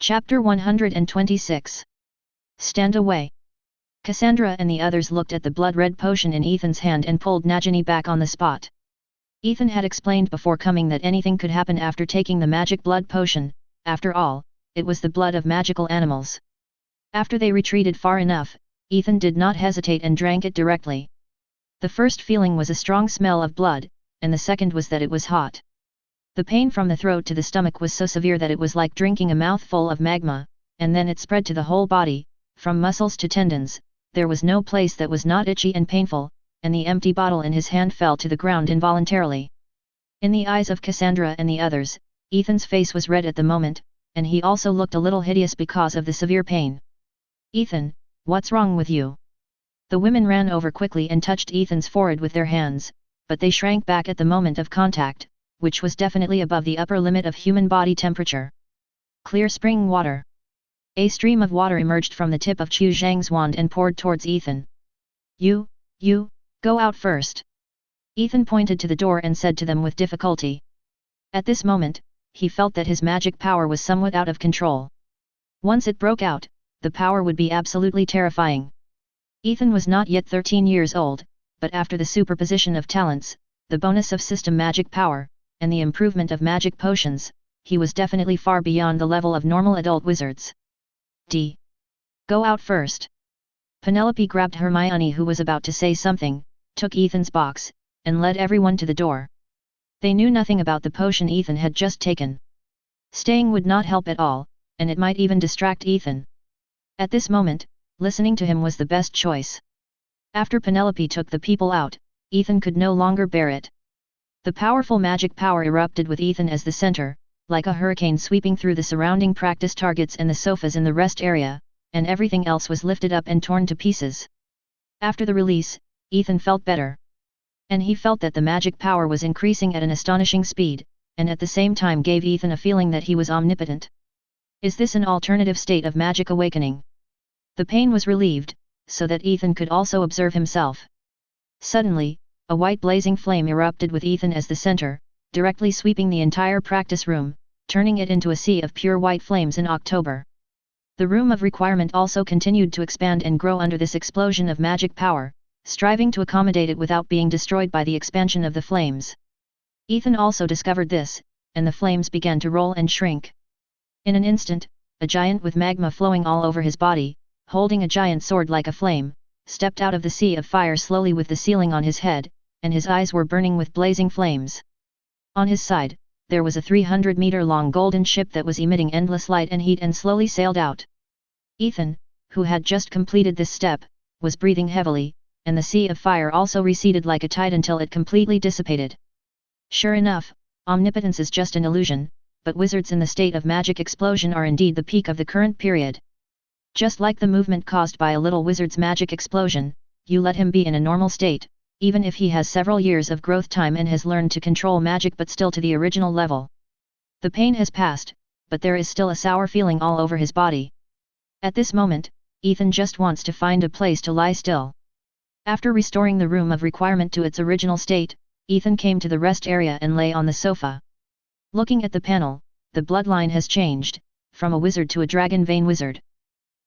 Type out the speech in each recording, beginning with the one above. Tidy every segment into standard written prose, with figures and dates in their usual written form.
Chapter 126. Stand away. Cassandra and the others looked at the blood-red potion in Ethan's hand and pulled Nagini back on the spot. Ethan had explained before coming that anything could happen after taking the magic blood potion. After all, it was the blood of magical animals. After they retreated far enough, Ethan did not hesitate and drank it directly. The first feeling was a strong smell of blood, and the second was that it was hot. The pain from the throat to the stomach was so severe that it was like drinking a mouthful of magma, and then it spread to the whole body, from muscles to tendons. There was no place that was not itchy and painful, and the empty bottle in his hand fell to the ground involuntarily. In the eyes of Cassandra and the others, Ethan's face was red at the moment, and he also looked a little hideous because of the severe pain. "Ethan, what's wrong with you?" The women ran over quickly and touched Ethan's forehead with their hands, but they shrank back at the moment of contact, which was definitely above the upper limit of human body temperature. Clear spring water. A stream of water emerged from the tip of Chu Zhang's wand and poured towards Ethan. You, go out first." Ethan pointed to the door and said to them with difficulty. At this moment, he felt that his magic power was somewhat out of control. Once it broke out, the power would be absolutely terrifying. Ethan was not yet 13 years old, but after the superposition of talents, the bonus of system magic power, and the improvement of magic potions, he was definitely far beyond the level of normal adult wizards. Go out first." Penelope grabbed Hermione, who was about to say something, took Ethan's box, and led everyone to the door. They knew nothing about the potion Ethan had just taken. Staying would not help at all, and it might even distract Ethan. At this moment, listening to him was the best choice. After Penelope took the people out, Ethan could no longer bear it. The powerful magic power erupted with Ethan as the center, like a hurricane sweeping through the surrounding practice targets and the sofas in the rest area, and everything else was lifted up and torn to pieces. After the release, Ethan felt better. And he felt that the magic power was increasing at an astonishing speed, and at the same time gave Ethan a feeling that he was omnipotent. Is this an alternative state of magic awakening? The pain was relieved, so that Ethan could also observe himself. Suddenly, a white blazing flame erupted with Ethan as the center, directly sweeping the entire practice room, turning it into a sea of pure white flames in October. The room of requirement also continued to expand and grow under this explosion of magic power, striving to accommodate it without being destroyed by the expansion of the flames. Ethan also discovered this, and the flames began to roll and shrink. In an instant, a giant with magma flowing all over his body, holding a giant sword like a flame, stepped out of the sea of fire slowly with the ceiling on his head, and his eyes were burning with blazing flames. On his side, there was a 300-meter-long golden ship that was emitting endless light and heat and slowly sailed out. Ethan, who had just completed this step, was breathing heavily, and the sea of fire also receded like a tide until it completely dissipated. Sure enough, omnipotence is just an illusion, but wizards in the state of magic explosion are indeed the peak of the current period. Just like the movement caused by a little wizard's magic explosion, you let him be in a normal state, even if he has several years of growth time and has learned to control magic but still to the original level. The pain has passed, but there is still a sour feeling all over his body. At this moment, Ethan just wants to find a place to lie still. After restoring the room of requirement to its original state, Ethan came to the rest area and lay on the sofa. Looking at the panel, the bloodline has changed, from a wizard to a dragon vein wizard.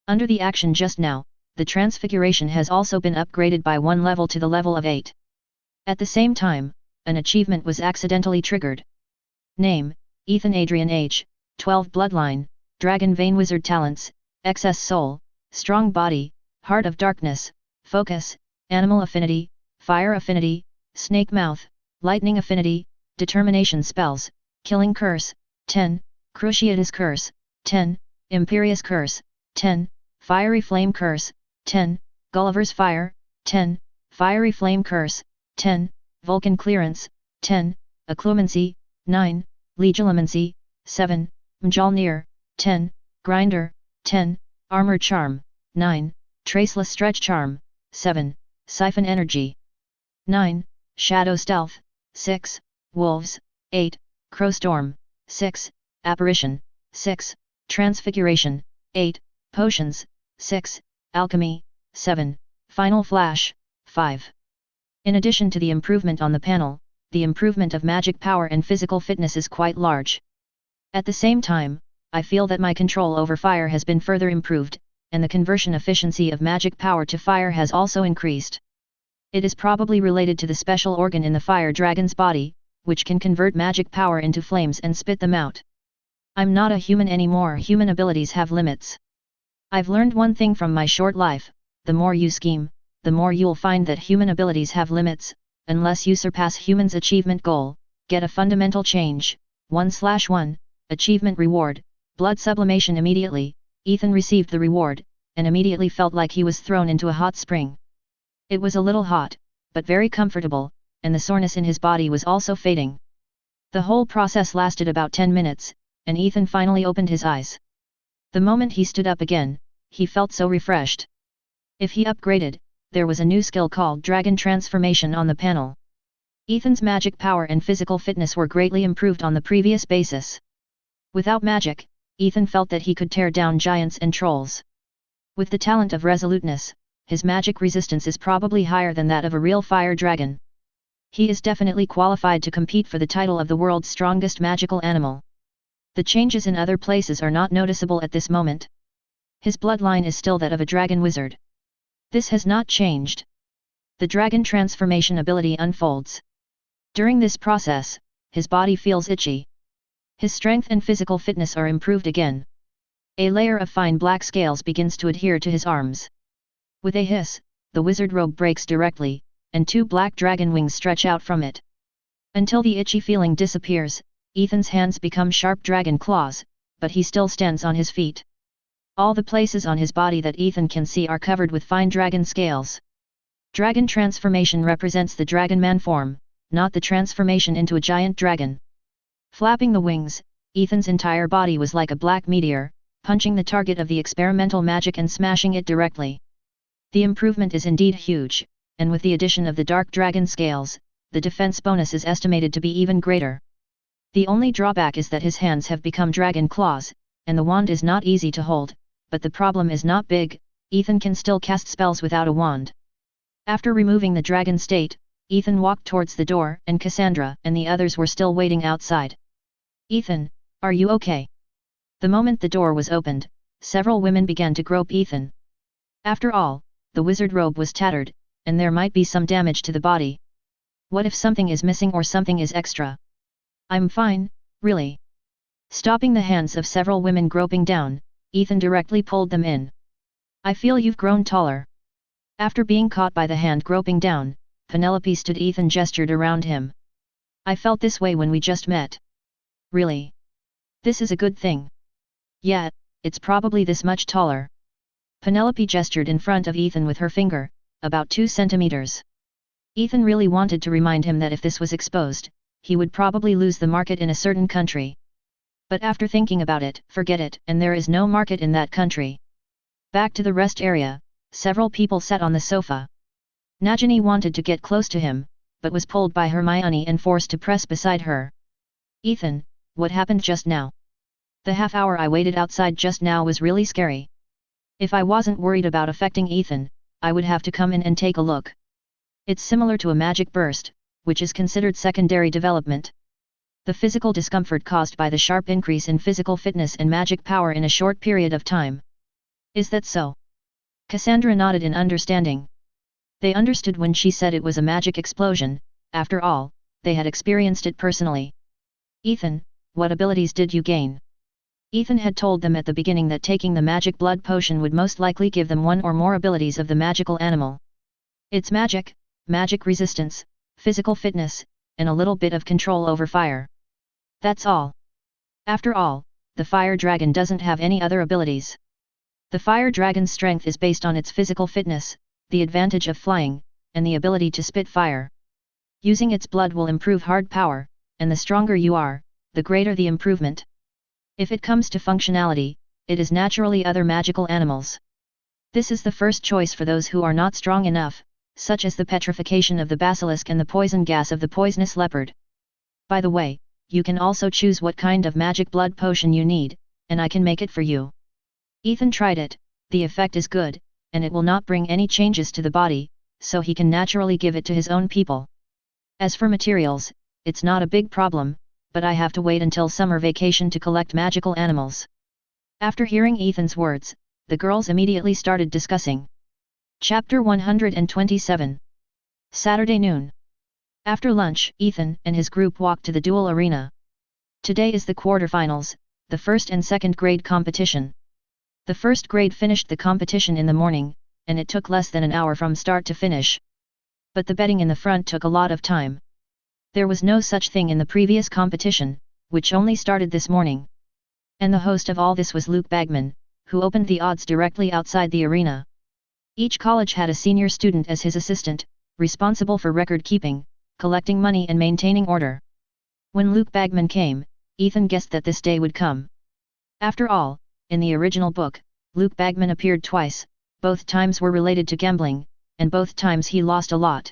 Under the action just now, the transfiguration has also been upgraded by 1 level to the level of 8. At the same time, an achievement was accidentally triggered. Name, Ethan Adrian Age, 12 Bloodline, Dragon Vein Wizard Talents, Excess Soul, Strong Body, Heart of Darkness, Focus, Animal Affinity, Fire Affinity, Snake Mouth, Lightning Affinity, Determination Spells, Killing Curse, 10, Cruciatus Curse, 10, Imperious Curse, 10, Fiery Flame Curse, 10, Gulliver's Fire, 10, Fiery Flame Curse, 10, Vulcan Clearance, 10, Occlumency, 9, Legilimency, 7, Mjolnir, 10, Grinder, 10, Armor Charm, 9, Traceless Stretch Charm, 7, Siphon Energy, 9, Shadow Stealth, 6, Wolves, 8, Crowstorm, 6, Apparition, 6, Transfiguration, 8, Potions, 6, Alchemy, 7, Final Flash, 5. In addition to the improvement on the panel, the improvement of magic power and physical fitness is quite large. At the same time, I feel that my control over fire has been further improved, and the conversion efficiency of magic power to fire has also increased. It is probably related to the special organ in the fire dragon's body, which can convert magic power into flames and spit them out. I'm not a human anymore. Human abilities have limits. I've learned one thing from my short life: the more you scheme, the more you'll find that human abilities have limits. Unless you surpass human's achievement goal, get a fundamental change. 1/1 Achievement Reward, Blood Sublimation. Immediately, Ethan received the reward, and immediately felt like he was thrown into a hot spring. It was a little hot, but very comfortable, and the soreness in his body was also fading. The whole process lasted about 10 minutes, and Ethan finally opened his eyes. The moment he stood up again, he felt so refreshed. If he upgraded, there was a new skill called Dragon Transformation on the panel. Ethan's magic power and physical fitness were greatly improved on the previous basis. Without magic, Ethan felt that he could tear down giants and trolls. With the talent of resoluteness, his magic resistance is probably higher than that of a real fire dragon. He is definitely qualified to compete for the title of the world's strongest magical animal. The changes in other places are not noticeable at this moment. His bloodline is still that of a dragon wizard. This has not changed. The dragon transformation ability unfolds. During this process, his body feels itchy. His strength and physical fitness are improved again. A layer of fine black scales begins to adhere to his arms. With a hiss, the wizard robe breaks directly, and 2 black dragon wings stretch out from it. Until the itchy feeling disappears, Ethan's hands become sharp dragon claws, but he still stands on his feet. All the places on his body that Ethan can see are covered with fine dragon scales. Dragon transformation represents the dragon man form, not the transformation into a giant dragon. Flapping the wings, Ethan's entire body was like a black meteor, punching the target of the experimental magic and smashing it directly. The improvement is indeed huge, and with the addition of the dark dragon scales, the defense bonus is estimated to be even greater. The only drawback is that his hands have become dragon claws, and the wand is not easy to hold, but the problem is not big. Ethan can still cast spells without a wand. After removing the dragon state, Ethan walked towards the door, and Cassandra and the others were still waiting outside. "Ethan, are you okay?" The moment the door was opened, several women began to grope Ethan. After all, the wizard robe was tattered, and there might be some damage to the body. What if something is missing or something is extra? "I'm fine, really." Stopping the hands of several women groping down, Ethan directly pulled them in. "I feel you've grown taller." After being caught by the hand groping down, Penelope stood. Ethan gestured around him. "I felt this way when we just met." "Really? This is a good thing." "Yeah, it's probably this much taller." Penelope gestured in front of Ethan with her finger, about 2 centimeters. Ethan really wanted to remind him that if this was exposed, he would probably lose the market in a certain country. But after thinking about it, forget it, and there is no market in that country. Back to the rest area, several people sat on the sofa. Nagini wanted to get close to him, but was pulled by Hermione and forced to press beside her. "Ethan, what happened just now? The half hour I waited outside just now was really scary. If I wasn't worried about affecting Ethan, I would have to come in and take a look." It's similar to a magic burst, which is considered secondary development. The physical discomfort caused by the sharp increase in physical fitness and magic power in a short period of time. "Is that so?" Cassandra nodded in understanding. They understood when she said it was a magic explosion. After all, they had experienced it personally. "Ethan, what abilities did you gain?" Ethan had told them at the beginning that taking the magic blood potion would most likely give them one or more abilities of the magical animal. It's magic, magic resistance, physical fitness, and a little bit of control over fire. That's all. After all, the fire dragon doesn't have any other abilities. The fire dragon's strength is based on its physical fitness, the advantage of flying, and the ability to spit fire. Using its blood will improve hard power, and the stronger you are, the greater the improvement. If it comes to functionality, it is naturally other magical animals. This is the first choice for those who are not strong enough, such as the petrification of the basilisk and the poison gas of the poisonous leopard. By the way, you can also choose what kind of magic blood potion you need, and I can make it for you. Ethan tried it, the effect is good, and it will not bring any changes to the body, so he can naturally give it to his own people. As for materials, it's not a big problem, but I have to wait until summer vacation to collect magical animals. After hearing Ethan's words, the girls immediately started discussing. Chapter 127. Saturday noon. After lunch, Ethan and his group walked to the duel arena. Today is the quarterfinals, the first and second grade competition. The first grade finished the competition in the morning, and it took less than an hour from start to finish. But the betting in the front took a lot of time. There was no such thing in the previous competition, which only started this morning. And the host of all this was Luke Bagman, who opened the odds directly outside the arena. Each college had a senior student as his assistant, responsible for record keeping, collecting money and maintaining order. When Luke Bagman came, Ethan guessed that this day would come. After all, in the original book, Luke Bagman appeared twice, both times were related to gambling, and both times he lost a lot.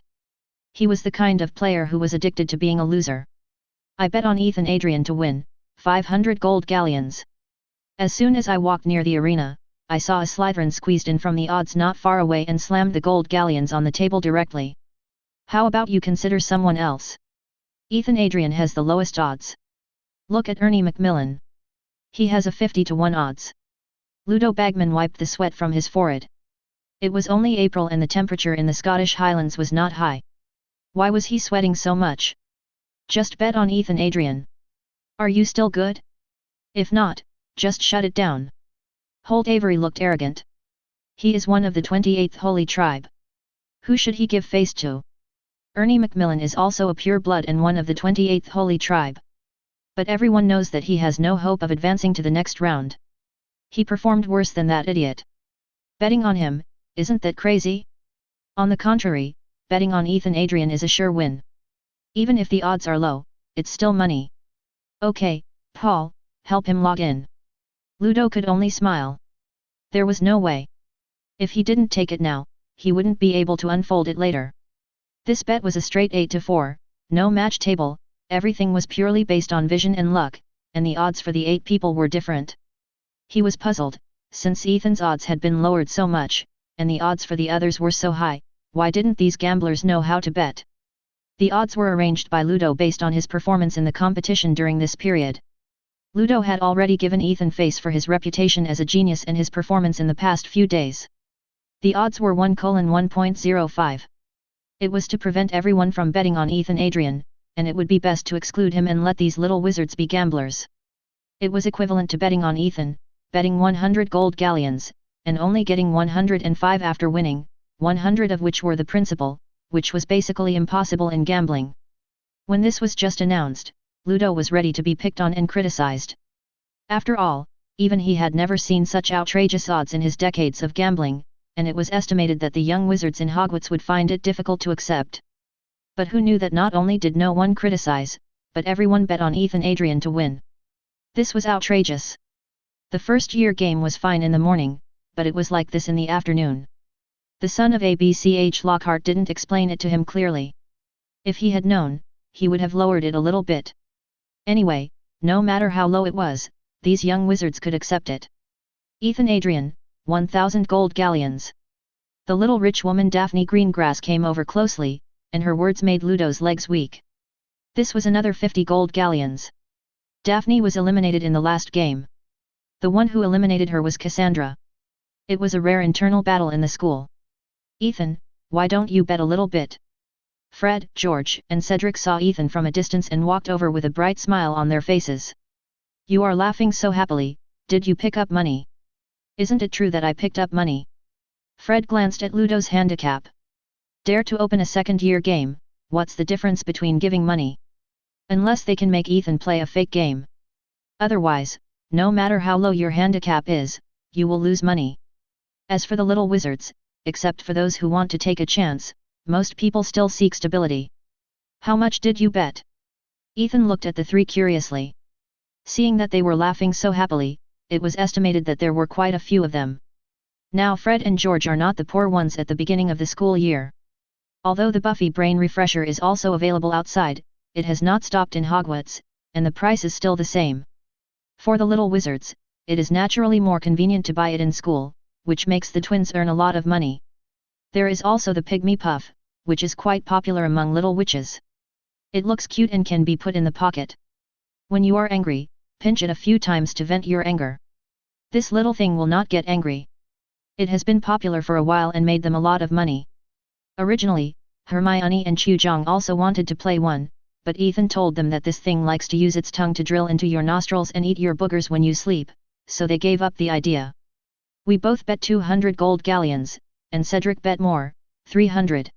He was the kind of player who was addicted to being a loser. I bet on Adrian to win, 500 gold galleons. As soon as I walked near the arena, I saw a Slytherin squeezed in from the odds not far away and slammed the gold galleons on the table directly. How about you consider someone else? Adrian has the lowest odds. Look at Ernie Macmillan. He has a 50-to-1 odds. Ludo Bagman wiped the sweat from his forehead. It was only April and the temperature in the Scottish Highlands was not high. Why was he sweating so much? Just bet on Adrian. Are you still good? If not, just shut it down. Holt Avery looked arrogant. He is one of the 28th Holy Tribe. Who should he give face to? Ernie Macmillan is also a pure blood and one of the 28th Holy Tribe. But everyone knows that he has no hope of advancing to the next round. He performed worse than that idiot. Betting on him, isn't that crazy? On the contrary, betting on Adrian is a sure win. Even if the odds are low, it's still money. Okay, Paul, help him log in. Ludo could only smile. There was no way. If he didn't take it now, he wouldn't be able to unfold it later. This bet was a straight 8-4, no match table, everything was purely based on vision and luck, and the odds for the 8 people were different. He was puzzled, since Ethan's odds had been lowered so much, and the odds for the others were so high, why didn't these gamblers know how to bet? The odds were arranged by Ludo based on his performance in the competition during this period. Ludo had already given Ethan face for his reputation as a genius and his performance in the past few days. The odds were 1:1.05. It was to prevent everyone from betting on Adrian, and it would be best to exclude him and let these little wizards be gamblers. It was equivalent to betting on Ethan, betting 100 gold galleons, and only getting 105 after winning, 100 of which were the principal, which was basically impossible in gambling. When this was just announced, Ludo was ready to be picked on and criticized. After all, even he had never seen such outrageous odds in his decades of gambling, and it was estimated that the young wizards in Hogwarts would find it difficult to accept. But who knew that not only did no one criticize, but everyone bet on Adrian to win. This was outrageous. The first-year game was fine in the morning, but it was like this in the afternoon. The son of ABCH Lockhart didn't explain it to him clearly. If he had known, he would have lowered it a little bit. Anyway, no matter how low it was, these young wizards could accept it. Adrian, 1,000 gold galleons. The little rich woman Daphne Greengrass came over closely, and her words made Ludo's legs weak. This was another 50 gold galleons. Daphne was eliminated in the last game. The one who eliminated her was Cassandra. It was a rare internal battle in the school. Ethan, why don't you bet a little bit? Fred, George, and Cedric saw Ethan from a distance and walked over with a bright smile on their faces. You are laughing so happily, did you pick up money? Isn't it true that I picked up money? Fred glanced at Ludo's handicap. Dare to open a second-year game, what's the difference between giving money? Unless they can make Ethan play a fake game. Otherwise, no matter how low your handicap is, you will lose money. As for the little wizards, except for those who want to take a chance, most people still seek stability. How much did you bet? Ethan looked at the three curiously. Seeing that they were laughing so happily, it was estimated that there were quite a few of them. Now Fred and George are not the poor ones at the beginning of the school year. Although the Buffy Brain Refresher is also available outside, it has not stopped in Hogwarts, and the price is still the same. For the little wizards, it is naturally more convenient to buy it in school, which makes the twins earn a lot of money. There is also the Pygmy Puff, which is quite popular among little witches. It looks cute and can be put in the pocket. When you are angry, pinch it a few times to vent your anger. This little thing will not get angry. It has been popular for a while and made them a lot of money. Originally, Hermione and Chujong also wanted to play one, but Ethan told them that this thing likes to use its tongue to drill into your nostrils and eat your boogers when you sleep, so they gave up the idea. We both bet 200 gold galleons, and Cedric bet more, 300.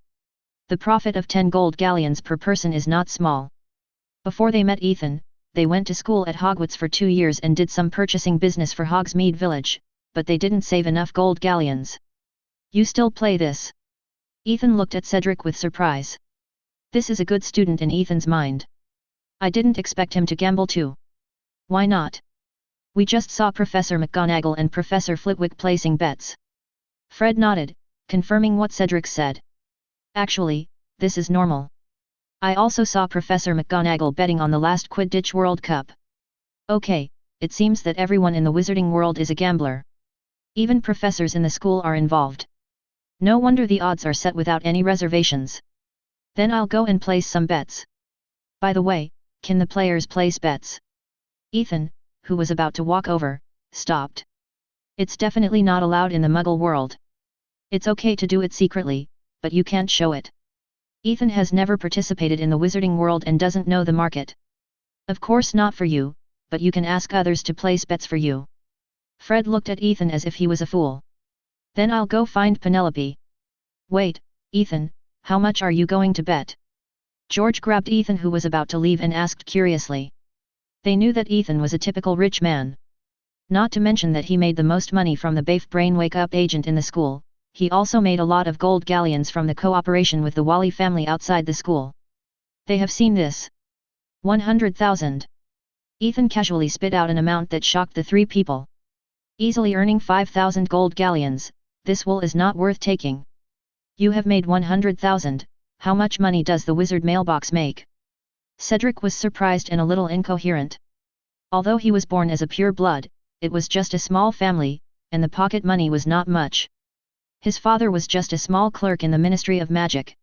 The profit of 10 gold galleons per person is not small. Before they met Ethan, they went to school at Hogwarts for 2 years and did some purchasing business for Hogsmeade Village, but they didn't save enough gold galleons. You still play this? Ethan looked at Cedric with surprise. This is a good student in Ethan's mind. I didn't expect him to gamble too. Why not? We just saw Professor McGonagall and Professor Flitwick placing bets. Fred nodded, confirming what Cedric said. Actually, this is normal. I also saw Professor McGonagall betting on the last Quidditch World Cup. Okay, it seems that everyone in the wizarding world is a gambler. Even professors in the school are involved. No wonder the odds are set without any reservations. Then I'll go and place some bets. By the way, can the players place bets? Ethan, who was about to walk over, stopped. It's definitely not allowed in the Muggle world. It's okay to do it secretly, but you can't show it. Ethan has never participated in the wizarding world and doesn't know the market. Of course not for you, but you can ask others to place bets for you. Fred looked at Ethan as if he was a fool. Then I'll go find Penelope. Wait, Ethan, how much are you going to bet? George grabbed Ethan who was about to leave and asked curiously. They knew that Ethan was a typical rich man. Not to mention that he made the most money from the BAFE Brain Wake Up agent in the school, he also made a lot of gold galleons from the cooperation with the Wally family outside the school. They have seen this. 100,000. Ethan casually spit out an amount that shocked the three people. Easily earning 5,000 gold galleons, this wool is not worth taking. You have made 100,000, how much money does the wizard mailbox make? Cedric was surprised and a little incoherent. Although he was born as a pure blood, it was just a small family, and the pocket money was not much. His father was just a small clerk in the Ministry of Magic.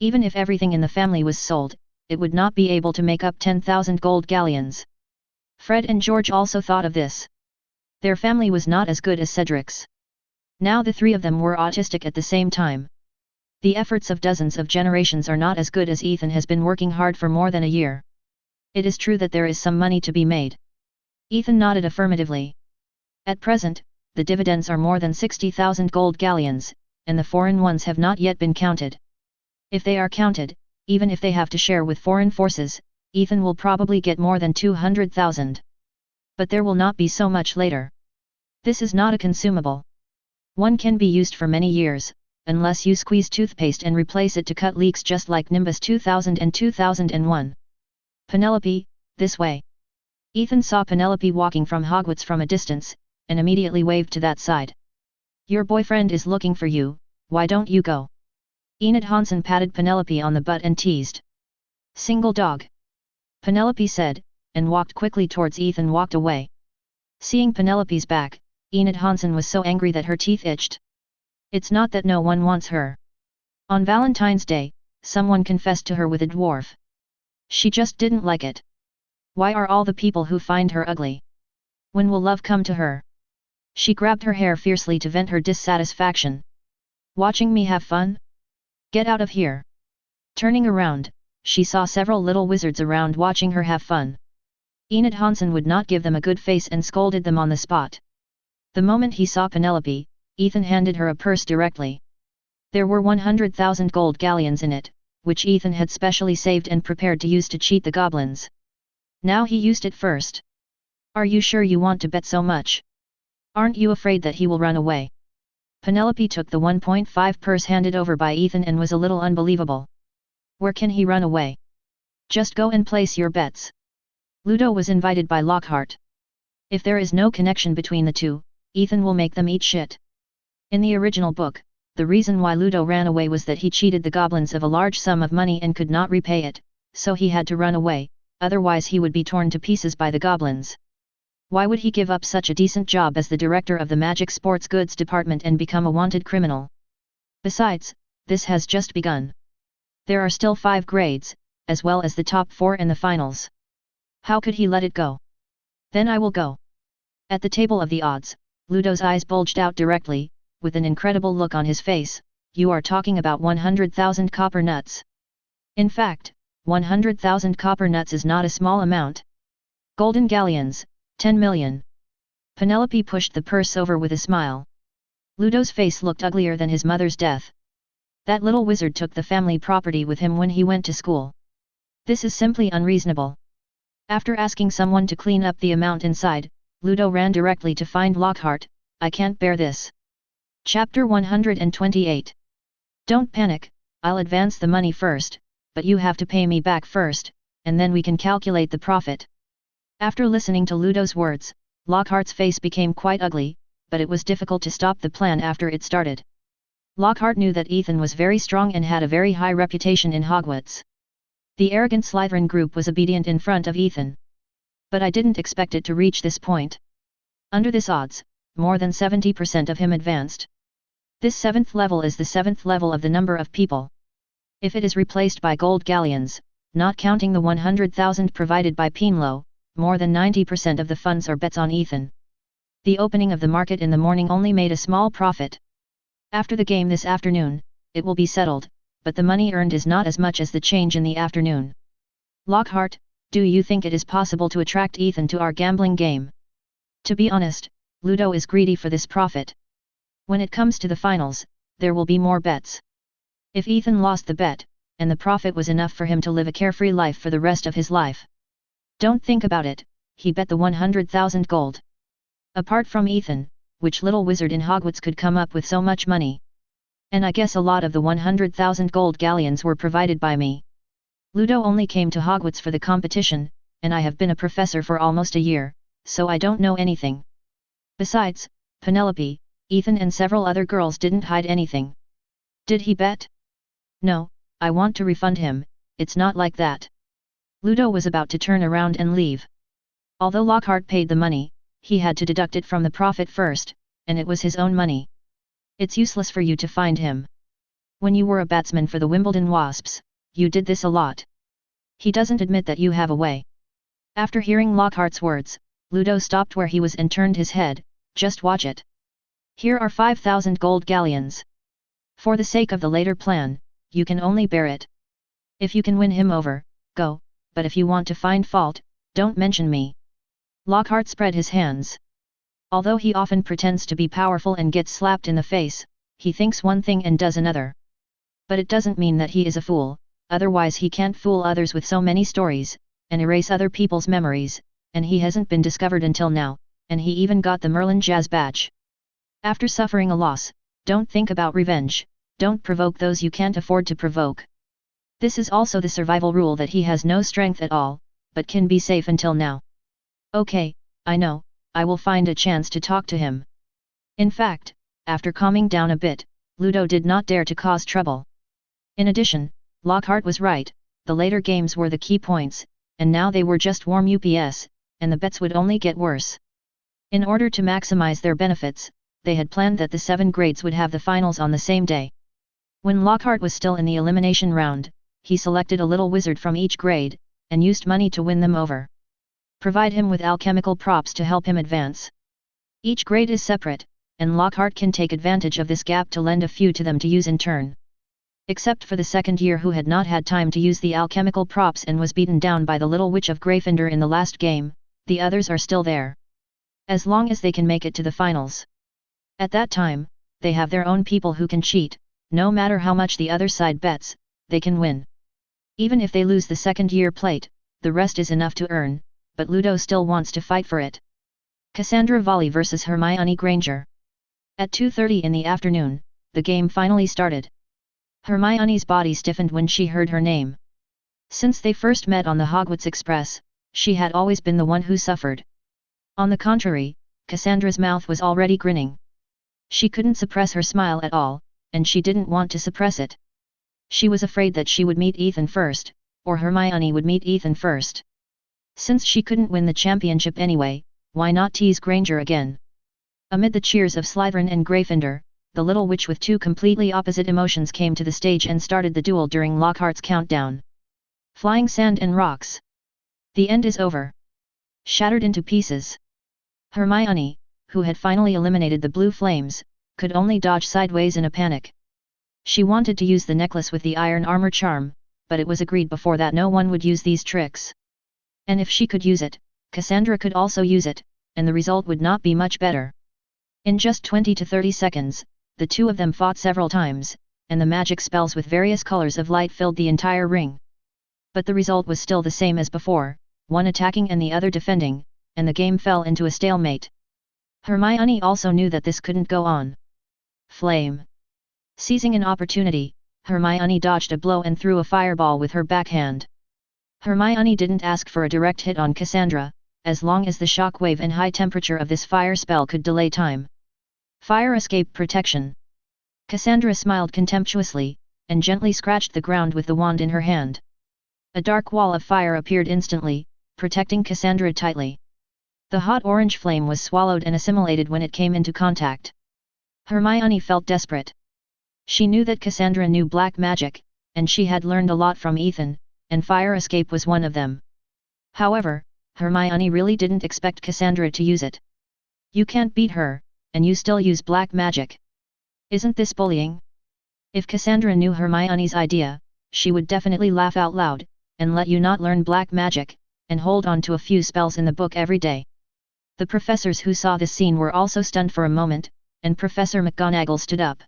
Even if everything in the family was sold, it would not be able to make up 10,000 gold galleons. Fred and George also thought of this. Their family was not as good as Cedric's. Now the three of them were autistic at the same time. The efforts of dozens of generations are not as good as Ethan has been working hard for more than a year. It is true that there is some money to be made. Ethan nodded affirmatively. At present, the dividends are more than 60,000 gold galleons, and the foreign ones have not yet been counted. If they are counted, even if they have to share with foreign forces, Ethan will probably get more than 200,000. But there will not be so much later. This is not a consumable. One can be used for many years, unless you squeeze toothpaste and replace it to cut leaks just like Nimbus 2000 and 2001. Penelope, this way. Ethan saw Penelope walking from Hogwarts from a distance, and immediately waved to that side. Your boyfriend is looking for you, why don't you go? Enid Hansen patted Penelope on the butt and teased. Single dog. Penelope said, and walked quickly towards Ethan walked away. Seeing Penelope's back, Enid Hansen was so angry that her teeth itched. It's not that no one wants her. On Valentine's Day, someone confessed to her with a dwarf. She just didn't like it. Why are all the people who find her ugly? When will love come to her? She grabbed her hair fiercely to vent her dissatisfaction. Watching me have fun? Get out of here. Turning around, she saw several little wizards around watching her have fun. Enid Hansen would not give them a good face and scolded them on the spot. The moment he saw Penelope, Ethan handed her a purse directly. There were 100,000 gold galleons in it, which Ethan had specially saved and prepared to use to cheat the goblins. Now he used it first. Are you sure you want to bet so much? Aren't you afraid that he will run away? Penelope took the 1.5 purse handed over by Ethan and was a little unbelievable. Where can he run away? Just go and place your bets. Ludo was invited by Lockhart. If there is no connection between the two, Ethan will make them eat shit. In the original book, the reason why Ludo ran away was that he cheated the goblins of a large sum of money and could not repay it, so he had to run away, otherwise he would be torn to pieces by the goblins. Why would he give up such a decent job as the director of the Magic Sports Goods Department and become a wanted criminal? Besides, this has just begun. There are still 5 grades, as well as the top 4 in the finals. How could he let it go? Then I will go. At the table of the odds, Ludo's eyes bulged out directly, with an incredible look on his face. You are talking about 100,000 copper nuts. In fact, 100,000 copper nuts is not a small amount. Golden galleons, 10 million. Penelope pushed the purse over with a smile. Ludo's face looked uglier than his mother's death. That little wizard took the family property with him when he went to school. This is simply unreasonable. After asking someone to clean up the amount inside, Ludo ran directly to find Lockhart. I can't bear this. Chapter 128. Don't panic, I'll advance the money first, but you have to pay me back first, and then we can calculate the profit. After listening to Ludo's words, Lockhart's face became quite ugly, but it was difficult to stop the plan after it started. Lockhart knew that Ethan was very strong and had a very high reputation in Hogwarts. The arrogant Slytherin group was obedient in front of Ethan. But I didn't expect it to reach this point. Under this odds, more than 70% of him advanced. This 7th level is the 7th level of the number of people. If it is replaced by gold galleons, not counting the 100,000 provided by Pinlo, more than 90% of the funds are bets on Ethan. The opening of the market in the morning only made a small profit. After the game this afternoon, it will be settled, but the money earned is not as much as the change in the afternoon. Lockhart, do you think it is possible to attract Ethan to our gambling game? To be honest, Ludo is greedy for this profit. When it comes to the finals, there will be more bets. If Ethan lost the bet, and the profit was enough for him to live a carefree life for the rest of his life. Don't think about it, he bet the 100,000 gold. Apart from Ethan, which little wizard in Hogwarts could come up with so much money? And I guess a lot of the 100,000 gold galleons were provided by me. Ludo only came to Hogwarts for the competition, and I have been a professor for almost a year, so I don't know anything. Besides, Penelope, Ethan and several other girls didn't hide anything. Did he bet? No, I want to refund him, it's not like that. Ludo was about to turn around and leave. Although Lockhart paid the money, he had to deduct it from the profit first, and it was his own money. It's useless for you to find him. When you were a batsman for the Wimbledon Wasps, you did this a lot. He doesn't admit that you have a way. After hearing Lockhart's words, Ludo stopped where he was and turned his head. Just watch it. Here are 5,000 gold galleons. For the sake of the later plan, you can only bear it. If you can win him over, go, but if you want to find fault, don't mention me. Lockhart spread his hands. Although he often pretends to be powerful and gets slapped in the face, he thinks one thing and does another. But it doesn't mean that he is a fool, otherwise he can't fool others with so many stories, and erase other people's memories, and he hasn't been discovered until now, and he even got the Merlin Jazz badge. After suffering a loss, don't think about revenge, don't provoke those you can't afford to provoke. This is also the survival rule that he has no strength at all, but can be safe until now. Okay, I know, I will find a chance to talk to him. In fact, after calming down a bit, Ludo did not dare to cause trouble. In addition, Lockhart was right, the later games were the key points, and now they were just warm UPS, and the bets would only get worse. In order to maximize their benefits, they had planned that the 7 grades would have the finals on the same day. When Lockhart was still in the elimination round, he selected a little wizard from each grade, and used money to win them over. Provide him with alchemical props to help him advance. Each grade is separate, and Lockhart can take advantage of this gap to lend a few to them to use in turn. Except for the second year who had not had time to use the alchemical props and was beaten down by the little witch of Gryffindor in the last game, the others are still there. As long as they can make it to the finals. At that time, they have their own people who can cheat, no matter how much the other side bets, they can win. Even if they lose the second year plate, the rest is enough to earn, but Ludo still wants to fight for it. Cassandra Volley vs Hermione Granger. At 2:30 in the afternoon, the game finally started. Hermione's body stiffened when she heard her name. Since they first met on the Hogwarts Express, she had always been the one who suffered. On the contrary, Cassandra's mouth was already grinning. She couldn't suppress her smile at all, and she didn't want to suppress it. She was afraid that she would meet Ethan first, or Hermione would meet Ethan first. Since she couldn't win the championship anyway, why not tease Granger again? Amid the cheers of Slytherin and Gryffindor, the little witch with 2 completely opposite emotions came to the stage and started the duel during Lockhart's countdown. Flying sand and rocks. The end is over. Shattered into pieces. Hermione, who had finally eliminated the blue flames, could only dodge sideways in a panic. She wanted to use the necklace with the iron armor charm, but it was agreed before that no one would use these tricks. And if she could use it, Cassandra could also use it, and the result would not be much better. In just 20 to 30 seconds, the two of them fought several times, and the magic spells with various colors of light filled the entire ring. But the result was still the same as before, one attacking and the other defending, and the game fell into a stalemate. Hermione also knew that this couldn't go on. Flame. Seizing an opportunity, Hermione dodged a blow and threw a fireball with her backhand. Hermione didn't ask for a direct hit on Cassandra, as long as the shockwave and high temperature of this fire spell could delay time. Fire escape protection. Cassandra smiled contemptuously, and gently scratched the ground with the wand in her hand. A dark wall of fire appeared instantly, protecting Cassandra tightly. The hot orange flame was swallowed and assimilated when it came into contact. Hermione felt desperate. She knew that Cassandra knew black magic, and she had learned a lot from Ethan, and fire escape was one of them. However, Hermione really didn't expect Cassandra to use it. You can't beat her, and you still use black magic. Isn't this bullying? If Cassandra knew Hermione's idea, she would definitely laugh out loud, and let you not learn black magic, and hold on to a few spells in the book every day. The professors who saw this scene were also stunned for a moment, and Professor McGonagall stood up.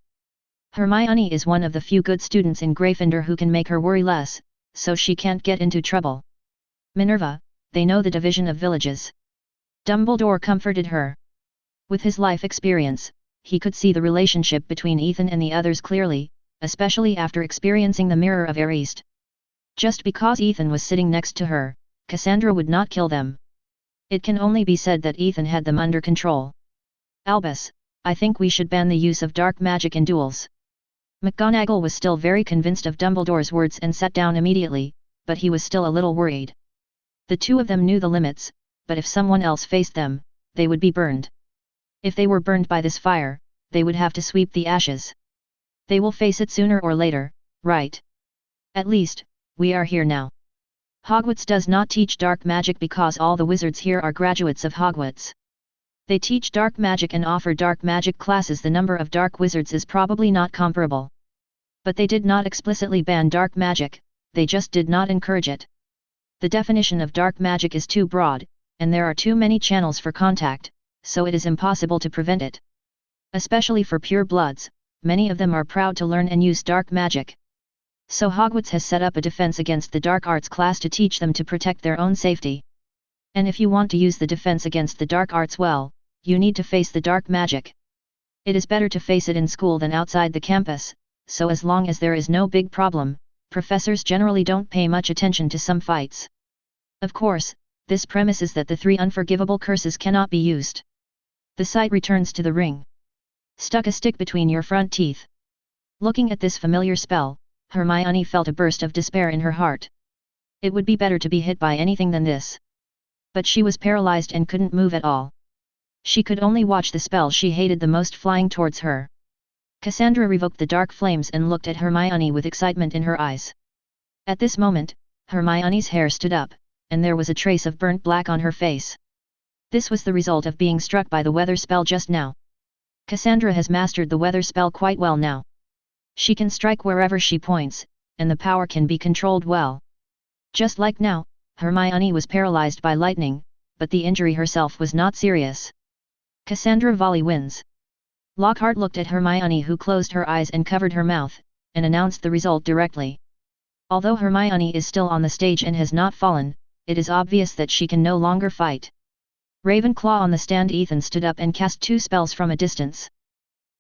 Hermione is one of the few good students in Gryffindor who can make her worry less, so she can't get into trouble. Minerva, they know the division of villages. Dumbledore comforted her. With his life experience, he could see the relationship between Ethan and the others clearly, especially after experiencing the Mirror of East. Just because Ethan was sitting next to her, Cassandra would not kill them. It can only be said that Ethan had them under control. Albus, I think we should ban the use of dark magic in duels. McGonagall was still very convinced of Dumbledore's words and sat down immediately, but he was still a little worried. The two of them knew the limits, but if someone else faced them, they would be burned. If they were burned by this fire, they would have to sweep the ashes. They will face it sooner or later, right? At least, we are here now. Hogwarts does not teach dark magic because all the wizards here are graduates of Hogwarts. They teach dark magic and offer dark magic classes. The number of dark wizards is probably not comparable. But they did not explicitly ban dark magic, they just did not encourage it. The definition of dark magic is too broad, and there are too many channels for contact, so it is impossible to prevent it. Especially for pure bloods, many of them are proud to learn and use dark magic. So Hogwarts has set up a defense against the dark arts class to teach them to protect their own safety. And if you want to use the defense against the dark arts well, you need to face the dark magic. It is better to face it in school than outside the campus, so as long as there is no big problem, professors generally don't pay much attention to some fights. Of course, this premises that the 3 unforgivable curses cannot be used. The sight returns to the ring. Stuck a stick between your front teeth. Looking at this familiar spell, Hermione felt a burst of despair in her heart. It would be better to be hit by anything than this. But she was paralyzed and couldn't move at all. She could only watch the spell she hated the most flying towards her. Cassandra revoked the dark flames and looked at Hermione with excitement in her eyes. At this moment, Hermione's hair stood up, and there was a trace of burnt black on her face. This was the result of being struck by the weather spell just now. Cassandra has mastered the weather spell quite well now. She can strike wherever she points, and the power can be controlled well. Just like now, Hermione was paralyzed by lightning, but the injury herself was not serious. Cassandra volley wins. Lockhart looked at Hermione, who closed her eyes and covered her mouth, and announced the result directly. Although Hermione is still on the stage and has not fallen, it is obvious that she can no longer fight. Ravenclaw on the stand. Ethan stood up and cast 2 spells from a distance.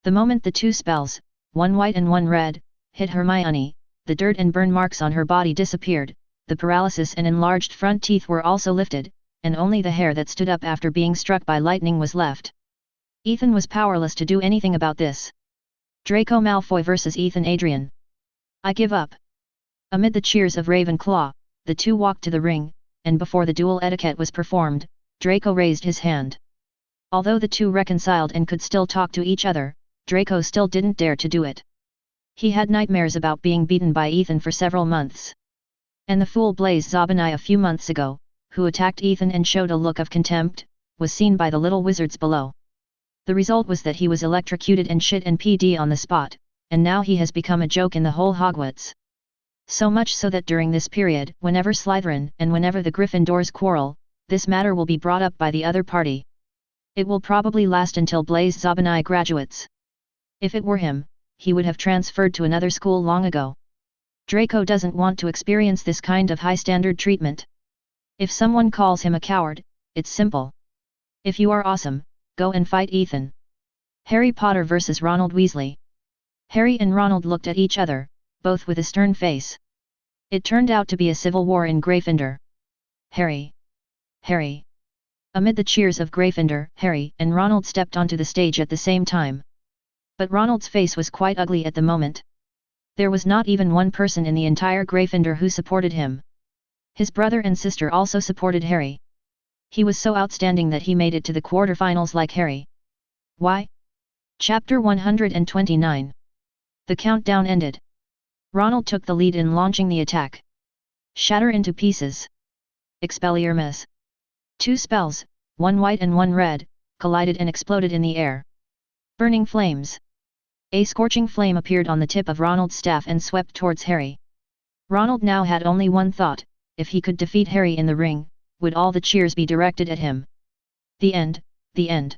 The moment the 2 spells, one white and one red, hit Hermione, the dirt and burn marks on her body disappeared, the paralysis and enlarged front teeth were also lifted, and only the hair that stood up after being struck by lightning was left. Ethan was powerless to do anything about this. Draco Malfoy versus Ethan. Adrian. I give up. Amid the cheers of Ravenclaw, the two walked to the ring, and before the duel etiquette was performed, Draco raised his hand. Although the two reconciled and could still talk to each other, Draco still didn't dare to do it. He had nightmares about being beaten by Ethan for several months. And the fool Blaise Zabini a few months ago, who attacked Ethan and showed a look of contempt, was seen by the little wizards below. The result was that he was electrocuted and shit and PD on the spot, and now he has become a joke in the whole Hogwarts. So much so that during this period, whenever Slytherin and whenever the Gryffindors quarrel, this matter will be brought up by the other party. It will probably last until Blaise Zabani graduates. If it were him, he would have transferred to another school long ago. Draco doesn't want to experience this kind of high-standard treatment. If someone calls him a coward, it's simple. If you are awesome, go and fight Ethan. Harry Potter vs. Ronald Weasley. Harry and Ronald looked at each other, both with a stern face. It turned out to be a civil war in Gryffindor. Harry! Harry! Amid the cheers of Gryffindor, Harry and Ronald stepped onto the stage at the same time. But Ronald's face was quite ugly at the moment. There was not even one person in the entire Gryffindor who supported him. His brother and sister also supported Harry. He was so outstanding that he made it to the quarterfinals like Harry. Why? Chapter 129. The countdown ended. Ronald took the lead in launching the attack. Shatter into pieces. Expelliarmus Miss. 2 spells, one white and one red, collided and exploded in the air. Burning flames. A scorching flame appeared on the tip of Ronald's staff and swept towards Harry. Ronald now had only one thought: if he could defeat Harry in the ring, would all the cheers be directed at him? The end, the end.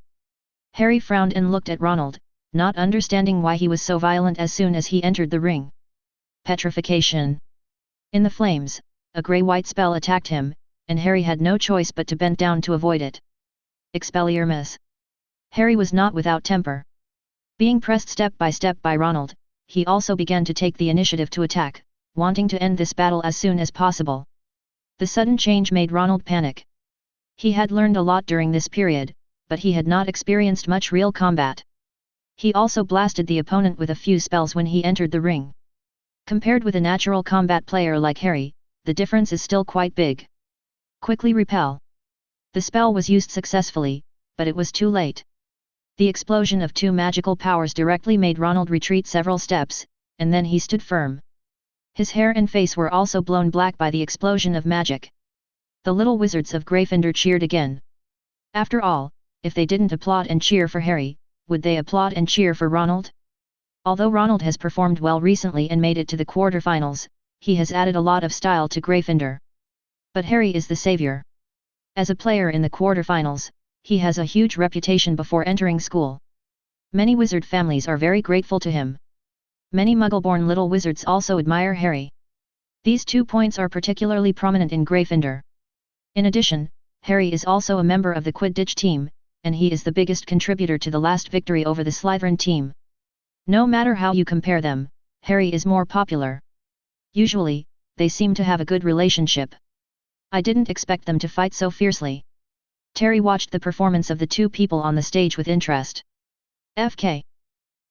Harry frowned and looked at Ronald, not understanding why he was so violent as soon as he entered the ring. Petrification. In the flames, a grey-white spell attacked him, and Harry had no choice but to bend down to avoid it. Expelliarmus Miss. Harry was not without temper. Being pressed step by step by Ronald, he also began to take the initiative to attack, wanting to end this battle as soon as possible. The sudden change made Ronald panic. He had learned a lot during this period, but he had not experienced much real combat. He also blasted the opponent with a few spells when he entered the ring. Compared with a natural combat player like Harry, the difference is still quite big. Quickly repel. The spell was used successfully, but it was too late. The explosion of 2 magical powers directly made Ronald retreat several steps, and then he stood firm. His hair and face were also blown black by the explosion of magic. The little wizards of Gryffindor cheered again. After all, if they didn't applaud and cheer for Harry, would they applaud and cheer for Ronald? Although Ronald has performed well recently and made it to the quarterfinals, he has added a lot of style to Gryffindor. But Harry is the savior. As a player in the quarterfinals, he has a huge reputation before entering school. Many wizard families are very grateful to him. Many Muggle-born little wizards also admire Harry. These 2 points are particularly prominent in Gryffindor. In addition, Harry is also a member of the Quidditch team, and he is the biggest contributor to the last victory over the Slytherin team. No matter how you compare them, Harry is more popular. Usually, they seem to have a good relationship. I didn't expect them to fight so fiercely. Terry watched the performance of the 2 people on the stage with interest. FK.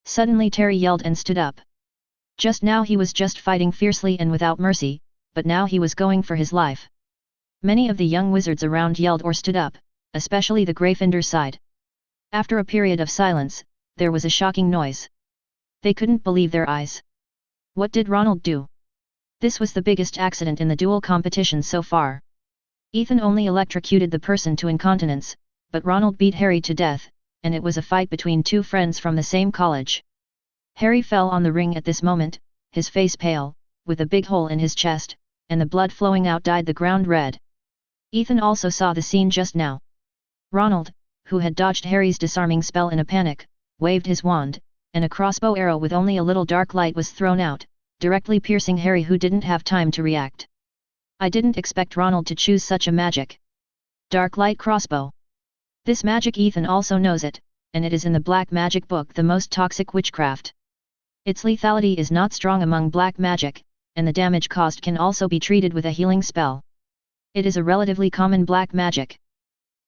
Suddenly Terry yelled and stood up. Just now he was just fighting fiercely and without mercy, but now he was going for his life. Many of the young wizards around yelled or stood up, especially the Gryffindor side. After a period of silence, there was a shocking noise. They couldn't believe their eyes. What did Ronald do? This was the biggest accident in the duel competition so far. Ethan only electrocuted the person to incontinence, but Ronald beat Harry to death, and it was a fight between 2 friends from the same college. Harry fell on the ring at this moment, his face pale, with a big hole in his chest, and the blood flowing out dyed the ground red. Ethan also saw the scene just now. Ronald, who had dodged Harry's disarming spell in a panic, waved his wand, and a crossbow arrow with only a little dark light was thrown out, directly piercing Harry, who didn't have time to react. I didn't expect Ronald to choose such a magic. Dark light crossbow. This magic Ethan also knows it, and it is in the black magic book the most toxic witchcraft. Its lethality is not strong among black magic, and the damage caused can also be treated with a healing spell. It is a relatively common black magic.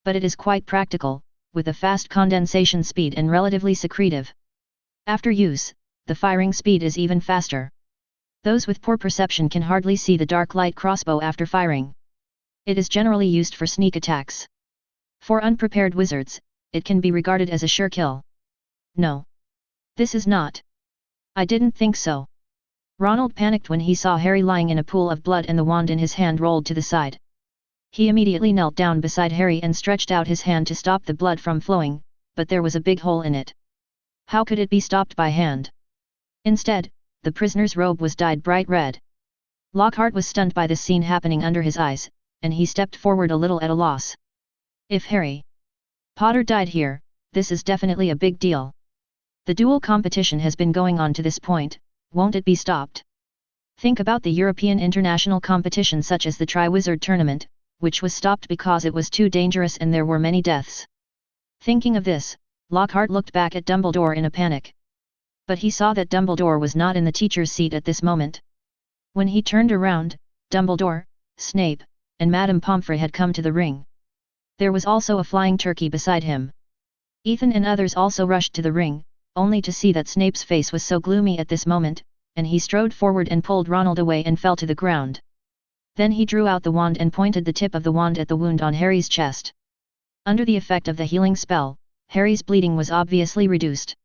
But it is quite practical, with a fast condensation speed and relatively secretive. After use, the firing speed is even faster. Those with poor perception can hardly see the dark light crossbow after firing. It is generally used for sneak attacks. For unprepared wizards, it can be regarded as a sure kill. No. This is not. I didn't think so. Ronald panicked when he saw Harry lying in a pool of blood and the wand in his hand rolled to the side. He immediately knelt down beside Harry and stretched out his hand to stop the blood from flowing, but there was a big hole in it. How could it be stopped by hand? Instead, the prisoner's robe was dyed bright red. Lockhart was stunned by this scene happening under his eyes, and he stepped forward a little at a loss. If Harry Potter died here, this is definitely a big deal. The duel competition has been going on to this point, won't it be stopped? Think about the European international competition such as the Triwizard Tournament, which was stopped because it was too dangerous and there were many deaths. Thinking of this, Lockhart looked back at Dumbledore in a panic. But he saw that Dumbledore was not in the teacher's seat at this moment. When he turned around, Dumbledore, Snape, and Madame Pomfrey had come to the ring. There was also a flying turkey beside him. Ethan and others also rushed to the ring, only to see that Snape's face was so gloomy at this moment, and he strode forward and pulled Ronald away and fell to the ground. Then he drew out the wand and pointed the tip of the wand at the wound on Harry's chest. Under the effect of the healing spell, Harry's bleeding was obviously reduced.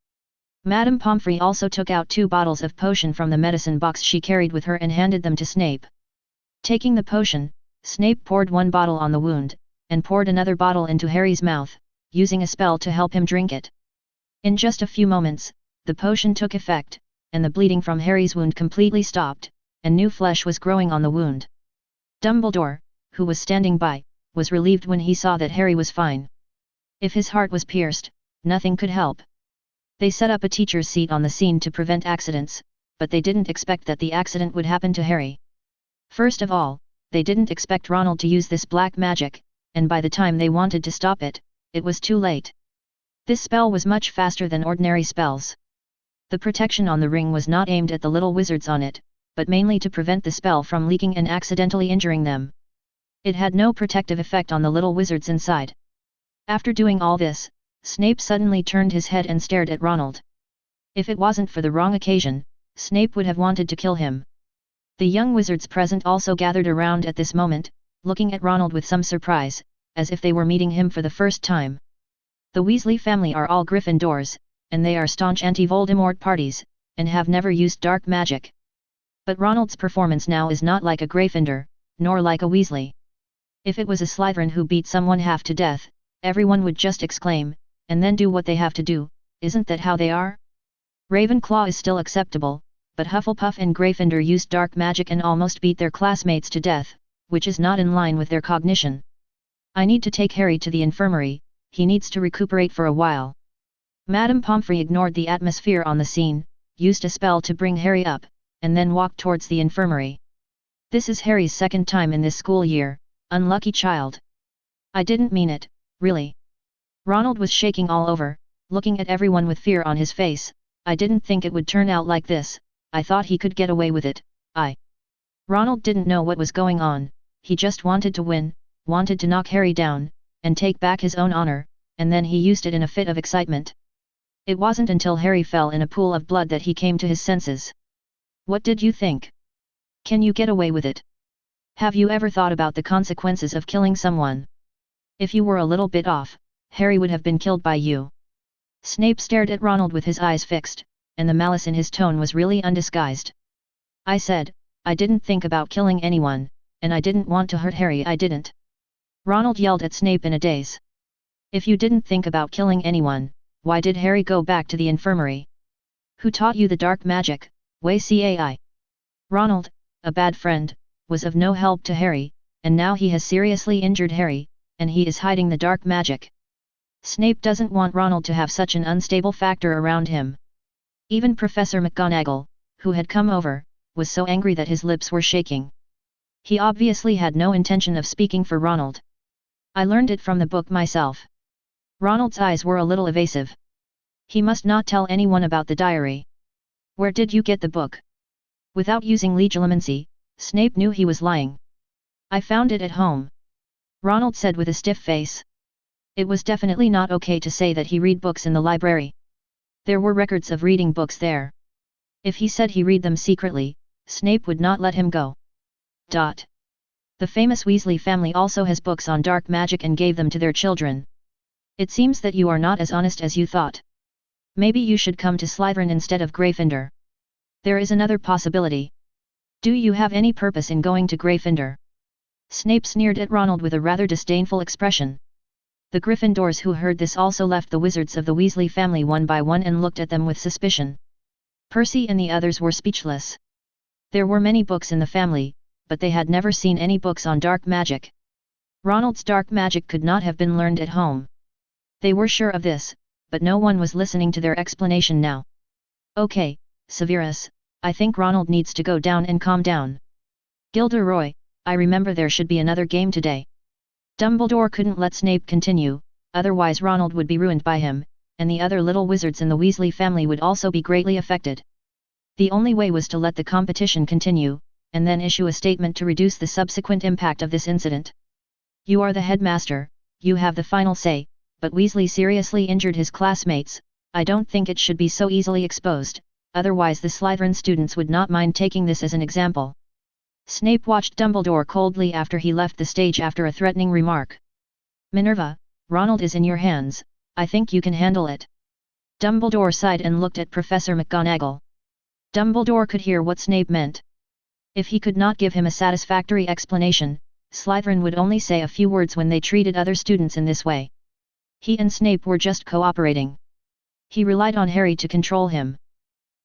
Madame Pomfrey also took out 2 bottles of potion from the medicine box she carried with her and handed them to Snape. Taking the potion, Snape poured 1 bottle on the wound, and poured another bottle into Harry's mouth, using a spell to help him drink it. In just a few moments, the potion took effect, and the bleeding from Harry's wound completely stopped, and new flesh was growing on the wound. Dumbledore, who was standing by, was relieved when he saw that Harry was fine. If his heart was pierced, nothing could help. They set up a teacher's seat on the scene to prevent accidents, but they didn't expect that the accident would happen to Harry. First of all, they didn't expect Ronald to use this black magic, and by the time they wanted to stop it, it was too late. This spell was much faster than ordinary spells. The protection on the ring was not aimed at the little wizards on it, but mainly to prevent the spell from leaking and accidentally injuring them. It had no protective effect on the little wizards inside. After doing all this, Snape suddenly turned his head and stared at Ronald. If it wasn't for the wrong occasion, Snape would have wanted to kill him. The young wizards present also gathered around at this moment, looking at Ronald with some surprise, as if they were meeting him for the first time. The Weasley family are all Gryffindors, and they are staunch anti-Voldemort parties, and have never used dark magic. But Ronald's performance now is not like a Gryffindor, nor like a Weasley. If it was a Slytherin who beat someone half to death, everyone would just exclaim, and then do what they have to do, isn't that how they are? Ravenclaw is still acceptable, but Hufflepuff and Gryffindor used dark magic and almost beat their classmates to death, which is not in line with their cognition. I need to take Harry to the infirmary, he needs to recuperate for a while. Madame Pomfrey ignored the atmosphere on the scene, used a spell to bring Harry up, and then walked towards the infirmary. This is Harry's 2nd time in this school year, unlucky child. I didn't mean it, really. Ronald was shaking all over, looking at everyone with fear on his face. I didn't think it would turn out like this, I thought he could get away with it. Ronald didn't know what was going on, he just wanted to win, wanted to knock Harry down, and take back his own honor, and then he used it in a fit of excitement. It wasn't until Harry fell in a pool of blood that he came to his senses. What did you think? Can you get away with it? Have you ever thought about the consequences of killing someone? If you were a little bit off, Harry would have been killed by you. Snape stared at Ronald with his eyes fixed, and the malice in his tone was really undisguised. I said, I didn't think about killing anyone, and I didn't want to hurt Harry, I didn't. Ronald yelled at Snape in a daze. If you didn't think about killing anyone, why did Harry go back to the infirmary? Who taught you the dark magic, Wei Cai? Ronald, a bad friend, was of no help to Harry, and now he has seriously injured Harry, and he is hiding the dark magic. Snape doesn't want Ronald to have such an unstable factor around him. Even Professor McGonagall, who had come over, was so angry that his lips were shaking. He obviously had no intention of speaking for Ronald. I learned it from the book myself. Ronald's eyes were a little evasive. He must not tell anyone about the diary. Where did you get the book? Without using legilimency, Snape knew he was lying. I found it at home. Ronald said with a stiff face. It was definitely not okay to say that he read books in the library. There were records of reading books there. If he said he read them secretly, Snape would not let him go. The famous Weasley family also has books on dark magic and gave them to their children. It seems that you are not as honest as you thought. Maybe you should come to Slytherin instead of Gryffindor. There is another possibility. Do you have any purpose in going to Gryffindor? Snape sneered at Ronald with a rather disdainful expression. The Gryffindors who heard this also left the wizards of the Weasley family one by one and looked at them with suspicion. Percy and the others were speechless. There were many books in the family, but they had never seen any books on dark magic. Ronald's dark magic could not have been learned at home. They were sure of this, but no one was listening to their explanation now. Okay, Severus, I think Ronald needs to go down and calm down. Gilderoy, I remember there should be another game today. Dumbledore couldn't let Snape continue, otherwise Ronald would be ruined by him, and the other little wizards in the Weasley family would also be greatly affected. The only way was to let the competition continue, and then issue a statement to reduce the subsequent impact of this incident. You are the headmaster, you have the final say, but Weasley seriously injured his classmates. I don't think it should be so easily exposed, otherwise the Slytherin students would not mind taking this as an example. Snape watched Dumbledore coldly after he left the stage after a threatening remark. Minerva, Ronald is in your hands, I think you can handle it. Dumbledore sighed and looked at Professor McGonagall. Dumbledore could hear what Snape meant. If he could not give him a satisfactory explanation, Slytherin would only say a few words when they treated other students in this way. He and Snape were just cooperating. He relied on Harry to control him.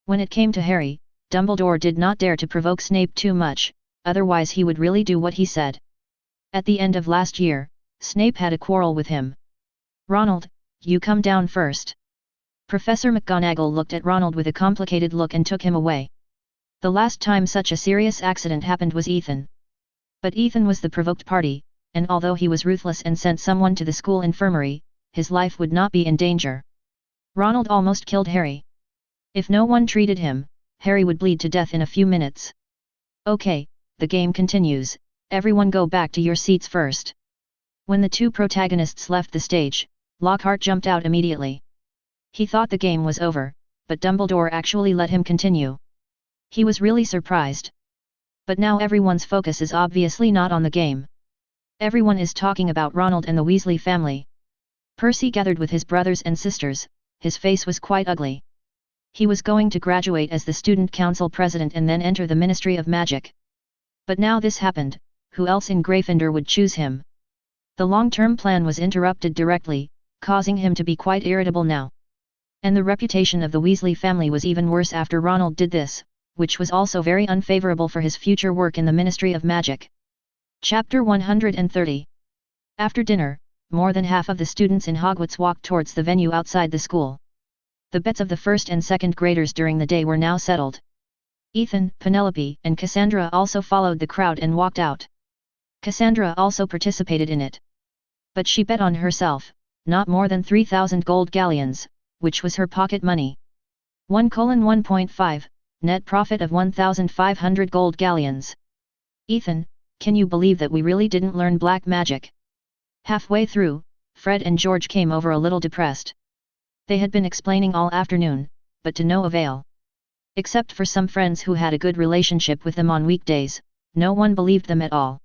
When it came to Harry, Dumbledore did not dare to provoke Snape too much, otherwise he would really do what he said. At the end of last year, Snape had a quarrel with him. Ronald, you come down first. Professor McGonagall looked at Ronald with a complicated look and took him away. The last time such a serious accident happened was Ethan. But Ethan was the provoked party, and although he was ruthless and sent someone to the school infirmary, his life would not be in danger. Ronald almost killed Harry. If no one treated him, Harry would bleed to death in a few minutes. Okay, the game continues, everyone go back to your seats first. When the two protagonists left the stage, Lockhart jumped out immediately. He thought the game was over, but Dumbledore actually let him continue. He was really surprised. But now everyone's focus is obviously not on the game. Everyone is talking about Ronald and the Weasley family. Percy gathered with his brothers and sisters, his face was quite ugly. He was going to graduate as the student council president and then enter the Ministry of Magic. But now this happened, who else in Gryffindor would choose him? The long-term plan was interrupted directly, causing him to be quite irritable now. And the reputation of the Weasley family was even worse after Ronald did this, which was also very unfavorable for his future work in the Ministry of Magic. Chapter 130. After dinner, more than half of the students in Hogwarts walked towards the venue outside the school. The bets of the first and second graders during the day were now settled. Ethan, Penelope, and Cassandra also followed the crowd and walked out. Cassandra also participated in it. But she bet on herself, not more than 3,000 gold galleons, which was her pocket money. 1:1.5, net profit of 1,500 gold galleons. Ethan, can you believe that we really didn't learn black magic? Halfway through, Fred and George came over a little depressed. They had been explaining all afternoon, but to no avail. Except for some friends who had a good relationship with them on weekdays, no one believed them at all.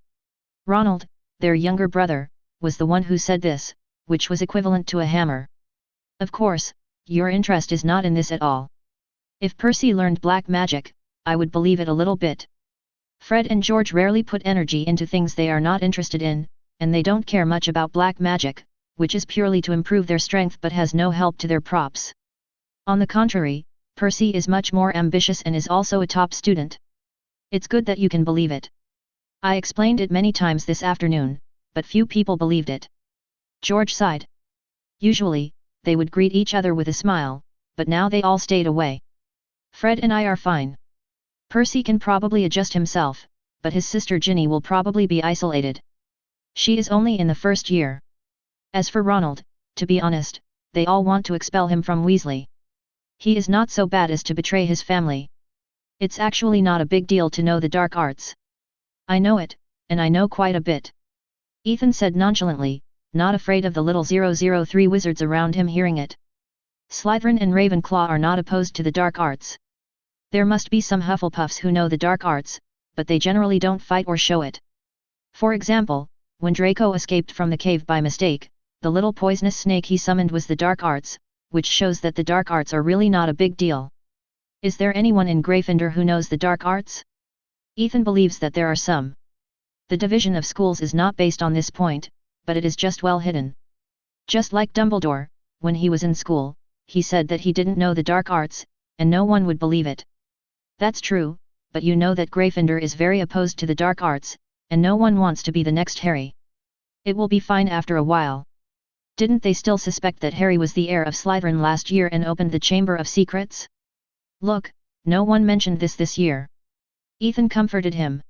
Ronald, their younger brother, was the one who said this, which was equivalent to a hammer. Of course, your interest is not in this at all. If Percy learned black magic, I would believe it a little bit. Fred and George rarely put energy into things they are not interested in, and they don't care much about black magic, which is purely to improve their strength but has no help to their props. On the contrary, Percy is much more ambitious and is also a top student. It's good that you can believe it. I explained it many times this afternoon, but few people believed it. George sighed. Usually, they would greet each other with a smile, but now they all stayed away. Fred and I are fine. Percy can probably adjust himself, but his sister Ginny will probably be isolated. She is only in the first year. As for Ronald, to be honest, they all want to expel him from Weasley. He is not so bad as to betray his family. It's actually not a big deal to know the dark arts. I know it, and I know quite a bit. Ethan said nonchalantly, not afraid of the little 003 wizards around him hearing it. Slytherin and Ravenclaw are not opposed to the dark arts. There must be some Hufflepuffs who know the dark arts, but they generally don't fight or show it. For example, when Draco escaped from the cave by mistake, the little poisonous snake he summoned was the dark arts, which shows that the dark arts are really not a big deal. Is there anyone in Gryffindor who knows the dark arts? Ethan believes that there are some. The division of schools is not based on this point, but it is just well hidden. Just like Dumbledore, when he was in school, he said that he didn't know the dark arts, and no one would believe it. That's true, but you know that Gryffindor is very opposed to the dark arts, and no one wants to be the next Harry. It will be fine after a while. Didn't they still suspect that Harry was the heir of Slytherin last year and opened the Chamber of Secrets? Look, no one mentioned this year. Ethan comforted him.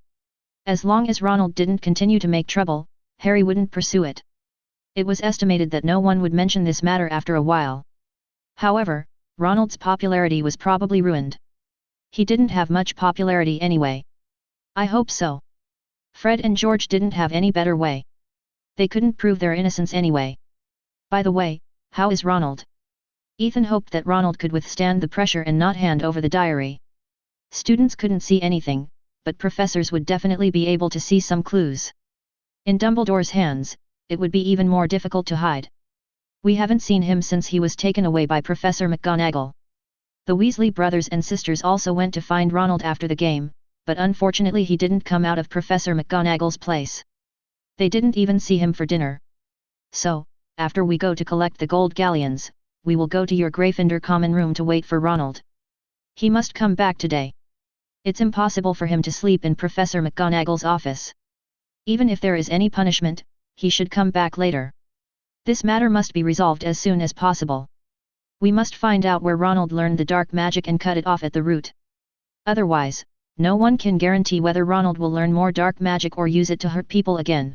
As long as Ronald didn't continue to make trouble, Harry wouldn't pursue it. It was estimated that no one would mention this matter after a while. However, Ronald's popularity was probably ruined. He didn't have much popularity anyway. I hope so. Fred and George didn't have any better way. They couldn't prove their innocence anyway. By the way, how is Ronald? Ethan hoped that Ronald could withstand the pressure and not hand over the diary. Students couldn't see anything, but professors would definitely be able to see some clues. In Dumbledore's hands, it would be even more difficult to hide. We haven't seen him since he was taken away by Professor McGonagall. The Weasley brothers and sisters also went to find Ronald after the game, but unfortunately he didn't come out of Professor McGonagall's place. They didn't even see him for dinner. So, after we go to collect the gold galleons, we will go to your Gryffindor common room to wait for Ronald. He must come back today. It's impossible for him to sleep in Professor McGonagall's office. Even if there is any punishment, he should come back later. This matter must be resolved as soon as possible. We must find out where Ronald learned the dark magic and cut it off at the root. Otherwise, no one can guarantee whether Ronald will learn more dark magic or use it to hurt people again.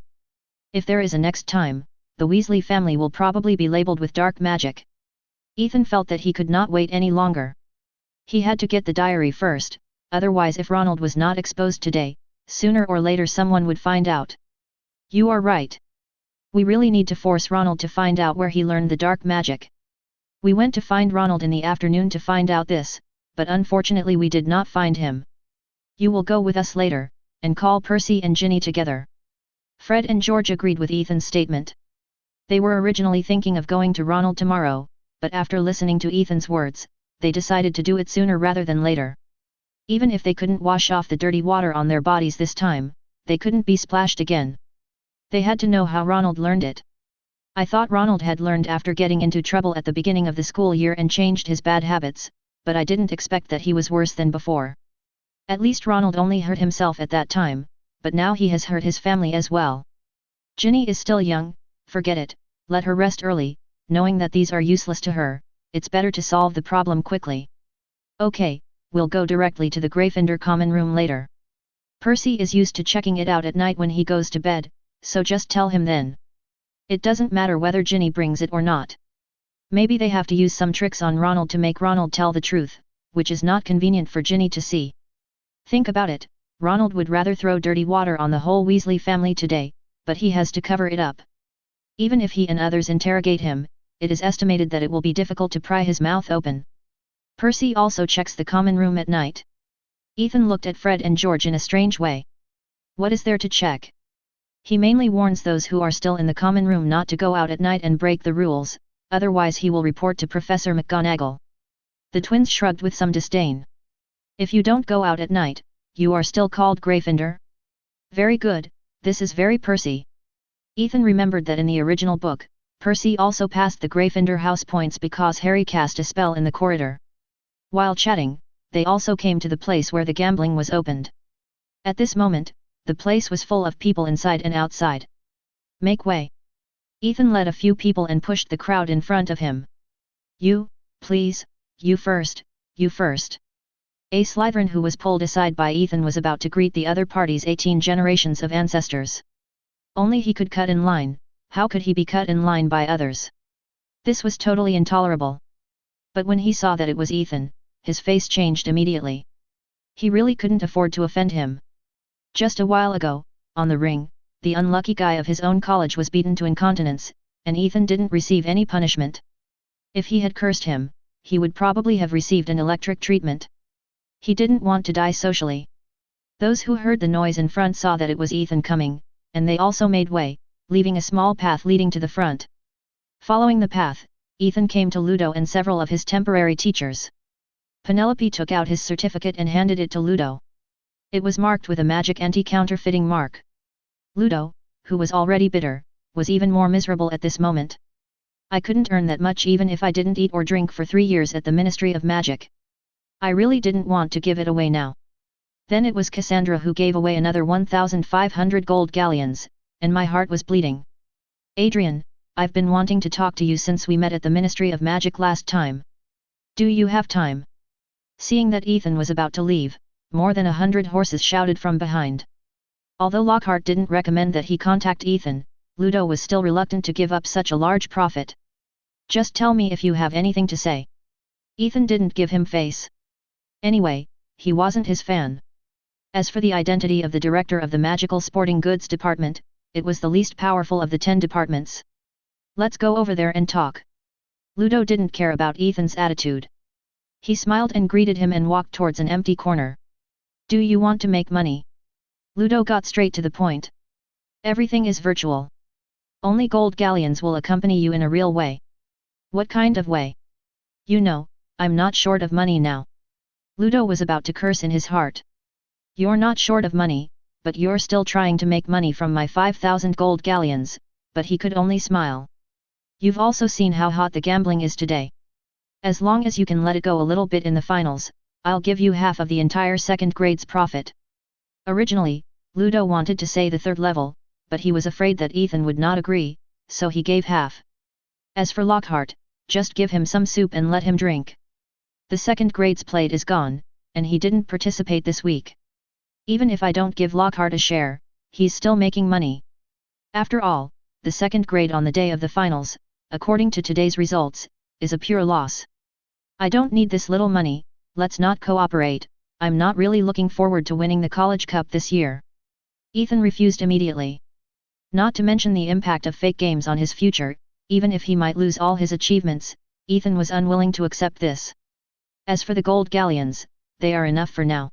If there is a next time, the Weasley family will probably be labeled with dark magic. Ethan felt that he could not wait any longer. He had to get the diary first, otherwise if Ronald was not exposed today, sooner or later someone would find out. You are right. We really need to force Ronald to find out where he learned the dark magic. We went to find Ronald in the afternoon to find out this, but unfortunately we did not find him. You will go with us later, and call Percy and Ginny together. Fred and George agreed with Ethan's statement. They were originally thinking of going to Ronald tomorrow, but after listening to Ethan's words, they decided to do it sooner rather than later. Even if they couldn't wash off the dirty water on their bodies this time, they couldn't be splashed again. They had to know how Ronald learned it. I thought Ronald had learned after getting into trouble at the beginning of the school year and changed his bad habits, but I didn't expect that he was worse than before. At least Ronald only hurt himself at that time, but now he has hurt his family as well. Ginny is still young, forget it, let her rest early, knowing that these are useless to her, it's better to solve the problem quickly. Okay, we'll go directly to the Gryffindor common room later. Percy is used to checking it out at night when he goes to bed, so just tell him then. It doesn't matter whether Ginny brings it or not. Maybe they have to use some tricks on Ronald to make Ronald tell the truth, which is not convenient for Ginny to see. Think about it, Ronald would rather throw dirty water on the whole Weasley family today, but he has to cover it up. Even if he and others interrogate him, it is estimated that it will be difficult to pry his mouth open. Percy also checks the common room at night. Ethan looked at Fred and George in a strange way. What is there to check? He mainly warns those who are still in the common room not to go out at night and break the rules, otherwise he will report to Professor McGonagall. The twins shrugged with some disdain. If you don't go out at night, you are still called Gryffindor? Very good, this is very Percy. Ethan remembered that in the original book, Percy also passed the Gryffindor house points because Harry cast a spell in the corridor. While chatting, they also came to the place where the gambling was opened. At this moment, the place was full of people inside and outside. Make way. Ethan led a few people and pushed the crowd in front of him. You, please, you first, you first. A Slytherin who was pulled aside by Ethan was about to greet the other party's 18 generations of ancestors. Only he could cut in line, how could he be cut in line by others? This was totally intolerable. But when he saw that it was Ethan, his face changed immediately. He really couldn't afford to offend him. Just a while ago, on the ring, the unlucky guy of his own college was beaten to incontinence, and Ethan didn't receive any punishment. If he had cursed him, he would probably have received an electric treatment. He didn't want to die socially. Those who heard the noise in front saw that it was Ethan coming, and they also made way, leaving a small path leading to the front. Following the path, Ethan came to Ludo and several of his temporary teachers. Penelope took out his certificate and handed it to Ludo. It was marked with a magic anti-counterfeiting mark. Ludo, who was already bitter, was even more miserable at this moment. I couldn't earn that much even if I didn't eat or drink for 3 years at the Ministry of Magic. I really didn't want to give it away now. Then it was Cassandra who gave away another 1,500 gold galleons, and my heart was bleeding. Adrian, I've been wanting to talk to you since we met at the Ministry of Magic last time. Do you have time? Seeing that Ethan was about to leave, more than 100 horses shouted from behind. Although Lockhart didn't recommend that he contact Ethan, Ludo was still reluctant to give up such a large profit. Just tell me if you have anything to say. Ethan didn't give him face. Anyway, he wasn't his fan. As for the identity of the director of the Magical Sporting Goods Department, it was the least powerful of the 10 departments. Let's go over there and talk. Ludo didn't care about Ethan's attitude. He smiled and greeted him and walked towards an empty corner. Do you want to make money? Ludo got straight to the point. Everything is virtual. Only gold galleons will accompany you in a real way. What kind of way? You know, I'm not short of money now. Ludo was about to curse in his heart. You're not short of money, but you're still trying to make money from my 5,000 gold galleons, but he could only smile. You've also seen how hot the gambling is today. As long as you can let it go a little bit in the finals, I'll give you half of the entire second grade's profit. Originally, Ludo wanted to say the third level, but he was afraid that Ethan would not agree, so he gave half. As for Lockhart, just give him some soup and let him drink. The second grade's plate is gone, and he didn't participate this week. Even if I don't give Lockhart a share, he's still making money. After all, the second grade on the day of the finals, according to today's results, is a pure loss. I don't need this little money, let's not cooperate, I'm not really looking forward to winning the College Cup this year. Ethan refused immediately. Not to mention the impact of fake games on his future, even if he might lose all his achievements, Ethan was unwilling to accept this. As for the gold galleons, they are enough for now.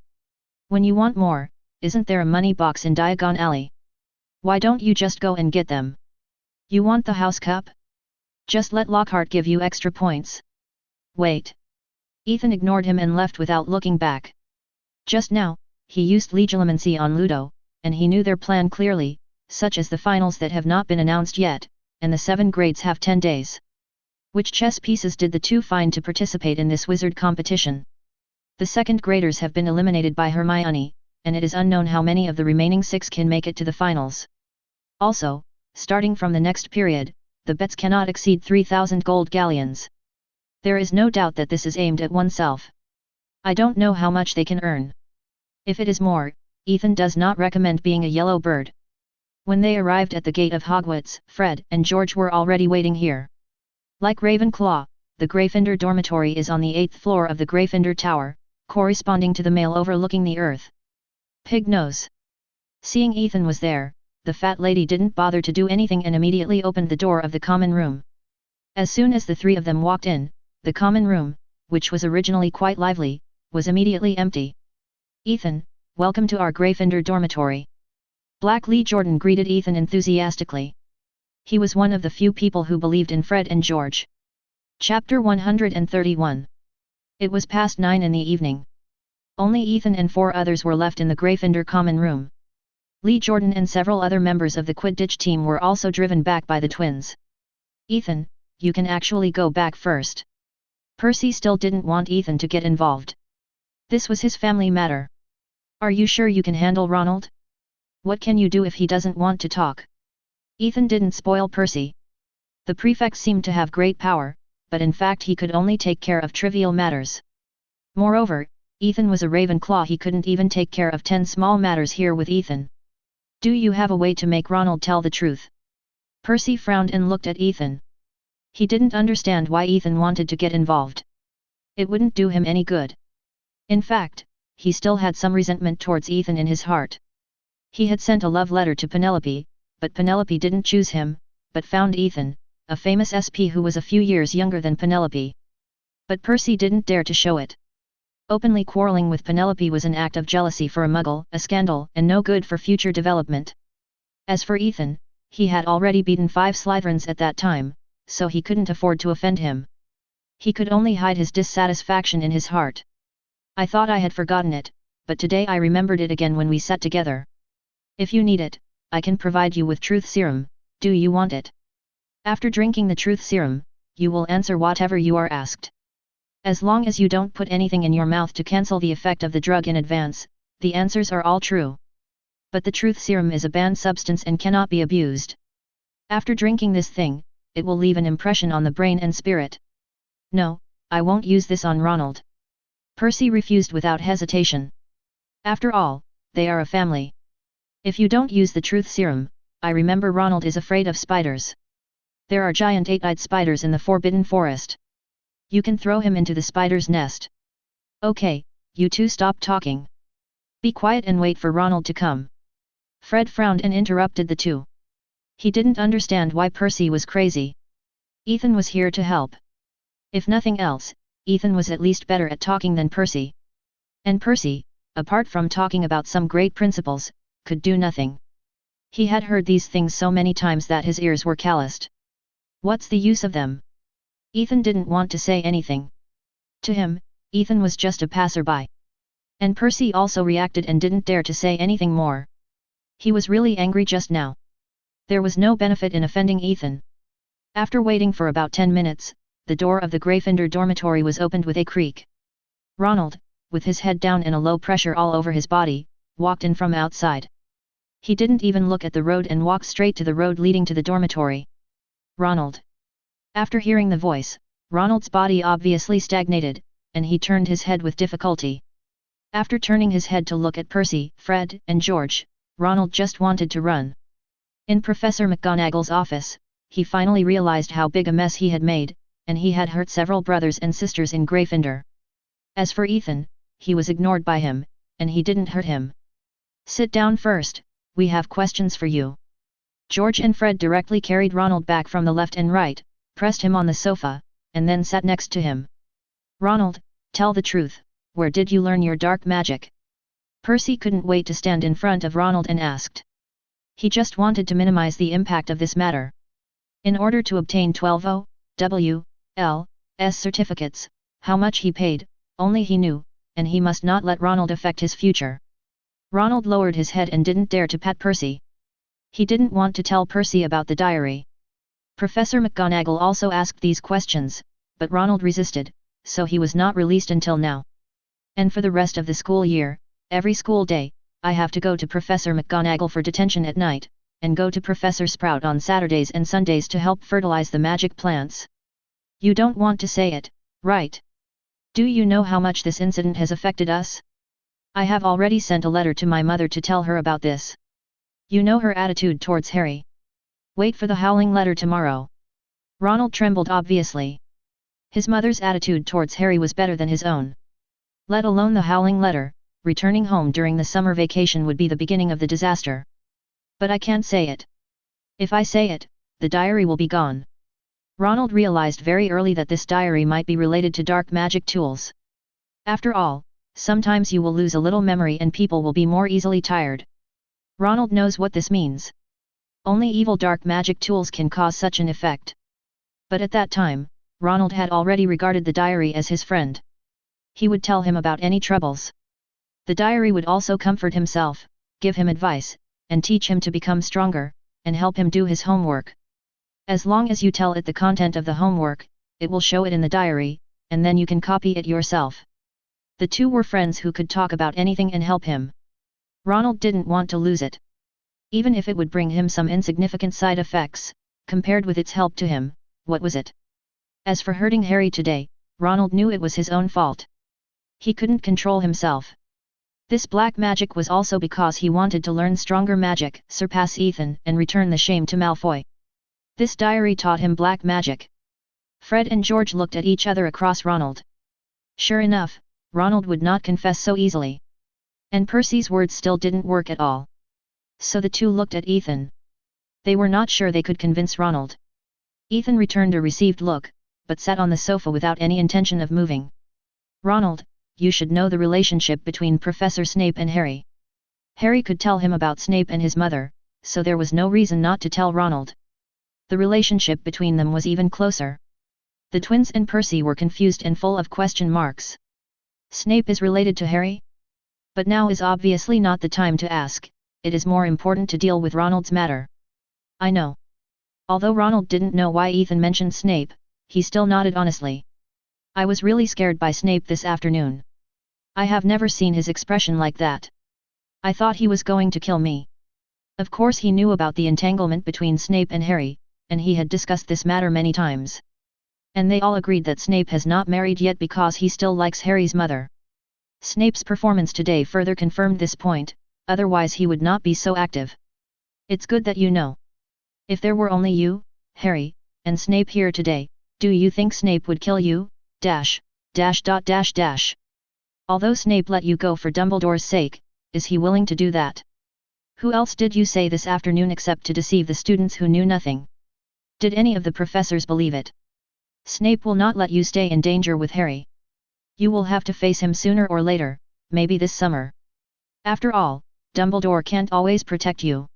When you want more, isn't there a money box in Diagon Alley? Why don't you just go and get them? You want the house cup? Just let Lockhart give you extra points. Wait. Ethan ignored him and left without looking back. Just now, he used legilimency on Ludo, and he knew their plan clearly, such as the finals that have not been announced yet, and the 7 grades have 10 days. Which chess pieces did the two find to participate in this wizard competition? The second graders have been eliminated by Hermione, and it is unknown how many of the remaining 6 can make it to the finals. Also, starting from the next period, the bets cannot exceed 3,000 gold galleons. There is no doubt that this is aimed at oneself. I don't know how much they can earn. If it is more, Ethan does not recommend being a yellow bird. When they arrived at the gate of Hogwarts, Fred and George were already waiting here. Like Ravenclaw, the Gryffindor dormitory is on the 8th floor of the Gryffindor Tower, corresponding to the male overlooking the earth. Pig nose. Seeing Ethan was there, the fat lady didn't bother to do anything and immediately opened the door of the common room. As soon as the 3 of them walked in, the common room, which was originally quite lively, was immediately empty. Ethan, welcome to our Gryffindor dormitory. Black Lee Jordan greeted Ethan enthusiastically. He was one of the few people who believed in Fred and George. Chapter 131. It was past 9 in the evening. Only Ethan and 4 others were left in the Gryffindor common room. Lee Jordan and several other members of the Quidditch team were also driven back by the twins. Ethan, you can actually go back first. Percy still didn't want Ethan to get involved. This was his family matter. Are you sure you can handle Ronald? What can you do if he doesn't want to talk? Ethan didn't spoil Percy. The prefect seemed to have great power, but in fact he could only take care of trivial matters. Moreover, Ethan was a Ravenclaw, he couldn't even take care of 10 small matters here with Ethan. Do you have a way to make Ronald tell the truth? Percy frowned and looked at Ethan. He didn't understand why Ethan wanted to get involved. It wouldn't do him any good. In fact, he still had some resentment towards Ethan in his heart. He had sent a love letter to Penelope, but Penelope didn't choose him, but found Ethan, a famous SP who was a few years younger than Penelope. But Percy didn't dare to show it. Openly quarreling with Penelope was an act of jealousy for a muggle, a scandal, and no good for future development. As for Ethan, he had already beaten 5 Slytherins at that time, so he couldn't afford to offend him. He could only hide his dissatisfaction in his heart. I thought I had forgotten it, but today I remembered it again when we sat together. If you need it, I can provide you with truth serum, do you want it? After drinking the truth serum, you will answer whatever you are asked. As long as you don't put anything in your mouth to cancel the effect of the drug in advance, the answers are all true. But the truth serum is a banned substance and cannot be abused. After drinking this thing, it will leave an impression on the brain and spirit. No, I won't use this on Ronald. Percy refused without hesitation. After all, they are a family. If you don't use the truth serum, I remember Ronald is afraid of spiders. There are giant 8-eyed spiders in the Forbidden Forest. You can throw him into the spider's nest. Okay, you two stop talking. Be quiet and wait for Ronald to come. Fred frowned and interrupted the two. He didn't understand why Percy was crazy. Ethan was here to help. If nothing else, Ethan was at least better at talking than Percy. And Percy, apart from talking about some great principles, could do nothing. He had heard these things so many times that his ears were calloused. What's the use of them? Ethan didn't want to say anything. To him, Ethan was just a passerby. And Percy also reacted and didn't dare to say anything more. He was really angry just now. There was no benefit in offending Ethan. After waiting for about 10 minutes, the door of the Gryffindor dormitory was opened with a creak. Ronald, with his head down and a low pressure all over his body, walked in from outside. He didn't even look at the road and walked straight to the road leading to the dormitory. Ronald. After hearing the voice, Ronald's body obviously stagnated, and he turned his head with difficulty. After turning his head to look at Percy, Fred, and George, Ronald just wanted to run. In Professor McGonagall's office, he finally realized how big a mess he had made, and he had hurt several brothers and sisters in Gryffindor. As for Ethan, he was ignored by him, and he didn't hurt him. Sit down first, we have questions for you. George and Fred directly carried Ronald back from the left and right, pressed him on the sofa, and then sat next to him. Ronald, tell the truth, where did you learn your dark magic? Percy couldn't wait to stand in front of Ronald and asked. He just wanted to minimize the impact of this matter. In order to obtain 12 O.W.L.S. certificates, how much he paid, only he knew, and he must not let Ronald affect his future. Ronald lowered his head and didn't dare to pat Percy. He didn't want to tell Percy about the diary. Professor McGonagall also asked these questions, but Ronald resisted, so he was not released until now. And for the rest of the school year, every school day, I have to go to Professor McGonagall for detention at night, and go to Professor Sprout on Saturdays and Sundays to help fertilize the magic plants. You don't want to say it, right? Do you know how much this incident has affected us? I have already sent a letter to my mother to tell her about this. You know her attitude towards Harry. Wait for the howling letter tomorrow. Ronald trembled obviously. His mother's attitude towards Harry was better than his own. Let alone the howling letter, returning home during the summer vacation would be the beginning of the disaster. But I can't say it. If I say it, the diary will be gone. Ronald realized very early that this diary might be related to dark magic tools. After all, sometimes you will lose a little memory and people will be more easily tired. Ronald knows what this means. Only evil dark magic tools can cause such an effect. But at that time, Ronald had already regarded the diary as his friend. He would tell him about any troubles. The diary would also comfort himself, give him advice, and teach him to become stronger, and help him do his homework. As long as you tell it the content of the homework, it will show it in the diary, and then you can copy it yourself. The two were friends who could talk about anything and help him. Ronald didn't want to lose it. Even if it would bring him some insignificant side effects, compared with its help to him, what was it? As for hurting Harry today, Ronald knew it was his own fault. He couldn't control himself. This black magic was also because he wanted to learn stronger magic, surpass Ethan, and return the shame to Malfoy. This diary taught him black magic. Fred and George looked at each other across Ronald. Sure enough, Ronald would not confess so easily. And Percy's words still didn't work at all. So the two looked at Ethan. They were not sure they could convince Ronald. Ethan returned a received look, but sat on the sofa without any intention of moving. Ronald, you should know the relationship between Professor Snape and Harry. Harry could tell him about Snape and his mother, so there was no reason not to tell Ronald. The relationship between them was even closer. The twins and Percy were confused and full of question marks. Snape is related to Harry? But now is obviously not the time to ask, it is more important to deal with Ronald's matter. I know. Although Ronald didn't know why Ethan mentioned Snape, he still nodded honestly. I was really scared by Snape this afternoon. I have never seen his expression like that. I thought he was going to kill me. Of course he knew about the entanglement between Snape and Harry, and he had discussed this matter many times. And they all agreed that Snape has not married yet because he still likes Harry's mother. Snape's performance today further confirmed this point, otherwise he would not be so active. It's good that you know. If there were only you, Harry, and Snape here today, do you think Snape would kill you? Although Snape let you go for Dumbledore's sake, is he willing to do that? Who else did you say this afternoon except to deceive the students who knew nothing? Did any of the professors believe it? Snape will not let you stay in danger with Harry. You will have to face him sooner or later, maybe this summer. After all, Dumbledore can't always protect you.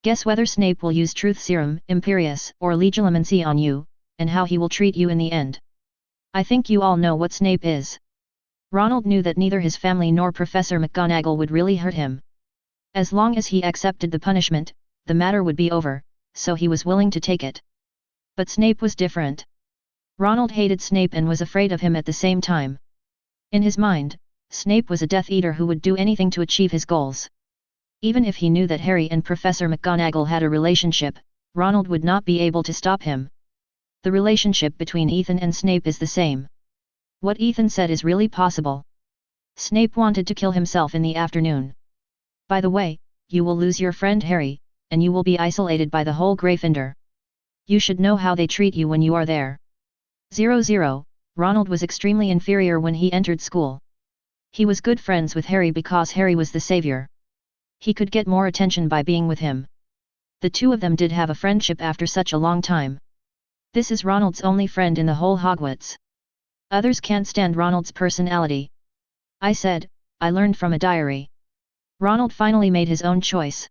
Guess whether Snape will use Truth Serum, Imperius, or Legilimency on you, and how he will treat you in the end. I think you all know what Snape is. Ronald knew that neither his family nor Professor McGonagall would really hurt him. As long as he accepted the punishment, the matter would be over, so he was willing to take it. But Snape was different. Ronald hated Snape and was afraid of him at the same time. In his mind, Snape was a Death Eater who would do anything to achieve his goals. Even if he knew that Harry and Professor McGonagall had a relationship, Ronald would not be able to stop him. The relationship between Ethan and Snape is the same. What Ethan said is really possible. Snape wanted to kill himself in the afternoon. By the way, you will lose your friend Harry, and you will be isolated by the whole Gryffindor. You should know how they treat you when you are there. 0-0, Ronald was extremely inferior when he entered school. He was good friends with Harry because Harry was the savior. He could get more attention by being with him. The two of them did have a friendship after such a long time. This is Ronald's only friend in the whole Hogwarts. Others can't stand Ronald's personality. I said, I learned from a diary. Ronald finally made his own choice.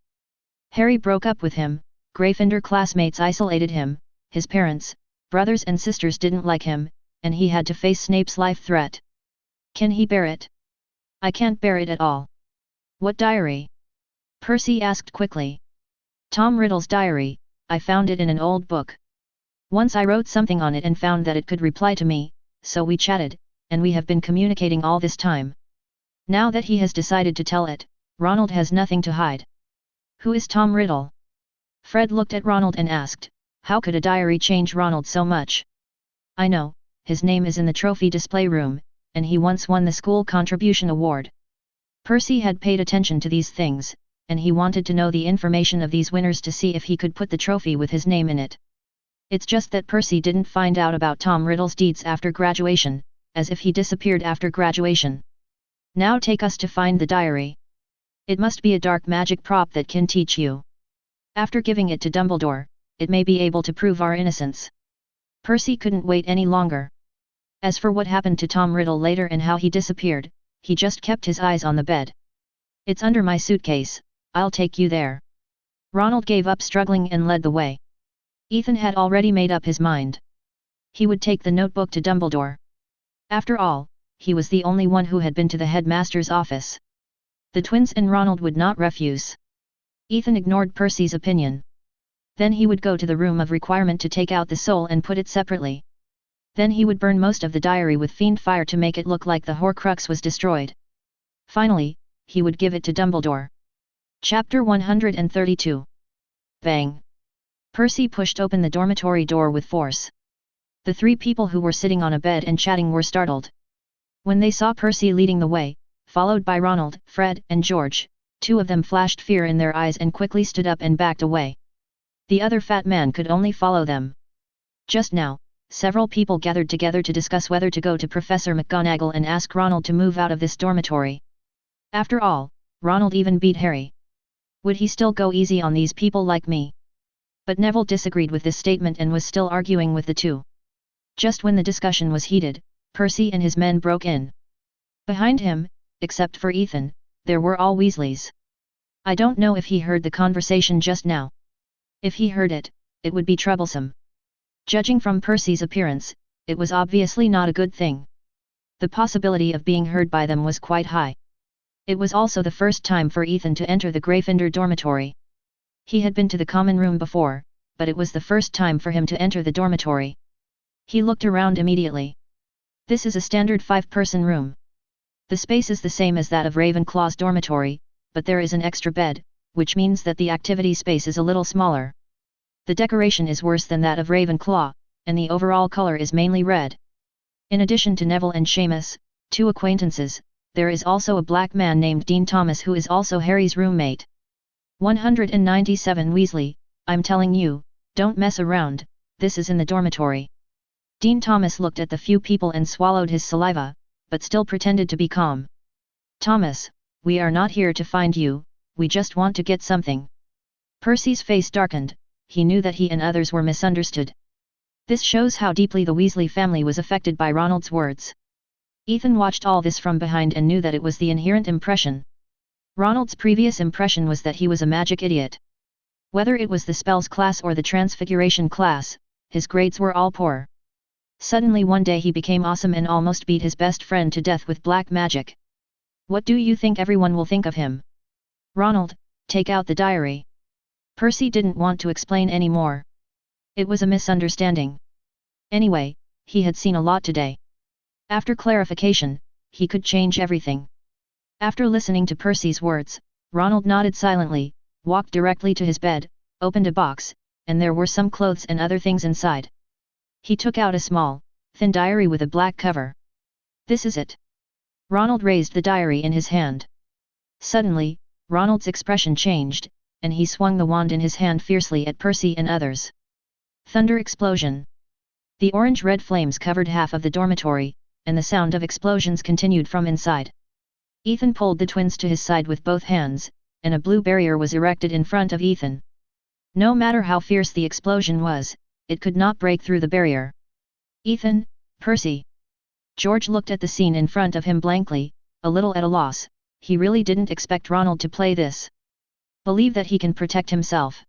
Harry broke up with him, Gryffindor classmates isolated him, his parents, brothers and sisters didn't like him, and he had to face Snape's life threat. Can he bear it? I can't bear it at all. What diary? Percy asked quickly. Tom Riddle's diary, I found it in an old book. Once I wrote something on it and found that it could reply to me, so we chatted, and we have been communicating all this time. Now that he has decided to tell it, Ronald has nothing to hide. Who is Tom Riddle? Fred looked at Ronald and asked, how could a diary change Ronald so much? I know, his name is in the trophy display room, and he once won the school contribution award. Percy had paid attention to these things, and he wanted to know the information of these winners to see if he could put the trophy with his name in it. It's just that Percy didn't find out about Tom Riddle's deeds after graduation, as if he disappeared after graduation. Now take us to find the diary. It must be a dark magic prop that can teach you. After giving it to Dumbledore, it may be able to prove our innocence. Percy couldn't wait any longer. As for what happened to Tom Riddle later and how he disappeared, he just kept his eyes on the bed. It's under my suitcase, I'll take you there. Ronald gave up struggling and led the way. Ethan had already made up his mind. He would take the notebook to Dumbledore. After all, he was the only one who had been to the headmaster's office. The twins and Ronald would not refuse. Ethan ignored Percy's opinion. Then he would go to the room of requirement to take out the soul and put it separately. Then he would burn most of the diary with fiend fire to make it look like the Horcrux was destroyed. Finally, he would give it to Dumbledore. Chapter 132. Bang! Percy pushed open the dormitory door with force. The three people who were sitting on a bed and chatting were startled. When they saw Percy leading the way, followed by Ronald, Fred, and George, two of them flashed fear in their eyes and quickly stood up and backed away. The other fat man could only follow them. Just now, several people gathered together to discuss whether to go to Professor McGonagall and ask Ronald to move out of this dormitory. After all, Ronald even beat Harry. Would he still go easy on these people like me? But Neville disagreed with this statement and was still arguing with the two. Just when the discussion was heated, Percy and his men broke in. Behind him, except for Ethan, there were all Weasleys. I don't know if he heard the conversation just now. If he heard it, it would be troublesome. Judging from Percy's appearance, it was obviously not a good thing. The possibility of being heard by them was quite high. It was also the first time for Ethan to enter the Gryffindor dormitory. He had been to the common room before, but it was the first time for him to enter the dormitory. He looked around immediately. This is a standard 5-person room. The space is the same as that of Ravenclaw's dormitory, but there is an extra bed, which means that the activity space is a little smaller. The decoration is worse than that of Ravenclaw, and the overall color is mainly red. In addition to Neville and Seamus, 2 acquaintances, there is also a black man named Dean Thomas who is also Harry's roommate. 197 Weasley, I'm telling you, don't mess around, this is in the dormitory. Dean Thomas looked at the few people and swallowed his saliva, but still pretended to be calm. Thomas, we are not here to find you, we just want to get something. Percy's face darkened, he knew that he and others were misunderstood. This shows how deeply the Weasley family was affected by Ronald's words. Ethan watched all this from behind and knew that it was the inherent impression. Ronald's previous impression was that he was a magic idiot. Whether it was the spells class or the transfiguration class, his grades were all poor. Suddenly one day he became awesome and almost beat his best friend to death with black magic. What do you think everyone will think of him? Ronald, take out the diary. Percy didn't want to explain any more. It was a misunderstanding. Anyway, he had seen a lot today. After clarification, he could change everything. After listening to Percy's words, Ronald nodded silently, walked directly to his bed, opened a box, and there were some clothes and other things inside. He took out a small, thin diary with a black cover. This is it. Ronald raised the diary in his hand. Suddenly, Ronald's expression changed, and he swung the wand in his hand fiercely at Percy and others. Thunder explosion. The orange-red flames covered half of the dormitory, and the sound of explosions continued from inside. Ethan pulled the twins to his side with both hands, and a blue barrier was erected in front of Ethan. No matter how fierce the explosion was, it could not break through the barrier. Ethan, Percy. George looked at the scene in front of him blankly, a little at a loss. He really didn't expect Ronald to play this. Believe that he can protect himself.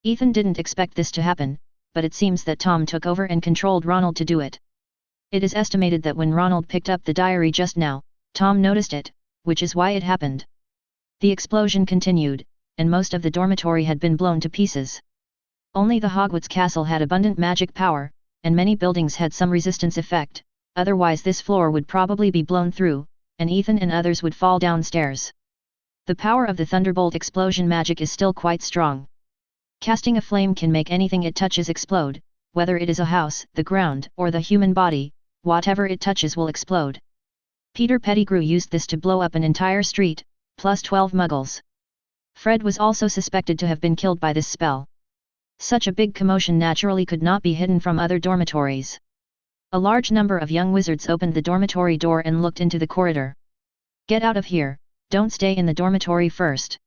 Ethan didn't expect this to happen, but it seems that Tom took over and controlled Ronald to do it. It is estimated that when Ronald picked up the diary just now, Tom noticed it, which is why it happened. The explosion continued, and most of the dormitory had been blown to pieces. Only the Hogwarts castle had abundant magic power, and many buildings had some resistance effect, otherwise this floor would probably be blown through, and Ethan and others would fall downstairs. The power of the thunderbolt explosion magic is still quite strong. Casting a flame can make anything it touches explode, whether it is a house, the ground, or the human body, whatever it touches will explode. Peter Pettigrew used this to blow up an entire street, plus 12 muggles. Fred was also suspected to have been killed by this spell. Such a big commotion naturally could not be hidden from other dormitories. A large number of young wizards opened the dormitory door and looked into the corridor. Get out of here, don't stay in the dormitory first.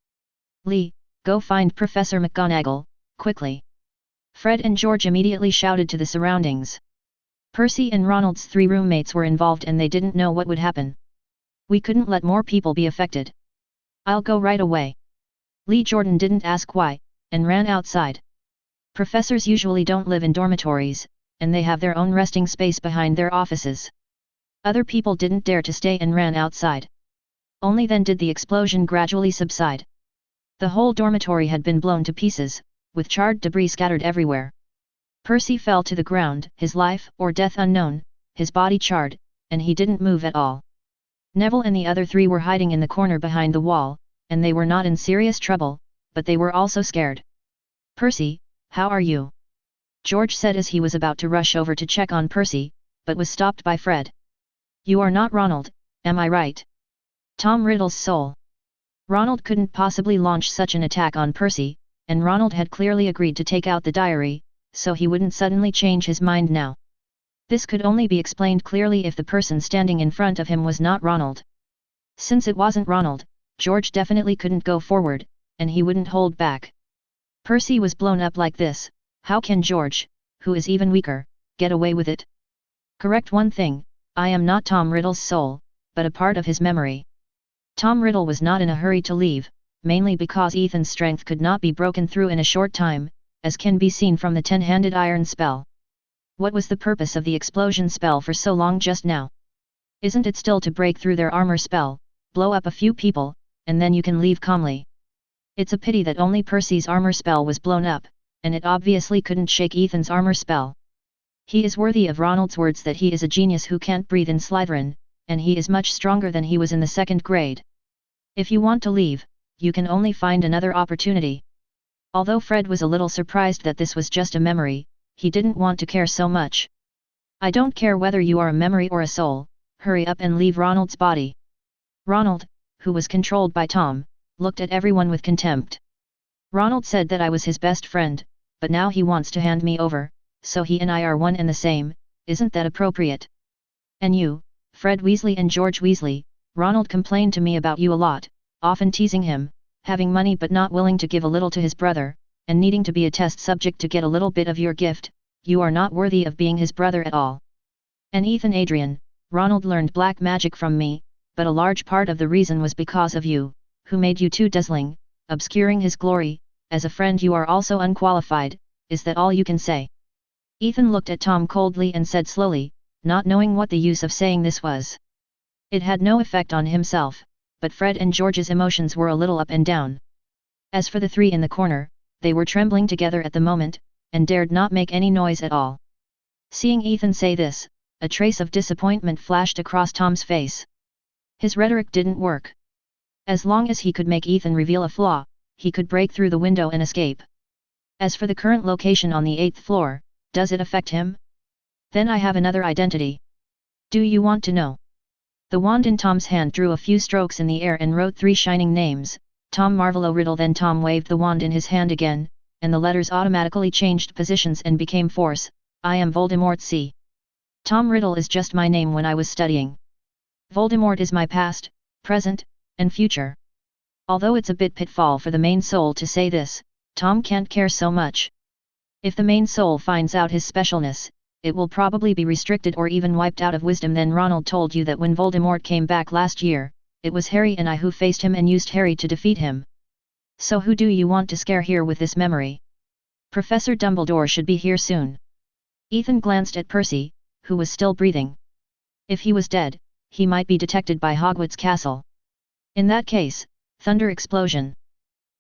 Lee, go find Professor McGonagall, quickly. Fred and George immediately shouted to the surroundings. Percy and Ronald's 3 roommates were involved and they didn't know what would happen. We couldn't let more people be affected. I'll go right away. Lee Jordan didn't ask why, and ran outside. Professors usually don't live in dormitories, and they have their own resting space behind their offices. Other people didn't dare to stay and ran outside. Only then did the explosion gradually subside. The whole dormitory had been blown to pieces, with charred debris scattered everywhere. Percy fell to the ground, his life or death unknown, his body charred, and he didn't move at all. Neville and the other 3 were hiding in the corner behind the wall, and they were not in serious trouble, but they were also scared. Percy, how are you? George said as he was about to rush over to check on Percy, but was stopped by Fred. You are not Ronald, am I right? Tom Riddle's soul. Ronald couldn't possibly launch such an attack on Percy, and Ronald had clearly agreed to take out the diary, so he wouldn't suddenly change his mind now. This could only be explained clearly if the person standing in front of him was not Ronald. Since it wasn't Ronald, George definitely couldn't go forward, and he wouldn't hold back. Percy was blown up like this, how can George, who is even weaker, get away with it? Correct one thing, I am not Tom Riddle's soul, but a part of his memory. Tom Riddle was not in a hurry to leave, mainly because Ethan's strength could not be broken through in a short time, as can be seen from the 10-handed iron spell. What was the purpose of the explosion spell for so long just now? Isn't it still to break through their armor spell, blow up a few people, and then you can leave calmly. It's a pity that only Percy's armor spell was blown up, and it obviously couldn't shake Ethan's armor spell. He is worthy of Ronald's words that he is a genius who can't breathe in Slytherin, and he is much stronger than he was in the 2nd grade. If you want to leave, you can only find another opportunity. Although Fred was a little surprised that this was just a memory, he didn't want to care so much. I don't care whether you are a memory or a soul, hurry up and leave Ronald's body. Ronald, who was controlled by Tom, looked at everyone with contempt. Ronald said that I was his best friend, but now he wants to hand me over, so he and I are one and the same, isn't that appropriate? And you, Fred Weasley and George Weasley, Ronald complained to me about you a lot, often teasing him, having money but not willing to give a little to his brother, and needing to be a test subject to get a little bit of your gift. You are not worthy of being his brother at all. And Adrian, Ronald learned black magic from me, but a large part of the reason was because of you, who made you too dazzling, obscuring his glory. As a friend you are also unqualified, is that all you can say? Ethan looked at Tom coldly and said slowly, not knowing what the use of saying this was. It had no effect on himself, but Fred and George's emotions were a little up and down. As for the 3 in the corner, they were trembling together at the moment, and dared not make any noise at all. Seeing Ethan say this, a trace of disappointment flashed across Tom's face. His rhetoric didn't work. As long as he could make Ethan reveal a flaw, he could break through the window and escape. As for the current location on the 8th floor, does it affect him? Then I have another identity. Do you want to know? The wand in Tom's hand drew a few strokes in the air and wrote 3 shining names, Tom Marvolo Riddle. Then Tom waved the wand in his hand again, and the letters automatically changed positions and became force. I am Voldemort. C. Tom Riddle is just my name when I was studying. Voldemort is my past, present, and future. Although it's a bit pitfall for the main soul to say this, Tom can't care so much. If the main soul finds out his specialness, it will probably be restricted or even wiped out of wisdom. Then Ronald told you that when Voldemort came back last year, it was Harry and I who faced him and used Harry to defeat him. So who do you want to scare here with this memory? Professor Dumbledore should be here soon. Ethan glanced at Percy, who was still breathing. If he was dead, he might be detected by Hogwarts Castle. In that case, thunder explosion.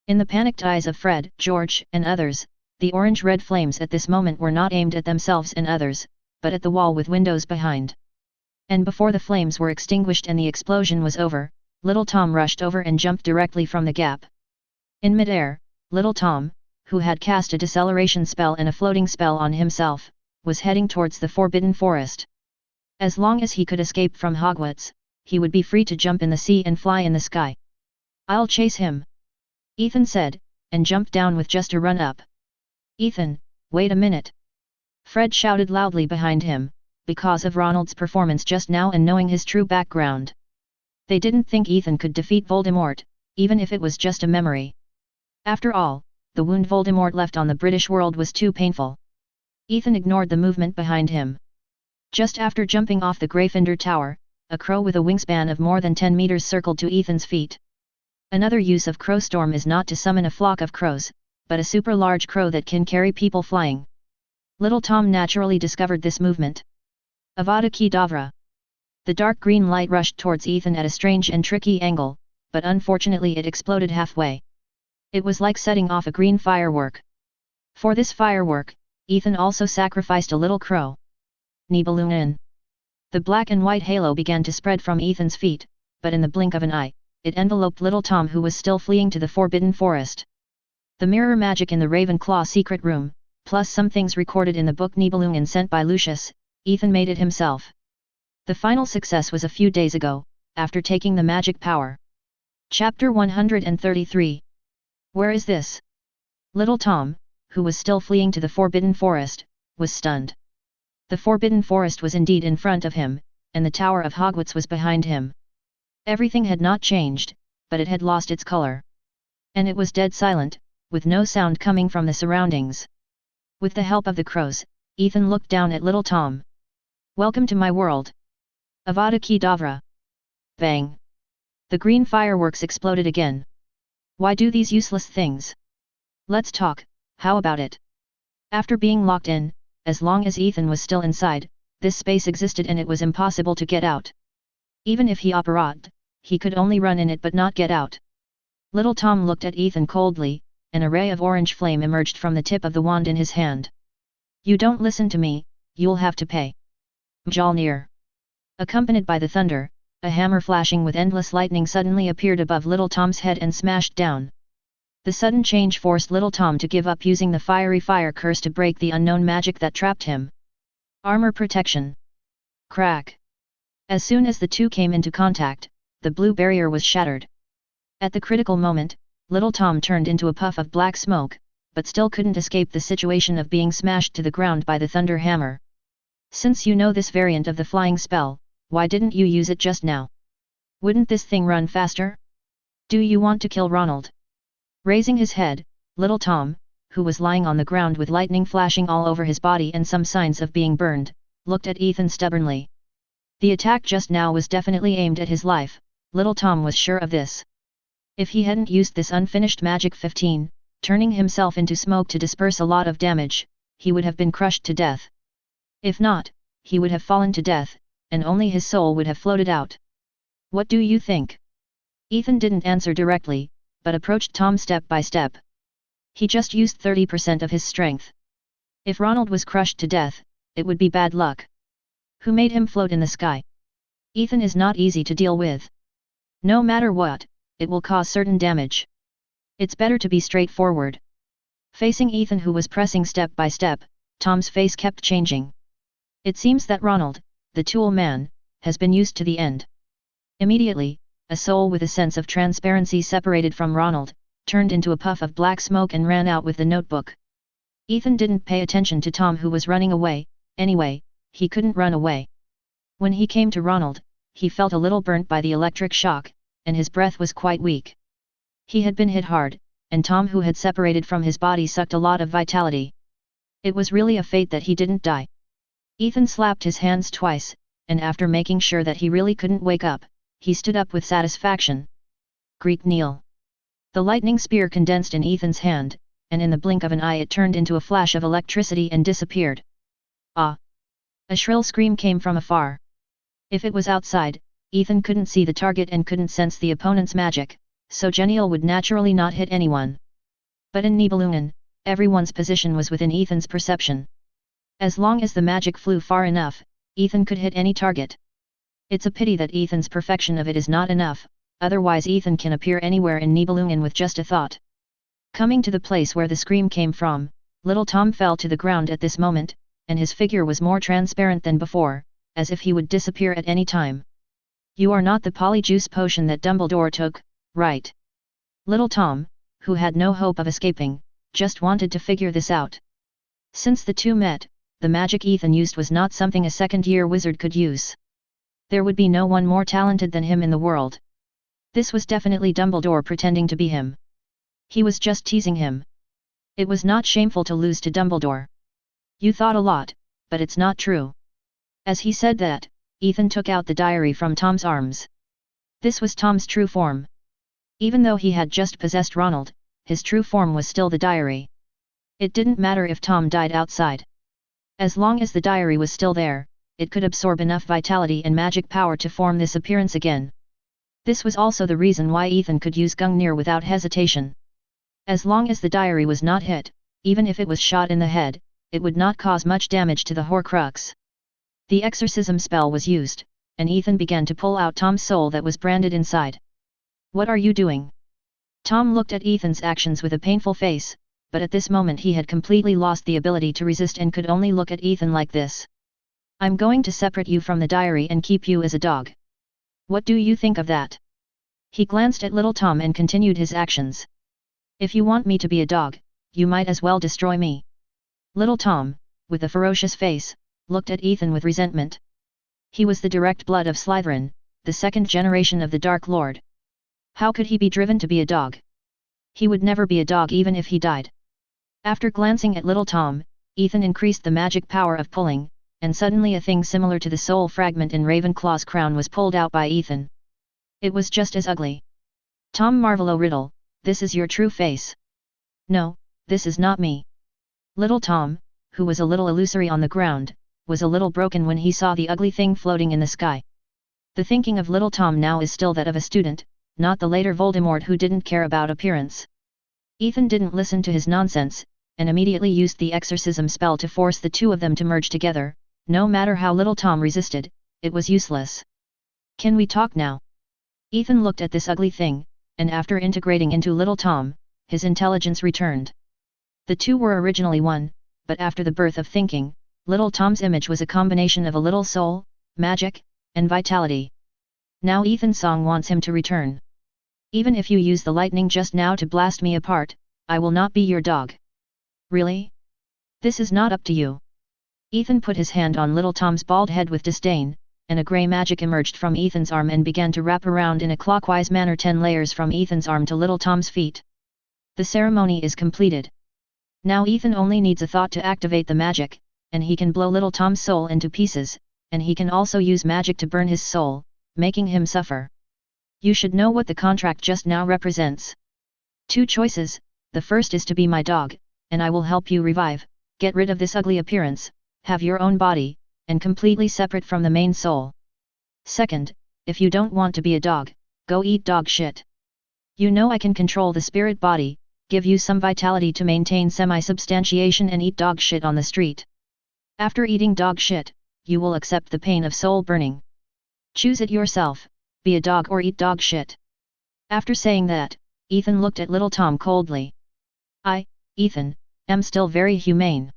In the panicked eyes of Fred, George, and others, the orange-red flames at this moment were not aimed at themselves and others, but at the wall with windows behind. And before the flames were extinguished and the explosion was over, little Tom rushed over and jumped directly from the gap. In midair, little Tom, who had cast a deceleration spell and a floating spell on himself, was heading towards the Forbidden Forest. As long as he could escape from Hogwarts, he would be free to jump in the sea and fly in the sky. I'll chase him, Ethan said, and jumped down with just a run-up. Ethan, wait a minute! Fred shouted loudly behind him, because of Ronald's performance just now and knowing his true background. They didn't think Ethan could defeat Voldemort, even if it was just a memory. After all, the wound Voldemort left on the British world was too painful. Ethan ignored the movement behind him. Just after jumping off the Gryffindor Tower, a crow with a wingspan of more than 10 meters circled to Ethan's feet. Another use of Crowstorm is not to summon a flock of crows, but a super large crow that can carry people flying. Little Tom naturally discovered this movement. Avada Kedavra. The dark green light rushed towards Ethan at a strange and tricky angle, but unfortunately it exploded halfway. It was like setting off a green firework. For this firework, Ethan also sacrificed a little crow. Nibelungen. The black and white halo began to spread from Ethan's feet, but in the blink of an eye, it enveloped little Tom, who was still fleeing to the Forbidden Forest. The mirror magic in the Ravenclaw secret room, plus some things recorded in the book Nibelungen sent by Lucius, Ethan made it himself. The final success was a few days ago, after taking the magic power. Chapter 133. Where is this? Little Tom, who was still fleeing to the Forbidden Forest, was stunned. The Forbidden Forest was indeed in front of him, and the Tower of Hogwarts was behind him. Everything had not changed, but it had lost its color. And it was dead silent, with no sound coming from the surroundings. With the help of the crows, Ethan looked down at little Tom. Welcome to my world. Avada Kedavra. Bang. The green fireworks exploded again. Why do these useless things? Let's talk, how about it? After being locked in, as long as Ethan was still inside, this space existed and it was impossible to get out. Even if he operated, he could only run in it but not get out. Little Tom looked at Ethan coldly, an array of orange flame emerged from the tip of the wand in his hand. You don't listen to me, you'll have to pay. Mjolnir. Accompanied by the thunder, a hammer flashing with endless lightning suddenly appeared above Little Tom's head and smashed down. The sudden change forced Little Tom to give up using the fiery fire curse to break the unknown magic that trapped him. Armor protection. Crack. As soon as the two came into contact, the blue barrier was shattered. At the critical moment, Little Tom turned into a puff of black smoke, but still couldn't escape the situation of being smashed to the ground by the thunder hammer. Since you know this variant of the flying spell, why didn't you use it just now? Wouldn't this thing run faster? Do you want to kill Ronald? Raising his head, Little Tom, who was lying on the ground with lightning flashing all over his body and some signs of being burned, looked at Ethan stubbornly. The attack just now was definitely aimed at his life, Little Tom was sure of this. If he hadn't used this unfinished magic 15, turning himself into smoke to disperse a lot of damage, he would have been crushed to death. If not, he would have fallen to death, and only his soul would have floated out. What do you think? Ethan didn't answer directly, but approached Tom step by step. He just used 30% of his strength. If Ronald was crushed to death, it would be bad luck. Who made him float in the sky? Ethan is not easy to deal with. No matter what, it will cause certain damage. It's better to be straightforward. Facing Ethan, who was pressing step by step, Tom's face kept changing. It seems that Ronald, the tool man, has been used to the end. Immediately, a soul with a sense of transparency separated from Ronald, turned into a puff of black smoke and ran out with the notebook. Ethan didn't pay attention to Tom, who was running away. Anyway, he couldn't run away. When he came to Ronald, he felt a little burnt by the electric shock, and his breath was quite weak. He had been hit hard, and Tom, who had separated from his body, sucked a lot of vitality. It was really a fate that he didn't die. Ethan slapped his hands twice, and after making sure that he really couldn't wake up, he stood up with satisfaction. Greek kneel. The lightning spear condensed in Ethan's hand, and in the blink of an eye it turned into a flash of electricity and disappeared. Ah! A shrill scream came from afar. If it was outside, Ethan couldn't see the target and couldn't sense the opponent's magic, so Genial would naturally not hit anyone. But in Nibelungen, everyone's position was within Ethan's perception. As long as the magic flew far enough, Ethan could hit any target. It's a pity that Ethan's perfection of it is not enough, otherwise Ethan can appear anywhere in Nibelungen with just a thought. Coming to the place where the scream came from, Little Tom fell to the ground at this moment, and his figure was more transparent than before, as if he would disappear at any time. You are not the polyjuice potion that Dumbledore took, right? Little Tom, who had no hope of escaping, just wanted to figure this out. Since the two met, the magic Ethan used was not something a second-year wizard could use. There would be no one more talented than him in the world. This was definitely Dumbledore pretending to be him. He was just teasing him. It was not shameful to lose to Dumbledore. You thought a lot, but it's not true. As he said that, Ethan took out the diary from Tom's arms. This was Tom's true form. Even though he had just possessed Ronald, his true form was still the diary. It didn't matter if Tom died outside. As long as the diary was still there, it could absorb enough vitality and magic power to form this appearance again. This was also the reason why Ethan could use Gungnir without hesitation. As long as the diary was not hit, even if it was shot in the head, it would not cause much damage to the Horcrux. The exorcism spell was used, and Ethan began to pull out Tom's soul that was branded inside. What are you doing? Tom looked at Ethan's actions with a painful face, but at this moment he had completely lost the ability to resist and could only look at Ethan like this. I'm going to separate you from the diary and keep you as a dog. What do you think of that? He glanced at Little Tom and continued his actions. If you want me to be a dog, you might as well destroy me. Little Tom, with a ferocious face, looked at Ethan with resentment. He was the direct blood of Slytherin, the second generation of the Dark Lord. How could he be driven to be a dog? He would never be a dog even if he died. After glancing at Little Tom, Ethan increased the magic power of pulling, and suddenly a thing similar to the soul fragment in Ravenclaw's crown was pulled out by Ethan. It was just as ugly. Tom Marvolo Riddle, this is your true face. No, this is not me. Little Tom, who was a little illusory on the ground, was a little broken when he saw the ugly thing floating in the sky. The thinking of little Tom now is still that of a student, not the later Voldemort who didn't care about appearance. Ethan didn't listen to his nonsense, and immediately used the exorcism spell to force the two of them to merge together. No matter how little Tom resisted, it was useless. Can we talk now? Ethan looked at this ugly thing, and after integrating into little Tom, his intelligence returned. The two were originally one, but after the birth of thinking, little Tom's image was a combination of a little soul, magic, and vitality. Now Ethan's song wants him to return. Even if you use the lightning just now to blast me apart, I will not be your dog. Really? This is not up to you. Ethan put his hand on little Tom's bald head with disdain, and a grey magic emerged from Ethan's arm and began to wrap around in a clockwise manner 10 layers from Ethan's arm to little Tom's feet. The ceremony is completed. Now Ethan only needs a thought to activate the magic, and he can blow little Tom's soul into pieces, and he can also use magic to burn his soul, making him suffer. You should know what the contract just now represents. 2 choices, the first is to be my dog, and I will help you revive, get rid of this ugly appearance, have your own body, and completely separate from the main soul. Second, if you don't want to be a dog, go eat dog shit. You know I can control the spirit body, give you some vitality to maintain semi-substantiation and eat dog shit on the street. After eating dog shit, you will accept the pain of soul burning. Choose it yourself, be a dog or eat dog shit. After saying that, Ethan looked at little Tom coldly. I, Ethan, am still very humane.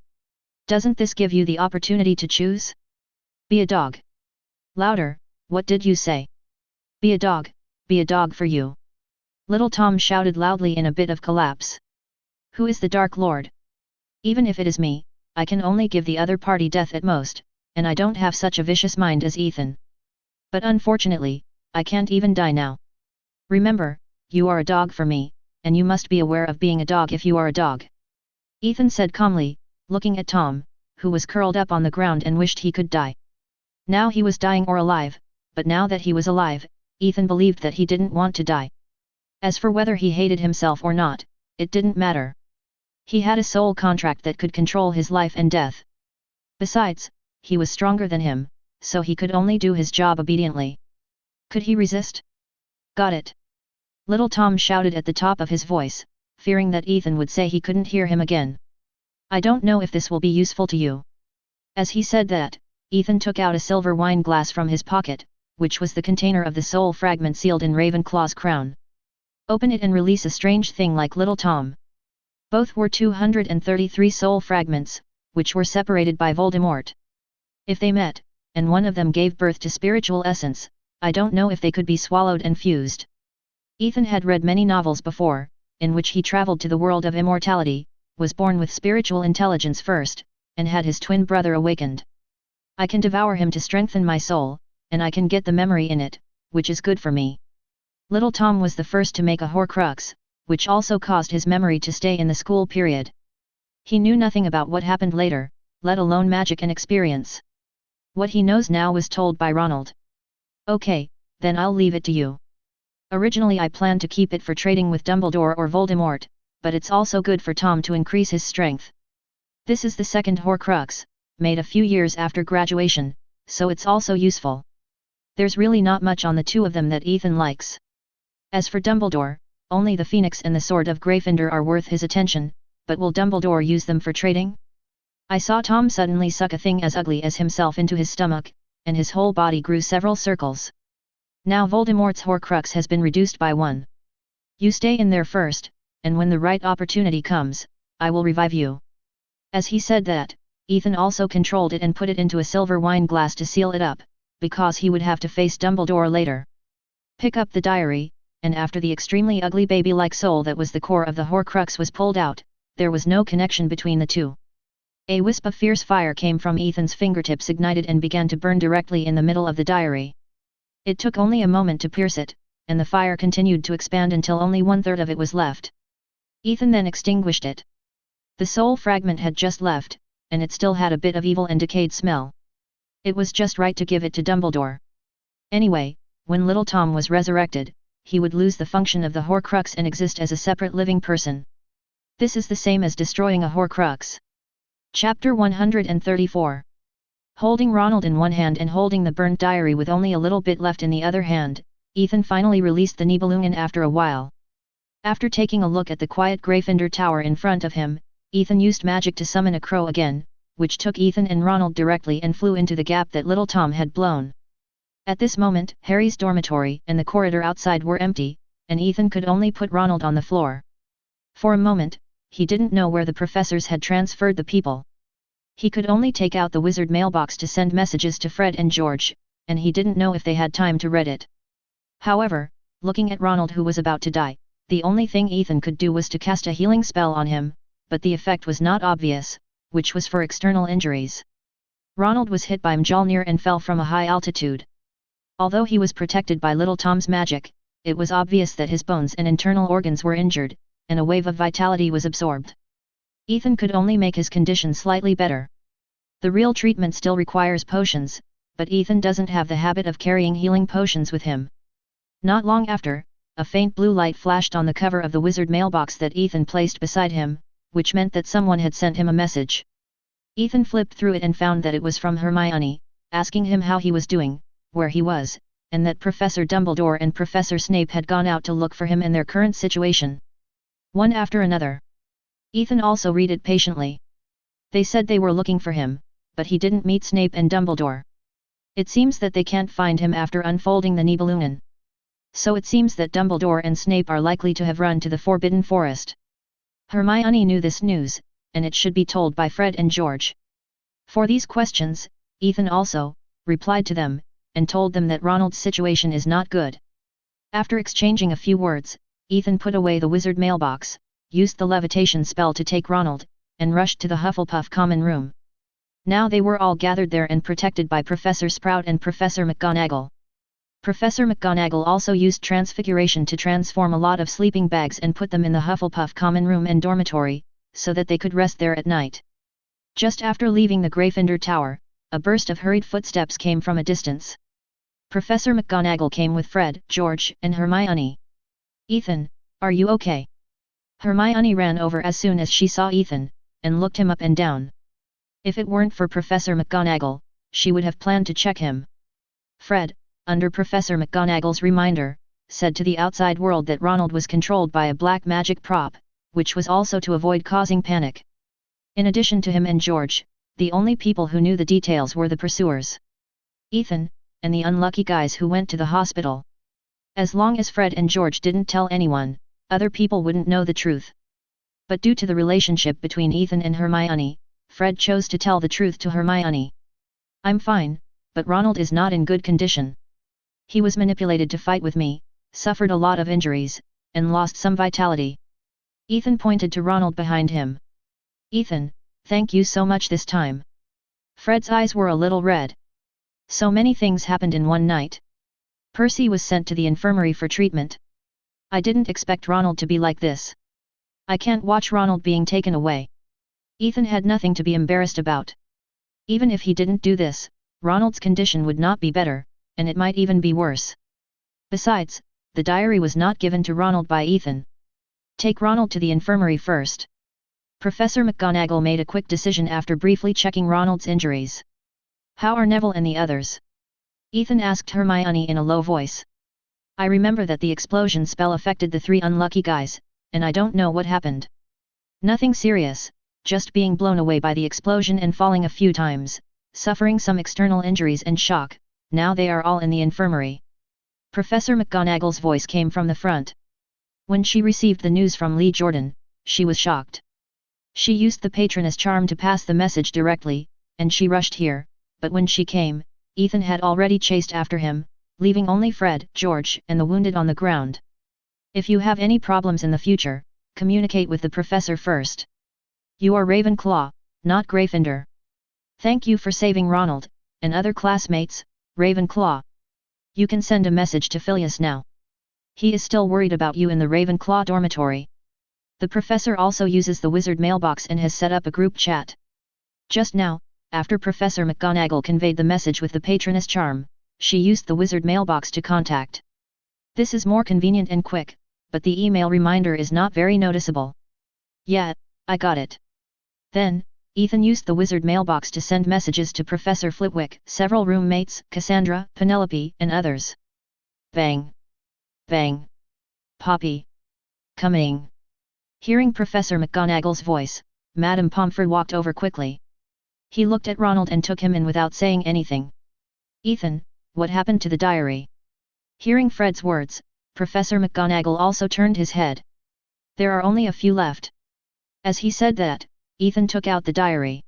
Doesn't this give you the opportunity to choose? Be a dog. Louder, what did you say? Be a dog for you. Little Tom shouted loudly in a bit of collapse. Who is the Dark Lord? Even if it is me, I can only give the other party death at most, and I don't have such a vicious mind as Ethan. But unfortunately, I can't even die now. Remember, you are a dog for me, and you must be aware of being a dog if you are a dog. Ethan said calmly, looking at Tom, who was curled up on the ground and wished he could die. Now he was dying or alive, but now that he was alive, Ethan believed that he didn't want to die. As for whether he hated himself or not, it didn't matter. He had a soul contract that could control his life and death. Besides, he was stronger than him, so he could only do his job obediently. Could he resist? Got it. Little Tom shouted at the top of his voice, fearing that Ethan would say he couldn't hear him again. I don't know if this will be useful to you. As he said that, Ethan took out a silver wine glass from his pocket, which was the container of the soul fragment sealed in Ravenclaw's crown. Open it and release a strange thing like little Tom. Both were 233 soul fragments, which were separated by Voldemort. If they met, and one of them gave birth to spiritual essence, I don't know if they could be swallowed and fused. Ethan had read many novels before, in which he traveled to the world of immortality, was born with spiritual intelligence first, and had his twin brother awakened. I can devour him to strengthen my soul, and I can get the memory in it, which is good for me. Little Tom was the first to make a Horcrux, which also caused his memory to stay in the school period. He knew nothing about what happened later, let alone magic and experience. What he knows now was told by Ronald. Okay, then I'll leave it to you. Originally I planned to keep it for trading with Dumbledore or Voldemort, but it's also good for Tom to increase his strength. This is the second Horcrux, made a few years after graduation, so it's also useful. There's really not much on the two of them that Ethan likes. As for Dumbledore, only the Phoenix and the Sword of Gryffindor are worth his attention, but will Dumbledore use them for trading? I saw Tom suddenly suck a thing as ugly as himself into his stomach, and his whole body grew several circles. Now Voldemort's Horcrux has been reduced by 1. You stay in there first, and when the right opportunity comes, I will revive you. As he said that, Ethan also controlled it and put it into a silver wine glass to seal it up, because he would have to face Dumbledore later. Pick up the diary, and after the extremely ugly baby-like soul that was the core of the Horcrux was pulled out, there was no connection between the two. A wisp of fierce fire came from Ethan's fingertips, ignited and began to burn directly in the middle of the diary. It took only a moment to pierce it, and the fire continued to expand until only 1/3 of it was left. Ethan then extinguished it. The soul fragment had just left, and it still had a bit of evil and decayed smell. It was just right to give it to Dumbledore. Anyway, when little Tom was resurrected, he would lose the function of the Horcrux and exist as a separate living person. This is the same as destroying a Horcrux. Chapter 134. Holding Ronald in one hand and holding the burnt diary with only a little bit left in the other hand, Ethan finally released the Nibelungen after a while. After taking a look at the quiet Gryffindor tower in front of him, Ethan used magic to summon a crow again, which took Ethan and Ronald directly and flew into the gap that little Tom had blown. At this moment, Harry's dormitory and the corridor outside were empty, and Ethan could only put Ronald on the floor. For a moment, he didn't know where the professors had transferred the people. He could only take out the wizard mailbox to send messages to Fred and George, and he didn't know if they had time to read it. However, looking at Ronald who was about to die, the only thing Ethan could do was to cast a healing spell on him, but the effect was not obvious, which was for external injuries. Ronald was hit by Mjolnir and fell from a high altitude. Although he was protected by little Tom's magic, it was obvious that his bones and internal organs were injured, and a wave of vitality was absorbed. Ethan could only make his condition slightly better. The real treatment still requires potions, but Ethan doesn't have the habit of carrying healing potions with him. Not long after, a faint blue light flashed on the cover of the wizard mailbox that Ethan placed beside him, which meant that someone had sent him a message. Ethan flipped through it and found that it was from Hermione, asking him how he was doing, where he was, and that Professor Dumbledore and Professor Snape had gone out to look for him in their current situation. One after another. Ethan also read it patiently. They said they were looking for him, but he didn't meet Snape and Dumbledore. It seems that they can't find him after unfolding the Nibelungen. So it seems that Dumbledore and Snape are likely to have run to the Forbidden Forest. Hermione knew this news, and it should be told by Fred and George. For these questions, Ethan also replied to them, and told them that Ronald's situation is not good. After exchanging a few words, Ethan put away the wizard mailbox, used the levitation spell to take Ronald, and rushed to the Hufflepuff common room. Now they were all gathered there and protected by Professor Sprout and Professor McGonagall. Professor McGonagall also used transfiguration to transform a lot of sleeping bags and put them in the Hufflepuff common room and dormitory, so that they could rest there at night. Just after leaving the Gryffindor Tower, a burst of hurried footsteps came from a distance. Professor McGonagall came with Fred, George, and Hermione. "Ethan, are you okay?" Hermione ran over as soon as she saw Ethan, and looked him up and down. If it weren't for Professor McGonagall, she would have planned to check him. Fred, under Professor McGonagall's reminder, said to the outside world that Ronald was controlled by a black magic prop, which was also to avoid causing panic. In addition to him and George, the only people who knew the details were the pursuers. Ethan, and the unlucky guys who went to the hospital. As long as Fred and George didn't tell anyone, other people wouldn't know the truth. But due to the relationship between Ethan and Hermione, Fred chose to tell the truth to Hermione. "I'm fine, but Ronald is not in good condition. He was manipulated to fight with me, suffered a lot of injuries, and lost some vitality." Ethan pointed to Ronald behind him. "Ethan, thank you so much this time." Fred's eyes were a little red. So many things happened in one night. Percy was sent to the infirmary for treatment. I didn't expect Ronald to be like this. I can't watch Ronald being taken away. Ethan had nothing to be embarrassed about. Even if he didn't do this, Ronald's condition would not be better, and it might even be worse. Besides, the diary was not given to Ronald by Ethan. Take Ronald to the infirmary first. Professor McGonagall made a quick decision after briefly checking Ronald's injuries. "How are Neville and the others?" Ethan asked Hermione in a low voice. "I remember that the explosion spell affected the 3 unlucky guys, and I don't know what happened. Nothing serious, just being blown away by the explosion and falling a few times, suffering some external injuries and shock. Now they are all in the infirmary." Professor McGonagall's voice came from the front. When she received the news from Lee Jordan, she was shocked. She used the Patroness charm to pass the message directly, and she rushed here, but when she came, Ethan had already chased after him, leaving only Fred, George, and the wounded on the ground. "If you have any problems in the future, communicate with the professor first. You are Ravenclaw, not Gryffindor. Thank you for saving Ronald, and other classmates, Ravenclaw. You can send a message to Phileas now. He is still worried about you in the Ravenclaw dormitory." The professor also uses the wizard mailbox and has set up a group chat. Just now, after Professor McGonagall conveyed the message with the Patroness charm, she used the wizard mailbox to contact. This is more convenient and quick, but the email reminder is not very noticeable. "Yeah, I got it." Then, Ethan used the wizard mailbox to send messages to Professor Flitwick, several roommates, Cassandra, Penelope, and others. Bang! Bang! Poppy! Coming! Hearing Professor McGonagall's voice, Madame Pomfrey walked over quickly. He looked at Ronald and took him in without saying anything. Ethan, what happened to the diary? Hearing Fred's words, Professor McGonagall also turned his head. There are only a few left. As he said that, Ethan took out the diary.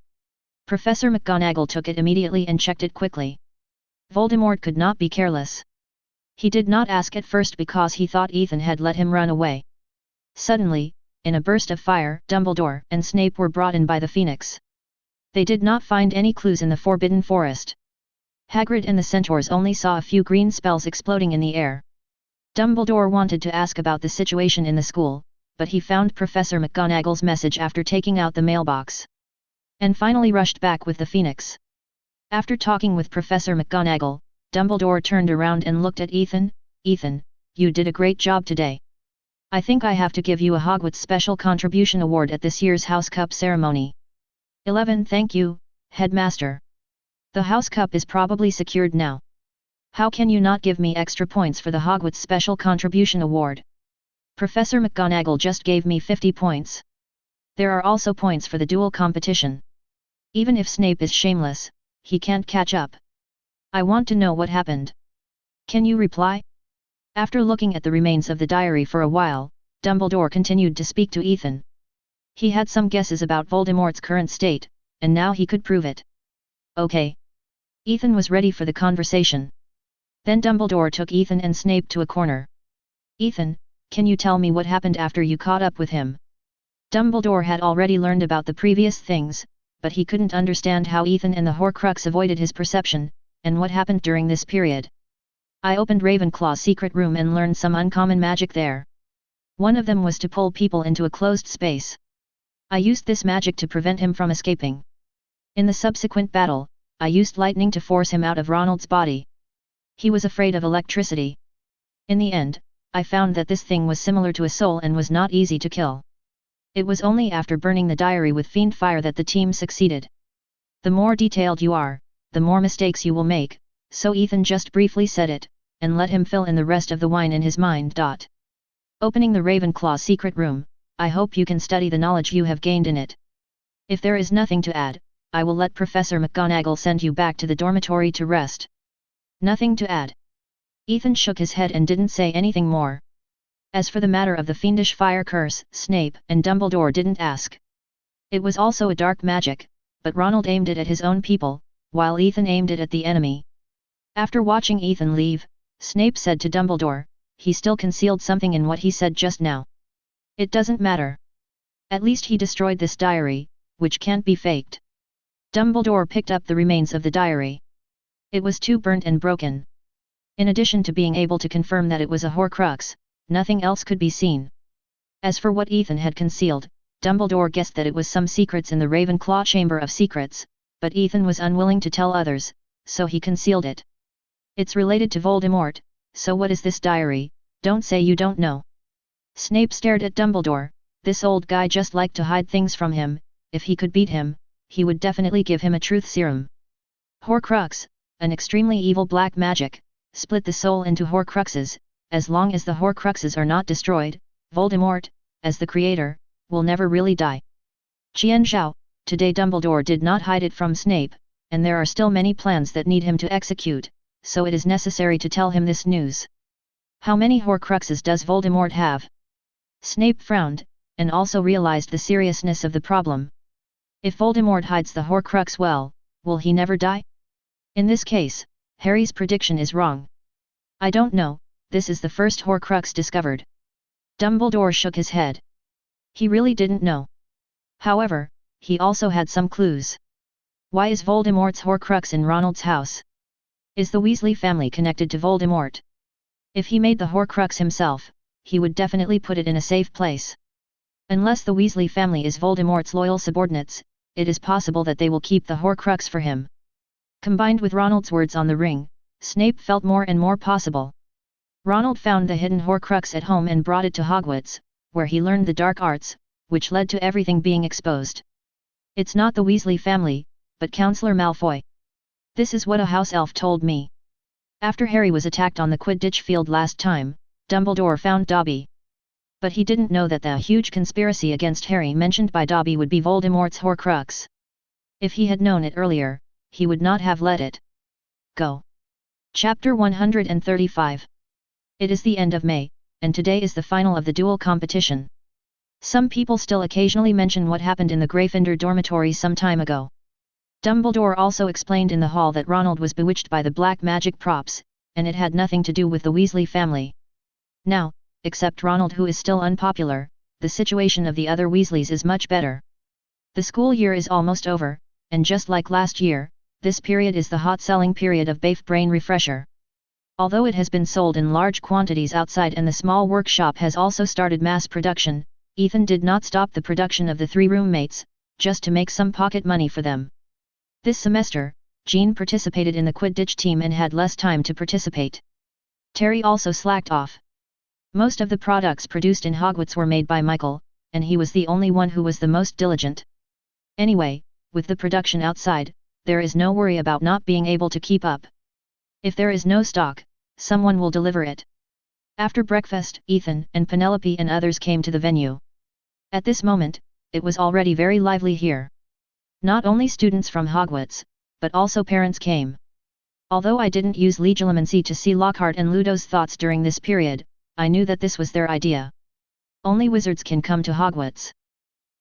Professor McGonagall took it immediately and checked it quickly. Voldemort could not be careless. He did not ask at first because he thought Ethan had let him run away. Suddenly, in a burst of fire, Dumbledore and Snape were brought in by the Phoenix. They did not find any clues in the Forbidden Forest. Hagrid and the Centaurs only saw a few green spells exploding in the air. Dumbledore wanted to ask about the situation in the school, but he found Professor McGonagall's message after taking out the mailbox. And finally rushed back with the Phoenix. After talking with Professor McGonagall, Dumbledore turned around and looked at Ethan. Ethan, you did a great job today. I think I have to give you a Hogwarts Special Contribution Award at this year's House Cup ceremony. 11. Thank you, Headmaster. The House Cup is probably secured now. How can you not give me extra points for the Hogwarts Special Contribution Award? Professor McGonagall just gave me 50 points. There are also points for the duel competition. Even if Snape is shameless, he can't catch up. I want to know what happened. Can you reply? After looking at the remains of the diary for a while, Dumbledore continued to speak to Ethan. He had some guesses about Voldemort's current state, and now he could prove it. Okay. Ethan was ready for the conversation. Then Dumbledore took Ethan and Snape to a corner. Ethan, can you tell me what happened after you caught up with him? Dumbledore had already learned about the previous things, but he couldn't understand how Ethan and the Horcrux avoided his perception, and what happened during this period. I opened Ravenclaw's secret room and learned some uncommon magic there. One of them was to pull people into a closed space. I used this magic to prevent him from escaping. In the subsequent battle, I used lightning to force him out of Ronald's body. He was afraid of electricity. In the end, I found that this thing was similar to a soul and was not easy to kill. It was only after burning the diary with fiend fire that the team succeeded. The more detailed you are, the more mistakes you will make, so Ethan just briefly said it, and let him fill in the rest of the wine in his mind. Opening the Ravenclaw secret room, I hope you can study the knowledge you have gained in it. If there is nothing to add, I will let Professor McGonagall send you back to the dormitory to rest. Nothing to add. Ethan shook his head and didn't say anything more. As for the matter of the fiendish fire curse, Snape and Dumbledore didn't ask. It was also a dark magic, but Ronald aimed it at his own people, while Ethan aimed it at the enemy. After watching Ethan leave, Snape said to Dumbledore, he still concealed something in what he said just now. It doesn't matter. At least he destroyed this diary, which can't be faked. Dumbledore picked up the remains of the diary. It was too burnt and broken. In addition to being able to confirm that it was a Horcrux, nothing else could be seen. As for what Ethan had concealed, Dumbledore guessed that it was some secrets in the Ravenclaw Chamber of Secrets, but Ethan was unwilling to tell others, so he concealed it. It's related to Voldemort, so what is this diary? Don't say you don't know. Snape stared at Dumbledore. This old guy just liked to hide things from him. If he could beat him, he would definitely give him a truth serum. Horcrux, an extremely evil black magic, split the soul into Horcruxes. As long as the Horcruxes are not destroyed, Voldemort, as the creator, will never really die. Qian Zhao, today Dumbledore did not hide it from Snape, and there are still many plans that need him to execute, so it is necessary to tell him this news. How many Horcruxes does Voldemort have? Snape frowned, and also realized the seriousness of the problem. If Voldemort hides the Horcrux well, will he never die? In this case, Harry's prediction is wrong. I don't know, this is the first Horcrux discovered. Dumbledore shook his head. He really didn't know. However, he also had some clues. Why is Voldemort's Horcrux in Ronald's house? Is the Weasley family connected to Voldemort? If he made the Horcrux himself, he would definitely put it in a safe place. Unless the Weasley family is Voldemort's loyal subordinates, it is possible that they will keep the Horcrux for him. Combined with Ronald's words on the ring, Snape felt more and more possible. Ronald found the hidden Horcrux at home and brought it to Hogwarts, where he learned the dark arts, which led to everything being exposed. It's not the Weasley family, but Counselor Malfoy. This is what a house elf told me. After Harry was attacked on the Quidditch field last time, Dumbledore found Dobby. But he didn't know that the huge conspiracy against Harry mentioned by Dobby would be Voldemort's Horcrux. If he had known it earlier, he would not have let it go. Chapter 135. It is the end of May, and today is the final of the duel competition. Some people still occasionally mention what happened in the Gryffindor dormitory some time ago. Dumbledore also explained in the hall that Ronald was bewitched by the black magic props, and it had nothing to do with the Weasley family. Now, except Ronald who is still unpopular, the situation of the other Weasleys is much better. The school year is almost over, and just like last year, this period is the hot-selling period of Bafe Brain Refresher. Although it has been sold in large quantities outside and the small workshop has also started mass production, Ethan did not stop the production of the 3 roommates, just to make some pocket money for them. This semester, Jean participated in the Quidditch team and had less time to participate. Terry also slacked off. Most of the products produced in Hogwarts were made by Michael, and he was the only one who was the most diligent. Anyway, with the production outside, there is no worry about not being able to keep up. If there is no stock, someone will deliver it. After breakfast, Ethan and Penelope and others came to the venue. At this moment, it was already very lively here. Not only students from Hogwarts, but also parents came. Although I didn't use legilimency to see Lockhart and Ludo's thoughts during this period, I knew that this was their idea. Only wizards can come to Hogwarts.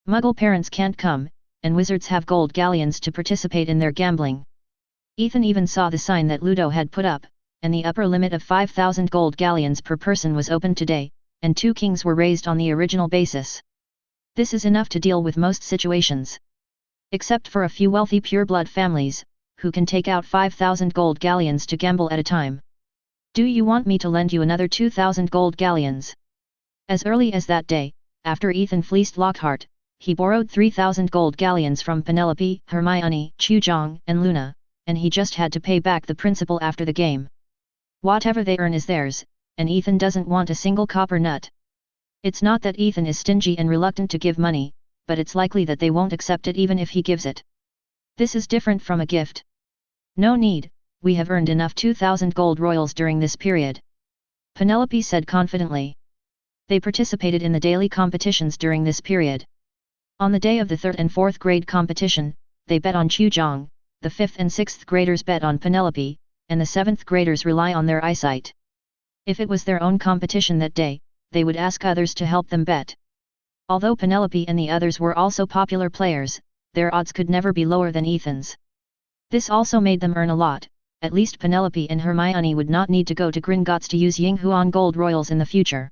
Muggle parents can't come, and wizards have gold galleons to participate in their gambling. Ethan even saw the sign that Ludo had put up, and the upper limit of 5,000 gold galleons per person was opened today, and 2 kings were raised on the original basis. This is enough to deal with most situations. Except for a few wealthy pureblood families, who can take out 5,000 gold galleons to gamble at a time. Do you want me to lend you another 2,000 gold galleons? As early as that day, after Ethan fleeced Lockhart, he borrowed 3,000 gold galleons from Penelope, Hermione, Chujong, and Luna, and he just had to pay back the principal after the game. Whatever they earn is theirs, and Ethan doesn't want a single copper nut. It's not that Ethan is stingy and reluctant to give money, but it's likely that they won't accept it even if he gives it. This is different from a gift. No need, we have earned enough 2,000 gold royals during this period. Penelope said confidently. They participated in the daily competitions during this period. On the day of the 3rd and 4th grade competition, they bet on Chujong, the 5th and 6th graders bet on Penelope, and the 7th graders rely on their eyesight. If it was their own competition that day, they would ask others to help them bet. Although Penelope and the others were also popular players, their odds could never be lower than Ethan's. This also made them earn a lot. At least Penelope and Hermione would not need to go to Gringotts to use Yinghuan gold royals in the future.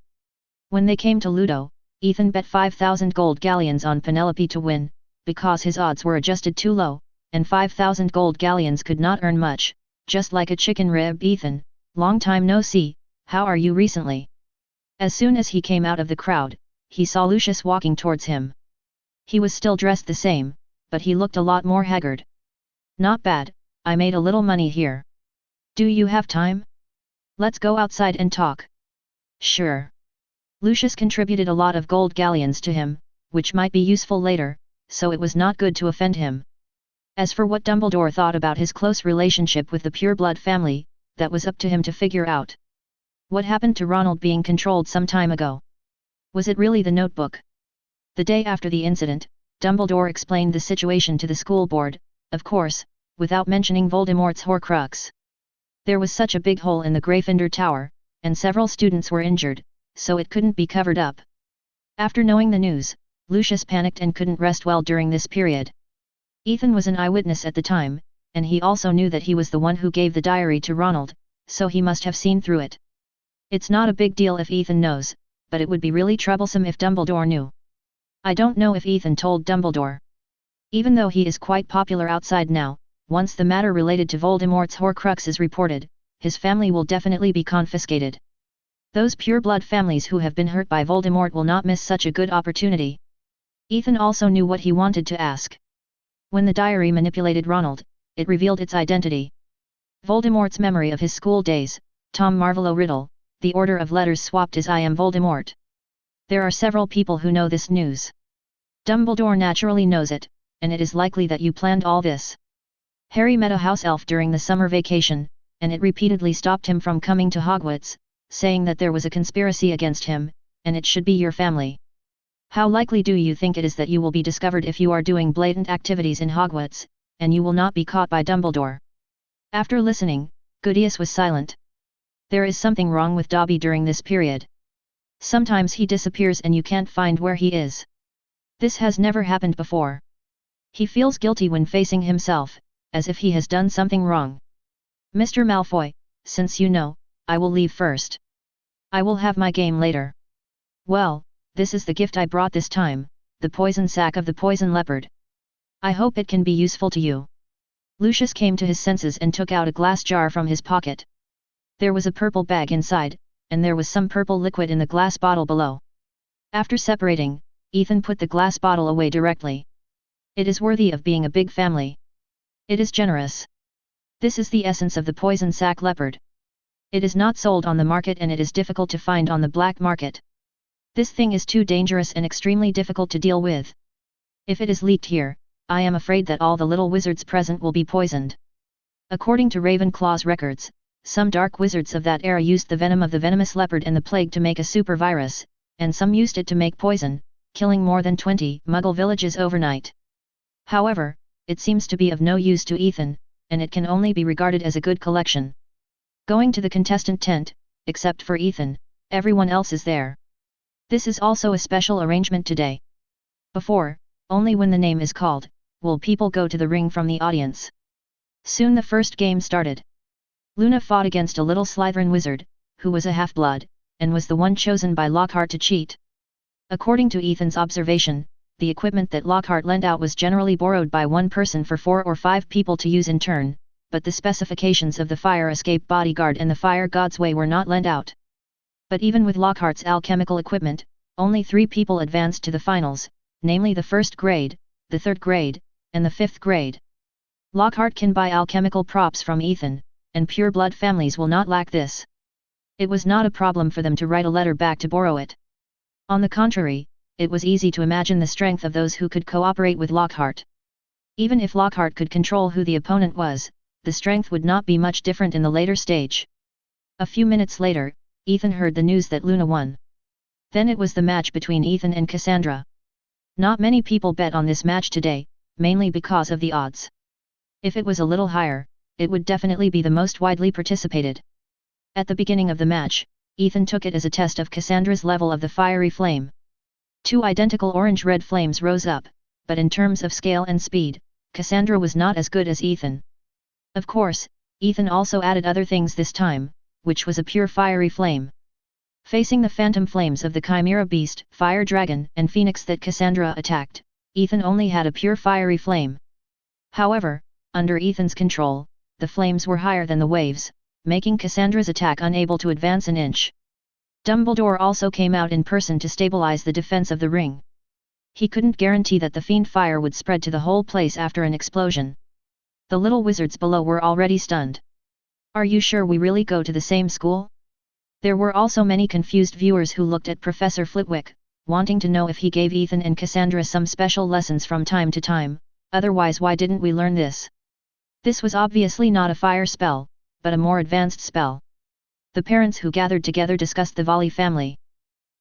When they came to Ludo, Ethan bet 5,000 gold galleons on Penelope to win, because his odds were adjusted too low, and 5,000 gold galleons could not earn much, just like a chicken rib. Ethan, long time no see, how are you recently? As soon as he came out of the crowd, he saw Lucius walking towards him. He was still dressed the same, but he looked a lot more haggard. Not bad, I made a little money here. Do you have time? Let's go outside and talk. Sure. Lucius contributed a lot of gold galleons to him, which might be useful later, so it was not good to offend him. As for what Dumbledore thought about his close relationship with the pureblood family, that was up to him to figure out. What happened to Ronald being controlled some time ago? Was it really the notebook? The day after the incident, Dumbledore explained the situation to the school board, of course, without mentioning Voldemort's Horcrux. There was such a big hole in the Gryffindor Tower, and several students were injured, so it couldn't be covered up. After knowing the news, Lucius panicked and couldn't rest well during this period. Ethan was an eyewitness at the time, and he also knew that he was the one who gave the diary to Ronald, so he must have seen through it. It's not a big deal if Ethan knows, but it would be really troublesome if Dumbledore knew. I don't know if Ethan told Dumbledore. Even though he is quite popular outside now, once the matter related to Voldemort's Horcrux is reported, his family will definitely be confiscated. Those pureblood families who have been hurt by Voldemort will not miss such a good opportunity. Ethan also knew what he wanted to ask. When the diary manipulated Ronald, it revealed its identity. Voldemort's memory of his school days, Tom Marvolo Riddle, the order of letters swapped as I am Voldemort. There are several people who know this news. Dumbledore naturally knows it, and it is likely that you planned all this. Harry met a house elf during the summer vacation, and it repeatedly stopped him from coming to Hogwarts, saying that there was a conspiracy against him, and it should be your family. How likely do you think it is that you will be discovered if you are doing blatant activities in Hogwarts, and you will not be caught by Dumbledore? After listening, Goodius was silent. There is something wrong with Dobby during this period. Sometimes he disappears and you can't find where he is. This has never happened before. He feels guilty when facing himself, as if he has done something wrong. Mr. Malfoy, since you know, I will leave first. I will have my game later. Well, this is the gift I brought this time, the poison sac of the poison leopard. I hope it can be useful to you. Lucius came to his senses and took out a glass jar from his pocket. There was a purple bag inside, and there was some purple liquid in the glass bottle below. After separating, Ethan put the glass bottle away directly. It is worthy of being a big family. It is generous. This is the essence of the poison sac leopard. It is not sold on the market and it is difficult to find on the black market. This thing is too dangerous and extremely difficult to deal with. If it is leaked here, I am afraid that all the little wizards present will be poisoned. According to Ravenclaw's records, some dark wizards of that era used the venom of the venomous leopard and the plague to make a super virus, and some used it to make poison, killing more than 20 Muggle villages overnight. However, it seems to be of no use to Ethan, and it can only be regarded as a good collection. Going to the contestant tent, except for Ethan, everyone else is there. This is also a special arrangement today. Before, only when the name is called, will people go to the ring from the audience. Soon the first game started. Luna fought against a little Slytherin wizard, who was a half-blood, and was the one chosen by Lockhart to cheat. According to Ethan's observation, the equipment that Lockhart lent out was generally borrowed by one person for 4 or 5 people to use in turn, but the specifications of the fire escape bodyguard and the fire god's way were not lent out. But even with Lockhart's alchemical equipment, only 3 people advanced to the finals, namely the 1st grade, the 3rd grade, and the 5th grade. Lockhart can buy alchemical props from Ethan, and pure-blood families will not lack this. It was not a problem for them to write a letter back to borrow it. On the contrary, it was easy to imagine the strength of those who could cooperate with Lockhart. Even if Lockhart could control who the opponent was, the strength would not be much different in the later stage. A few minutes later, Ethan heard the news that Luna won. Then it was the match between Ethan and Cassandra. Not many people bet on this match today, mainly because of the odds. If it was a little higher, it would definitely be the most widely participated. At the beginning of the match, Ethan took it as a test of Cassandra's level of the fiery flame. 2 identical orange-red flames rose up, but in terms of scale and speed, Cassandra was not as good as Ethan. Of course, Ethan also added other things this time, which was a pure fiery flame. Facing the phantom flames of the Chimera Beast, Fire Dragon, and Phoenix that Cassandra attacked, Ethan only had a pure fiery flame. However, under Ethan's control, the flames were higher than the waves, making Cassandra's attack unable to advance an inch. Dumbledore also came out in person to stabilize the defense of the ring. He couldn't guarantee that the fiend fire would spread to the whole place after an explosion. The little wizards below were already stunned. Are you sure we really go to the same school? There were also many confused viewers who looked at Professor Flitwick, wanting to know if he gave Ethan and Cassandra some special lessons from time to time, otherwise why didn't we learn this? This was obviously not a fire spell, but a more advanced spell. The parents who gathered together discussed the Volley family.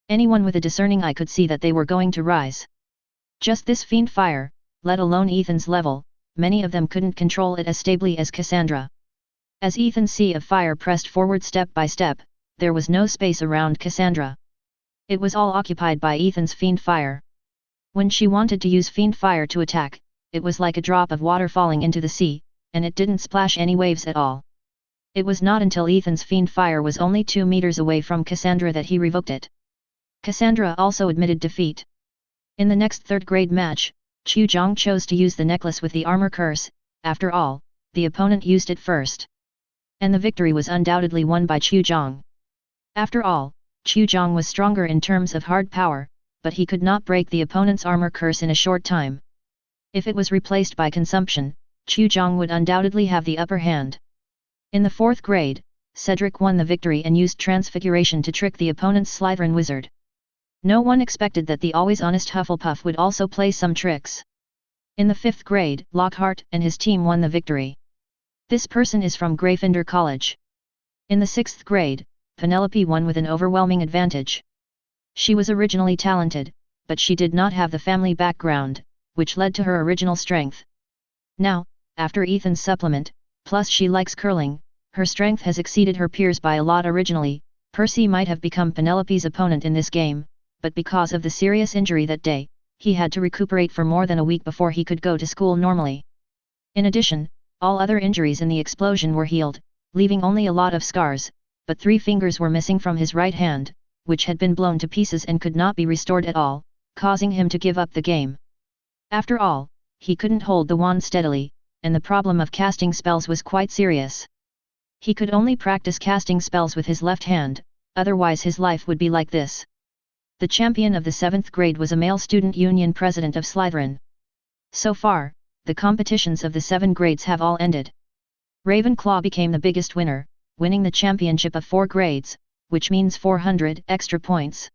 Anyone with a discerning eye could see that they were going to rise. Just this fiend fire, let alone Ethan's level, many of them couldn't control it as stably as Cassandra. As Ethan's sea of fire pressed forward step by step, there was no space around Cassandra. It was all occupied by Ethan's fiend fire. When she wanted to use fiend fire to attack, it was like a drop of water falling into the sea, and it didn't splash any waves at all. It was not until Ethan's fiend fire was only 2 meters away from Cassandra that he revoked it. Cassandra also admitted defeat. In the next 3rd grade match, Chu Jong chose to use the necklace with the armor curse. After all, the opponent used it first. And the victory was undoubtedly won by Chu Jong. After all, Chu Jong was stronger in terms of hard power, but he could not break the opponent's armor curse in a short time. If it was replaced by consumption, Chu Jong would undoubtedly have the upper hand. In the 4th grade, Cedric won the victory and used transfiguration to trick the opponent's Slytherin wizard. No one expected that the always honest Hufflepuff would also play some tricks. In the 5th grade, Lockhart and his team won the victory. This person is from Gryffindor College. In the 6th grade, Penelope won with an overwhelming advantage. She was originally talented, but she did not have the family background, which led to her original strength. Now, after Ethan's supplement, plus she likes curling, her strength has exceeded her peers by a lot. Originally, Percy might have become Penelope's opponent in this game, but because of the serious injury that day, he had to recuperate for more than a week before he could go to school normally. In addition, all other injuries in the explosion were healed, leaving only a lot of scars, but 3 fingers were missing from his right hand, which had been blown to pieces and could not be restored at all, causing him to give up the game. After all, he couldn't hold the wand steadily, and the problem of casting spells was quite serious. He could only practice casting spells with his left hand, otherwise his life would be like this. The champion of the 7th grade was a male student union president of Slytherin. So far, the competitions of the 7 grades have all ended. Ravenclaw became the biggest winner, winning the championship of 4 grades, which means 400 extra points.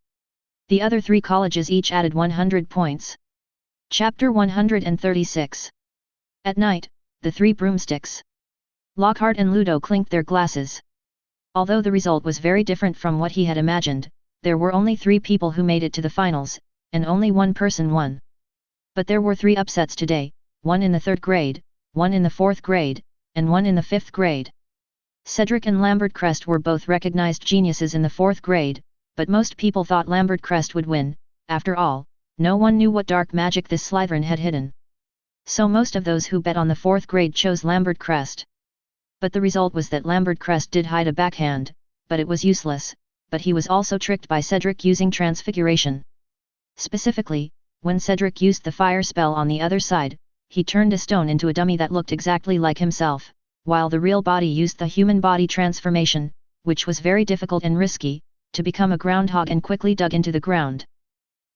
The other 3 colleges each added 100 points. Chapter 136. At night, the 3 broomsticks. Lockhart and Ludo clinked their glasses. Although the result was very different from what he had imagined, there were only 3 people who made it to the finals, and only 1 person won. But there were 3 upsets today, 1 in the 3rd grade, 1 in the 4th grade, and 1 in the 5th grade. Cedric and Lambert Crest were both recognized geniuses in the 4th grade, but most people thought Lambert Crest would win. After all, no one knew what dark magic this Slytherin had hidden. So most of those who bet on the 4th grade chose Lambert Crest. But the result was that Lambert Crest did hide a backhand, but it was useless, but he was also tricked by Cedric using transfiguration. Specifically, when Cedric used the fire spell on the other side, he turned a stone into a dummy that looked exactly like himself, while the real body used the human body transformation, which was very difficult and risky, to become a groundhog and quickly dug into the ground.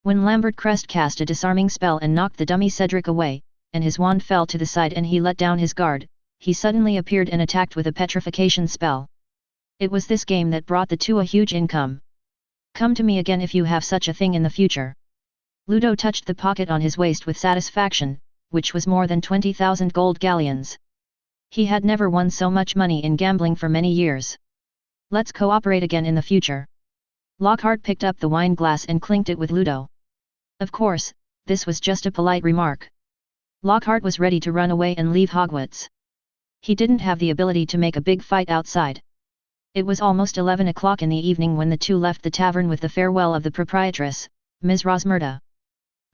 When Lambert Crest cast a disarming spell and knocked the dummy Cedric away, and his wand fell to the side and he let down his guard, he suddenly appeared and attacked with a petrification spell. It was this game that brought the 2 a huge income. Come to me again if you have such a thing in the future. Ludo touched the pocket on his waist with satisfaction, which was more than 20,000 gold galleons. He had never won so much money in gambling for many years. Let's cooperate again in the future. Lockhart picked up the wine glass and clinked it with Ludo. Of course, this was just a polite remark. Lockhart was ready to run away and leave Hogwarts. He didn't have the ability to make a big fight outside. It was almost 11 o'clock in the evening when the 2 left the tavern with the farewell of the proprietress, Ms. Rosmerta.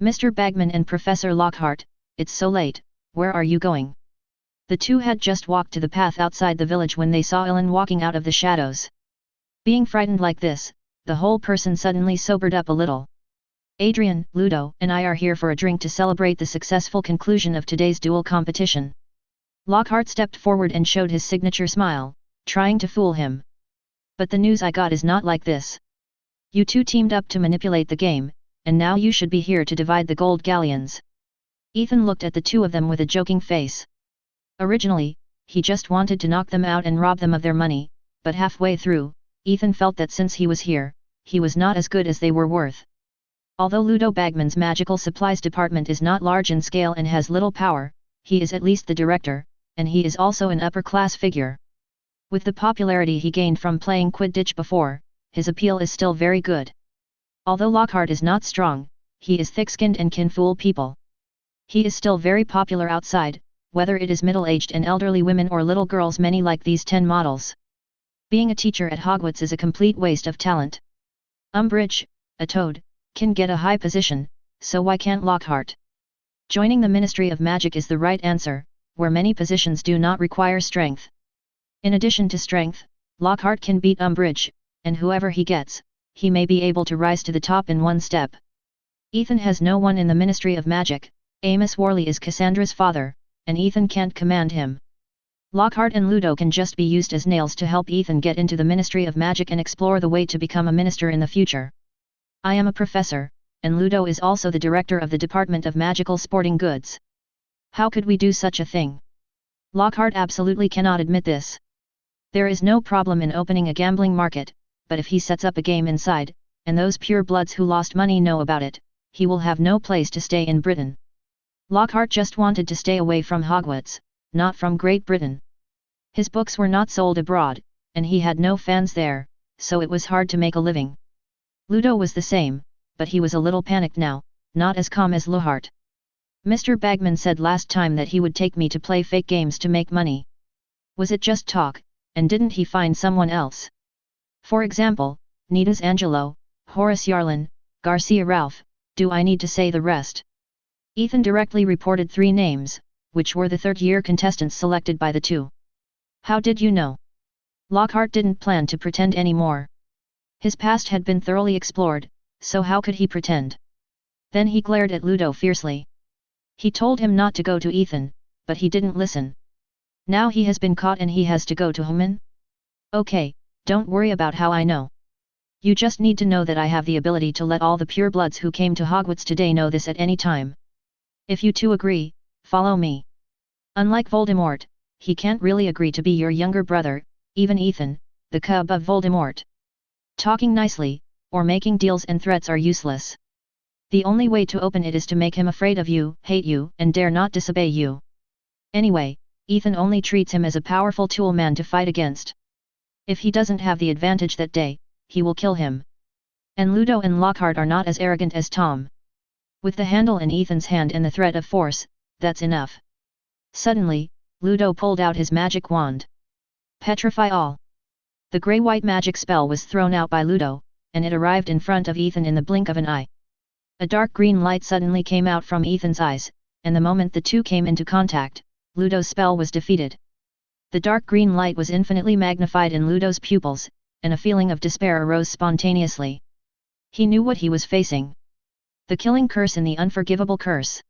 Mr. Bagman and Professor Lockhart, it's so late, where are you going? The 2 had just walked to the path outside the village when they saw Ellen walking out of the shadows. Being frightened like this, the whole person suddenly sobered up a little. Adrian, Ludo, and I are here for a drink to celebrate the successful conclusion of today's duel competition. Lockhart stepped forward and showed his signature smile, trying to fool him. But the news I got is not like this. You 2 teamed up to manipulate the game, and now you should be here to divide the gold galleons. Ethan looked at the 2 of them with a joking face. Originally, he just wanted to knock them out and rob them of their money, but halfway through, Ethan felt that since he was here, he was not as good as they were worth. Although Ludo Bagman's magical supplies department is not large in scale and has little power, he is at least the director, and he is also an upper-class figure. With the popularity he gained from playing Quidditch before, his appeal is still very good. Although Lockhart is not strong, he is thick-skinned and can fool people. He is still very popular outside, whether it is middle-aged and elderly women or little girls, many like these 10 models. Being a teacher at Hogwarts is a complete waste of talent. Umbridge, a toad, can get a high position, so why can't Lockhart? Joining the Ministry of Magic is the right answer, where many positions do not require strength. In addition to strength, Lockhart can beat Umbridge, and whoever he gets, he may be able to rise to the top in one step. Ethan has no one in the Ministry of Magic. Amos Worley is Cassandra's father, and Ethan can't command him. Lockhart and Ludo can just be used as nails to help Ethan get into the Ministry of Magic and explore the way to become a minister in the future. I am a professor, and Ludo is also the director of the Department of Magical Sporting Goods. How could we do such a thing? Lockhart absolutely cannot admit this. There is no problem in opening a gambling market, but if he sets up a game inside, and those pure bloods who lost money know about it, he will have no place to stay in Britain. Lockhart just wanted to stay away from Hogwarts, not from Great Britain. His books were not sold abroad, and he had no fans there, so it was hard to make a living. Ludo was the same, but he was a little panicked now, not as calm as Lockhart. Mr. Bagman said last time that he would take me to play fake games to make money. Was it just talk, and didn't he find someone else? For example, Nita's Angelo, Horace Yarlin, Garcia Ralph, do I need to say the rest? Ethan directly reported 3 names, which were the third-year contestants selected by the two. How did you know? Lockhart didn't plan to pretend anymore. His past had been thoroughly explored, so how could he pretend? Then he glared at Ludo fiercely. He told him not to go to Ethan, but he didn't listen. Now he has been caught and he has to go to Human? Okay, don't worry about how I know. You just need to know that I have the ability to let all the purebloods who came to Hogwarts today know this at any time. If you two agree, follow me. Unlike Voldemort, he can't really agree to be your younger brother, even Ethan, the cub of Voldemort. Talking nicely, or making deals and threats are useless. The only way to open it is to make him afraid of you, hate you, and dare not disobey you. Anyway, Ethan only treats him as a powerful tool man to fight against. If he doesn't have the advantage that day, he will kill him. And Ludo and Lockhart are not as arrogant as Tom. With the handle in Ethan's hand and the threat of force, that's enough. Suddenly, Ludo pulled out his magic wand. Petrify all. The grey-white magic spell was thrown out by Ludo, and it arrived in front of Ethan in the blink of an eye. A dark green light suddenly came out from Ethan's eyes, and the moment the two came into contact, Ludo's spell was defeated. The dark green light was infinitely magnified in Ludo's pupils, and a feeling of despair arose spontaneously. He knew what he was facing. The killing curse and the unforgivable curse.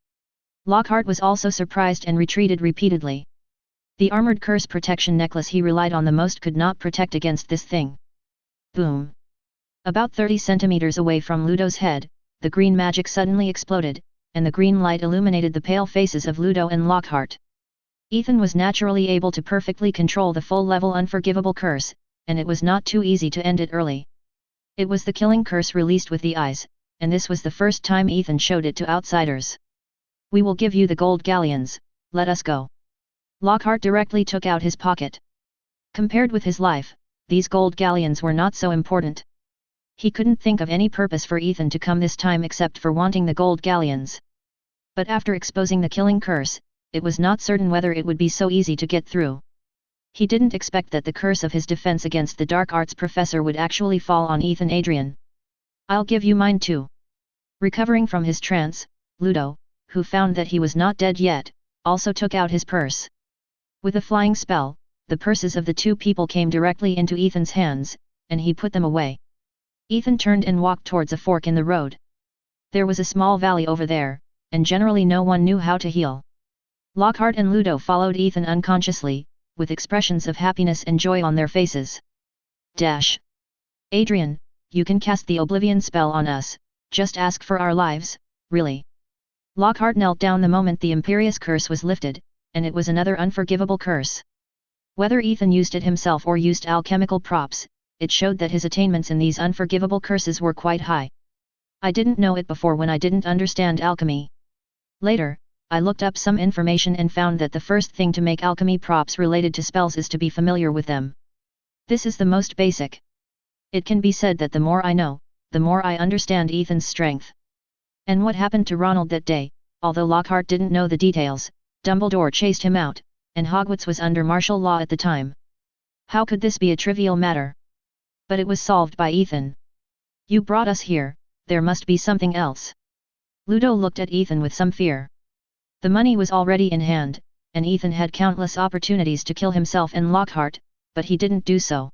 Lockhart was also surprised and retreated repeatedly. The armored curse protection necklace he relied on the most could not protect against this thing. Boom! About 30 centimeters away from Ludo's head, the green magic suddenly exploded, and the green light illuminated the pale faces of Ludo and Lockhart. Ethan was naturally able to perfectly control the full-level unforgivable curse, and it was not too easy to end it early. It was the killing curse released with the eyes, and this was the first time Ethan showed it to outsiders. We will give you the gold galleons, let us go. Lockhart directly took out his pocket. Compared with his life, these gold galleons were not so important. He couldn't think of any purpose for Ethan to come this time except for wanting the gold galleons. But after exposing the killing curse, it was not certain whether it would be so easy to get through. He didn't expect that the curse of his defense against the dark arts professor would actually fall on Ethan Adrian. I'll give you mine too. Recovering from his trance, Ludo, who found that he was not dead yet, also took out his purse. With a flying spell, the purses of the two people came directly into Ethan's hands, and he put them away. Ethan turned and walked towards a fork in the road. There was a small valley over there, and generally no one knew how to heal. Lockhart and Ludo followed Ethan unconsciously, with expressions of happiness and joy on their faces. Adrian, you can cast the Oblivion spell on us, just ask for our lives, really. Lockhart knelt down the moment the imperious curse was lifted, and it was another unforgivable curse. Whether Ethan used it himself or used alchemical props, it showed that his attainments in these unforgivable curses were quite high. I didn't know it before when I didn't understand alchemy. Later, I looked up some information and found that the first thing to make alchemy props related to spells is to be familiar with them. This is the most basic. It can be said that the more I know, the more I understand Ethan's strength. And what happened to Ronald that day, although Lockhart didn't know the details, Dumbledore chased him out, and Hogwarts was under martial law at the time. How could this be a trivial matter? But it was solved by Ethan. You brought us here, there must be something else. Ludo looked at Ethan with some fear. The money was already in hand, and Ethan had countless opportunities to kill himself and Lockhart, but he didn't do so.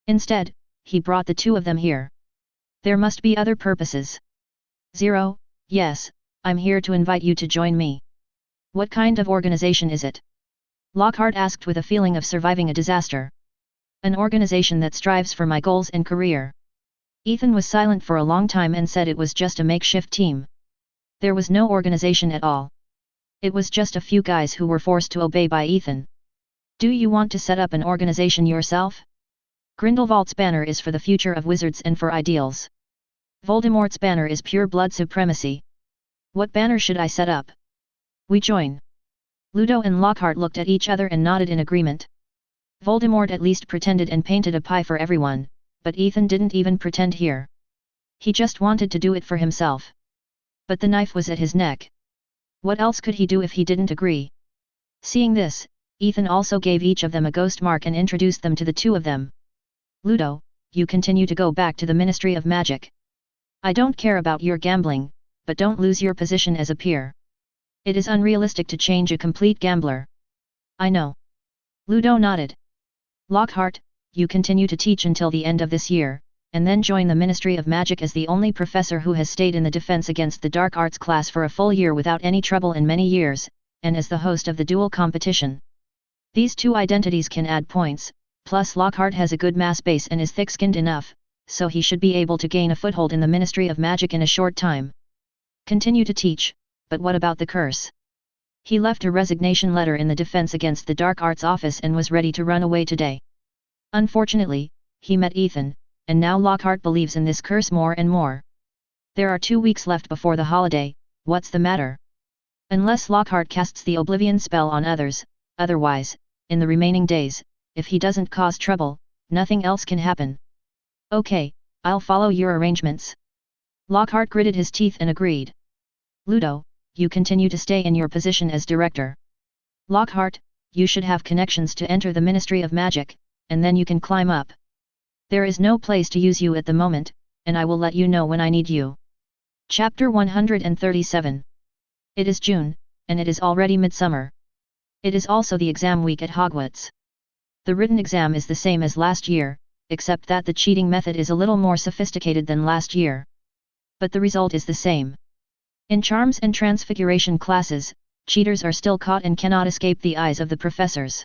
Instead, he brought the two of them here. There must be other purposes. Zero, yes, I'm here to invite you to join me. What kind of organization is it? Lockhart asked with a feeling of surviving a disaster. An organization that strives for my goals and career. Ethan was silent for a long time and said it was just a makeshift team. There was no organization at all. It was just a few guys who were forced to obey by Ethan. Do you want to set up an organization yourself? Grindelwald's banner is for the future of wizards and for ideals. Voldemort's banner is pure blood supremacy. What banner should I set up? We join. Ludo and Lockhart looked at each other and nodded in agreement. Voldemort at least pretended and painted a pie for everyone, but Ethan didn't even pretend here. He just wanted to do it for himself. But the knife was at his neck. What else could he do if he didn't agree? Seeing this, Ethan also gave each of them a ghost mark and introduced them to the two of them. Ludo, you continue to go back to the Ministry of Magic. I don't care about your gambling, but don't lose your position as a peer. It is unrealistic to change a complete gambler. I know. Ludo nodded. Lockhart, you continue to teach until the end of this year, and then join the Ministry of Magic as the only professor who has stayed in the Defense Against the Dark Arts class for a full year without any trouble in many years, and as the host of the duel competition. These two identities can add points, plus Lockhart has a good mass base and is thick-skinned enough, so he should be able to gain a foothold in the Ministry of Magic in a short time. Continue to teach, but what about the curse? He left a resignation letter in the Defense Against the Dark Arts office and was ready to run away today. Unfortunately, he met Ethan, and now Lockhart believes in this curse more and more. There are 2 weeks left before the holiday, what's the matter? Unless Lockhart casts the Oblivion spell on others, otherwise, in the remaining days, if he doesn't cause trouble, nothing else can happen. Okay, I'll follow your arrangements. Lockhart gritted his teeth and agreed. Ludo, you continue to stay in your position as director. Lockhart, you should have connections to enter the Ministry of Magic, and then you can climb up. There is no place to use you at the moment, and I will let you know when I need you. Chapter 137. It is June, and it is already midsummer. It is also the exam week at Hogwarts. The written exam is the same as last year, except that the cheating method is a little more sophisticated than last year. But the result is the same. In Charms and Transfiguration classes, cheaters are still caught and cannot escape the eyes of the professors.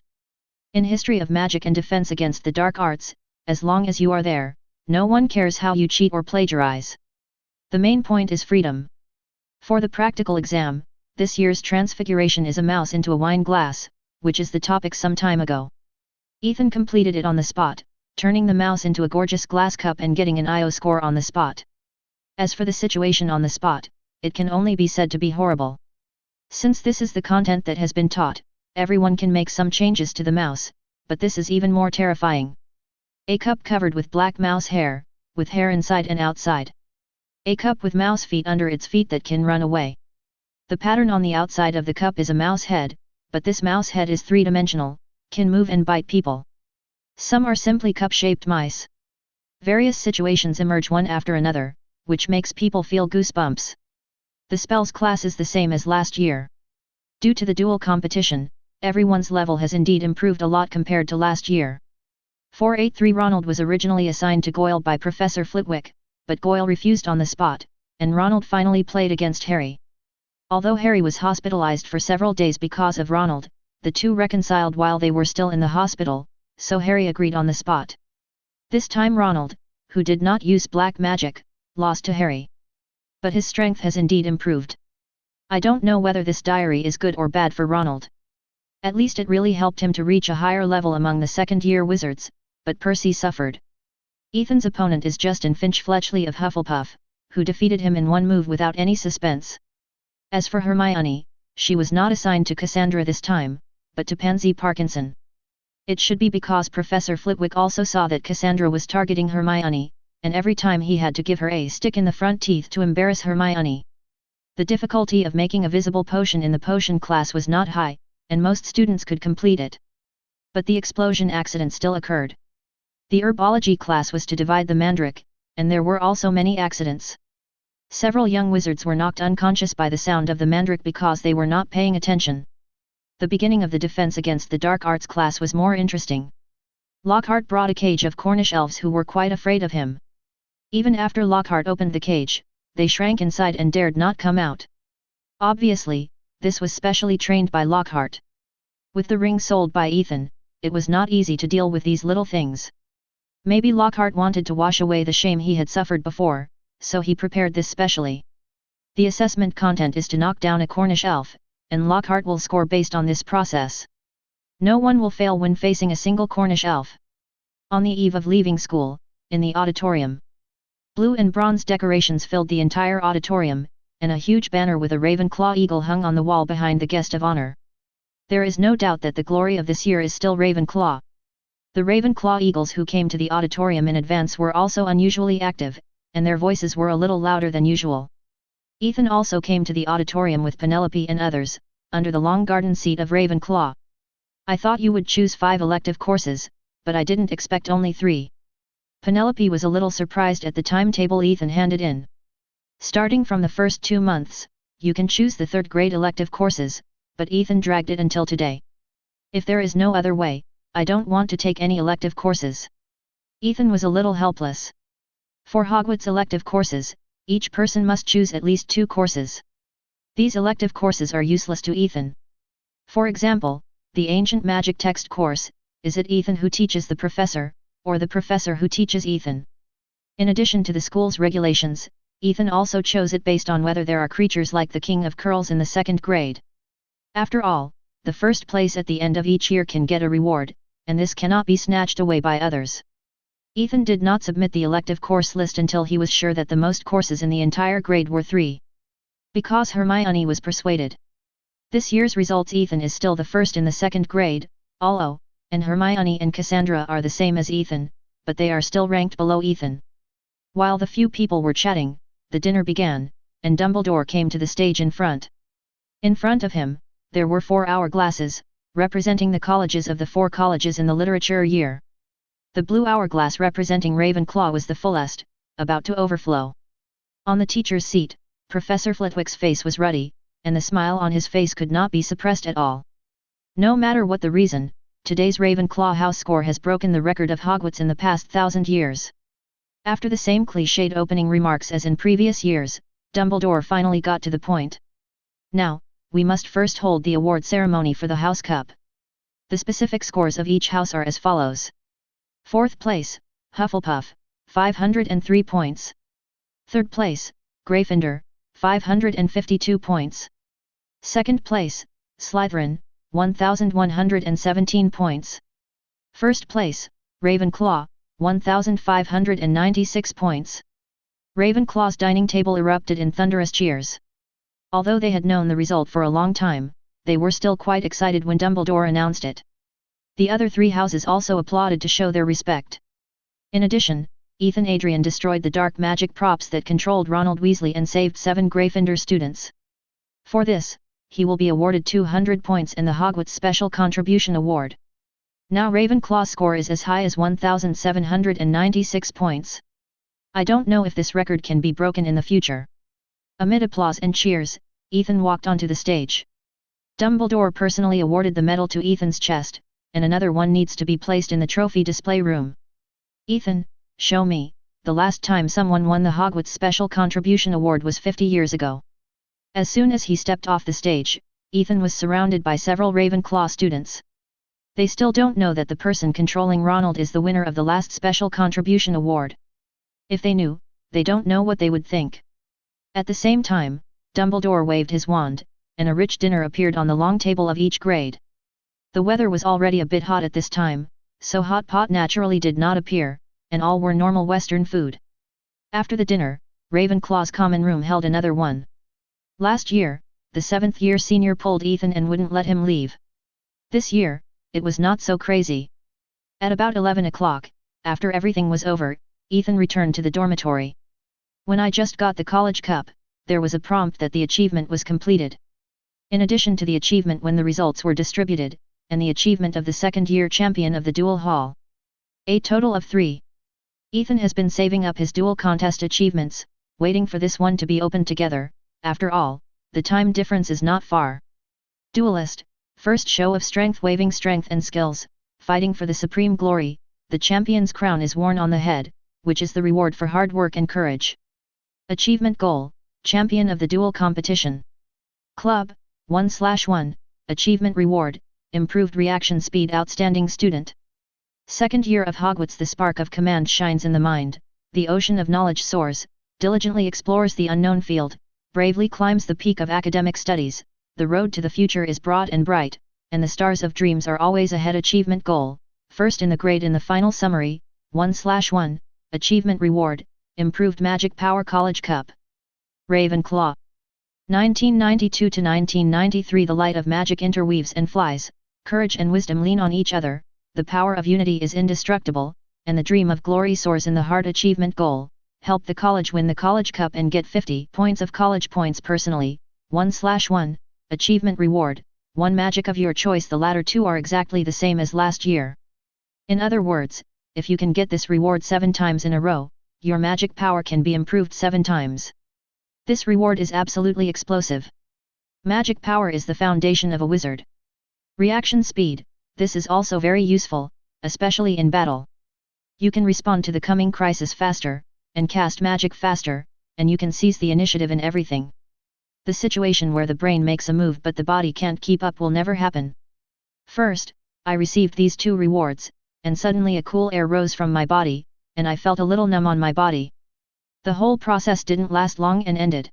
In History of Magic and Defense Against the Dark Arts, as long as you are there, no one cares how you cheat or plagiarize. The main point is freedom. For the practical exam, this year's transfiguration is a mouse into a wine glass, which is the topic some time ago. Ethan completed it on the spot, turning the mouse into a gorgeous glass cup and getting an IO score on the spot. As for the situation on the spot, it can only be said to be horrible. Since this is the content that has been taught, everyone can make some changes to the mouse, but this is even more terrifying. A cup covered with black mouse hair, with hair inside and outside. A cup with mouse feet under its feet that can run away. The pattern on the outside of the cup is a mouse head, but this mouse head is three-dimensional, can move and bite people. Some are simply cup-shaped mice. Various situations emerge one after another, which makes people feel goosebumps. The spells class is the same as last year. Due to the duel competition, everyone's level has indeed improved a lot compared to last year. 483 Ronald was originally assigned to Goyle by Professor Flitwick, but Goyle refused on the spot, and Ronald finally played against Harry. Although Harry was hospitalized for several days because of Ronald, the two reconciled while they were still in the hospital, so Harry agreed on the spot. This time Ronald, who did not use black magic, lost to Harry. But his strength has indeed improved. I don't know whether this diary is good or bad for Ronald. At least it really helped him to reach a higher level among the second-year wizards, but Percy suffered. Ethan's opponent is Justin Finch-Fletchley of Hufflepuff, who defeated him in one move without any suspense. As for Hermione, she was not assigned to Cassandra this time, but to Pansy Parkinson. It should be because Professor Flitwick also saw that Cassandra was targeting Hermione, and every time he had to give her a stick in the front teeth to embarrass Hermione. The difficulty of making a visible potion in the potion class was not high, and most students could complete it. But the explosion accident still occurred. The herbology class was to divide the mandrake, and there were also many accidents. Several young wizards were knocked unconscious by the sound of the mandrake because they were not paying attention. The beginning of the Defense Against the Dark Arts class was more interesting. Lockhart brought a cage of Cornish elves who were quite afraid of him. Even after Lockhart opened the cage, they shrank inside and dared not come out. Obviously, this was specially trained by Lockhart. With the ring sold by Ethan, it was not easy to deal with these little things. Maybe Lockhart wanted to wash away the shame he had suffered before, so he prepared this specially. The assessment content is to knock down a Cornish elf, and Lockhart will score based on this process. No one will fail when facing a single Cornish elf. On the eve of leaving school, in the auditorium, blue and bronze decorations filled the entire auditorium, and a huge banner with a Ravenclaw eagle hung on the wall behind the guest of honor. There is no doubt that the glory of this year is still Ravenclaw. The Ravenclaw eagles who came to the auditorium in advance were also unusually active, and their voices were a little louder than usual. Ethan also came to the auditorium with Penelope and others, under the long garden seat of Ravenclaw. I thought you would choose 5 elective courses, but I didn't expect only 3. Penelope was a little surprised at the timetable Ethan handed in. Starting from the first 2 months, you can choose the 3rd grade elective courses, but Ethan dragged it until today. If there is no other way, I don't want to take any elective courses. Ethan was a little helpless. For Hogwarts elective courses, each person must choose at least 2 courses. These elective courses are useless to Ethan. For example, the Ancient Magic text course, is it Ethan who teaches the professor, or the professor who teaches Ethan? In addition to the school's regulations, Ethan also chose it based on whether there are creatures like the King of Curls in the 2nd grade. After all, the first place at the end of each year can get a reward, and this cannot be snatched away by others. Ethan did not submit the elective course list until he was sure that the most courses in the entire grade were 3. Because Hermione was persuaded. This year's results Ethan is still the first in the 2nd grade, and Hermione and Cassandra are the same as Ethan, but they are still ranked below Ethan. While the few people were chatting, the dinner began, and Dumbledore came to the stage in front. In front of him, there were 4 hourglasses, representing the colleges of the 4 colleges in the literature year. The blue hourglass representing Ravenclaw was the fullest, about to overflow. On the teacher's seat, Professor Flitwick's face was ruddy, and the smile on his face could not be suppressed at all. No matter what the reason, today's Ravenclaw house score has broken the record of Hogwarts in the past 1,000 years. After the same cliched opening remarks as in previous years, Dumbledore finally got to the point. Now, we must first hold the award ceremony for the House Cup. The specific scores of each house are as follows. 4th place, Hufflepuff, 503 points. 3rd place, Gryffindor, 552 points. 2nd place, Slytherin, 1,117 points. 1st place, Ravenclaw, 1,596 points. Ravenclaw's dining table erupted in thunderous cheers. Although they had known the result for a long time, they were still quite excited when Dumbledore announced it. The other 3 houses also applauded to show their respect. In addition, Adrian destroyed the dark magic props that controlled Ronald Weasley and saved 7 Gryffindor students. For this, he will be awarded 200 points in the Hogwarts Special Contribution Award. Now Ravenclaw's score is as high as 1,796 points. I don't know if this record can be broken in the future. Amid applause and cheers, Ethan walked onto the stage. Dumbledore personally awarded the medal to Ethan's chest, and another one needs to be placed in the trophy display room. Ethan, show me, the last time someone won the Hogwarts Special Contribution Award was 50 years ago. As soon as he stepped off the stage, Ethan was surrounded by several Ravenclaw students. They still don't know that the person controlling Ronald is the winner of the last Special Contribution Award. If they knew, they don't know what they would think. At the same time, Dumbledore waved his wand, and a rich dinner appeared on the long table of each grade. The weather was already a bit hot at this time, so hot pot naturally did not appear, and all were normal Western food. After the dinner, Ravenclaw's common room held another one. Last year, the 7th-year senior pulled Ethan and wouldn't let him leave. This year, it was not so crazy. At about 11 o'clock, after everything was over, Ethan returned to the dormitory. When I just got the college cup, there was a prompt that the achievement was completed. In addition to the achievement when the results were distributed, and the achievement of the 2nd-year champion of the duel hall. A total of 3. Ethan has been saving up his duel contest achievements, waiting for this one to be opened together. After all, the time difference is not far. Duelist, first show of strength waving strength and skills, fighting for the supreme glory, the champion's crown is worn on the head, which is the reward for hard work and courage. Achievement goal, champion of the duel competition. Club, 1/1, achievement reward, improved reaction speed outstanding student. 2nd year of Hogwarts the spark of command shines in the mind, the ocean of knowledge soars, diligently explores the unknown field, bravely climbs the peak of academic studies, the road to the future is broad and bright, and the stars of dreams are always ahead. Achievement goal, first in the grade in the final summary, 1/1, achievement reward, improved magic power college cup. Ravenclaw. 1992 to 1993 The light of magic interweaves and flies, courage and wisdom lean on each other, the power of unity is indestructible, and the dream of glory soars in the heart. Achievement goal: help the college win the college cup and get 50 points of college points personally. 1/1 Achievement reward: 1 magic of your choice. The latter two are exactly the same as last year. In other words, if you can get this reward 7 times in a row, your magic power can be improved 7 times. This reward is absolutely explosive. Magic power is the foundation of a wizard. Reaction speed: this is also very useful, especially in battle. You can respond to the coming crisis faster, and cast magic faster, and you can seize the initiative in everything. The situation where the brain makes a move but the body can't keep up will never happen. First, I received these 2 rewards, and suddenly a cool air rose from my body, and I felt a little numb on my body. The whole process didn't last long and ended.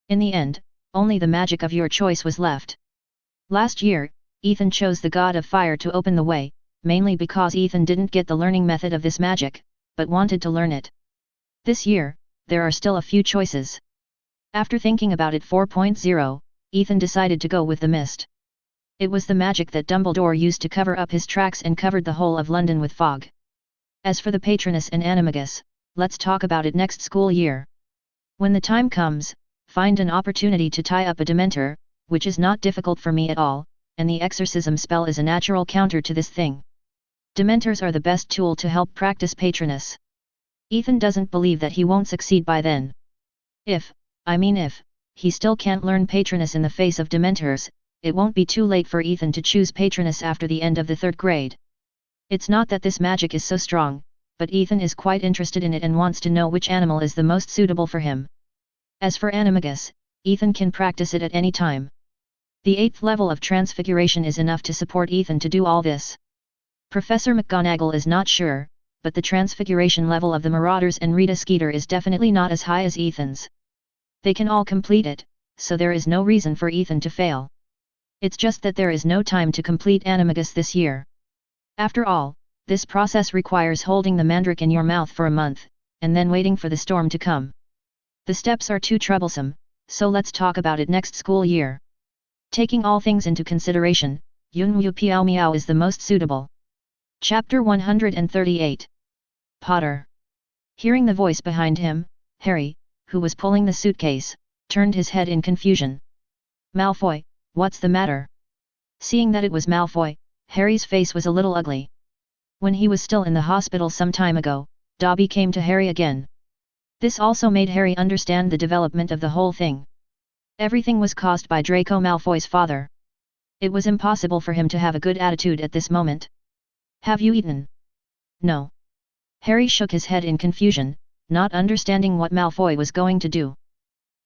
In the end, only the magic of your choice was left. Last year, Ethan chose the God of Fire to open the way, mainly because Ethan didn't get the learning method of this magic, but wanted to learn it. This year, there are still a few choices. After thinking about it 4.0, Ethan decided to go with the mist. It was the magic that Dumbledore used to cover up his tracks and covered the whole of London with fog. As for the Patronus and Animagus, let's talk about it next school year. When the time comes, find an opportunity to tie up a Dementor, which is not difficult for me at all, and the exorcism spell is a natural counter to this thing. Dementors are the best tool to help practice Patronus. Ethan doesn't believe that he won't succeed by then. If he still can't learn Patronus in the face of Dementors, it won't be too late for Ethan to choose Patronus after the end of the 3rd grade. It's not that this magic is so strong, but Ethan is quite interested in it and wants to know which animal is the most suitable for him. As for Animagus, Ethan can practice it at any time. The 8th level of Transfiguration is enough to support Ethan to do all this. Professor McGonagall is not sure, but the Transfiguration level of the Marauders and Rita Skeeter is definitely not as high as Ethan's. They can all complete it, so there is no reason for Ethan to fail. It's just that there is no time to complete Animagus this year. After all, this process requires holding the mandrake in your mouth for a month, and then waiting for the storm to come. The steps are too troublesome, so let's talk about it next school year. Taking all things into consideration, Yun Yu Piao Miao is the most suitable. Chapter 138. Potter. Hearing the voice behind him, Harry, who was pulling the suitcase, turned his head in confusion. Malfoy, what's the matter? Seeing that it was Malfoy, Harry's face was a little ugly. When he was still in the hospital some time ago, Dobby came to Harry again. This also made Harry understand the development of the whole thing. Everything was caused by Draco Malfoy's father. It was impossible for him to have a good attitude at this moment. Have you eaten? No. Harry shook his head in confusion, not understanding what Malfoy was going to do.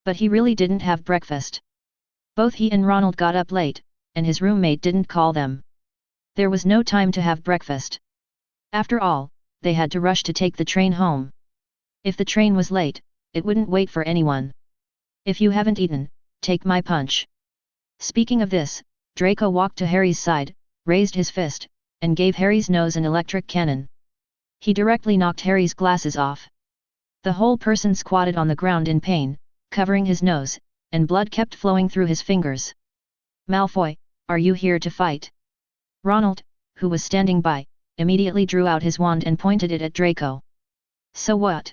But he really didn't have breakfast. Both he and Ronald got up late, and his roommate didn't call them. There was no time to have breakfast. After all, they had to rush to take the train home. If the train was late, it wouldn't wait for anyone. If you haven't eaten, take my punch. Speaking of this, Draco walked to Harry's side, raised his fist, and gave Harry's nose an electric cannon. He directly knocked Harry's glasses off. The whole person squatted on the ground in pain, covering his nose, and blood kept flowing through his fingers. Malfoy, are you here to fight? Ronald, who was standing by, immediately drew out his wand and pointed it at Draco. So what?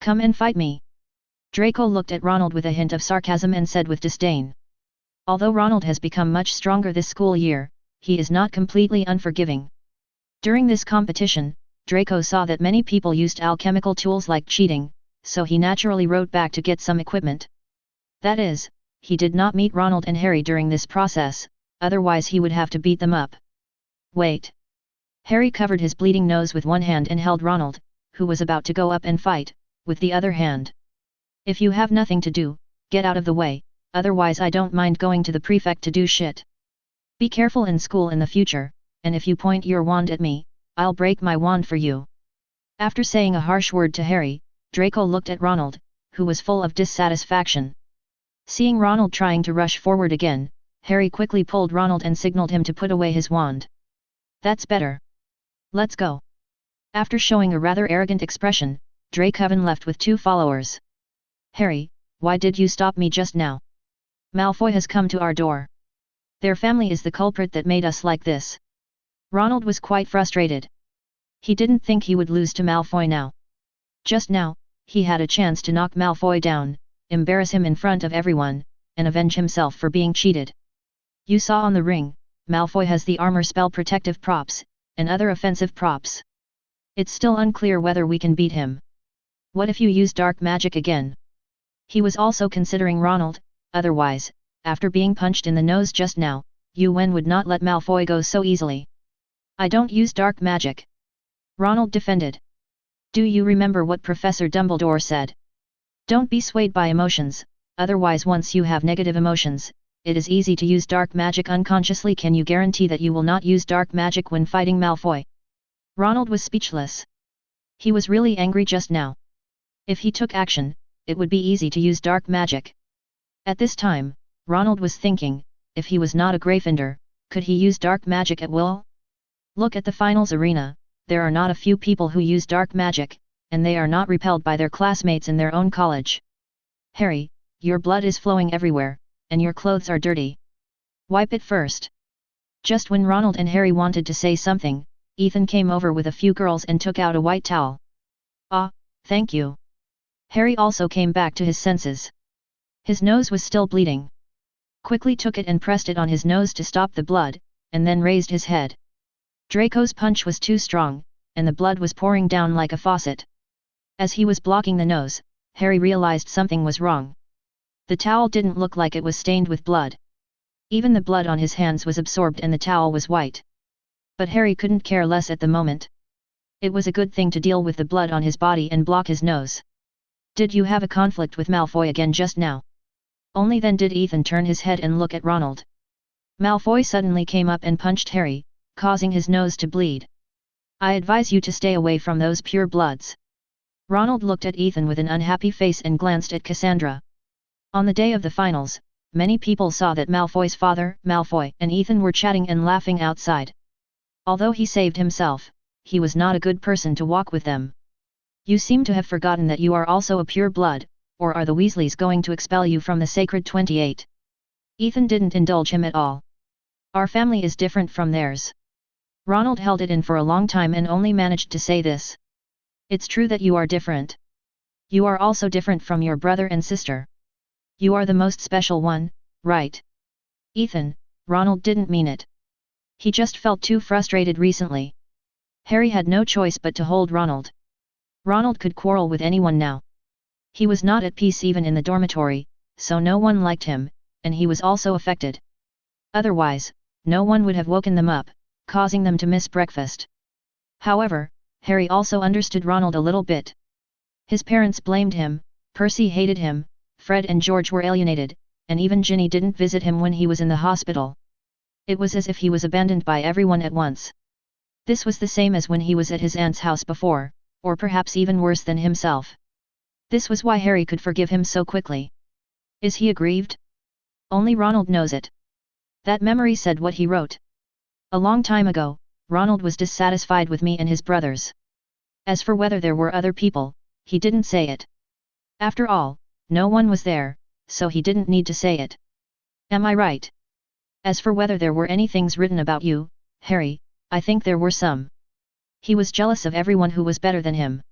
Come and fight me. Draco looked at Ronald with a hint of sarcasm and said with disdain. Although Ronald has become much stronger this school year, he is not completely unforgiving. During this competition, Draco saw that many people used alchemical tools like cheating, so he naturally wrote back to get some equipment. That is, he did not meet Ronald and Harry during this process, otherwise he would have to beat them up. Wait. Harry covered his bleeding nose with one hand and held Ronald, who was about to go up and fight, with the other hand. If you have nothing to do, get out of the way, otherwise I don't mind going to the prefect to do shit. Be careful in school in the future, and if you point your wand at me, I'll break my wand for you. After saying a harsh word to Harry, Draco looked at Ronald, who was full of dissatisfaction. Seeing Ronald trying to rush forward again, Harry quickly pulled Ronald and signaled him to put away his wand. That's better. Let's go. After showing a rather arrogant expression, Dracoven left with 2 followers. Harry, why did you stop me just now? Malfoy has come to our door. Their family is the culprit that made us like this. Ronald was quite frustrated. He didn't think he would lose to Malfoy now. Just now, he had a chance to knock Malfoy down, embarrass him in front of everyone, and avenge himself for being cheated. You saw on the ring, Malfoy has the armor spell protective props, and other offensive props. It's still unclear whether we can beat him. What if you use dark magic again? He was also considering Ronald, otherwise, after being punched in the nose just now, Wen would not let Malfoy go so easily. I don't use dark magic. Ronald defended. Do you remember what Professor Dumbledore said? Don't be swayed by emotions, otherwise once you have negative emotions, it is easy to use dark magic unconsciously. Can you guarantee that you will not use dark magic when fighting Malfoy? Ronald was speechless. He was really angry just now. If he took action, it would be easy to use dark magic. At this time, Ronald was thinking, if he was not a Gryffindor, could he use dark magic at will? Look at the finals arena, there are not a few people who use dark magic, and they are not repelled by their classmates in their own college. Harry, your blood is flowing everywhere, and your clothes are dirty. Wipe it first. Just when Ronald and Harry wanted to say something, Ethan came over with a few girls and took out a white towel. Ah, thank you. Harry also came back to his senses. His nose was still bleeding. Quickly took it and pressed it on his nose to stop the blood, and then raised his head. Draco's punch was too strong, and the blood was pouring down like a faucet. As he was blocking the nose, Harry realized something was wrong. The towel didn't look like it was stained with blood. Even the blood on his hands was absorbed and the towel was white. But Harry couldn't care less at the moment. It was a good thing to deal with the blood on his body and block his nose. Did you have a conflict with Malfoy again just now? Only then did Ethan turn his head and look at Ronald. Malfoy suddenly came up and punched Harry, causing his nose to bleed. I advise you to stay away from those pure bloods. Ronald looked at Ethan with an unhappy face and glanced at Cassandra. On the day of the finals, many people saw that Malfoy's father, Malfoy, and Ethan were chatting and laughing outside. Although he saved himself, he was not a good person to walk with them. You seem to have forgotten that you are also a pure blood, or are the Weasleys going to expel you from the Sacred 28? Ethan didn't indulge him at all. Our family is different from theirs. Ronald held it in for a long time and only managed to say this. It's true that you are different. You are also different from your brother and sister. You are the most special one, right? Ethan, Ronald didn't mean it. He just felt too frustrated recently. Harry had no choice but to hold Ronald. Ronald could quarrel with anyone now. He was not at peace even in the dormitory, so no one liked him, and he was also affected. Otherwise, no one would have woken them up, causing them to miss breakfast. However, Harry also understood Ronald a little bit. His parents blamed him, Percy hated him, Fred and George were alienated, and even Ginny didn't visit him when he was in the hospital. It was as if he was abandoned by everyone at once. This was the same as when he was at his aunt's house before, or perhaps even worse than himself. This was why Harry could forgive him so quickly. Is he aggrieved? Only Ronald knows it. That memory said what he wrote. A long time ago, Ronald was dissatisfied with me and his brothers. As for whether there were other people, he didn't say it. After all, no one was there, so he didn't need to say it. Am I right? As for whether there were any things written about you, Harry, I think there were some. He was jealous of everyone who was better than him.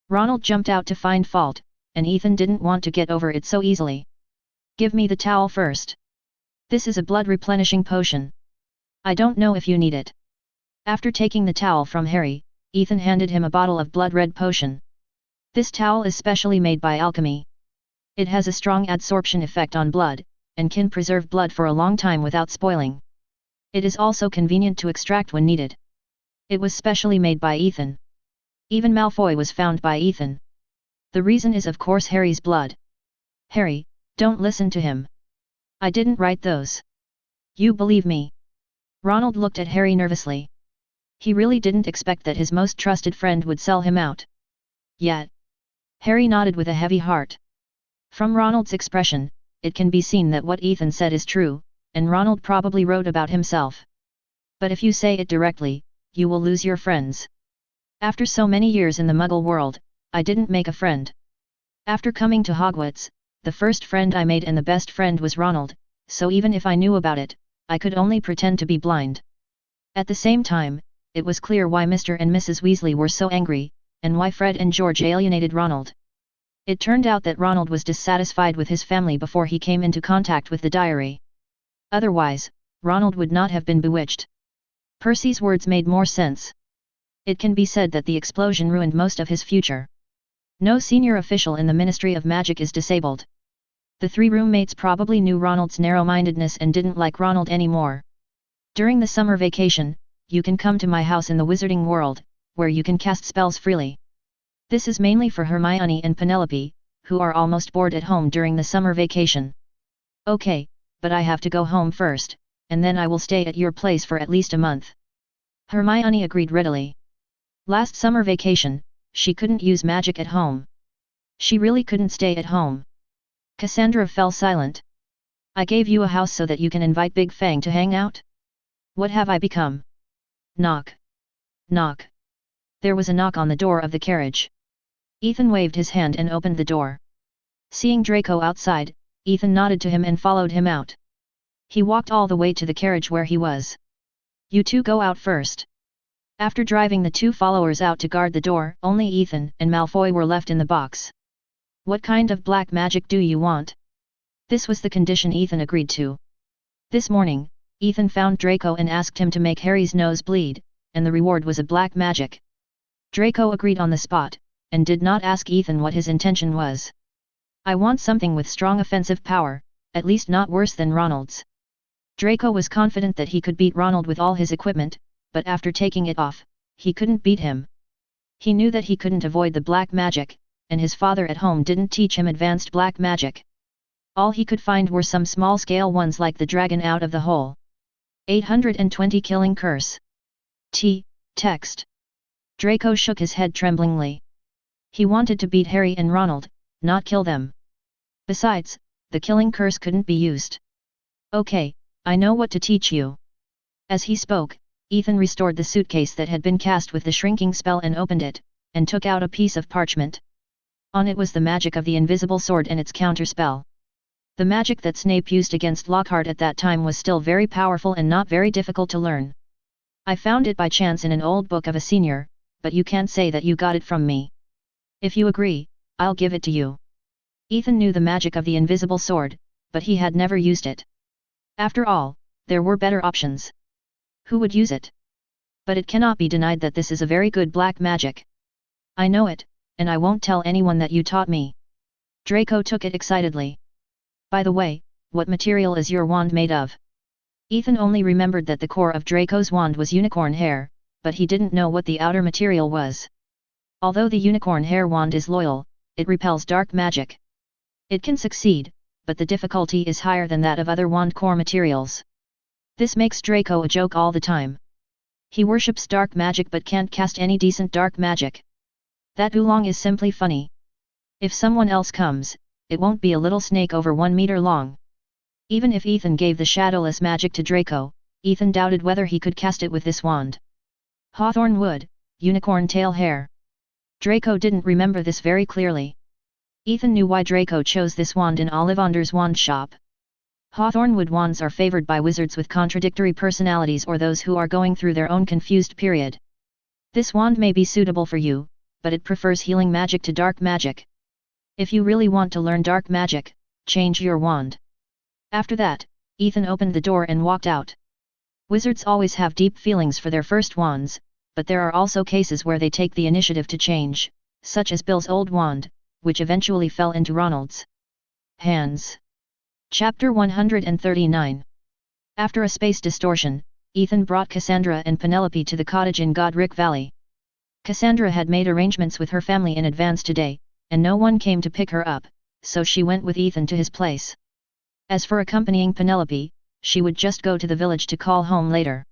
Ronald jumped out to find fault, and Ethan didn't want to get over it so easily. Give me the towel first. This is a blood replenishing potion. I don't know if you need it. After taking the towel from Harry, Ethan handed him a bottle of blood red potion. This towel is specially made by alchemy. It has a strong adsorption effect on blood, and can preserve blood for a long time without spoiling. It is also convenient to extract when needed. It was specially made by Ethan. Even Malfoy was found by Ethan. The reason is of course Harry's blood. Harry, don't listen to him. I didn't write those. You believe me? Ronald looked at Harry nervously. He really didn't expect that his most trusted friend would sell him out. Yet. Harry nodded with a heavy heart. From Ronald's expression, it can be seen that what Ethan said is true, and Ronald probably wrote about himself. But if you say it directly, you will lose your friends. After so many years in the Muggle world, I didn't make a friend. After coming to Hogwarts, the first friend I made and the best friend was Ronald, so even if I knew about it, I could only pretend to be blind. At the same time, it was clear why Mr. and Mrs. Weasley were so angry, and why Fred and George alienated Ronald. It turned out that Ronald was dissatisfied with his family before he came into contact with the diary. Otherwise, Ronald would not have been bewitched. Percy's words made more sense. It can be said that the explosion ruined most of his future. No senior official in the Ministry of Magic is disabled. The three roommates probably knew Ronald's narrow-mindedness and didn't like Ronald anymore. During the summer vacation, you can come to my house in the Wizarding World, where you can cast spells freely. This is mainly for Hermione and Penelope, who are almost bored at home during the summer vacation. Okay, but I have to go home first, and then I will stay at your place for at least a month. Hermione agreed readily. Last summer vacation, she couldn't use magic at home. She really couldn't stay at home. Cassandra fell silent. I gave you a house so that you can invite Big Fang to hang out? What have I become? Knock. Knock. There was a knock on the door of the carriage. Ethan waved his hand and opened the door. Seeing Draco outside, Ethan nodded to him and followed him out. He walked all the way to the carriage where he was. You two go out first. After driving the two followers out to guard the door, only Ethan and Malfoy were left in the box. What kind of black magic do you want? This was the condition Ethan agreed to. This morning, Ethan found Draco and asked him to make Harry's nose bleed, and the reward was a black magic. Draco agreed on the spot, and did not ask Ethan what his intention was. I want something with strong offensive power, at least not worse than Ronald's. Draco was confident that he could beat Ronald with all his equipment, but after taking it off, he couldn't beat him. He knew that he couldn't avoid the black magic, and his father at home didn't teach him advanced black magic. All he could find were some small-scale ones like the dragon out of the hole. 820 Killing Curse. Text. Draco shook his head tremblingly. He wanted to beat Harry and Ronald, not kill them. Besides, the killing curse couldn't be used. Okay, I know what to teach you. As he spoke, Ethan restored the suitcase that had been cast with the shrinking spell and opened it, and took out a piece of parchment. On it was the magic of the invisible sword and its counterspell. The magic that Snape used against Lockhart at that time was still very powerful and not very difficult to learn. I found it by chance in an old book of a senior, but you can't say that you got it from me. If you agree, I'll give it to you. Ethan knew the magic of the invisible sword, but he had never used it. After all, there were better options. Who would use it? But it cannot be denied that this is a very good black magic. I know it, and I won't tell anyone that you taught me. Draco took it excitedly. By the way, what material is your wand made of? Ethan only remembered that the core of Draco's wand was unicorn hair, but he didn't know what the outer material was. Although the unicorn hair wand is loyal, it repels dark magic. It can succeed, but the difficulty is higher than that of other wand core materials. This makes Draco a joke all the time. He worships dark magic but can't cast any decent dark magic. That oolong is simply funny. If someone else comes, it won't be a little snake over 1 meter long. Even if Ethan gave the shadowless magic to Draco, Ethan doubted whether he could cast it with this wand. Hawthorn wood, unicorn tail hair. Draco didn't remember this very clearly. Ethan knew why Draco chose this wand in Ollivander's wand shop. Hawthornwood wands are favored by wizards with contradictory personalities or those who are going through their own confused period. This wand may be suitable for you, but it prefers healing magic to dark magic. If you really want to learn dark magic, change your wand. After that, Ethan opened the door and walked out. Wizards always have deep feelings for their first wands, but there are also cases where they take the initiative to change, such as Bill's old wand, which eventually fell into Ronald's hands. Chapter 139. After a space distortion, Ethan brought Cassandra and Penelope to the cottage in Godric Valley. Cassandra had made arrangements with her family in advance today, and no one came to pick her up, so she went with Ethan to his place. As for accompanying Penelope, she would just go to the village to call home later.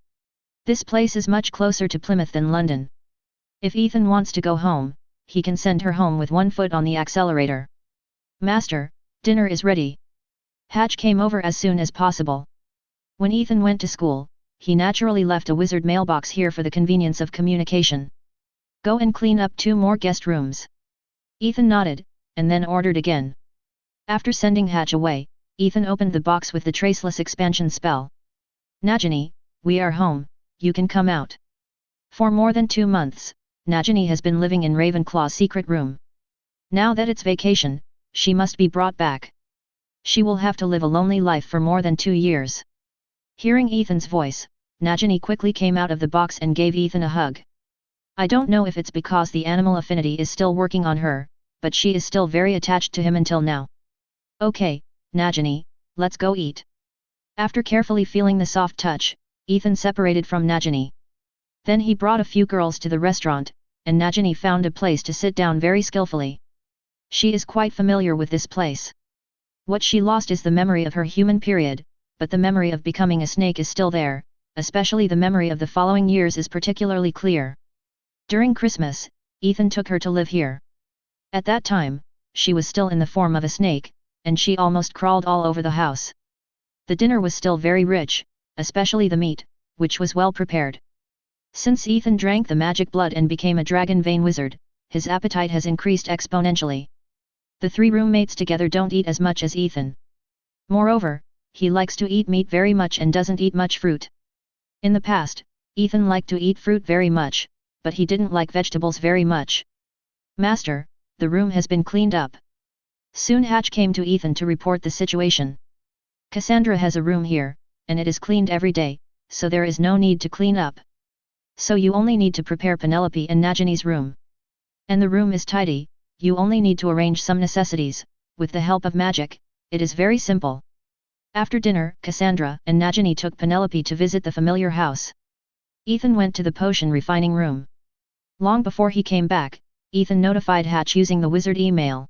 This place is much closer to Plymouth than London. If Ethan wants to go home, he can send her home with one foot on the accelerator. Master, dinner is ready. Hatch came over as soon as possible. When Ethan went to school, he naturally left a wizard mailbox here for the convenience of communication. Go and clean up 2 more guest rooms. Ethan nodded, and then ordered again. After sending Hatch away, Ethan opened the box with the traceless expansion spell. Nagini, we are home, you can come out. For more than 2 months, Nagini has been living in Ravenclaw's secret room. Now that it's vacation, she must be brought back. She will have to live a lonely life for more than 2 years. Hearing Ethan's voice, Nagini quickly came out of the box and gave Ethan a hug. I don't know if it's because the animal affinity is still working on her, but she is still very attached to him until now. Okay, Nagini, let's go eat. After carefully feeling the soft touch, Ethan separated from Nagini. Then he brought a few girls to the restaurant, and Nagini found a place to sit down very skillfully. She is quite familiar with this place. What she lost is the memory of her human period, but the memory of becoming a snake is still there, especially the memory of the following years is particularly clear. During Christmas, Ethan took her to live here. At that time, she was still in the form of a snake, and she almost crawled all over the house. The dinner was still very rich, especially the meat, which was well prepared. Since Ethan drank the magic blood and became a dragon vein wizard, his appetite has increased exponentially. The 3 roommates together don't eat as much as Ethan. Moreover, he likes to eat meat very much and doesn't eat much fruit. In the past, Ethan liked to eat fruit very much, but he didn't like vegetables very much. Master, the room has been cleaned up. Soon Hatch came to Ethan to report the situation. Cassandra has a room here, and it is cleaned every day, so there is no need to clean up. So you only need to prepare Penelope and Nagini's room. And the room is tidy, you only need to arrange some necessities, with the help of magic, it is very simple. After dinner, Cassandra and Nagini took Penelope to visit the familiar house. Ethan went to the potion refining room. Long before he came back, Ethan notified Hatch using the wizard email.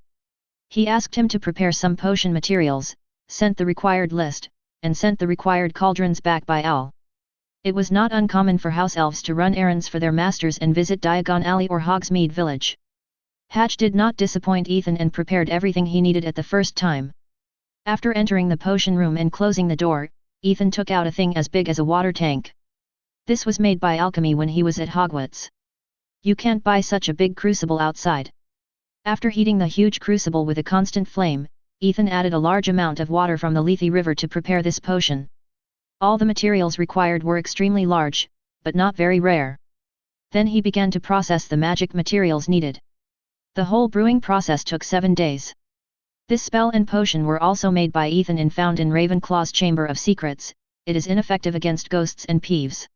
He asked him to prepare some potion materials, sent the required list, and sent the required cauldrons back by Owl. It was not uncommon for house elves to run errands for their masters and visit Diagon Alley or Hogsmeade Village. Hatch did not disappoint Ethan and prepared everything he needed at the first time. After entering the potion room and closing the door, Ethan took out a thing as big as a water tank. This was made by alchemy when he was at Hogwarts. You can't buy such a big crucible outside. After heating the huge crucible with a constant flame, Ethan added a large amount of water from the Lethe River to prepare this potion. All the materials required were extremely large, but not very rare. Then he began to process the magic materials needed. The whole brewing process took 7 days. This spell and potion were also made by Ethan and found in Ravenclaw's Chamber of Secrets. It is ineffective against ghosts and peeves.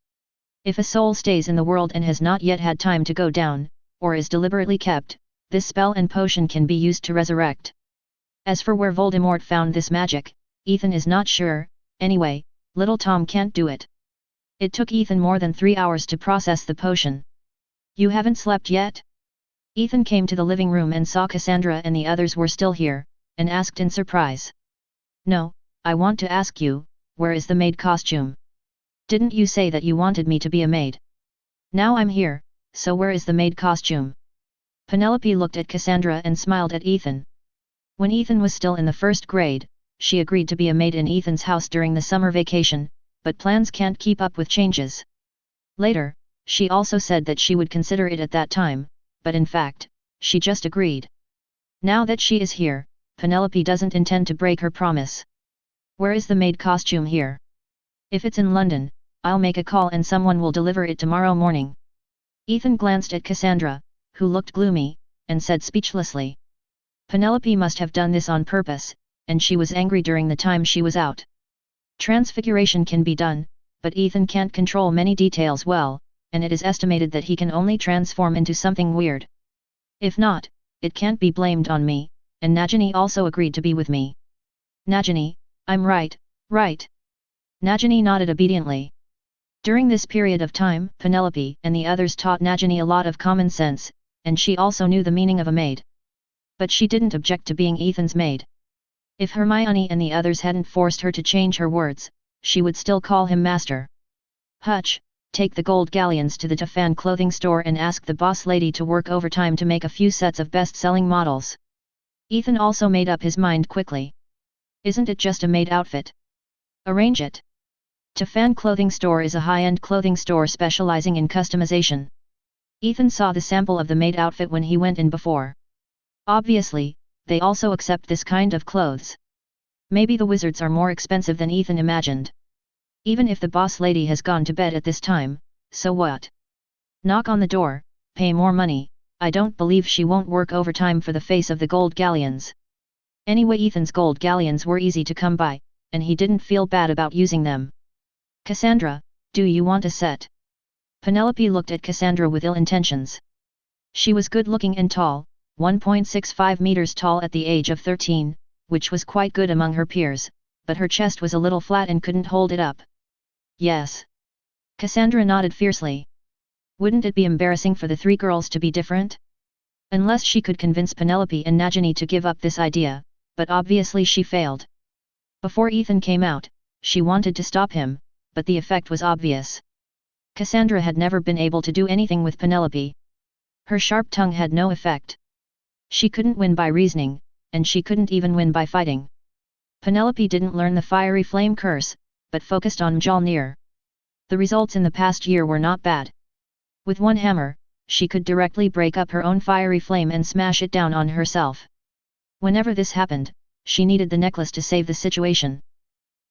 If a soul stays in the world and has not yet had time to go down, or is deliberately kept, this spell and potion can be used to resurrect. As for where Voldemort found this magic, Ethan is not sure. Anyway, little Tom can't do it. It took Ethan more than 3 hours to process the potion. You haven't slept yet? Ethan came to the living room and saw Cassandra and the others were still here, and asked in surprise. No, I want to ask you, where is the maid costume? Didn't you say that you wanted me to be a maid? Now I'm here, so where is the maid costume? Penelope looked at Cassandra and smiled at Ethan. When Ethan was still in the 1st grade, she agreed to be a maid in Ethan's house during the summer vacation, but plans can't keep up with changes. Later, she also said that she would consider it at that time, but in fact, she just agreed. Now that she is here, Penelope doesn't intend to break her promise. Where is the maid costume here? If it's in London, I'll make a call and someone will deliver it tomorrow morning. Ethan glanced at Cassandra, who looked gloomy, and said speechlessly. Penelope must have done this on purpose, and she was angry during the time she was out. Transfiguration can be done, but Ethan can't control many details well, and it is estimated that he can only transform into something weird. If not, it can't be blamed on me, and Nagini also agreed to be with me. Nagini, I'm right, right. Nagini nodded obediently. During this period of time, Penelope and the others taught Nagini a lot of common sense, and she also knew the meaning of a maid. But she didn't object to being Ethan's maid. If Hermione and the others hadn't forced her to change her words, she would still call him master. Hutch, take the gold galleons to the Tiffany clothing store and ask the boss lady to work overtime to make a few sets of best-selling models. Ethan also made up his mind quickly. Isn't it just a maid outfit? Arrange it. Tiffany clothing store is a high-end clothing store specializing in customization. Ethan saw the sample of the maid outfit when he went in before. Obviously, they also accept this kind of clothes. Maybe the wizards are more expensive than Ethan imagined. Even if the boss lady has gone to bed at this time, so what? Knock on the door, pay more money. I don't believe she won't work overtime for the face of the gold galleons. Anyway, Ethan's gold galleons were easy to come by, and he didn't feel bad about using them. Cassandra, do you want a set? Penelope looked at Cassandra with ill intentions. She was good-looking and tall, 1.65 meters tall at the age of 13, which was quite good among her peers, but her chest was a little flat and couldn't hold it up. Yes. Cassandra nodded fiercely. Wouldn't it be embarrassing for the three girls to be different? Unless she could convince Penelope and Nagini to give up this idea, but obviously she failed. Before Ethan came out, she wanted to stop him, but the effect was obvious. Cassandra had never been able to do anything with Penelope. Her sharp tongue had no effect. She couldn't win by reasoning, and she couldn't even win by fighting. Penelope didn't learn the fiery flame curse, but focused on Mjolnir. The results in the past year were not bad. With one hammer, she could directly break up her own fiery flame and smash it down on herself. Whenever this happened, she needed the necklace to save the situation.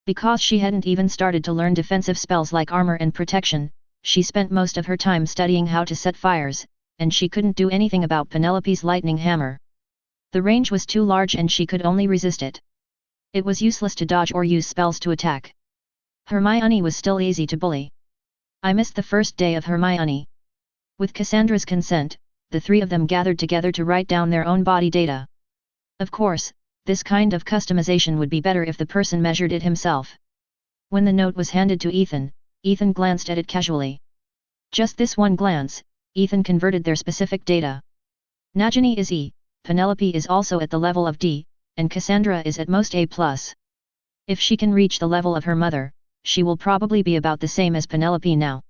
Because she hadn't even started to learn defensive spells like armor and protection, she spent most of her time studying how to set fires, and she couldn't do anything about Penelope's lightning hammer. The range was too large and she could only resist it. It was useless to dodge or use spells to attack. Hermione was still easy to bully. I missed the first day of Hermione. With Cassandra's consent, the three of them gathered together to write down their own body data. Of course, this kind of customization would be better if the person measured it himself. When the note was handed to Ethan, Ethan glanced at it casually. Just this one glance, Ethan converted their specific data. Nagini is E, Penelope is also at the level of D, and Cassandra is at most A+. If she can reach the level of her mother, she will probably be about the same as Penelope now.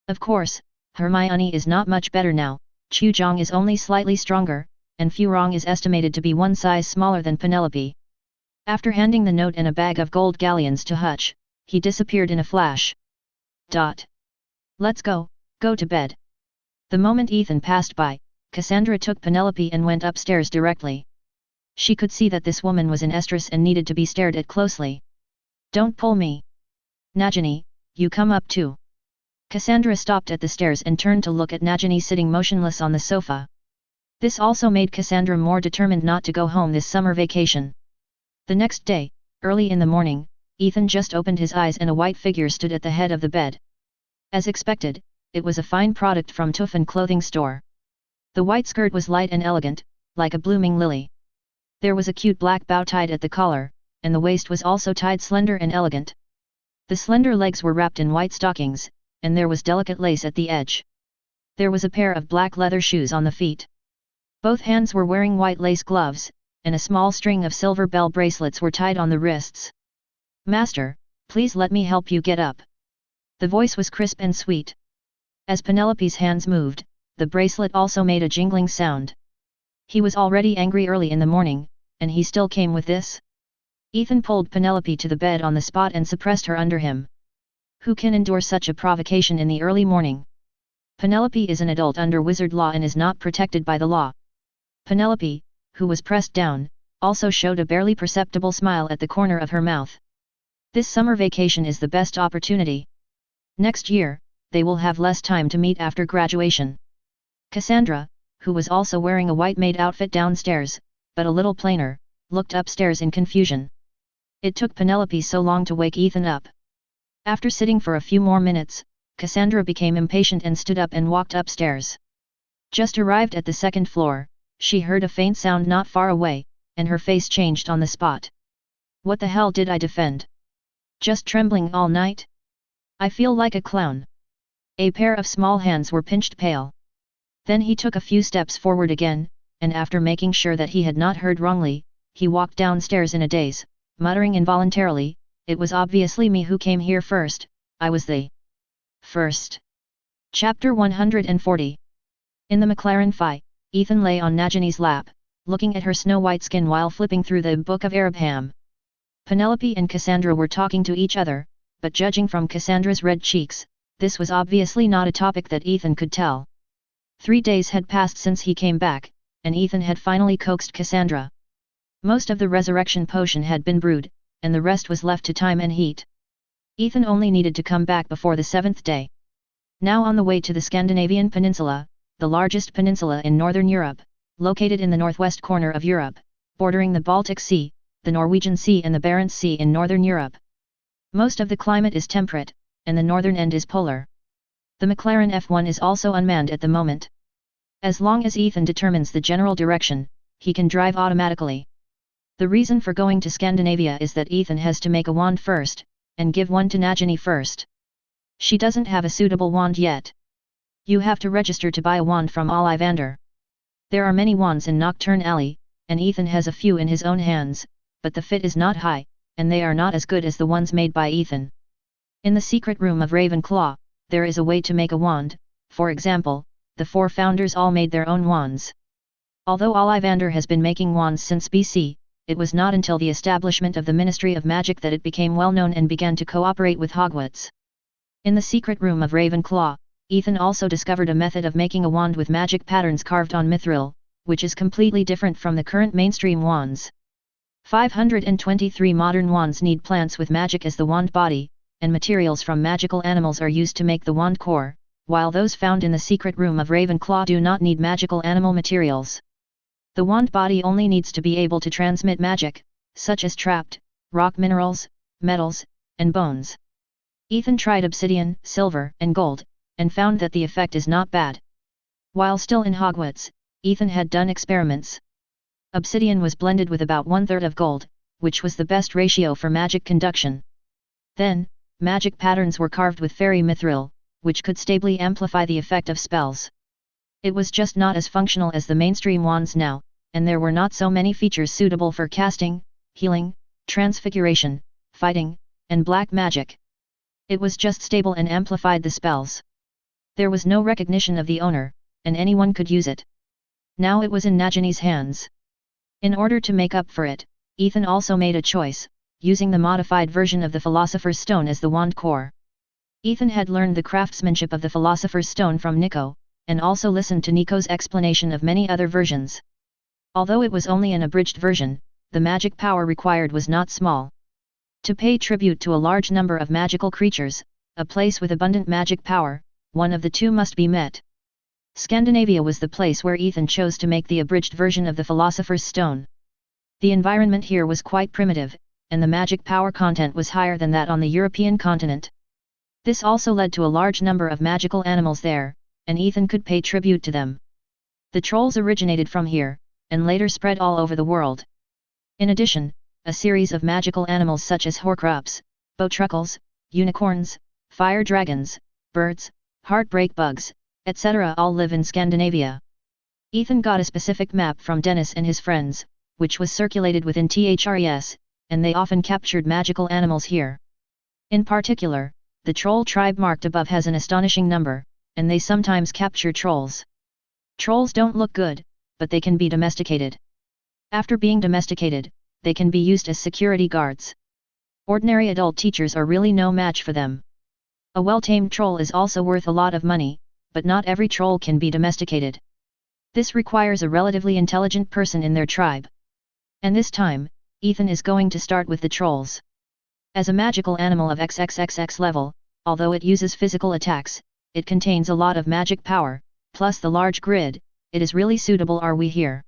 Of course, Hermione is not much better now, Chuzhong is only slightly stronger, and Furong is estimated to be one size smaller than Penelope. After handing the note and a bag of gold galleons to Hutch, he disappeared in a flash. Let's go to bed. The moment Ethan passed by, Cassandra took Penelope and went upstairs directly. She could see that this woman was in estrus and needed to be stared at closely. Don't pull me. Nagini, you come up too. Cassandra stopped at the stairs and turned to look at Nagini sitting motionless on the sofa. This also made Cassandra more determined not to go home this summer vacation. The next day, early in the morning, Ethan just opened his eyes and a white figure stood at the head of the bed. As expected, it was a fine product from Tuffen clothing store. The white skirt was light and elegant, like a blooming lily. There was a cute black bow tied at the collar, and the waist was also tied slender and elegant. The slender legs were wrapped in white stockings, and there was delicate lace at the edge. There was a pair of black leather shoes on the feet. Both hands were wearing white lace gloves, and a small string of silver bell bracelets were tied on the wrists. Master, please let me help you get up. The voice was crisp and sweet. As Penelope's hands moved, the bracelet also made a jingling sound. He was already angry early in the morning, and he still came with this? Ethan pulled Penelope to the bed on the spot and suppressed her under him. Who can endure such a provocation in the early morning? Penelope is an adult under wizard law and is not protected by the law. Penelope, who was pressed down, also showed a barely perceptible smile at the corner of her mouth. This summer vacation is the best opportunity. Next year, they will have less time to meet after graduation. Cassandra, who was also wearing a white maid outfit downstairs, but a little plainer, looked upstairs in confusion. It took Penelope so long to wake Ethan up. After sitting for a few more minutes, Cassandra became impatient and stood up and walked upstairs. Just arrived at the second floor, she heard a faint sound not far away, and her face changed on the spot. What the hell did I defend? Just trembling all night? I feel like a clown. A pair of small hands were pinched pale. Then he took a few steps forward again, and after making sure that he had not heard wrongly, he walked downstairs in a daze, muttering involuntarily, "It was obviously me who came here first, I was the first." Chapter 140. In the McLaren Phi, Ethan lay on Nagini's lap, looking at her snow-white skin while flipping through the Book of Arabham. Penelope and Cassandra were talking to each other, but judging from Cassandra's red cheeks, this was obviously not a topic that Ethan could tell. 3 days had passed since he came back, and Ethan had finally coaxed Cassandra. Most of the resurrection potion had been brewed, and the rest was left to time and heat. Ethan only needed to come back before the 7th day. Now on the way to the Scandinavian peninsula, the largest peninsula in northern Europe, located in the northwest corner of Europe, bordering the Baltic Sea, the Norwegian Sea and the Barents Sea in northern Europe. Most of the climate is temperate, and the northern end is polar. The McLaren F1 is also unmanned at the moment. As long as Ethan determines the general direction, he can drive automatically. The reason for going to Scandinavia is that Ethan has to make a wand first, and give one to Nagini first. She doesn't have a suitable wand yet. You have to register to buy a wand from Ollivander. There are many wands in Nocturne Alley, and Ethan has a few in his own hands, but the fit is not high, and they are not as good as the ones made by Ethan. In the secret room of Ravenclaw, there is a way to make a wand. For example, the 4 founders all made their own wands. Although Ollivander has been making wands since BC, it was not until the establishment of the Ministry of Magic that it became well known and began to cooperate with Hogwarts. In the secret room of Ravenclaw, Ethan also discovered a method of making a wand with magic patterns carved on mithril, which is completely different from the current mainstream wands. 523 modern wands need plants with magic as the wand body, and materials from magical animals are used to make the wand core, while those found in the secret room of Ravenclaw do not need magical animal materials. The wand body only needs to be able to transmit magic, such as trapped, rock minerals, metals, and bones. Ethan tried obsidian, silver, and gold, and found that the effect is not bad. While still in Hogwarts, Ethan had done experiments. Obsidian was blended with about 1/3 of gold, which was the best ratio for magic conduction. Then, magic patterns were carved with fairy mithril, which could stably amplify the effect of spells. It was just not as functional as the mainstream wands now, and there were not so many features suitable for casting, healing, transfiguration, fighting, and black magic. It was just stable and amplified the spells. There was no recognition of the owner, and anyone could use it. Now it was in Nagini's hands. In order to make up for it, Ethan also made a choice, using the modified version of the Philosopher's Stone as the wand core. Ethan had learned the craftsmanship of the Philosopher's Stone from Nico, and also listened to Nico's explanation of many other versions. Although it was only an abridged version, the magic power required was not small. To pay tribute to a large number of magical creatures, a place with abundant magic power, one of the two must be met. Scandinavia was the place where Ethan chose to make the abridged version of the Philosopher's Stone. The environment here was quite primitive, and the magic power content was higher than that on the European continent. This also led to a large number of magical animals there, and Ethan could pay tribute to them. The trolls originated from here, and later spread all over the world. In addition, a series of magical animals such as Horcrux, Bowtruckles, unicorns, fire dragons, birds, heartbreak bugs, etc. all live in Scandinavia. Ethan got a specific map from Dennis and his friends, which was circulated within THRES, and they often captured magical animals here. In particular, the troll tribe marked above has an astonishing number, and they sometimes capture trolls. Trolls don't look good, but they can be domesticated. After being domesticated, they can be used as security guards. Ordinary adult teachers are really no match for them. A well-tamed troll is also worth a lot of money, but not every troll can be domesticated. This requires a relatively intelligent person in their tribe. And this time, Ethan is going to start with the trolls. As a magical animal of XXXX level, although it uses physical attacks, it contains a lot of magic power, plus the large grid, it is really suitable. Are we here?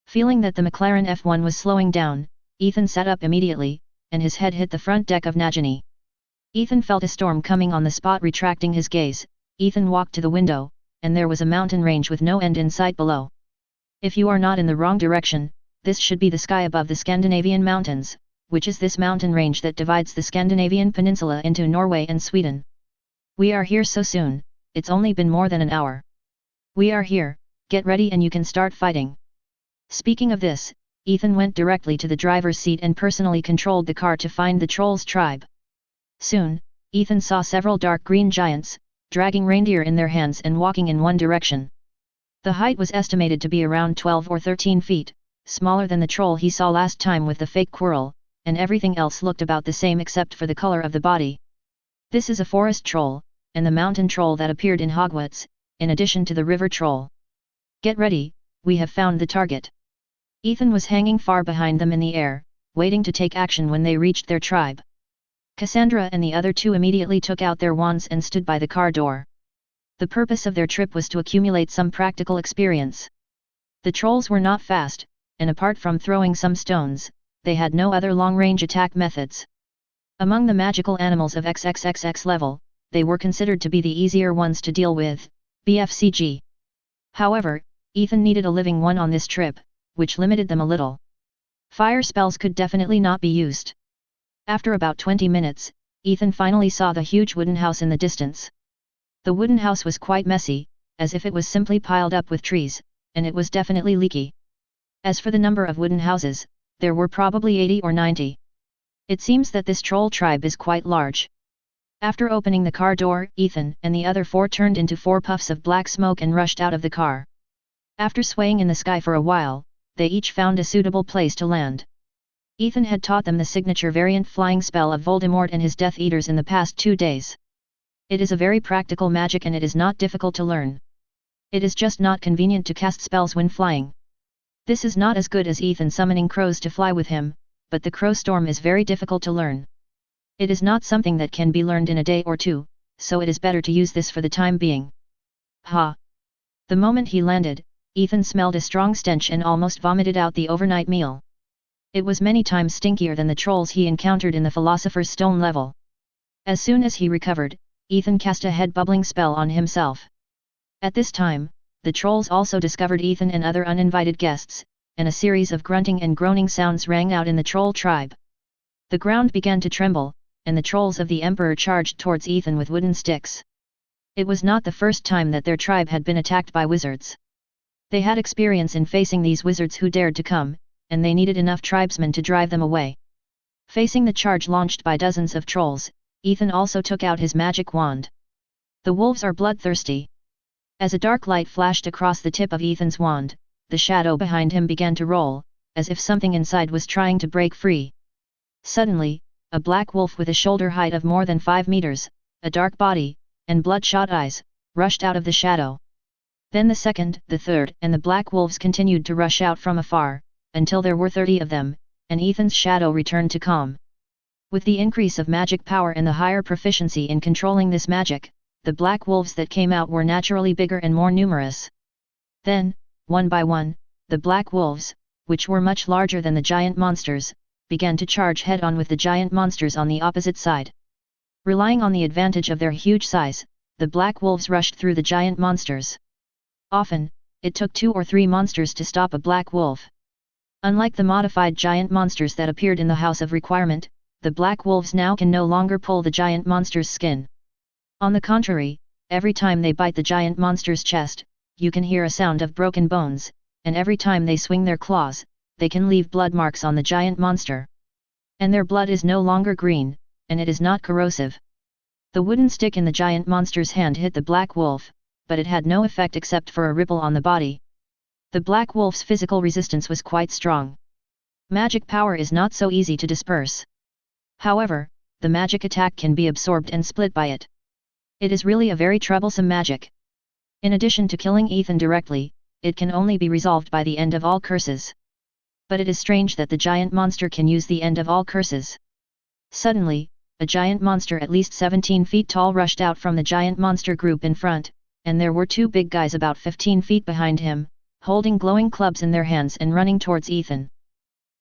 Feeling that the McLaren F1 was slowing down, Ethan sat up immediately, and his head hit the front deck of Nagini. Ethan felt a storm coming on the spot. Retracting his gaze, Ethan walked to the window, and there was a mountain range with no end in sight below. If you are not in the wrong direction, this should be the sky above the Scandinavian mountains, which is this mountain range that divides the Scandinavian peninsula into Norway and Sweden. We are here so soon, it's only been more than an hour. We are here, get ready and you can start fighting. Speaking of this, Ethan went directly to the driver's seat and personally controlled the car to find the trolls' tribe. Soon, Ethan saw several dark green giants, dragging reindeer in their hands and walking in one direction. The height was estimated to be around 12 or 13 feet, smaller than the troll he saw last time with the fake squirrel, and everything else looked about the same except for the color of the body. This is a forest troll, and the mountain troll that appeared in Hogwarts, in addition to the river troll. Get ready, we have found the target. Ethan was hanging far behind them in the air, waiting to take action when they reached their tribe. Cassandra and the other two immediately took out their wands and stood by the car door. The purpose of their trip was to accumulate some practical experience. The trolls were not fast, and apart from throwing some stones, they had no other long-range attack methods. Among the magical animals of XXXX level, they were considered to be the easier ones to deal with, BFCG. However, Ethan needed a living one on this trip, which limited them a little. Fire spells could definitely not be used. After about 20 minutes, Ethan finally saw the huge wooden house in the distance. The wooden house was quite messy, as if it was simply piled up with trees, and it was definitely leaky. As for the number of wooden houses, there were probably 80 or 90. It seems that this troll tribe is quite large. After opening the car door, Ethan and the other four turned into 4 puffs of black smoke and rushed out of the car. After swaying in the sky for a while, they each found a suitable place to land. Ethan had taught them the signature variant flying spell of Voldemort and his Death Eaters in the past 2 days. It is a very practical magic and it is not difficult to learn. It is just not convenient to cast spells when flying. This is not as good as Ethan summoning crows to fly with him, but the crow storm is very difficult to learn. It is not something that can be learned in a day or 2, so it is better to use this for the time being. Ha! The moment he landed, Ethan smelled a strong stench and almost vomited out the overnight meal. It was many times stinkier than the trolls he encountered in the Philosopher's Stone level. As soon as he recovered, Ethan cast a head-bubbling spell on himself. At this time, the trolls also discovered Ethan and other uninvited guests, and a series of grunting and groaning sounds rang out in the troll tribe. The ground began to tremble, and the trolls of the Emperor charged towards Ethan with wooden sticks. It was not the first time that their tribe had been attacked by wizards. They had experience in facing these wizards who dared to come, and they needed enough tribesmen to drive them away. Facing the charge launched by dozens of trolls, Ethan also took out his magic wand. The wolves are bloodthirsty. As a dark light flashed across the tip of Ethan's wand, the shadow behind him began to roll, as if something inside was trying to break free. Suddenly, a black wolf with a shoulder height of more than 5 meters, a dark body, and bloodshot eyes, rushed out of the shadow. Then the second, the third, and the black wolves continued to rush out from afar, until there were 30 of them, and Ethan's shadow returned to calm. With the increase of magic power and the higher proficiency in controlling this magic, the black wolves that came out were naturally bigger and more numerous. Then, one by one, the black wolves, which were much larger than the giant monsters, began to charge head-on with the giant monsters on the opposite side. Relying on the advantage of their huge size, the black wolves rushed through the giant monsters. Often, it took 2 or 3 monsters to stop a black wolf. Unlike the modified giant monsters that appeared in the House of Requirement, the black wolves now can no longer pull the giant monster's skin. On the contrary, every time they bite the giant monster's chest, you can hear a sound of broken bones, and every time they swing their claws, they can leave blood marks on the giant monster. And their blood is no longer green, and it is not corrosive. The wooden stick in the giant monster's hand hit the black wolf, but it had no effect except for a ripple on the body. The black wolf's physical resistance was quite strong. Magic power is not so easy to disperse. However, the magic attack can be absorbed and split by it. It is really a very troublesome magic. In addition to killing Ethan directly, it can only be resolved by the end of all curses. But it is strange that the giant monster can use the end of all curses. Suddenly, a giant monster at least 17 feet tall rushed out from the giant monster group in front, and there were 2 big guys about 15 feet behind him, holding glowing clubs in their hands and running towards Ethan.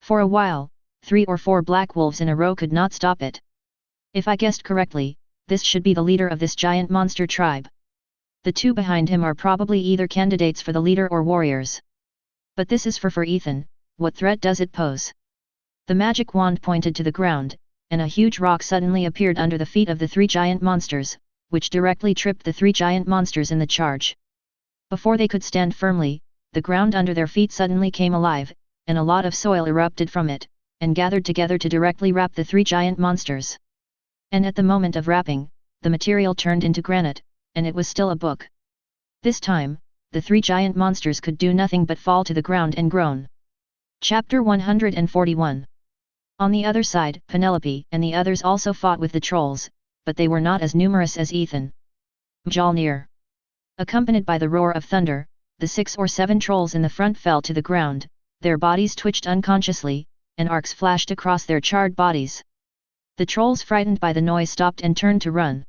For a while, 3 or 4 black wolves in a row could not stop it. If I guessed correctly, this should be the leader of this giant monster tribe. The 2 behind him are probably either candidates for the leader or warriors. But this is for Ethan, what threat does it pose? The magic wand pointed to the ground, and a huge rock suddenly appeared under the feet of the 3 giant monsters, which directly tripped the 3 giant monsters in the charge. Before they could stand firmly, the ground under their feet suddenly came alive, and a lot of soil erupted from it, and gathered together to directly wrap the 3 giant monsters. And at the moment of wrapping, the material turned into granite, and it was still a book. This time, the 3 giant monsters could do nothing but fall to the ground and groan. Chapter 141. On the other side, Penelope and the others also fought with the trolls, but they were not as numerous as Ethan. Mjolnir. Accompanied by the roar of thunder, the 6 or 7 trolls in the front fell to the ground, their bodies twitched unconsciously, and arcs flashed across their charred bodies. The trolls, frightened by the noise, stopped and turned to run.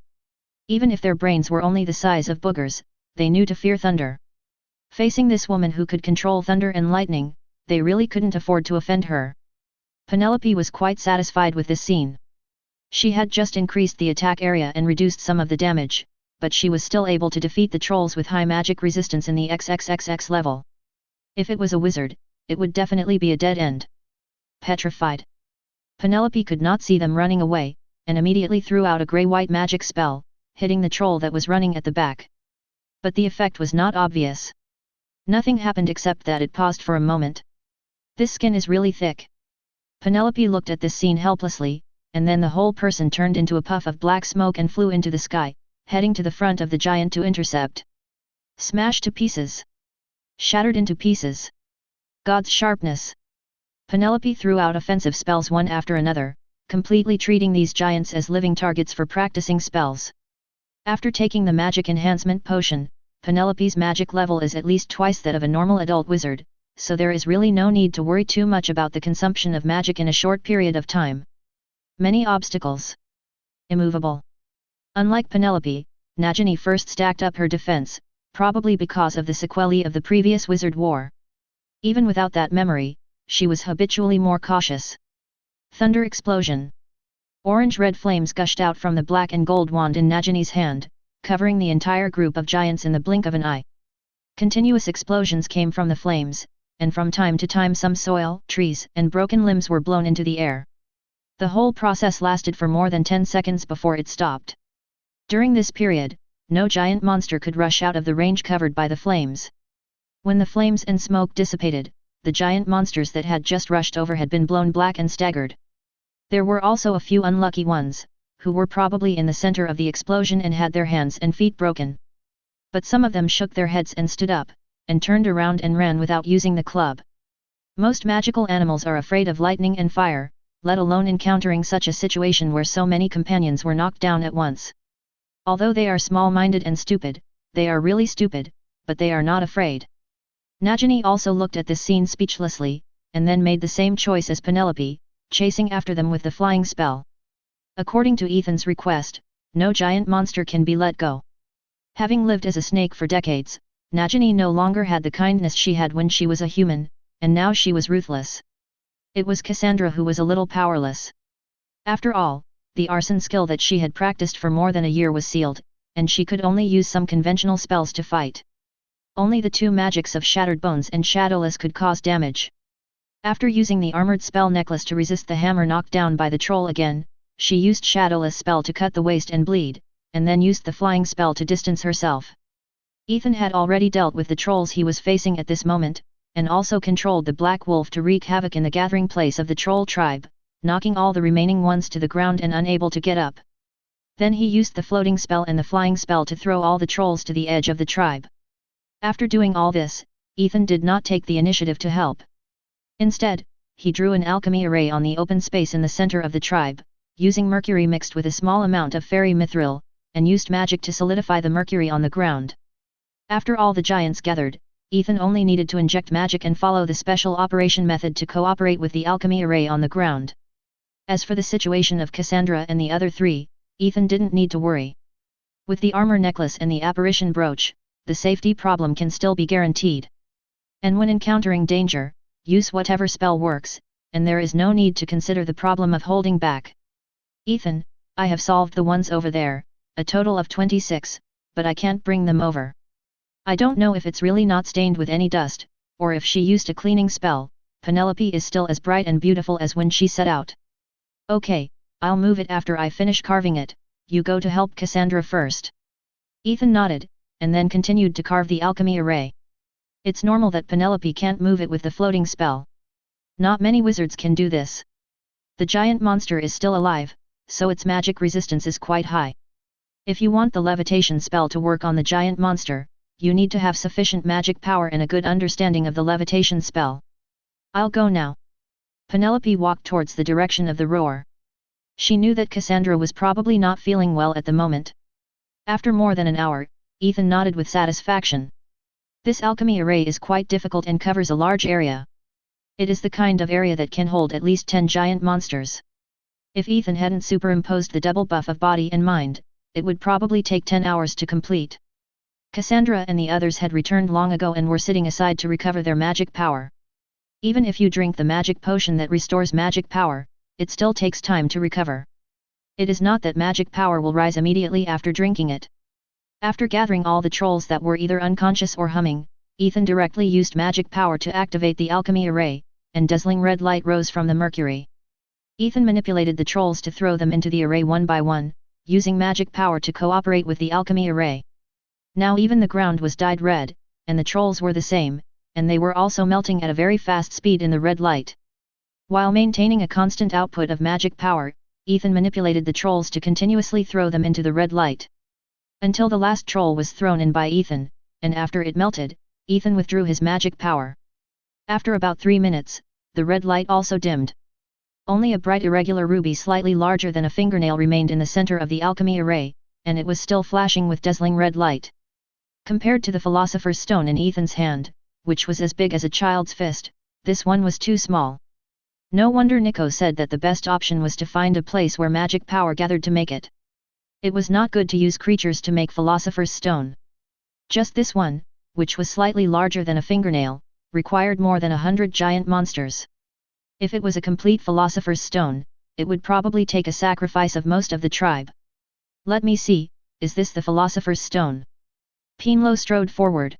Even if their brains were only the size of boogers, they knew to fear thunder. Facing this woman who could control thunder and lightning, they really couldn't afford to offend her. Penelope was quite satisfied with this scene. She had just increased the attack area and reduced some of the damage, but she was still able to defeat the trolls with high magic resistance in the XXXX level. If it was a wizard, it would definitely be a dead end. Petrified. Penelope could not see them running away, and immediately threw out a grey-white magic spell, hitting the troll that was running at the back. But the effect was not obvious. Nothing happened except that it paused for a moment. This skin is really thick. Penelope looked at this scene helplessly, and then the whole person turned into a puff of black smoke and flew into the sky, heading to the front of the giant to intercept. Smashed to pieces. Shattered into pieces. God's sharpness. Penelope threw out offensive spells one after another, completely treating these giants as living targets for practicing spells. After taking the magic enhancement potion, Penelope's magic level is at least twice that of a normal adult wizard, so there is really no need to worry too much about the consumption of magic in a short period of time. Many obstacles. Immovable. Unlike Penelope, Nagini first stacked up her defense, probably because of the sequelae of the previous wizard war. Even without that memory, she was habitually more cautious. Thunder explosion. Orange-red flames gushed out from the black and gold wand in Nagini's hand, covering the entire group of giants in the blink of an eye. Continuous explosions came from the flames, and from time to time some soil, trees, and broken limbs were blown into the air. The whole process lasted for more than 10 seconds before it stopped. During this period, no giant monster could rush out of the range covered by the flames. When the flames and smoke dissipated, the giant monsters that had just rushed over had been blown black and staggered. There were also a few unlucky ones, who were probably in the center of the explosion and had their hands and feet broken. But some of them shook their heads and stood up, and turned around and ran without using the club. Most magical animals are afraid of lightning and fire, let alone encountering such a situation where so many companions were knocked down at once. Although they are small-minded and stupid, they are really stupid, but they are not afraid. Nagini also looked at this scene speechlessly, and then made the same choice as Penelope, chasing after them with the flying spell. According to Ethan's request, no giant monster can be let go. Having lived as a snake for decades, Nagini no longer had the kindness she had when she was a human, and now she was ruthless. It was Cassandra who was a little powerless. After all, the arson skill that she had practiced for more than a year was sealed, and she could only use some conventional spells to fight. Only the two magics of Shattered Bones and Shadowless could cause damage. After using the armored spell necklace to resist the hammer knocked down by the troll again, she used Shadowless spell to cut the waist and bleed, and then used the flying spell to distance herself. Ethan had already dealt with the trolls he was facing at this moment, and also controlled the Black Wolf to wreak havoc in the gathering place of the troll tribe, knocking all the remaining ones to the ground and unable to get up. Then he used the floating spell and the flying spell to throw all the trolls to the edge of the tribe. After doing all this, Ethan did not take the initiative to help. Instead, he drew an alchemy array on the open space in the center of the tribe, using mercury mixed with a small amount of fairy mithril, and used magic to solidify the mercury on the ground. After all the giants gathered, Ethan only needed to inject magic and follow the special operation method to cooperate with the alchemy array on the ground. As for the situation of Cassandra and the other three, Ethan didn't need to worry. With the armor necklace and the apparition brooch, the safety problem can still be guaranteed. And when encountering danger, use whatever spell works, and there is no need to consider the problem of holding back. Ethan, I have solved the ones over there, a total of 26, but I can't bring them over. I don't know if it's really not stained with any dust, or if she used a cleaning spell. Penelope is still as bright and beautiful as when she set out. Okay, I'll move it after I finish carving it, you go to help Cassandra first. Ethan nodded, and then continued to carve the alchemy array. It's normal that Penelope can't move it with the floating spell. Not many wizards can do this. The giant monster is still alive, so its magic resistance is quite high. If you want the levitation spell to work on the giant monster, you need to have sufficient magic power and a good understanding of the levitation spell. I'll go now. Penelope walked towards the direction of the roar. She knew that Cassandra was probably not feeling well at the moment. After more than an hour, Ethan nodded with satisfaction. This alchemy array is quite difficult and covers a large area. It is the kind of area that can hold at least 10 giant monsters. If Ethan hadn't superimposed the double buff of body and mind, it would probably take 10 hours to complete. Cassandra and the others had returned long ago and were sitting aside to recover their magic power. Even if you drink the magic potion that restores magic power, it still takes time to recover. It is not that magic power will rise immediately after drinking it. After gathering all the trolls that were either unconscious or humming, Ethan directly used magic power to activate the alchemy array, and dazzling red light rose from the mercury. Ethan manipulated the trolls to throw them into the array one by one, using magic power to cooperate with the alchemy array. Now even the ground was dyed red, and the trolls were the same, and they were also melting at a very fast speed in the red light. While maintaining a constant output of magic power, Ethan manipulated the trolls to continuously throw them into the red light. Until the last troll was thrown in by Ethan, and after it melted, Ethan withdrew his magic power. After about 3 minutes, the red light also dimmed. Only a bright irregular ruby slightly larger than a fingernail remained in the center of the alchemy array, and it was still flashing with dazzling red light. Compared to the Philosopher's Stone in Ethan's hand, which was as big as a child's fist, this one was too small. No wonder Nico said that the best option was to find a place where magic power gathered to make it. It was not good to use creatures to make Philosopher's Stone. Just this one, which was slightly larger than a fingernail, required more than 100 giant monsters. If it was a complete Philosopher's Stone, it would probably take a sacrifice of most of the tribe. Let me see, is this the Philosopher's Stone? Pinlo strode forward.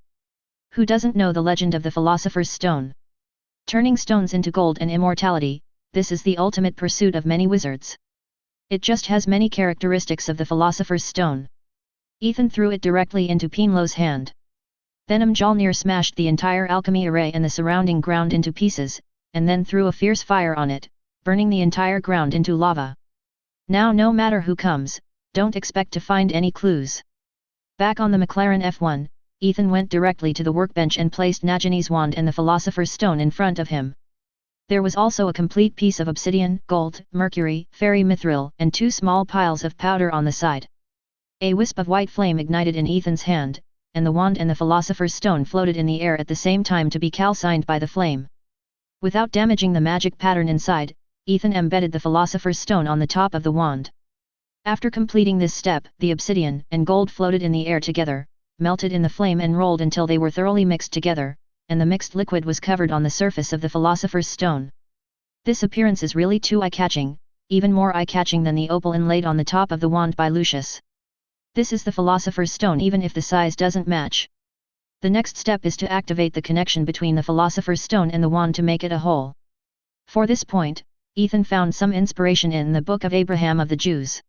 Who doesn't know the legend of the Philosopher's Stone? Turning stones into gold and immortality, this is the ultimate pursuit of many wizards. It just has many characteristics of the Philosopher's Stone. Ethan threw it directly into Pinlo's hand. Then Mjolnir smashed the entire alchemy array and the surrounding ground into pieces, and then threw a fierce fire on it, burning the entire ground into lava. Now no matter who comes, don't expect to find any clues. Back on the McLaren F1, Ethan went directly to the workbench and placed Nagini's wand and the Philosopher's Stone in front of him. There was also a complete piece of obsidian, gold, mercury, fairy mithril, and 2 small piles of powder on the side. A wisp of white flame ignited in Ethan's hand, and the wand and the Philosopher's Stone floated in the air at the same time to be calcined by the flame. Without damaging the magic pattern inside, Ethan embedded the Philosopher's Stone on the top of the wand. After completing this step, the obsidian and gold floated in the air together, melted in the flame and rolled until they were thoroughly mixed together, and the mixed liquid was covered on the surface of the Philosopher's Stone. This appearance is really too eye-catching, even more eye-catching than the opal inlaid on the top of the wand by Lucius. This is the Philosopher's Stone even if the size doesn't match. The next step is to activate the connection between the Philosopher's Stone and the wand to make it a whole. For this point, Ethan found some inspiration in the Book of Abraham of the Jews.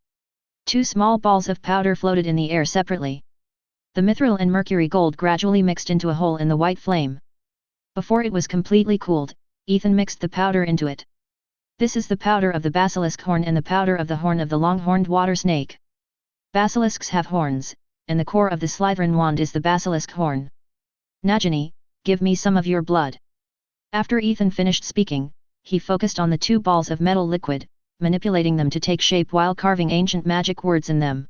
2 small balls of powder floated in the air separately. The mithril and mercury gold gradually mixed into a hole in the white flame. Before it was completely cooled, Ethan mixed the powder into it. This is the powder of the basilisk horn and the powder of the horn of the long-horned water snake. Basilisks have horns, and the core of the Slytherin wand is the basilisk horn. Nagini, give me some of your blood. After Ethan finished speaking, he focused on the 2 balls of metal liquid, manipulating them to take shape while carving ancient magic words in them.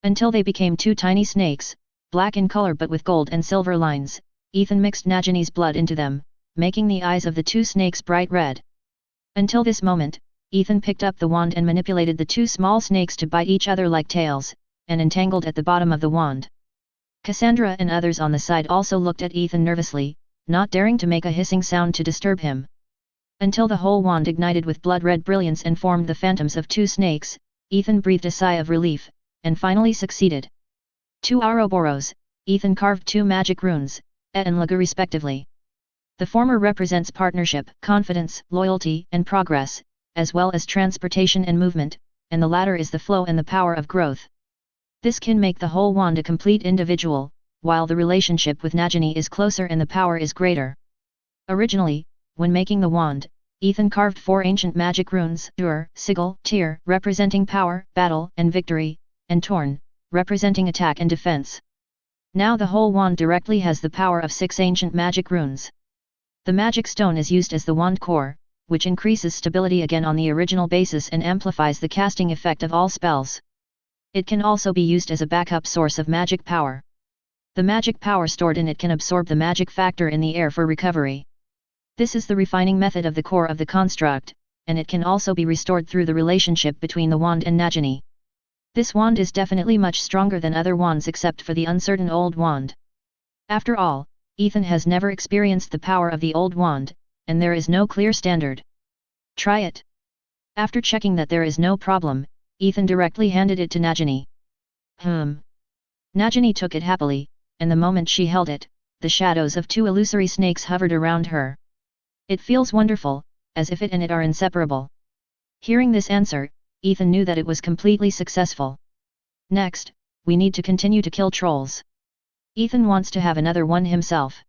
Until they became 2 tiny snakes, black in color but with gold and silver lines, Ethan mixed Nagini's blood into them, making the eyes of the 2 snakes bright red. Until this moment, Ethan picked up the wand and manipulated the 2 small snakes to bite each other like tails, and entangled at the bottom of the wand. Cassandra and others on the side also looked at Ethan nervously, not daring to make a hissing sound to disturb him. Until the whole wand ignited with blood-red brilliance and formed the phantoms of 2 snakes, Ethan breathed a sigh of relief, and finally succeeded. 2 Ouroboros, Ethan carved 2 magic runes, E and Lagu respectively. The former represents partnership, confidence, loyalty, and progress, as well as transportation and movement, and the latter is the flow and the power of growth. This can make the whole wand a complete individual, while the relationship with Nagini is closer and the power is greater. Originally, when making the wand, Ethan carved 4 ancient magic runes, Dur, Sigil, Tyr, representing power, battle, and victory, and Torn, representing attack and defense. Now the whole wand directly has the power of 6 ancient magic runes. The magic stone is used as the wand core, which increases stability again on the original basis and amplifies the casting effect of all spells. It can also be used as a backup source of magic power. The magic power stored in it can absorb the magic factor in the air for recovery. This is the refining method of the core of the construct, and it can also be restored through the relationship between the wand and Nagini. This wand is definitely much stronger than other wands except for the uncertain old wand. After all, Ethan has never experienced the power of the old wand, and there is no clear standard. Try it. After checking that there is no problem, Ethan directly handed it to Nagini. Nagini took it happily, and the moment she held it, the shadows of two illusory snakes hovered around her. It feels wonderful, as if it and it are inseparable. Hearing this answer, Ethan knew that it was completely successful. Next, we need to continue to kill trolls. Ethan wants to have another one himself.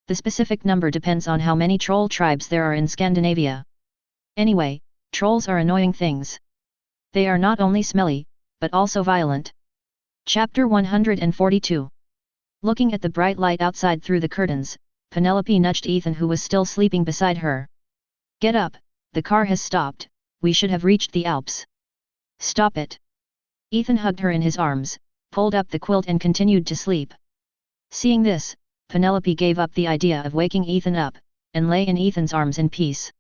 The specific number depends on how many troll tribes there are in Scandinavia. Anyway, trolls are annoying things. They are not only smelly, but also violent. Chapter 142. Looking at the bright light outside through the curtains, Penelope nudged Ethan, who was still sleeping beside her. Get up, the car has stopped, we should have reached the Alps. Stop it. Ethan hugged her in his arms, pulled up the quilt and continued to sleep. Seeing this, Penelope gave up the idea of waking Ethan up, and lay in Ethan's arms in peace.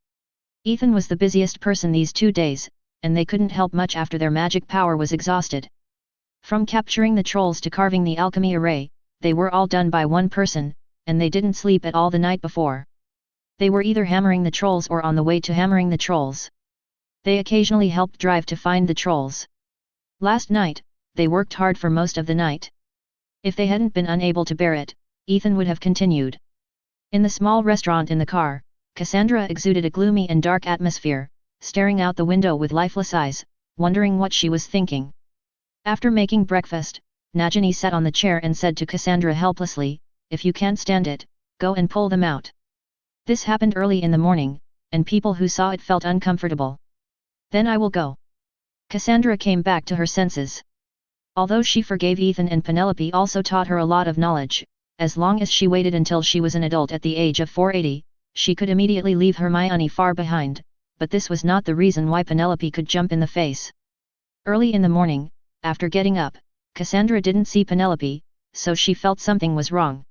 Ethan was the busiest person these 2 days, and they couldn't help much after their magic power was exhausted. From capturing the trolls to carving the alchemy array, they were all done by one person, and they didn't sleep at all the night before. They were either hammering the trolls or on the way to hammering the trolls. They occasionally helped drive to find the trolls. Last night, they worked hard for most of the night. If they hadn't been unable to bear it, Ethan would have continued. In the small restaurant in the car, Cassandra exuded a gloomy and dark atmosphere, staring out the window with lifeless eyes, wondering what she was thinking. After making breakfast, Nagini sat on the chair and said to Cassandra helplessly, "If you can't stand it, go and pull them out." This happened early in the morning, and people who saw it felt uncomfortable. "Then I will go." Cassandra came back to her senses. Although she forgave Ethan, and Penelope also taught her a lot of knowledge, as long as she waited until she was an adult at the age of 480, she could immediately leave Hermione far behind, but this was not the reason why Penelope could jump in the face. Early in the morning, after getting up, Cassandra didn't see Penelope, so she felt something was wrong.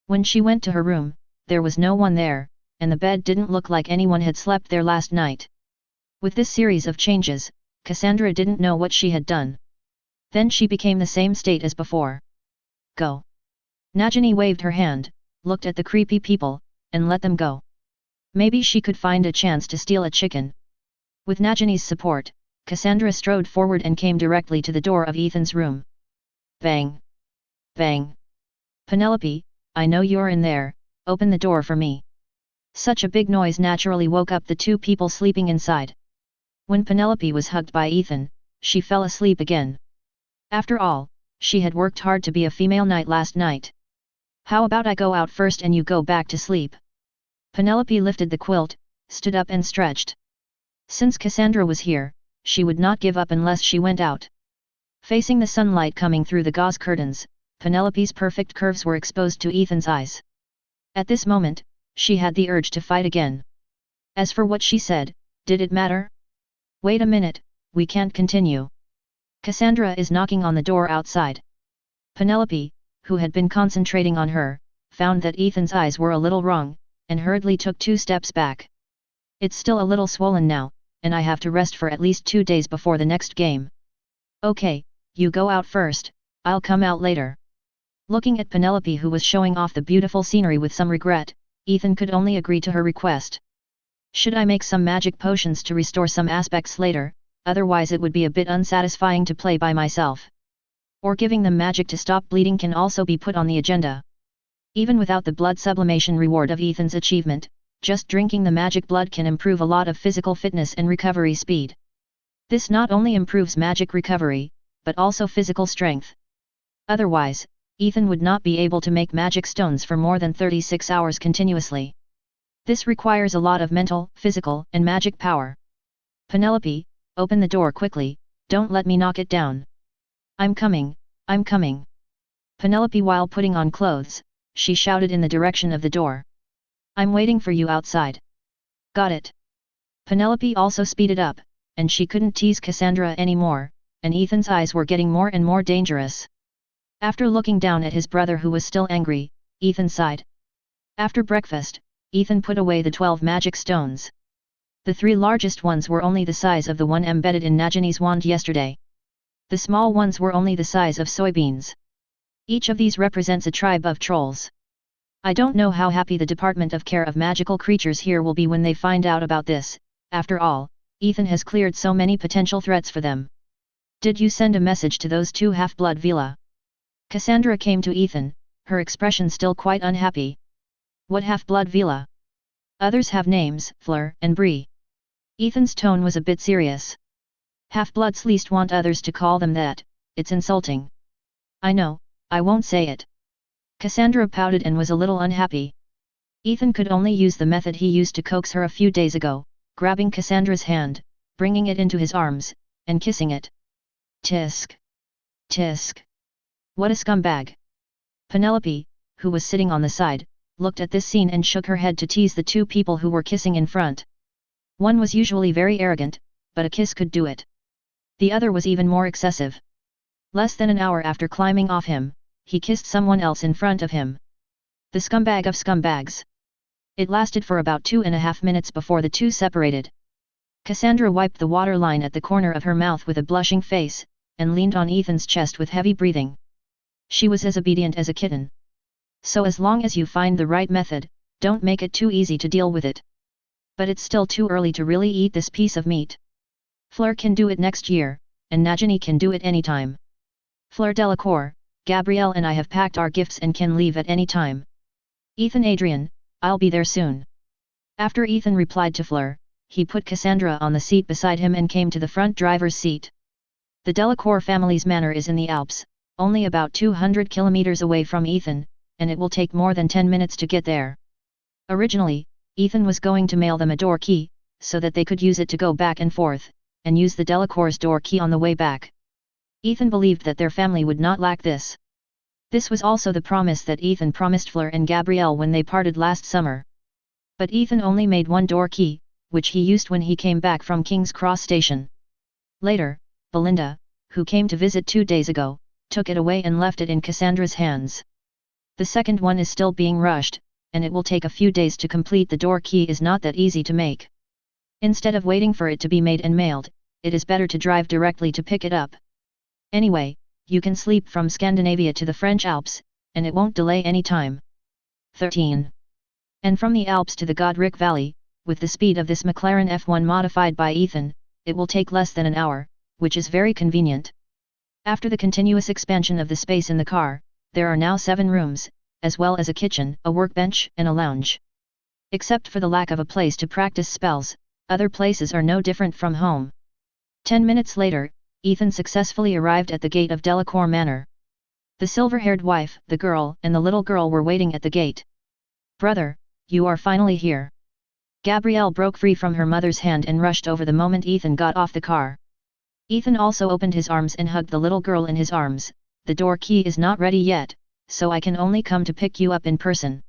When she went to her room, there was no one there, and the bed didn't look like anyone had slept there last night. With this series of changes, Cassandra didn't know what she had done. Then she became the same state as before. Go. Nagini waved her hand, looked at the creepy people, and let them go. Maybe she could find a chance to steal a chicken. With Nagini's support, Cassandra strode forward and came directly to the door of Ethan's room. Bang! Bang! Penelope, I know you're in there, open the door for me. Such a big noise naturally woke up the two people sleeping inside. When Penelope was hugged by Ethan, she fell asleep again. After all, she had worked hard to be a female knight last night. How about I go out first and you go back to sleep? Penelope lifted the quilt, stood up and stretched. Since Cassandra was here, she would not give up unless she went out. Facing the sunlight coming through the gauze curtains, Penelope's perfect curves were exposed to Ethan's eyes. At this moment, she had the urge to fight again. As for what she said, did it matter? Wait a minute, we can't continue. Cassandra is knocking on the door outside. Penelope, who had been concentrating on her, found that Ethan's eyes were a little wrong, and hurriedly took 2 steps back. It's still a little swollen now, and I have to rest for at least 2 days before the next game. Okay, you go out first, I'll come out later. Looking at Penelope, who was showing off the beautiful scenery with some regret, Ethan could only agree to her request. Should I make some magic potions to restore some aspects later? Otherwise it would be a bit unsatisfying to play by myself. Or giving them magic to stop bleeding can also be put on the agenda. Even without the blood sublimation reward of Ethan's achievement, just drinking the magic blood can improve a lot of physical fitness and recovery speed. This not only improves magic recovery, but also physical strength. Otherwise, Ethan would not be able to make magic stones for more than 36 hours continuously. This requires a lot of mental, physical, and magic power. Penelope, open the door quickly, don't let me knock it down. I'm coming, I'm coming. Penelope, while putting on clothes, she shouted in the direction of the door. I'm waiting for you outside. Got it. Penelope also speeded up, and she couldn't tease Cassandra anymore, and Ethan's eyes were getting more and more dangerous. After looking down at his brother, who was still angry, Ethan sighed. After breakfast, Ethan put away the 12 magic stones. The 3 largest ones were only the size of the one embedded in Nagini's wand yesterday. The small ones were only the size of soybeans. Each of these represents a tribe of trolls. I don't know how happy the Department of Care of Magical Creatures here will be when they find out about this. After all, Ethan has cleared so many potential threats for them. Did you send a message to those 2 half-blood Vila? Cassandra came to Ethan, her expression still quite unhappy. What half-blood Vila? Others have names, Fleur and Bree. Ethan's tone was a bit serious. Half-bloods least want others to call them that, it's insulting. I know, I won't say it. Cassandra pouted and was a little unhappy. Ethan could only use the method he used to coax her a few days ago, grabbing Cassandra's hand, bringing it into his arms, and kissing it. Tisk. Tisk. What a scumbag. Penelope, who was sitting on the side, looked at this scene and shook her head to tease the 2 people who were kissing in front. One was usually very arrogant, but a kiss could do it. The other was even more excessive. Less than an hour after climbing off him, he kissed someone else in front of him. The scumbag of scumbags. It lasted for about 2.5 minutes before the 2 separated. Cassandra wiped the waterline at the corner of her mouth with a blushing face, and leaned on Ethan's chest with heavy breathing. She was as obedient as a kitten. So as long as you find the right method, don't make it too easy to deal with it. But it's still too early to really eat this piece of meat. Fleur can do it next year, and Nagini can do it anytime. Fleur Delacour, Gabrielle and I have packed our gifts and can leave at any time. Ethan Adrian, I'll be there soon. After Ethan replied to Fleur, he put Cassandra on the seat beside him and came to the front driver's seat. The Delacour family's manor is in the Alps, only about 200 kilometers away from Ethan, and it will take more than 10 minutes to get there. Originally, Ethan was going to mail them a door key, so that they could use it to go back and forth, and use the Delacour's door key on the way back. Ethan believed that their family would not lack this. This was also the promise that Ethan promised Fleur and Gabrielle when they parted last summer. But Ethan only made one door key, which he used when he came back from King's Cross Station. Later, Belinda, who came to visit 2 days ago, took it away and left it in Cassandra's hands. The second one is still being rushed, and it will take a few days to complete. The door key is not that easy to make. Instead of waiting for it to be made and mailed, it is better to drive directly to pick it up. Anyway, you can sleep from Scandinavia to the French Alps, and it won't delay any time. 13. And from the Alps to the Godric Valley, with the speed of this McLaren F1 modified by Ethan, it will take less than an hour, which is very convenient. After the continuous expansion of the space in the car, there are now 7 rooms, as well as a kitchen, a workbench, and a lounge. Except for the lack of a place to practice spells, other places are no different from home. 10 minutes later, Ethan successfully arrived at the gate of Delacour Manor. The silver-haired wife, the girl, and the little girl were waiting at the gate. "Brother, you are finally here." Gabrielle broke free from her mother's hand and rushed over the moment Ethan got off the car. Ethan also opened his arms and hugged the little girl in his arms. "The door key is not ready yet, so I can only come to pick you up in person.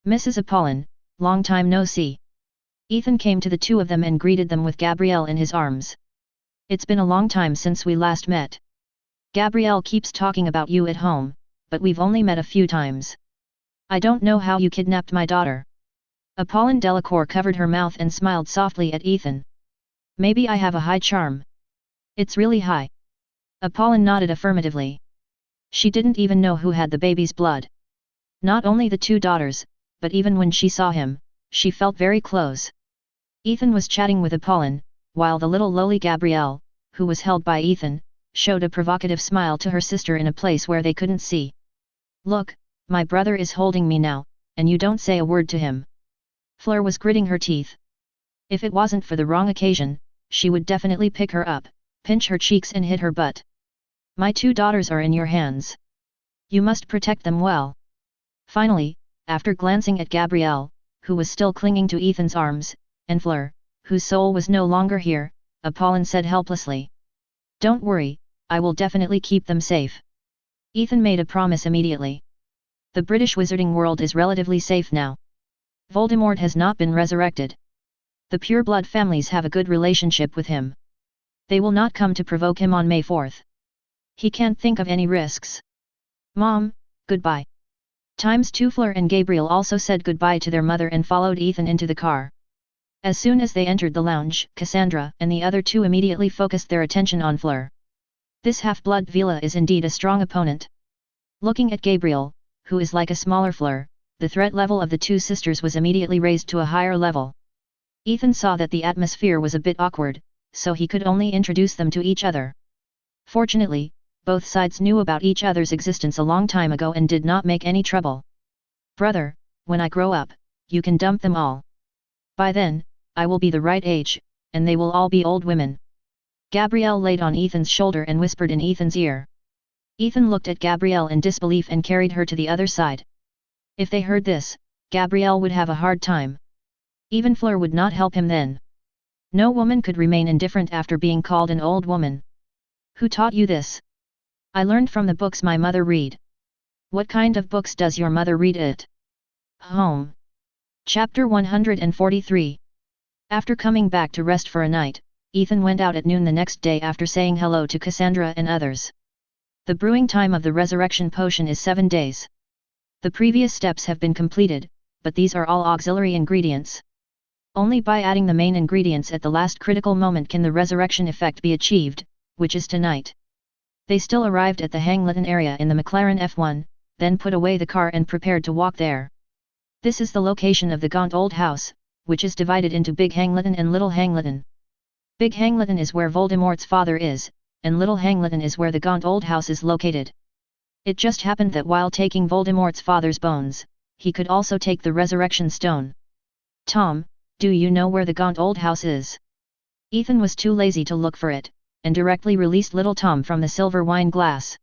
Mrs. Apollon, long time no see." Ethan came to the 2 of them and greeted them with Gabrielle in his arms. "It's been a long time since we last met. Gabrielle keeps talking about you at home, but we've only met a few times. I don't know how you kidnapped my daughter." Apollon Delacour covered her mouth and smiled softly at Ethan. "Maybe I have a high charm." "It's really high." Apollon nodded affirmatively. She didn't even know who had the baby's blood. Not only the 2 daughters, but even when she saw him, she felt very close. Ethan was chatting with Apollon, while the little lowly Gabrielle, who was held by Ethan, showed a provocative smile to her sister in a place where they couldn't see. "Look, my brother is holding me now, and you don't say a word to him." Fleur was gritting her teeth. If it wasn't for the wrong occasion, she would definitely pick her up, pinch her cheeks and hit her butt. "My 2 daughters are in your hands. You must protect them well." Finally, after glancing at Gabrielle, who was still clinging to Ethan's arms, and Fleur, whose soul was no longer here, Apollon said helplessly. "Don't worry, I will definitely keep them safe." Ethan made a promise immediately. The British wizarding world is relatively safe now. Voldemort has not been resurrected. The pureblood families have a good relationship with him. They will not come to provoke him on May 4th. He can't think of any risks. "Mom, goodbye." 2 Fleur and Gabriel also said goodbye to their mother and followed Ethan into the car. As soon as they entered the lounge, Cassandra and the other two immediately focused their attention on Fleur. This half-blood Vila is indeed a strong opponent. Looking at Gabriel, who is like a smaller Fleur, the threat level of the two sisters was immediately raised to a higher level. Ethan saw that the atmosphere was a bit awkward, so he could only introduce them to each other. Fortunately, both sides knew about each other's existence a long time ago and did not make any trouble. Brother, when I grow up, you can dump them all. By then, I will be the right age, and they will all be old women. Gabrielle laid on Ethan's shoulder and whispered in Ethan's ear. Ethan looked at Gabrielle in disbelief and carried her to the other side. If they heard this, Gabrielle would have a hard time. Even Fleur would not help him then. No woman could remain indifferent after being called an old woman. Who taught you this? I learned from the books my mother read. What kind of books does your mother read at home? Chapter 143. After coming back to rest for a night, Ethan went out at noon the next day after saying hello to Cassandra and others. The brewing time of the resurrection potion is 7 days. The previous steps have been completed, but these are all auxiliary ingredients. Only by adding the main ingredients at the last critical moment can the resurrection effect be achieved, which is tonight. They still arrived at the Hangleton area in the McLaren F1, then put away the car and prepared to walk there. This is the location of the Gaunt Old House, which is divided into Big Hangleton and Little Hangleton. Big Hangleton is where Voldemort's father is, and Little Hangleton is where the Gaunt Old House is located. It just happened that while taking Voldemort's father's bones, he could also take the resurrection stone. Tom, do you know where the Gaunt Old House is? Ethan was too lazy to look for it, and directly released little Tom from the silver wine glass.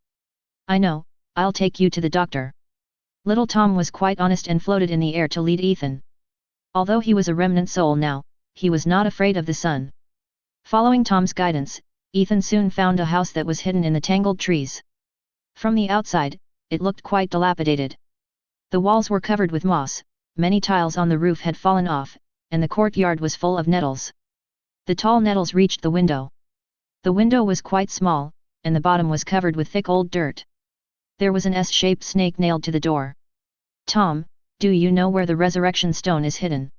I know, I'll take you to the doctor. Little Tom was quite honest and floated in the air to lead Ethan. Although he was a remnant soul now, he was not afraid of the sun. Following Tom's guidance, Ethan soon found a house that was hidden in the tangled trees. From the outside, it looked quite dilapidated. The walls were covered with moss, many tiles on the roof had fallen off, and the courtyard was full of nettles. The tall nettles reached the window. The window was quite small, and the bottom was covered with thick old dirt. There was an S-shaped snake nailed to the door. Tom, do you know where the resurrection stone is hidden?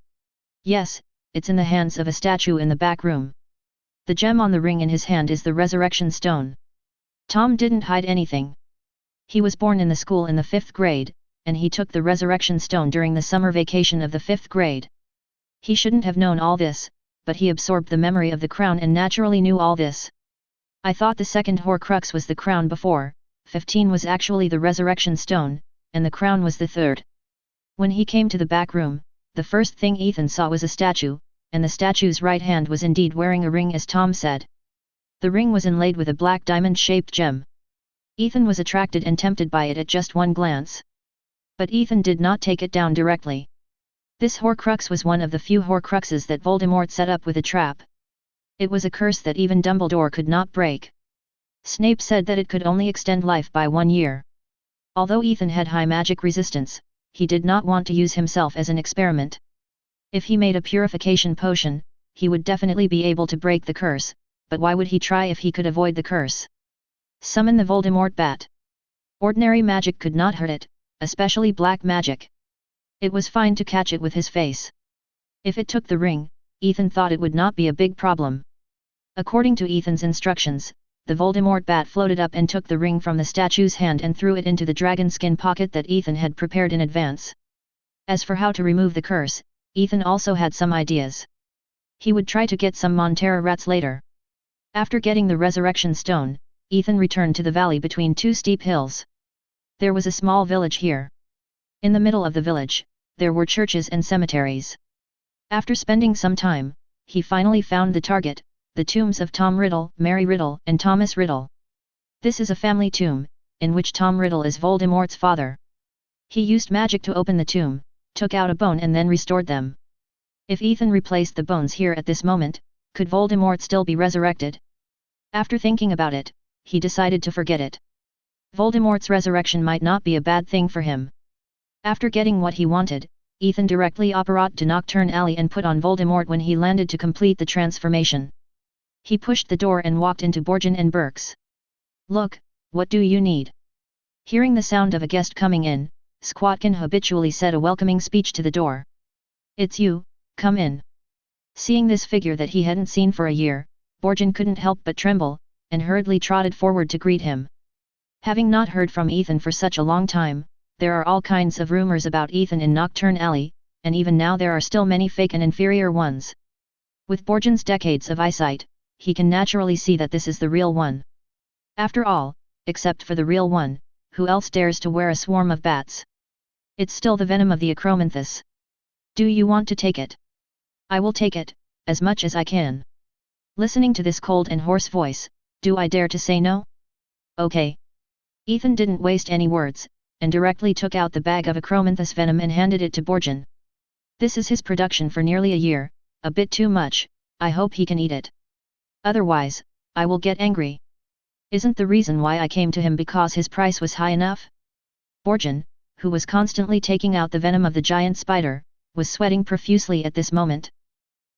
Yes, it's in the hands of a statue in the back room. The gem on the ring in his hand is the resurrection stone. Tom didn't hide anything. He was born in the school in the 5th grade, and he took the resurrection stone during the summer vacation of the 5th grade. He shouldn't have known all this, but he absorbed the memory of the crown and naturally knew all this. I thought the second Horcrux was the crown before, 15 was actually the resurrection stone, and the crown was the third. When he came to the back room, the first thing Ethan saw was a statue, and the statue's right hand was indeed wearing a ring as Tom said. The ring was inlaid with a black diamond-shaped gem. Ethan was attracted and tempted by it at just one glance. But Ethan did not take it down directly. This Horcrux was one of the few Horcruxes that Voldemort set up with a trap. It was a curse that even Dumbledore could not break. Snape said that it could only extend life by 1 year. Although Ethan had high magic resistance, he did not want to use himself as an experiment. If he made a purification potion, he would definitely be able to break the curse, but why would he try if he could avoid the curse? Summon the Voldemort bat. Ordinary magic could not hurt it, especially black magic. It was fine to catch it with his face. If it took the ring, Ethan thought it would not be a big problem. According to Ethan's instructions, the Voldemort bat floated up and took the ring from the statue's hand and threw it into the dragon skin pocket that Ethan had prepared in advance. As for how to remove the curse, Ethan also had some ideas. He would try to get some Montera rats later. After getting the resurrection stone, Ethan returned to the valley between 2 steep hills. There was a small village here. In the middle of the village, there were churches and cemeteries. After spending some time, he finally found the target, the tombs of Tom Riddle, Mary Riddle, and Thomas Riddle. This is a family tomb, in which Tom Riddle is Voldemort's father. He used magic to open the tomb, took out a bone and then restored them. If Ethan replaced the bones here at this moment, could Voldemort still be resurrected? After thinking about it, he decided to forget it. Voldemort's resurrection might not be a bad thing for him. After getting what he wanted, Ethan directly apparat to Nocturne Alley and put on Voldemort when he landed to complete the transformation. He pushed the door and walked into Borgin and Burke's. Look, what do you need? Hearing the sound of a guest coming in, Squatkin habitually said a welcoming speech to the door. "It's you, come in." Seeing this figure that he hadn't seen for a year, Borjan couldn't help but tremble, and hurriedly trotted forward to greet him. Having not heard from Ethan for such a long time, there are all kinds of rumors about Ethan in Nocturne Alley, and even now there are still many fake and inferior ones. With Borjan's decades of eyesight, he can naturally see that this is the real one. After all, except for the real one, who else dares to wear a swarm of bats? It's still the venom of the Acromanthus. "Do you want to take it?" "I will take it, as much as I can." Listening to this cold and hoarse voice, do I dare to say no? "Okay." Ethan didn't waste any words, and directly took out the bag of Acromanthus venom and handed it to Borjan. "This is his production for nearly a year, a bit too much, I hope he can eat it. Otherwise, I will get angry. Isn't the reason why I came to him because his price was high enough?" Borjan, who was constantly taking out the venom of the giant spider, was sweating profusely at this moment.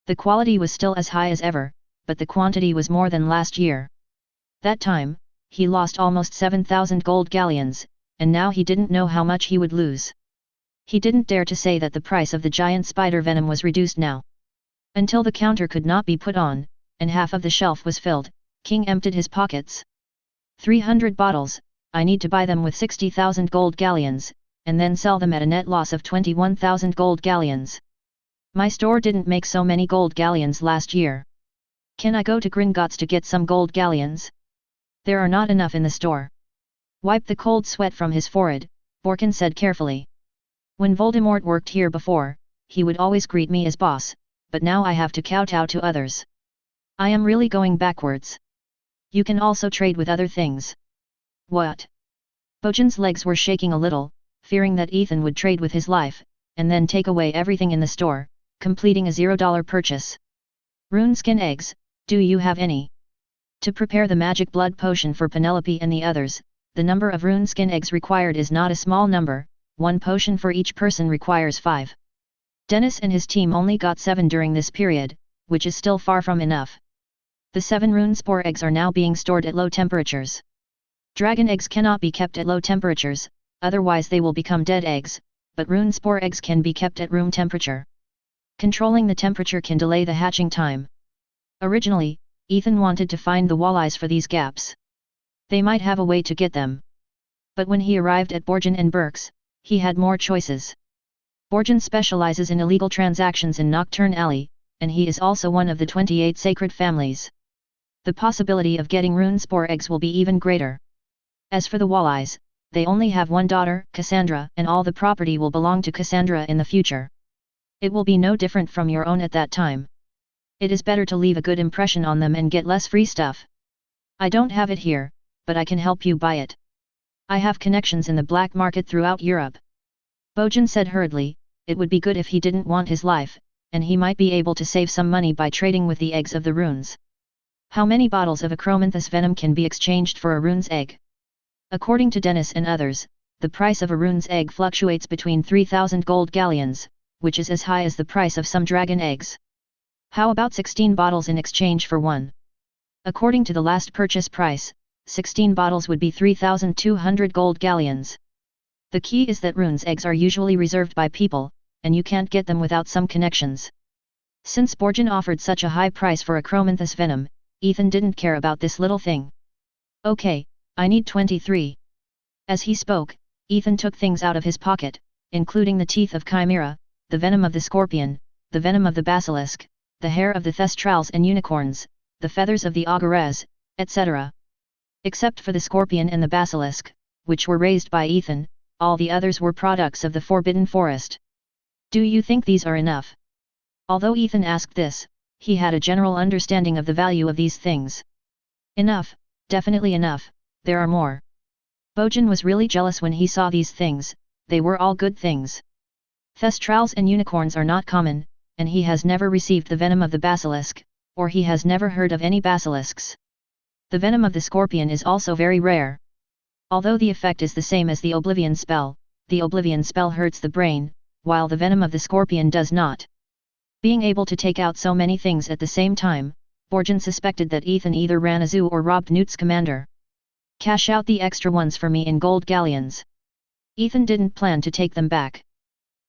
The quality was still as high as ever, but the quantity was more than last year. That time, he lost almost 7,000 gold galleons, and now he didn't know how much he would lose. He didn't dare to say that the price of the giant spider venom was reduced now. Until the counter could not be put on, and half of the shelf was filled, King emptied his pockets. 300 bottles, I need to buy them with 60,000 gold galleons, and then sell them at a net loss of 21,000 gold galleons. My store didn't make so many gold galleons last year. Can I go to Gringotts to get some gold galleons? There are not enough in the store. Wipe the cold sweat from his forehead, Borjan said carefully. When Voldemort worked here before, he would always greet me as boss, but now I have to kowtow to others. I am really going backwards. You can also trade with other things. What? Borjan's legs were shaking a little, fearing that Ethan would trade with his life, and then take away everything in the store, completing a $0 purchase. Runeskin eggs, do you have any? To prepare the magic blood potion for Penelope and the others, the number of runeskin eggs required is not a small number, one potion for each person requires 5. Dennis and his team only got 7 during this period, which is still far from enough. The 7 runespore eggs are now being stored at low temperatures. Dragon eggs cannot be kept at low temperatures, otherwise they will become dead eggs, but runespore eggs can be kept at room temperature. Controlling the temperature can delay the hatching time. Originally, Ethan wanted to find the walleyes for these gaps. They might have a way to get them. But when he arrived at Borjan and Burke's, he had more choices. Borjan specializes in illegal transactions in Nocturne Alley, and he is also one of the 28 sacred families. The possibility of getting runespore eggs will be even greater. As for the walleyes, they only have one daughter, Cassandra, and all the property will belong to Cassandra in the future. It will be no different from your own at that time. It is better to leave a good impression on them and get less free stuff. I don't have it here, but I can help you buy it. I have connections in the black market throughout Europe. Borjan said hurriedly, it would be good if he didn't want his life, and he might be able to save some money by trading with the eggs of the runes. How many bottles of Acromanthus venom can be exchanged for a rune's egg? According to Dennis and others, the price of a rune's egg fluctuates between 3,000 gold galleons, which is as high as the price of some dragon eggs. How about 16 bottles in exchange for one? According to the last purchase price, 16 bottles would be 3,200 gold galleons. The key is that rune's eggs are usually reserved by people, and you can't get them without some connections. Since Borjan offered such a high price for Acromanthus venom, Ethan didn't care about this little thing. Okay, I need 23. As he spoke, Ethan took things out of his pocket, including the teeth of Chimera, the venom of the scorpion, the venom of the basilisk, the hair of the thestrals and unicorns, the feathers of the ogress, etc. Except for the scorpion and the basilisk, which were raised by Ethan, all the others were products of the Forbidden Forest. Do you think these are enough? Although Ethan asked this, he had a general understanding of the value of these things. Enough, definitely enough, there are more. Borjan was really jealous when he saw these things, they were all good things. Thestrals and unicorns are not common, and he has never received the venom of the basilisk, or he has never heard of any basilisks. The venom of the scorpion is also very rare. Although the effect is the same as the Oblivion spell, the Oblivion spell hurts the brain, while the venom of the scorpion does not. Being able to take out so many things at the same time, Borjan suspected that Ethan either ran a zoo or robbed Newt's commander. Cash out the extra ones for me in gold galleons. Ethan didn't plan to take them back.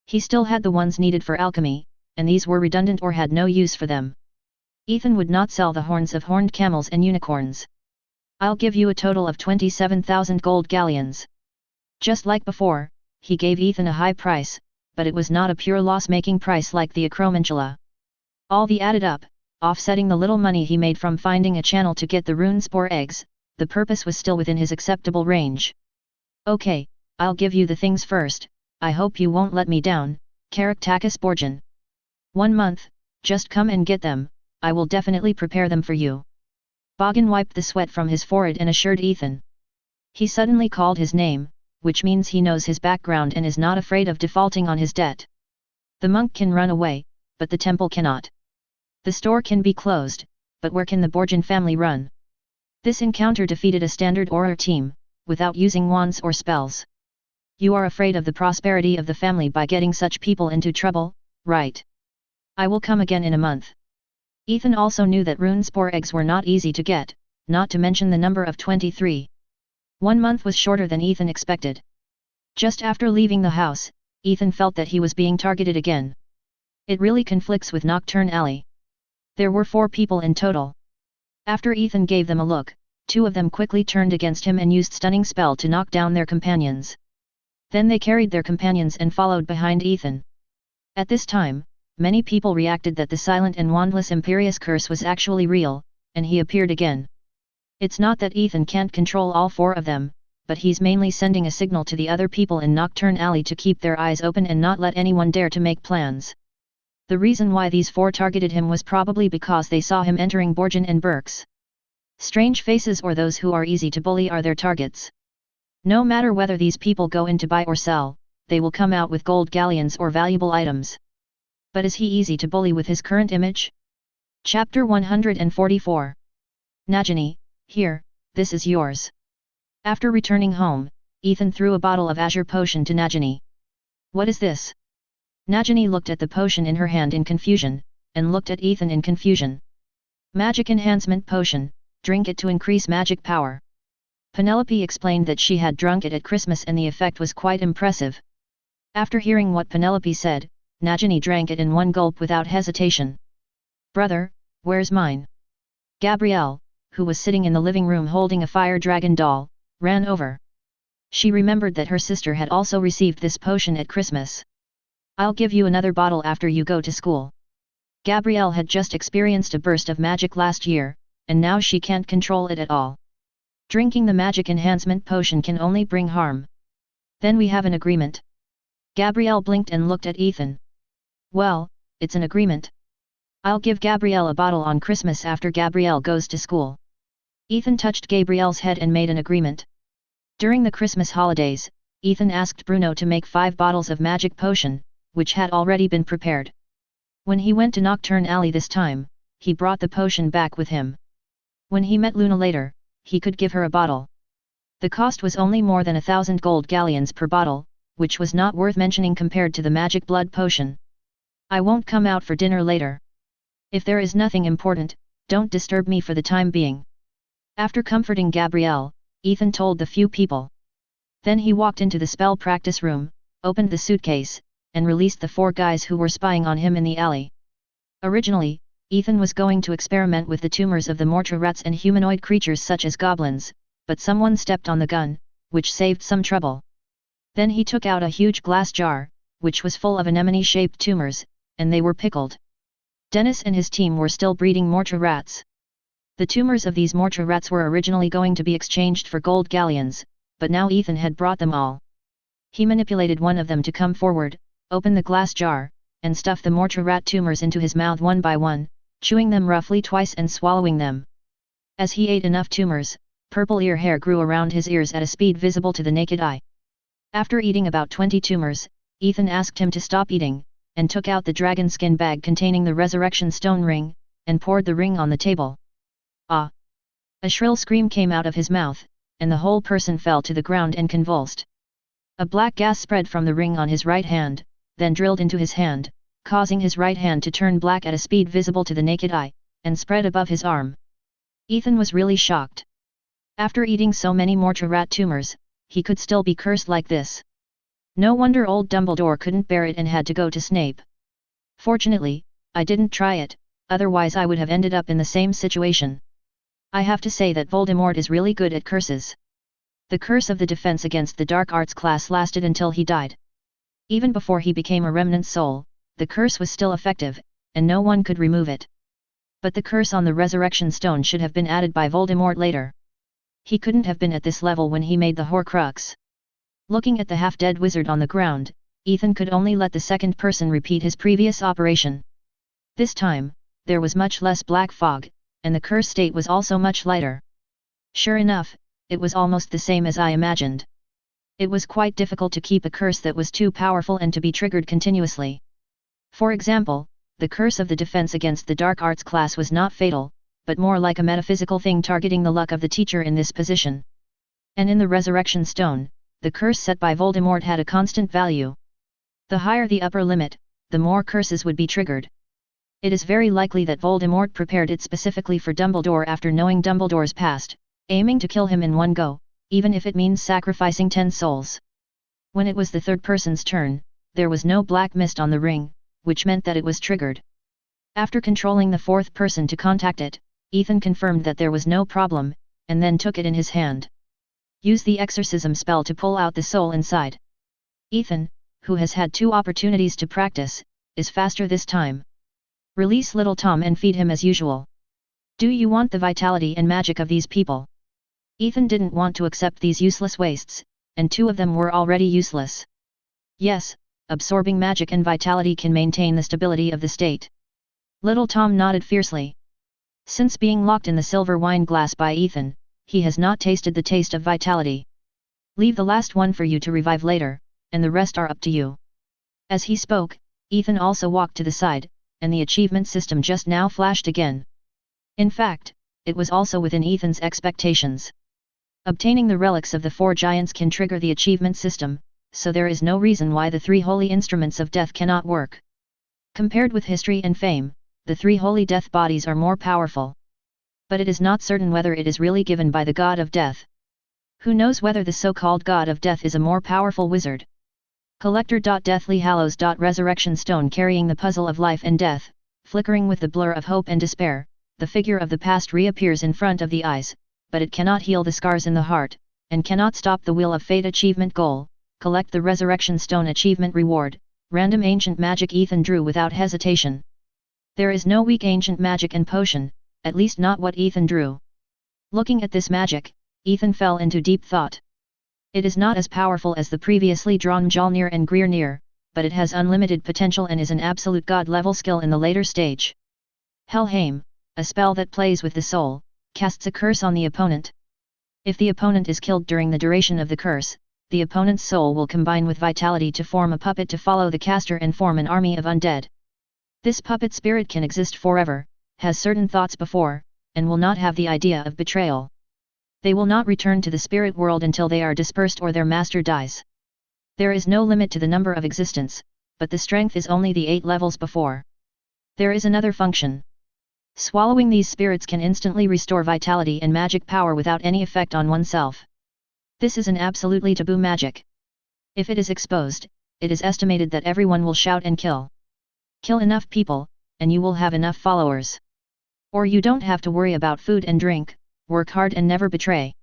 He still had the ones needed for alchemy, and these were redundant or had no use for them. Ethan would not sell the horns of horned camels and unicorns. I'll give you a total of 27,000 gold galleons. Just like before, he gave Ethan a high price, but it was not a pure loss-making price like the acromantula. All the added up, offsetting the little money he made from finding a channel to get the rune spore eggs, the purpose was still within his acceptable range. Okay, I'll give you the things first. I hope you won't let me down, Caractacus Borgian. 1 month, just come and get them, I will definitely prepare them for you. Bogan wiped the sweat from his forehead and assured Ethan. He suddenly called his name, which means he knows his background and is not afraid of defaulting on his debt. The monk can run away, but the temple cannot. The store can be closed, but where can the Borgian family run? This encounter defeated a standard Auror team, without using wands or spells. You are afraid of the prosperity of the family by getting such people into trouble, right? I will come again in a month. Ethan also knew that rune spore eggs were not easy to get, not to mention the number of 23. 1 month was shorter than Ethan expected. Just after leaving the house, Ethan felt that he was being targeted again. It really conflicts with Nocturne Alley. There were 4 people in total. After Ethan gave them a look, 2 of them quickly turned against him and used stunning spell to knock down their companions. Then they carried their companions and followed behind Ethan. At this time, many people reacted that the silent and wandless Imperious curse was actually real, and he appeared again. It's not that Ethan can't control all 4 of them, but he's mainly sending a signal to the other people in Nocturne Alley to keep their eyes open and not let anyone dare to make plans. The reason why these 4 targeted him was probably because they saw him entering Borgian and Berks. Strange faces or those who are easy to bully are their targets. No matter whether these people go in to buy or sell, they will come out with gold galleons or valuable items. But is he easy to bully with his current image? Chapter 144. Nagini, here, this is yours. After returning home, Ethan threw a bottle of azure potion to Nagini. What is this? Nagini looked at the potion in her hand in confusion, and looked at Ethan in confusion. Magic enhancement potion, drink it to increase magic power. Penelope explained that she had drunk it at Christmas and the effect was quite impressive. After hearing what Penelope said, Nagini drank it in 1 gulp without hesitation. Brother, where's mine? Gabrielle, who was sitting in the living room holding a fire dragon doll, ran over. She remembered that her sister had also received this potion at Christmas. I'll give you another bottle after you go to school. Gabrielle had just experienced a burst of magic last year, and now she can't control it at all. Drinking the magic enhancement potion can only bring harm. Then we have an agreement. Gabrielle blinked and looked at Ethan. Well, it's an agreement. I'll give Gabrielle a bottle on Christmas after Gabrielle goes to school. Ethan touched Gabrielle's head and made an agreement. During the Christmas holidays, Ethan asked Bruno to make 5 bottles of magic potion, which had already been prepared. When he went to Nocturne Alley this time, he brought the potion back with him. When he met Luna later, he could give her a bottle. The cost was only more than 1,000 gold galleons per bottle, which was not worth mentioning compared to the magic blood potion. I won't come out for dinner later. If there is nothing important, don't disturb me for the time being. After comforting Gabrielle, Ethan told the few people. Then he walked into the spell practice room, opened the suitcase, and released the 4 guys who were spying on him in the alley. Originally, Ethan was going to experiment with the tumors of the mortar rats and humanoid creatures such as goblins, but someone stepped on the gun, which saved some trouble. Then he took out a huge glass jar, which was full of anemone-shaped tumors, and they were pickled. Dennis and his team were still breeding mortar rats. The tumors of these mortar rats were originally going to be exchanged for gold galleons, but now Ethan had brought them all. He manipulated one of them to come forward, open the glass jar, and stuff the mortar rat tumors into his mouth one by one, chewing them roughly twice and swallowing them. As he ate enough tumors, purple ear hair grew around his ears at a speed visible to the naked eye. After eating about 20 tumors, Ethan asked him to stop eating, and took out the dragon skin bag containing the resurrection stone ring, and poured the ring on the table. Ah! A shrill scream came out of his mouth, and the whole person fell to the ground and convulsed. A black gas spread from the ring on his right hand, then drilled into his hand, causing his right hand to turn black at a speed visible to the naked eye, and spread above his arm. Ethan was really shocked. After eating so many mortar rat tumors, he could still be cursed like this. No wonder old Dumbledore couldn't bear it and had to go to Snape. Fortunately, I didn't try it, otherwise I would have ended up in the same situation. I have to say that Voldemort is really good at curses. The curse of the defense against the dark arts class lasted until he died. Even before he became a remnant soul, the curse was still effective, and no one could remove it. But the curse on the resurrection stone should have been added by Voldemort later. He couldn't have been at this level when he made the Horcrux. Looking at the half-dead wizard on the ground, Ethan could only let the second person repeat his previous operation. This time, there was much less black fog, and the curse state was also much lighter. Sure enough, it was almost the same as I imagined. It was quite difficult to keep a curse that was too powerful and to be triggered continuously. For example, the curse of the defense against the dark arts class was not fatal, but more like a metaphysical thing targeting the luck of the teacher in this position. And in the resurrection stone, the curse set by Voldemort had a constant value. The higher the upper limit, the more curses would be triggered. It is very likely that Voldemort prepared it specifically for Dumbledore after knowing Dumbledore's past, aiming to kill him in one go, even if it means sacrificing 10 souls. When it was the third person's turn, there was no black mist on the ring, which meant that it was triggered. After controlling the fourth person to contact it, Ethan confirmed that there was no problem, and then took it in his hand. Use the exorcism spell to pull out the soul inside. Ethan, who has had 2 opportunities to practice, is faster this time. Release little Tom and feed him as usual. Do you want the vitality and magic of these people? Ethan didn't want to accept these useless wastes, and 2 of them were already useless. Yes, absorbing magic and vitality can maintain the stability of the state. Little Tom nodded fiercely. Since being locked in the silver wine glass by Ethan, he has not tasted the taste of vitality. Leave the last one for you to revive later, and the rest are up to you. As he spoke, Ethan also walked to the side, and the achievement system just now flashed again. In fact, it was also within Ethan's expectations. Obtaining the relics of the 4 giants can trigger the achievement system, so there is no reason why the 3 holy instruments of death cannot work. Compared with history and fame, the 3 holy death bodies are more powerful. But it is not certain whether it is really given by the god of death. Who knows whether the so-called god of death is a more powerful wizard? Collector.Deathly Hallows. Resurrection stone carrying the puzzle of life and death, flickering with the blur of hope and despair, the figure of the past reappears in front of the eyes, but it cannot heal the scars in the heart, and cannot stop the Wheel of Fate achievement goal. Collect the Resurrection Stone achievement reward. Random ancient magic. Ethan drew without hesitation. There is no weak ancient magic and potion, at least not what Ethan drew. Looking at this magic, Ethan fell into deep thought. It is not as powerful as the previously drawn Mjolnir and Griernir, but it has unlimited potential and is an absolute god-level skill in the later stage. Helheim, a spell that plays with the soul, casts a curse on the opponent. If the opponent is killed during the duration of the curse, the opponent's soul will combine with vitality to form a puppet to follow the caster and form an army of undead. This puppet spirit can exist forever, has certain thoughts before, and will not have the idea of betrayal. They will not return to the spirit world until they are dispersed or their master dies. There is no limit to the number of existence, but the strength is only the 8 levels before. There is another function. Swallowing these spirits can instantly restore vitality and magic power without any effect on oneself. This is an absolutely taboo magic. If it is exposed, it is estimated that everyone will shout and kill. Kill enough people, and you will have enough followers. Or you don't have to worry about food and drink, work hard and never betray.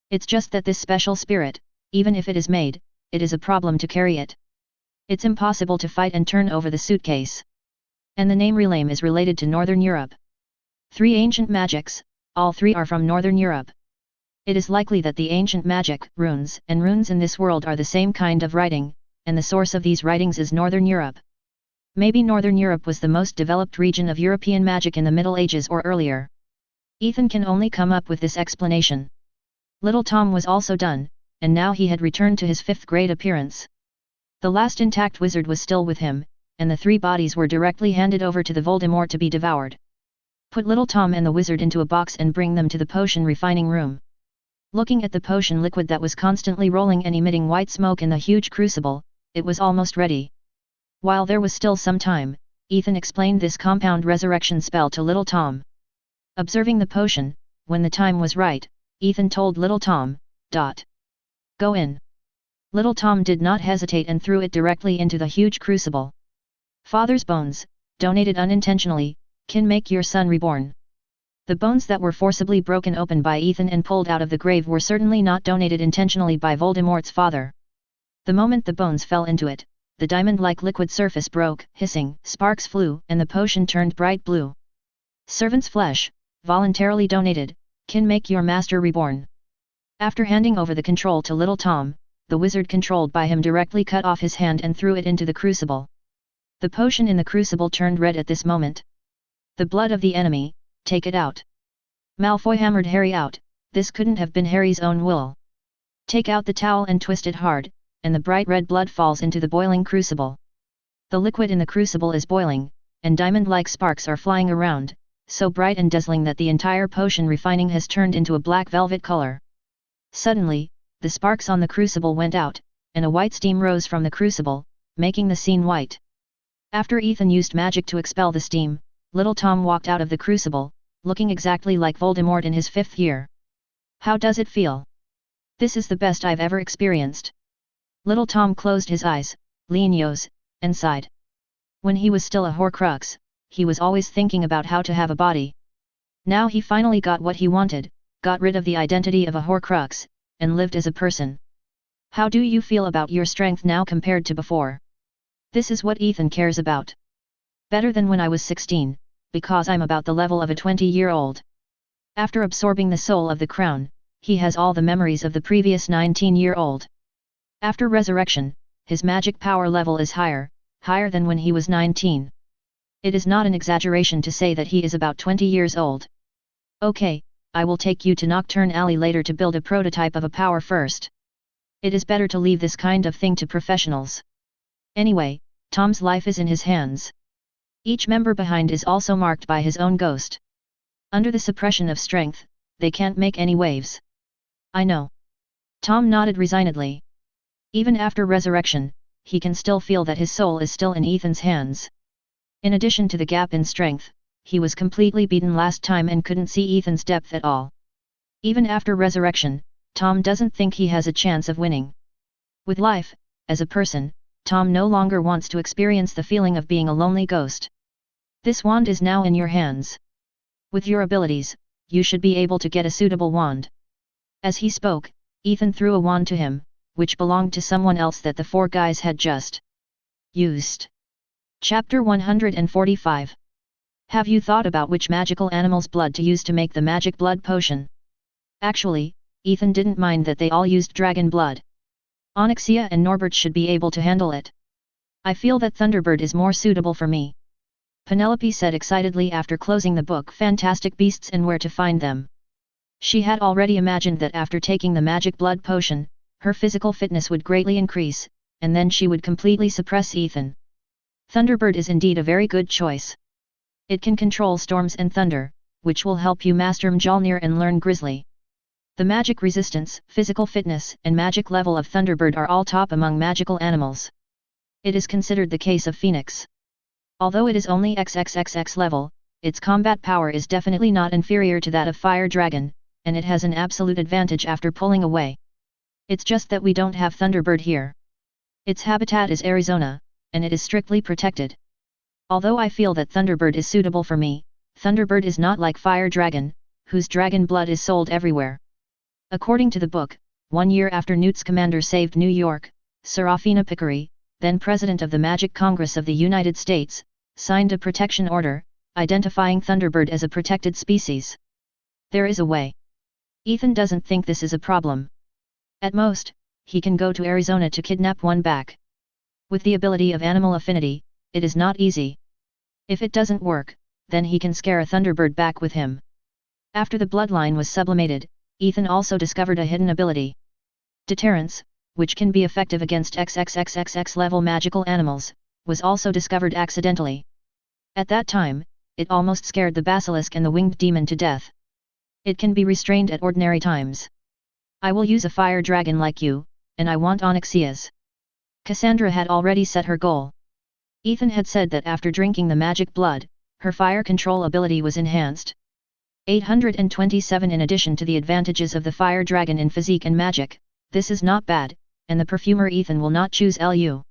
It's just that this special spirit, even if it is made, it is a problem to carry it. It's impossible to fight and turn over the suitcase. And the name Relame is related to Northern Europe. 3 ancient magics, all 3 are from Northern Europe. It is likely that the ancient magic, runes in this world are the same kind of writing, and the source of these writings is Northern Europe. Maybe Northern Europe was the most developed region of European magic in the Middle Ages or earlier. Ethan can only come up with this explanation. Little Tom was also done, and now he had returned to his 5th grade appearance. The last intact wizard was still with him, and the 3 bodies were directly handed over to the Voldemort to be devoured. Put Little Tom and the wizard into a box and bring them to the potion refining room. Looking at the potion liquid that was constantly rolling and emitting white smoke in the huge crucible, it was almost ready. While there was still some time, Ethan explained this compound resurrection spell to Little Tom. Observing the potion, when the time was right, Ethan told Little Tom, "Go in." Little Tom did not hesitate and threw it directly into the huge crucible. Father's bones, donated unintentionally, can make your son reborn. The bones that were forcibly broken open by Ethan and pulled out of the grave were certainly not donated intentionally by Voldemort's father. The moment the bones fell into it, the diamond-like liquid surface broke, hissing, sparks flew, and the potion turned bright blue. Servant's flesh, voluntarily donated, can make your master reborn. After handing over the control to little Tom, the wizard controlled by him directly cut off his hand and threw it into the crucible. The potion in the crucible turned red at this moment. The blood of the enemy, take it out. Malfoy hammered Harry out. This couldn't have been Harry's own will. Take out the towel and twist it hard, and the bright red blood falls into the boiling crucible. The liquid in the crucible is boiling, and diamond-like sparks are flying around, so bright and dazzling that the entire potion refining has turned into a black velvet color. Suddenly, the sparks on the crucible went out, and a white steam rose from the crucible, making the scene white. After Ethan used magic to expel the steam, little Tom walked out of the crucible, looking exactly like Voldemort in his 5th year. How does it feel? This is the best I've ever experienced. Little Tom closed his eyes, Leonios, and sighed. When he was still a Horcrux, he was always thinking about how to have a body. Now he finally got what he wanted, got rid of the identity of a Horcrux, and lived as a person. How do you feel about your strength now compared to before? This is what Ethan cares about. Better than when I was 16, because I'm about the level of a 20-year-old. After absorbing the soul of the crown, he has all the memories of the previous 19-year-old. After resurrection, his magic power level is higher than when he was 19. It is not an exaggeration to say that he is about 20 years old. Okay, I will take you to Nocturne Alley later to build a prototype of a power first. It is better to leave this kind of thing to professionals. Anyway, Tom's life is in his hands. Each member behind is also marked by his own ghost. Under the suppression of strength, they can't make any waves. I know. Tom nodded resignedly. Even after resurrection, he can still feel that his soul is still in Ethan's hands. In addition to the gap in strength, he was completely beaten last time and couldn't see Ethan's depth at all. Even after resurrection, Tom doesn't think he has a chance of winning. With life, as a person, Tom no longer wants to experience the feeling of being a lonely ghost. This wand is now in your hands. With your abilities, you should be able to get a suitable wand. As he spoke, Ethan threw a wand to him, which belonged to someone else that the 4 guys had just used. Chapter 145. Have you thought about which magical animal's blood to use to make the magic blood potion? Actually, Ethan didn't mind that they all used dragon blood. Onyxia and Norbert should be able to handle it. I feel that Thunderbird is more suitable for me. Penelope said excitedly after closing the book Fantastic Beasts and Where to Find Them. She had already imagined that after taking the magic blood potion, her physical fitness would greatly increase, and then she would completely suppress Ethan. Thunderbird is indeed a very good choice. It can control storms and thunder, which will help you master Mjolnir and learn Grizzly. The magic resistance, physical fitness, and magic level of Thunderbird are all top among magical animals. It is considered the case of Phoenix. Although it is only XXXX level, its combat power is definitely not inferior to that of Fire Dragon, and it has an absolute advantage after pulling away. It's just that we don't have Thunderbird here. Its habitat is Arizona, and it is strictly protected. Although I feel that Thunderbird is suitable for me, Thunderbird is not like Fire Dragon, whose dragon blood is sold everywhere. According to the book, 1 year after Newt's commander saved New York, Serafina Picquery, then President of the Magic Congress of the United States, signed a protection order, identifying Thunderbird as a protected species. There is a way. Ethan doesn't think this is a problem. At most, he can go to Arizona to kidnap one back. With the ability of animal affinity, it is not easy. If it doesn't work, then he can scare a Thunderbird back with him. After the bloodline was sublimated, Ethan also discovered a hidden ability. Deterrence, which can be effective against XXXXX level magical animals, was also discovered accidentally. At that time, it almost scared the basilisk and the winged demon to death. It can be restrained at ordinary times. I will use a fire dragon like you, and I want Onyxias. Cassandra had already set her goal. Ethan had said that after drinking the magic blood, her fire control ability was enhanced. 827. In addition to the advantages of the fire dragon in physique and magic, this is not bad, and the perfumer Ethan will not choose Lu.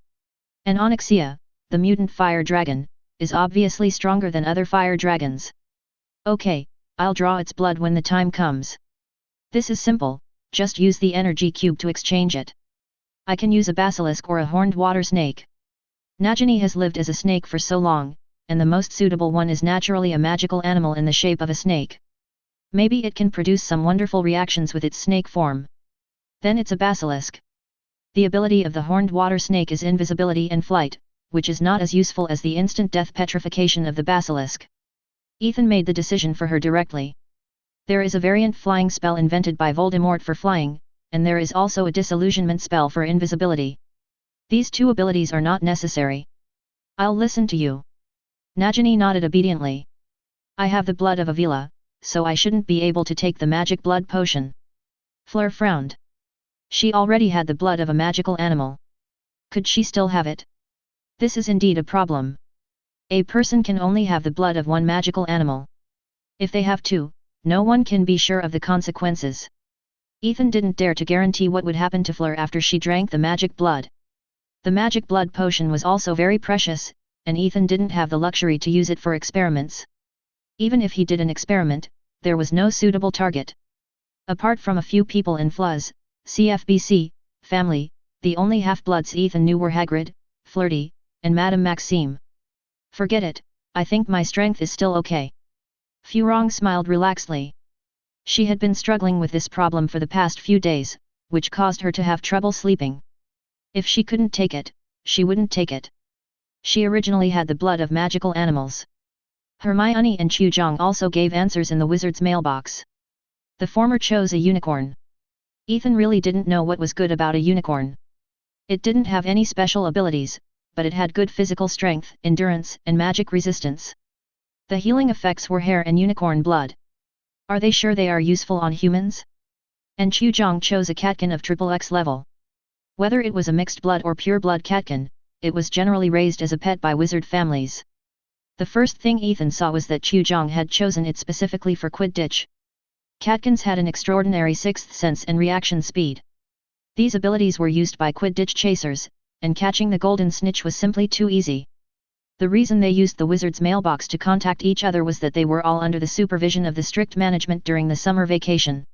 And Onyxia, the mutant fire dragon, is obviously stronger than other fire dragons. Okay, I'll draw its blood when the time comes. This is simple, just use the energy cube to exchange it. I can use a basilisk or a horned water snake. Nagini has lived as a snake for so long, and the most suitable one is naturally a magical animal in the shape of a snake. Maybe it can produce some wonderful reactions with its snake form. Then it's a basilisk. The ability of the horned water snake is invisibility and flight, which is not as useful as the instant death petrification of the basilisk. Ethan made the decision for her directly. There is a variant flying spell invented by Voldemort for flying, and there is also a disillusionment spell for invisibility. These two abilities are not necessary. I'll listen to you. Nagini nodded obediently. I have the blood of Avila, so I shouldn't be able to take the magic blood potion. Fleur frowned. She already had the blood of a magical animal. Could she still have it? This is indeed a problem. A person can only have the blood of one magical animal. If they have two, no one can be sure of the consequences. Ethan didn't dare to guarantee what would happen to Fleur after she drank the magic blood. The magic blood potion was also very precious, and Ethan didn't have the luxury to use it for experiments. Even if he did an experiment, there was no suitable target. Apart from a few people in Fleur's CFBC family, the only half-bloods Ethan knew were Hagrid, Flirty, and Madame Maxime. Forget it, I think my strength is still okay. Furong smiled relaxedly. She had been struggling with this problem for the past few days, which caused her to have trouble sleeping. If she couldn't take it, she wouldn't take it. She originally had the blood of magical animals. Hermione and Chuzhong also gave answers in the wizard's mailbox. The former chose a unicorn. Ethan really didn't know what was good about a unicorn. It didn't have any special abilities, but it had good physical strength, endurance, and magic resistance. The healing effects were hair and unicorn blood. Are they sure they are useful on humans? And Chuzhong chose a catkin of XXX level. Whether it was a mixed blood or pure blood catkin, it was generally raised as a pet by wizard families. The first thing Ethan saw was that Chuzhong had chosen it specifically for Quidditch. Catkins had an extraordinary sixth sense and reaction speed. These abilities were used by Quidditch chasers, and catching the golden snitch was simply too easy. The reason they used the wizard's mailbox to contact each other was that they were all under the supervision of the strict management during the summer vacation.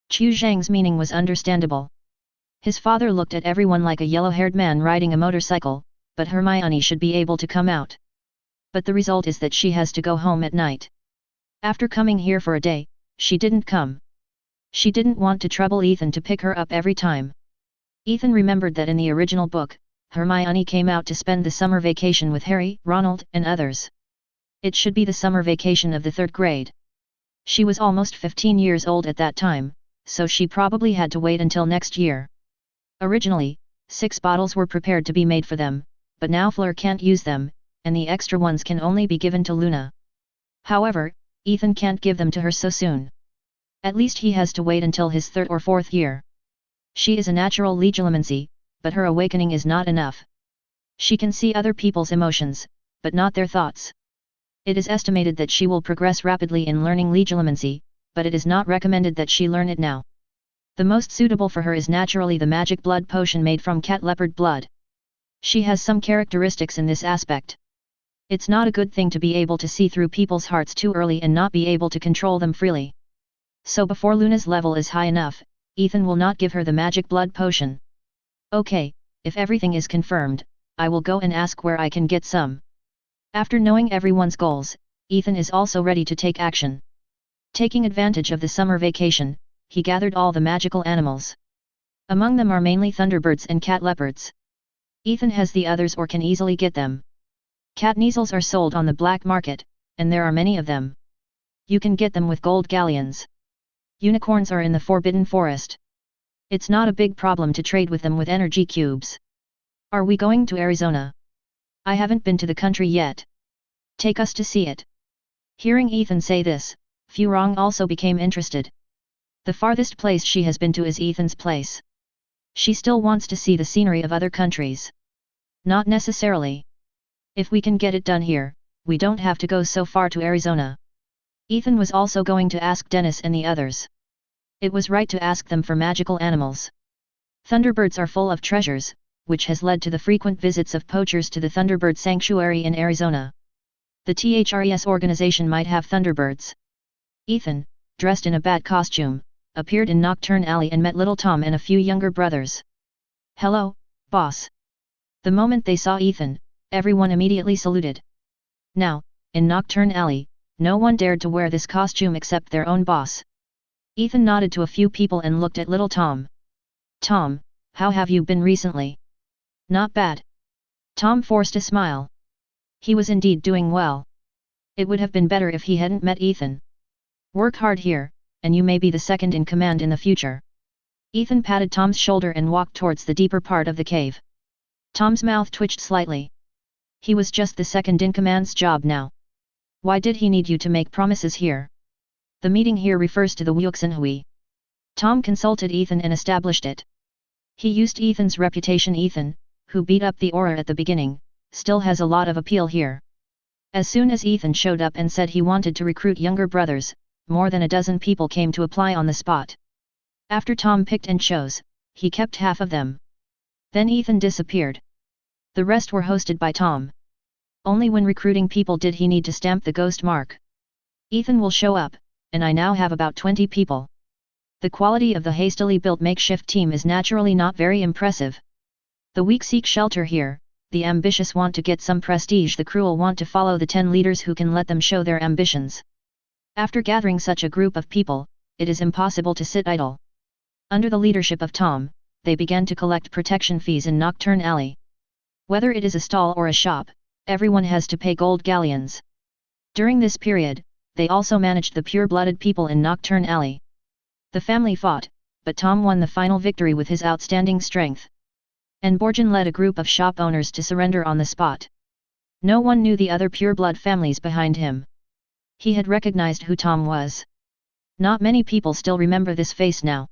Chu Zhang's meaning was understandable. His father looked at everyone like a yellow-haired man riding a motorcycle, but Hermione should be able to come out. But the result is that she has to go home at night. After coming here for a day, she didn't come. She didn't want to trouble Ethan to pick her up every time. Ethan remembered that in the original book, Hermione came out to spend the summer vacation with Harry, Ronald, and others. It should be the summer vacation of the 3rd grade. She was almost 15 years old at that time, so she probably had to wait until next year. Originally, 6 bottles were prepared to be made for them, but now Fleur can't use them, and the extra ones can only be given to Luna. However, Ethan can't give them to her so soon. At least he has to wait until his 3rd or 4th year. She is a natural legilimency, but her awakening is not enough. She can see other people's emotions, but not their thoughts. It is estimated that she will progress rapidly in learning legilimency, but it is not recommended that she learn it now. The most suitable for her is naturally the magic blood potion made from cat leopard blood. She has some characteristics in this aspect. It's not a good thing to be able to see through people's hearts too early and not be able to control them freely. So before Luna's level is high enough, Ethan will not give her the magic blood potion. Okay, if everything is confirmed, I will go and ask where I can get some. After knowing everyone's goals, Ethan is also ready to take action. Taking advantage of the summer vacation, he gathered all the magical animals. Among them are mainly thunderbirds and cat leopards. Ethan has the others or can easily get them. Cat kneazles are sold on the black market, and there are many of them. You can get them with gold galleons. Unicorns are in the Forbidden Forest. It's not a big problem to trade with them with energy cubes. Are we going to Arizona? I haven't been to the country yet. Take us to see it. Hearing Ethan say this, Furong also became interested. The farthest place she has been to is Ethan's place. She still wants to see the scenery of other countries. Not necessarily. If we can get it done here, we don't have to go so far to Arizona. Ethan was also going to ask Dennis and the others. It was right to ask them for magical animals. Thunderbirds are full of treasures, which has led to the frequent visits of poachers to the Thunderbird Sanctuary in Arizona. The THRES organization might have Thunderbirds. Ethan, dressed in a bat costume, appeared in Nocturne Alley and met little Tom and a few younger brothers. "Hello, boss." The moment they saw Ethan, everyone immediately saluted. Now, in Nocturne Alley, no one dared to wear this costume except their own boss. Ethan nodded to a few people and looked at little Tom. "Tom, how have you been recently?" "Not bad." Tom forced a smile. He was indeed doing well. It would have been better if he hadn't met Ethan. "Work hard here, and you may be the second in command in the future." Ethan patted Tom's shoulder and walked towards the deeper part of the cave. Tom's mouth twitched slightly. He was just the second in command's job now. Why did he need you to make promises here? The meeting here refers to the Wuxenhui. Tom consulted Ethan and established it. He used Ethan's reputation. Ethan, who beat up the aura at the beginning, still has a lot of appeal here. As soon as Ethan showed up and said he wanted to recruit younger brothers, more than a dozen people came to apply on the spot. After Tom picked and chose, he kept half of them. Then Ethan disappeared. The rest were hosted by Tom. Only when recruiting people did he need to stamp the ghost mark. "Ethan will show up, and I now have about 20 people." The quality of the hastily built makeshift team is naturally not very impressive. The weak seek shelter here, the ambitious want to get some prestige, the cruel want to follow the 10 leaders who can let them show their ambitions. After gathering such a group of people, it is impossible to sit idle. Under the leadership of Tom, they began to collect protection fees in Nocturne Alley. Whether it is a stall or a shop, everyone has to pay gold galleons. During this period, they also managed the pure-blooded people in Nocturne Alley. The family fought, but Tom won the final victory with his outstanding strength. And Borjan led a group of shop owners to surrender on the spot. No one knew the other pure-blood families behind him. He had recognized who Tom was. Not many people still remember this face now.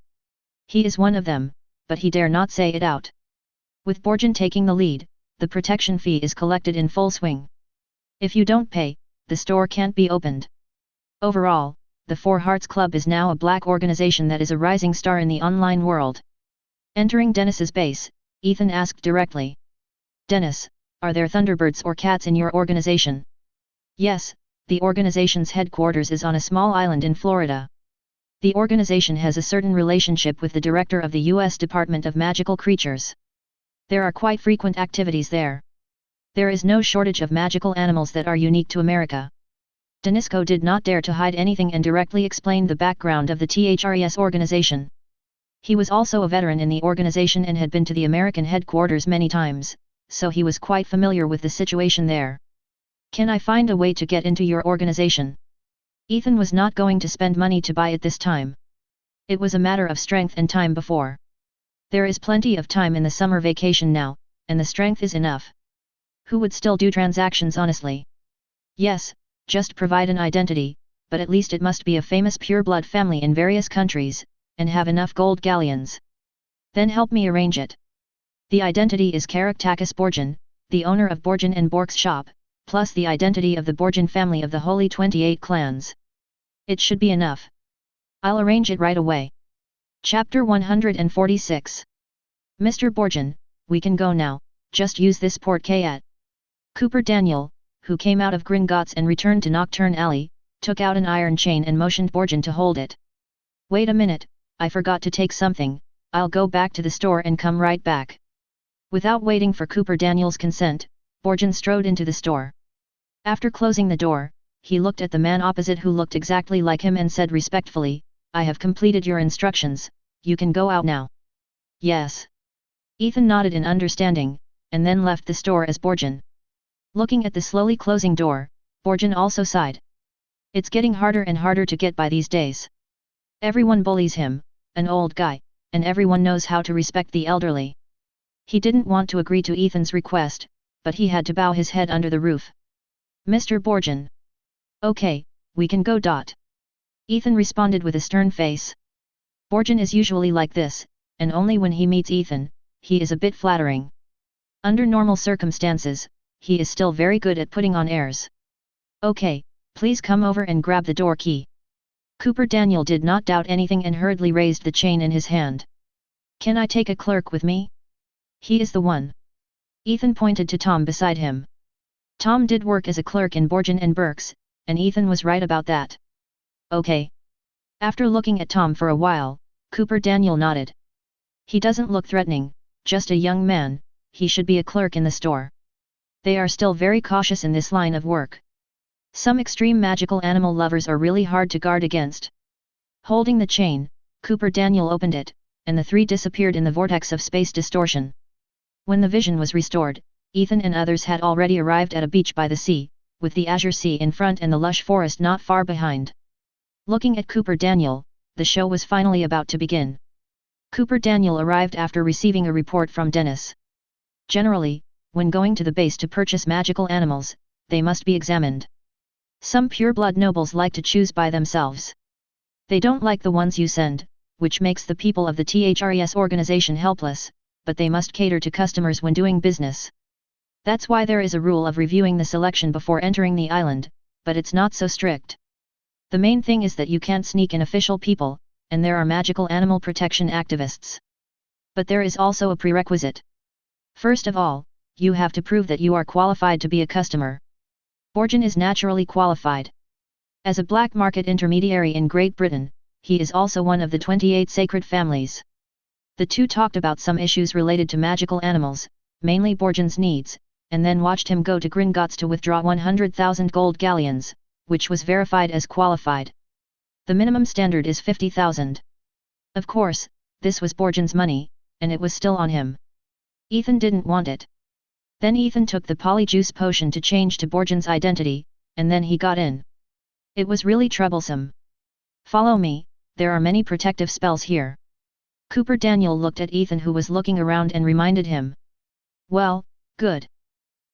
He is one of them, but he dare not say it out. With Borjan taking the lead, the protection fee is collected in full swing. If you don't pay, the store can't be opened. Overall, the Four Hearts Club is now a black organization that is a rising star in the online world. Entering Dennis's base, Ethan asked directly. "Dennis, are there Thunderbirds or cats in your organization?" "Yes, the organization's headquarters is on a small island in Florida. The organization has a certain relationship with the director of the U.S. Department of Magical Creatures. There are quite frequent activities there. There is no shortage of magical animals that are unique to America." Denisko did not dare to hide anything and directly explained the background of the THRES organization. He was also a veteran in the organization and had been to the American headquarters many times, so he was quite familiar with the situation there. "Can I find a way to get into your organization?" Ethan was not going to spend money to buy it this time. It was a matter of strength and time before. There is plenty of time in the summer vacation now, and the strength is enough. Who would still do transactions honestly? "Yes, just provide an identity, but at least it must be a famous pure-blood family in various countries, and have enough gold galleons. Then help me arrange it. The identity is Karaktakis Borjan, the owner of Borjan and Bork's shop, plus the identity of the Borjan family of the Holy 28 clans. It should be enough. I'll arrange it right away." Chapter 146. "Mr. Borjan, we can go now, just use this portkey." Cooper Daniel, who came out of Gringotts and returned to Nocturne Alley, took out an iron chain and motioned Borjan to hold it. "Wait a minute, I forgot to take something, I'll go back to the store and come right back." Without waiting for Cooper Daniel's consent, Borjan strode into the store. After closing the door, he looked at the man opposite who looked exactly like him and said respectfully, "I have completed your instructions, you can go out now." "Yes." Ethan nodded in understanding, and then left the store as Borjan. Looking at the slowly closing door, Borjan also sighed. It's getting harder and harder to get by these days. Everyone bullies him, an old guy, and everyone knows how to respect the elderly. He didn't want to agree to Ethan's request, but he had to bow his head under the roof. "Mr. Borjan." "Okay, we can go." Ethan responded with a stern face. Borjan is usually like this, and only when he meets Ethan, he is a bit flattering. Under normal circumstances, he is still very good at putting on airs. "Okay, please come over and grab the door key." Cooper Daniel did not doubt anything and hurriedly raised the chain in his hand. Can I take a clerk with me? He is the one. Ethan pointed to Tom beside him. Tom did work as a clerk in Borgen and Burke's, and Ethan was right about that. Okay. After looking at Tom for a while, Cooper Daniel nodded. He doesn't look threatening, just a young man, he should be a clerk in the store. They are still very cautious in this line of work. Some extreme magical animal lovers are really hard to guard against. Holding the chain, Cooper Daniel opened it, and the three disappeared in the vortex of space distortion. When the vision was restored, Ethan and others had already arrived at a beach by the sea, with the azure sea in front and the lush forest not far behind. Looking at Cooper Daniel, the show was finally about to begin. Cooper Daniel arrived after receiving a report from Dennis. Generally, when going to the base to purchase magical animals, they must be examined. Some pure-blood nobles like to choose by themselves. They don't like the ones you send, which makes the people of the THRES organization helpless, but they must cater to customers when doing business. That's why there is a rule of reviewing the selection before entering the island, but it's not so strict. The main thing is that you can't sneak in official people, and there are magical animal protection activists. But there is also a prerequisite. First of all, you have to prove that you are qualified to be a customer. Borgen is naturally qualified. As a black market intermediary in Great Britain, he is also one of the 28 sacred families. The two talked about some issues related to magical animals, mainly Borgen's needs, and then watched him go to Gringotts to withdraw 100,000 gold galleons, which was verified as qualified. The minimum standard is 50,000. Of course, this was Borgen's money, and it was still on him. Ethan didn't want it. Then Ethan took the polyjuice potion to change to Borgen's identity, and then he got in. It was really troublesome. Follow me, there are many protective spells here. Cooper Daniel looked at Ethan, who was looking around, and reminded him. Well, good.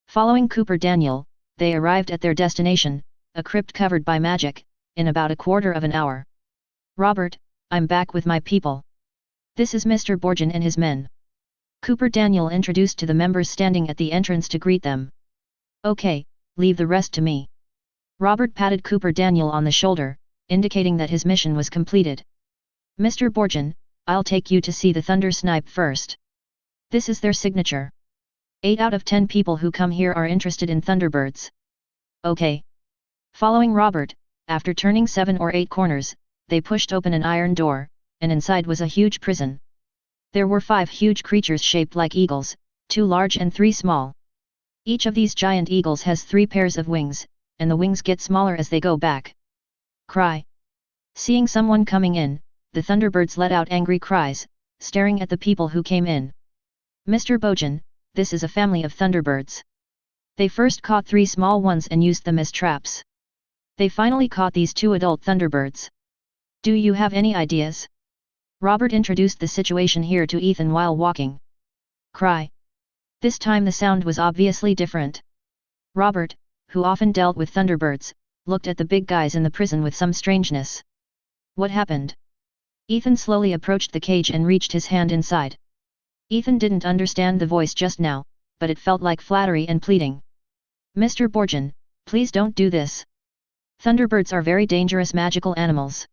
Following Cooper Daniel, they arrived at their destination, a crypt covered by magic, in about a quarter of an hour. Robert, I'm back with my people. This is Mr. Borgen and his men. Cooper Daniel introduced to the members standing at the entrance to greet them. Okay, leave the rest to me. Robert patted Cooper Daniel on the shoulder, indicating that his mission was completed. Mr. Borgen, I'll take you to see the Thunder Snipe first. This is their signature. 8 out of 10 people who come here are interested in Thunderbirds. Okay. Following Robert, after turning 7 or 8 corners, they pushed open an iron door, and inside was a huge prison. There were 5 huge creatures shaped like eagles, 2 large and 3 small. Each of these giant eagles has 3 pairs of wings, and the wings get smaller as they go back. Cry. Seeing someone coming in, the Thunderbirds let out angry cries, staring at the people who came in. Mr. Borgen, this is a family of Thunderbirds. They first caught 3 small ones and used them as traps. They finally caught these 2 adult Thunderbirds. Do you have any ideas? Robert introduced the situation here to Ethan while walking. Cry. This time the sound was obviously different. Robert, who often dealt with Thunderbirds, looked at the big guys in the prison with some strangeness. What happened? Ethan slowly approached the cage and reached his hand inside. Ethan didn't understand the voice just now, but it felt like flattery and pleading. Mr. Borgen, please don't do this. Thunderbirds are very dangerous magical animals.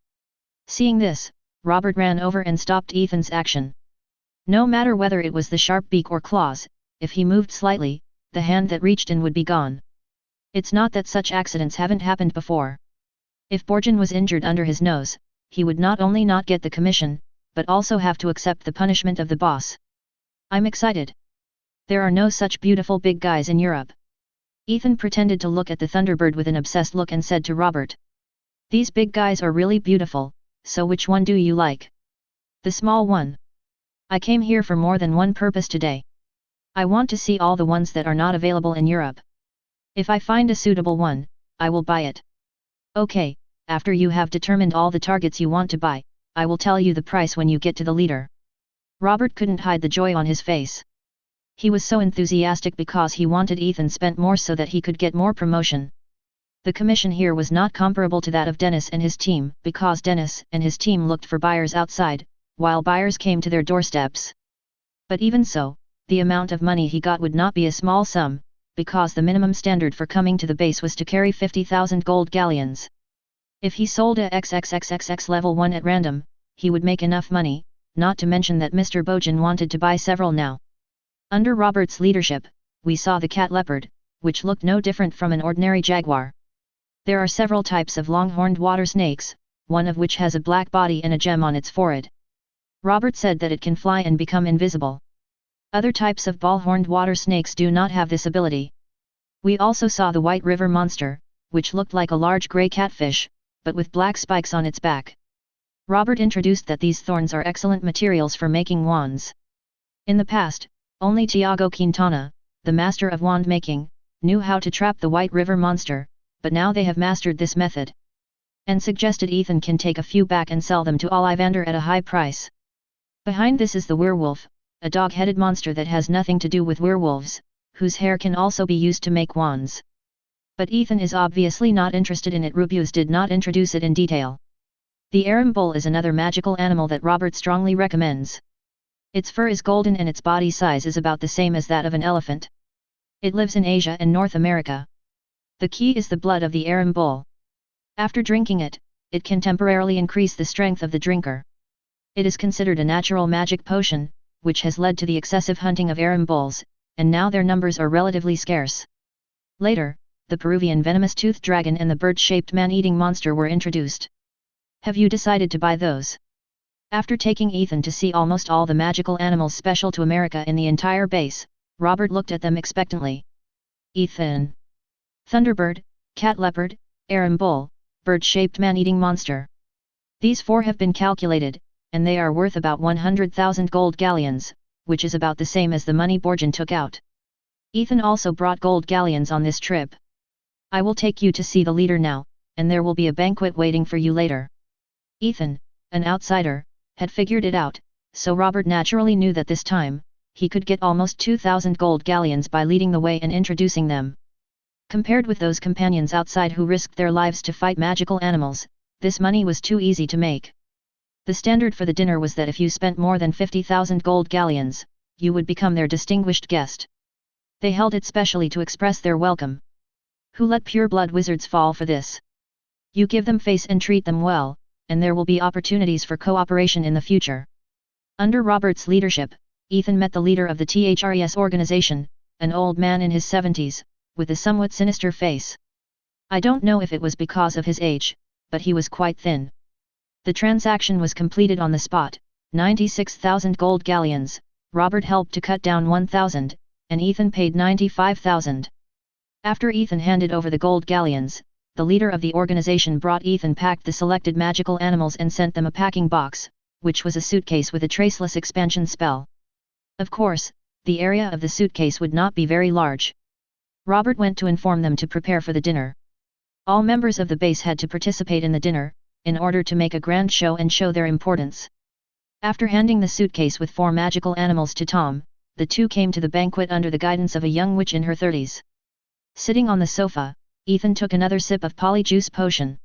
Seeing this, Robert ran over and stopped Ethan's action. No matter whether it was the sharp beak or claws, if he moved slightly, the hand that reached in would be gone. It's not that such accidents haven't happened before. If Borgen was injured under his nose, he would not only not get the commission, but also have to accept the punishment of the boss. I'm excited. There are no such beautiful big guys in Europe. Ethan pretended to look at the Thunderbird with an obsessed look and said to Robert. These big guys are really beautiful, so which one do you like? The small one. I came here for more than one purpose today. I want to see all the ones that are not available in Europe. If I find a suitable one, I will buy it. Okay, after you have determined all the targets you want to buy, I will tell you the price when you get to the leader. Robert couldn't hide the joy on his face. He was so enthusiastic because he wanted Ethan spent more so that he could get more promotion. The commission here was not comparable to that of Dennis and his team, because Dennis and his team looked for buyers outside, while buyers came to their doorsteps. But even so, the amount of money he got would not be a small sum, because the minimum standard for coming to the base was to carry 50,000 gold galleons. If he sold a XXXXX level 1 at random, he would make enough money, not to mention that Mr. Bojan wanted to buy several now. Under Robert's leadership, we saw the cat leopard, which looked no different from an ordinary jaguar. There are several types of long-horned water snakes, one of which has a black body and a gem on its forehead. Robert said that it can fly and become invisible. Other types of ball-horned water snakes do not have this ability. We also saw the white river monster, which looked like a large grey catfish, but with black spikes on its back. Robert introduced that these thorns are excellent materials for making wands. In the past, only Tiago Quintana, the master of wand making, knew how to trap the white river monster, but now they have mastered this method. And suggested Ethan can take a few back and sell them to Ollivander at a high price. Behind this is the werewolf, a dog-headed monster that has nothing to do with werewolves, whose hair can also be used to make wands. But Ethan is obviously not interested in it. Rubius did not introduce it in detail. The Aram bull is another magical animal that Robert strongly recommends. Its fur is golden and its body size is about the same as that of an elephant. It lives in Asia and North America. The key is the blood of the Aram bull. After drinking it, it can temporarily increase the strength of the drinker. It is considered a natural magic potion, which has led to the excessive hunting of Aram bulls, and now their numbers are relatively scarce. Later, the Peruvian venomous toothed dragon and the bird-shaped man-eating monster were introduced. Have you decided to buy those? After taking Ethan to see almost all the magical animals special to America in the entire base, Robert looked at them expectantly. Ethan. Thunderbird, cat leopard, Aram bull, bird-shaped man-eating monster. These 4 have been calculated, and they are worth about 100,000 gold galleons, which is about the same as the money Borjan took out. Ethan also brought gold galleons on this trip. I will take you to see the leader now, and there will be a banquet waiting for you later. Ethan, an outsider, had figured it out, so Robert naturally knew that this time, he could get almost 2,000 gold galleons by leading the way and introducing them. Compared with those companions outside who risked their lives to fight magical animals, this money was too easy to make. The standard for the dinner was that if you spent more than 50,000 gold galleons, you would become their distinguished guest. They held it specially to express their welcome. Who let pure-blood wizards fall for this? You give them face and treat them well, and there will be opportunities for cooperation in the future. Under Robert's leadership, Ethan met the leader of the THRES organization, an old man in his 70s, with a somewhat sinister face. I don't know if it was because of his age, but he was quite thin. The transaction was completed on the spot, 96,000 gold galleons. Robert helped to cut down 1,000, and Ethan paid 95,000. After Ethan handed over the gold galleons, the leader of the organization brought Ethan packed the selected magical animals and sent them a packing box, which was a suitcase with a traceless expansion spell. Of course, the area of the suitcase would not be very large. Robert went to inform them to prepare for the dinner. All members of the base had to participate in the dinner, in order to make a grand show and show their importance. After handing the suitcase with 4 magical animals to Tom, the 2 came to the banquet under the guidance of a young witch in her 30s. Sitting on the sofa, Ethan took another sip of polyjuice potion.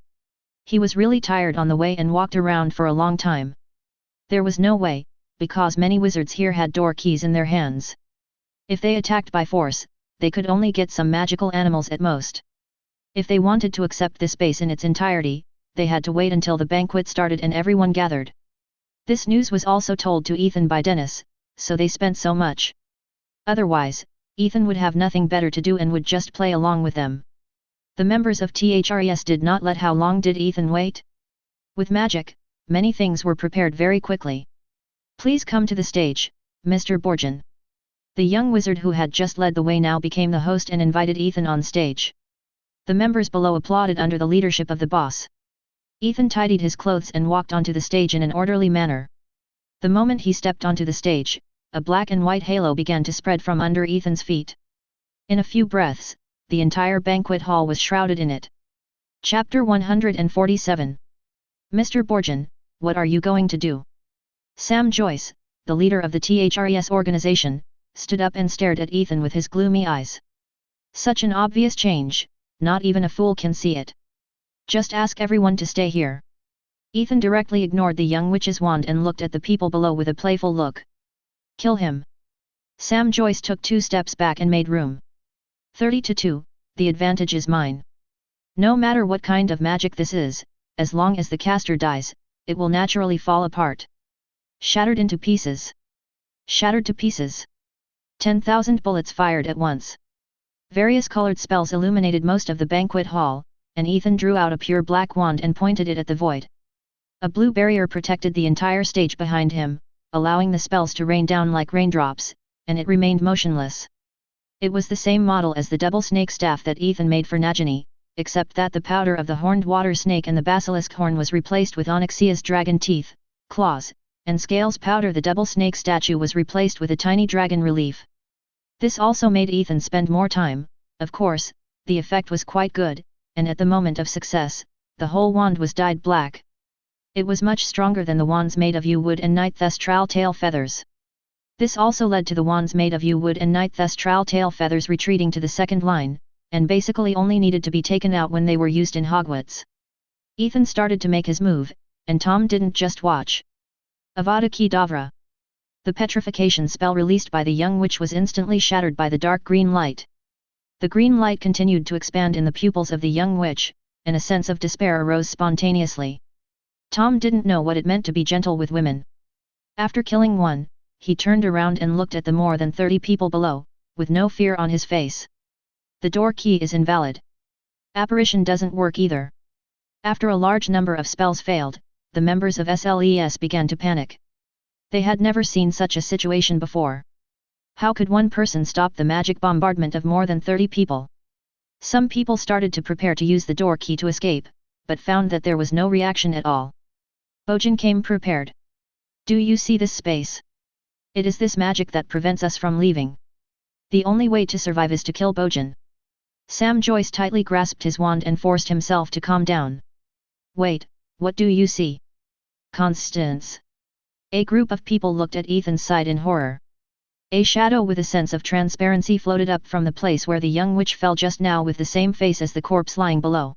He was really tired on the way and walked around for a long time. There was no way, because many wizards here had door keys in their hands. If they attacked by force, they could only get some magical animals at most. If they wanted to accept this base in its entirety, they had to wait until the banquet started and everyone gathered. This news was also told to Ethan by Dennis, so they spent so much. Otherwise, Ethan would have nothing better to do and would just play along with them. The members of THRES did not let. How long did Ethan wait? With magic, many things were prepared very quickly. Please come to the stage, Mr. Borjan. The young wizard who had just led the way now became the host and invited Ethan on stage. The members below applauded under the leadership of the boss. Ethan tidied his clothes and walked onto the stage in an orderly manner. The moment he stepped onto the stage, a black and white halo began to spread from under Ethan's feet. In a few breaths, the entire banquet hall was shrouded in it. Chapter 147. Mr. Borjan, what are you going to do? Sam Joyce, the leader of the THRES organization, stood up and stared at Ethan with his gloomy eyes. Such an obvious change, not even a fool can see it. Just ask everyone to stay here. Ethan directly ignored the young witch's wand and looked at the people below with a playful look. Kill him. Sam Joyce took 2 steps back and made room. 30-2, the advantage is mine. No matter what kind of magic this is, as long as the caster dies, it will naturally fall apart. Shattered into pieces. Shattered to pieces. 10,000 bullets fired at once. Various colored spells illuminated most of the banquet hall, and Ethan drew out a pure black wand and pointed it at the void. A blue barrier protected the entire stage behind him, allowing the spells to rain down like raindrops, and it remained motionless. It was the same model as the double snake staff that Ethan made for Nagini, except that the powder of the horned water snake and the basilisk horn was replaced with Onyxia's dragon teeth, claws, and scales powder. The double snake statue was replaced with a tiny dragon relief. This also made Ethan spend more time. Of course, the effect was quite good, and at the moment of success, the whole wand was dyed black. It was much stronger than the wands made of yew wood and night thestral tail feathers. This also led to the wands made of yew wood and night thestral tail feathers retreating to the second line, and basically only needed to be taken out when they were used in Hogwarts. Ethan started to make his move, and Tom didn't just watch. Avada Kedavra. The petrification spell released by the young witch was instantly shattered by the dark green light. The green light continued to expand in the pupils of the young witch, and a sense of despair arose spontaneously. Tom didn't know what it meant to be gentle with women. After killing one, he turned around and looked at the more than 30 people below, with no fear on his face. The door key is invalid. Apparition doesn't work either. After a large number of spells failed, the members of SLES began to panic. They had never seen such a situation before. How could one person stop the magic bombardment of more than 30 people? Some people started to prepare to use the door key to escape, but found that there was no reaction at all. Bojan came prepared. Do you see this space? It is this magic that prevents us from leaving. The only way to survive is to kill Bojan. Sam Joyce tightly grasped his wand and forced himself to calm down. Wait, what do you see? Constance. A group of people looked at Ethan's side in horror. A shadow with a sense of transparency floated up from the place where the young witch fell just now with the same face as the corpse lying below.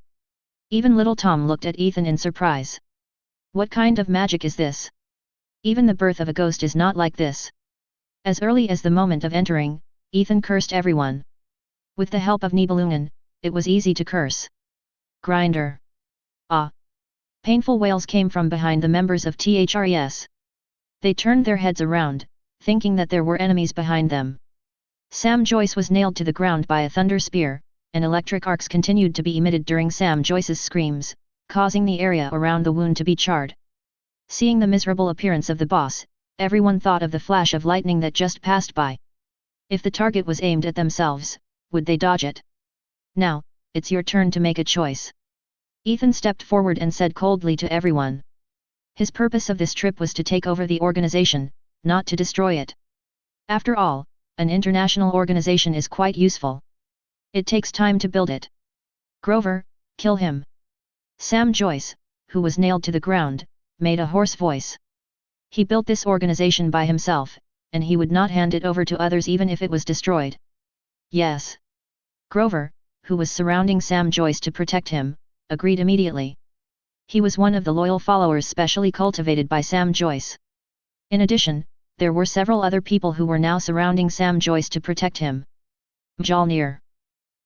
Even little Tom looked at Ethan in surprise. What kind of magic is this? Even the birth of a ghost is not like this. As early as the moment of entering, Ethan cursed everyone. With the help of Nibelungen, it was easy to curse. Grinder. Ah! Painful wails came from behind the members of THRES. They turned their heads around, thinking that there were enemies behind them. Sam Joyce was nailed to the ground by a thunder spear, and electric arcs continued to be emitted during Sam Joyce's screams, causing the area around the wound to be charred. Seeing the miserable appearance of the boss, everyone thought of the flash of lightning that just passed by. If the target was aimed at themselves, would they dodge it? Now, it's your turn to make a choice. Ethan stepped forward and said coldly to everyone. His purpose of this trip was to take over the organization, not to destroy it. After all, an international organization is quite useful. It takes time to build it. Grover, kill him. Sam Joyce, who was nailed to the ground, made a hoarse voice. He built this organization by himself, and he would not hand it over to others even if it was destroyed. Yes. Grover, who was surrounding Sam Joyce to protect him, agreed immediately. He was one of the loyal followers specially cultivated by Sam Joyce. In addition, there were several other people who were now surrounding Sam Joyce to protect him. Mjolnir.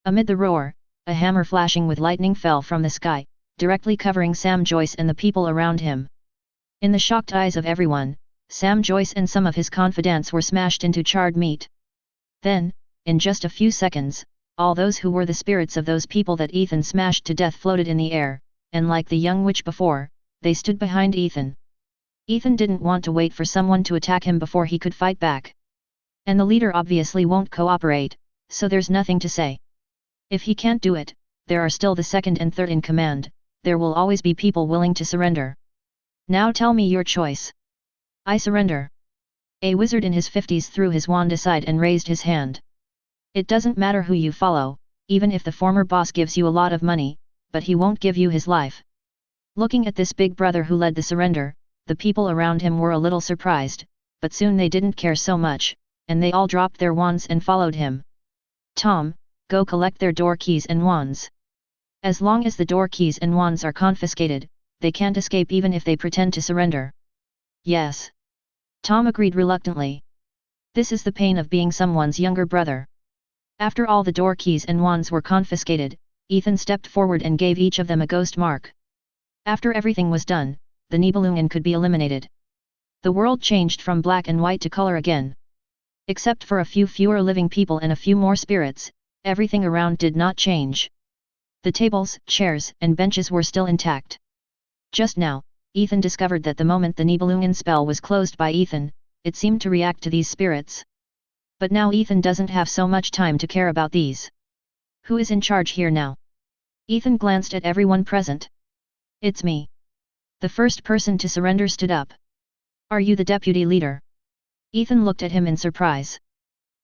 Amid the roar, a hammer flashing with lightning fell from the sky, directly covering Sam Joyce and the people around him. In the shocked eyes of everyone, Sam Joyce and some of his confidants were smashed into charred meat. Then, in just a few seconds, all those who were the spirits of those people that Ethan smashed to death floated in the air, and like the young witch before, they stood behind Ethan. Ethan didn't want to wait for someone to attack him before he could fight back. And the leader obviously won't cooperate, so there's nothing to say. If he can't do it, there are still the second and third in command, there will always be people willing to surrender. Now tell me your choice. I surrender. A wizard in his 50s threw his wand aside and raised his hand. It doesn't matter who you follow, even if the former boss gives you a lot of money, but he won't give you his life. Looking at this big brother who led the surrender, the people around him were a little surprised, but soon they didn't care so much, and they all dropped their wands and followed him. Tom, go collect their door keys and wands. As long as the door keys and wands are confiscated, they can't escape even if they pretend to surrender. Yes. Tom agreed reluctantly. This is the pain of being someone's younger brother. After all the door keys and wands were confiscated, Ethan stepped forward and gave each of them a ghost mark. After everything was done, the Nibelungen could be eliminated. The world changed from black and white to color again. Except for a few fewer living people and a few more spirits, everything around did not change. The tables, chairs, and benches were still intact. Just now, Ethan discovered that the moment the Nibelungen spell was closed by Ethan, it seemed to react to these spirits. But now Ethan doesn't have so much time to care about these. Who is in charge here now? Ethan glanced at everyone present. It's me. The first person to surrender stood up. Are you the deputy leader? Ethan looked at him in surprise.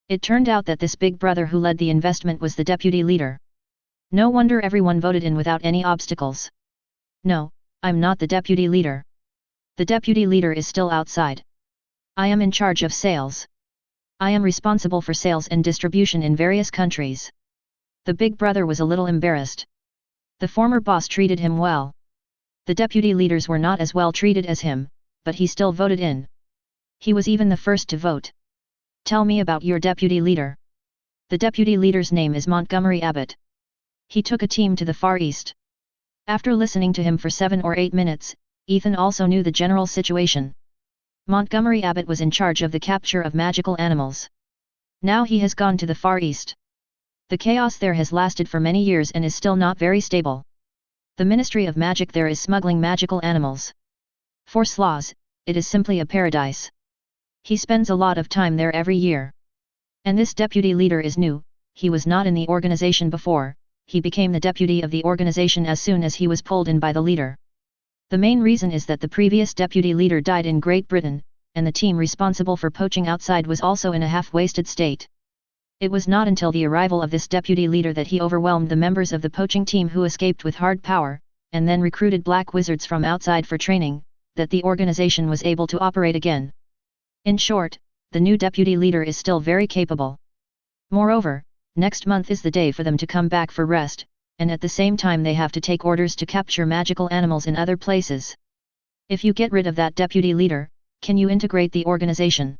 It turned out that this big brother who led the investment was the deputy leader. No wonder everyone voted in without any obstacles. No, I'm not the deputy leader. The deputy leader is still outside. I am in charge of sales. I am responsible for sales and distribution in various countries. The big brother was a little embarrassed. The former boss treated him well. The deputy leaders were not as well treated as him, but he still voted in. He was even the first to vote. Tell me about your deputy leader. The deputy leader's name is Montgomery Abbott. He took a team to the Far East. After listening to him for 7 or 8 minutes, Ethan also knew the general situation. Montgomery Abbott was in charge of the capture of magical animals. Now he has gone to the Far East. The chaos there has lasted for many years and is still not very stable. The Ministry of Magic there is smuggling magical animals. For Slaws, it is simply a paradise. He spends a lot of time there every year. And this deputy leader is new, he was not in the organization before, he became the deputy of the organization as soon as he was pulled in by the leader. The main reason is that the previous deputy leader died in Great Britain, and the team responsible for poaching outside was also in a half-wasted state. It was not until the arrival of this deputy leader that he overwhelmed the members of the poaching team who escaped with hard power, and then recruited black wizards from outside for training, that the organization was able to operate again. In short, the new deputy leader is still very capable. Moreover, next month is the day for them to come back for rest, and at the same time they have to take orders to capture magical animals in other places. If you get rid of that deputy leader, can you integrate the organization?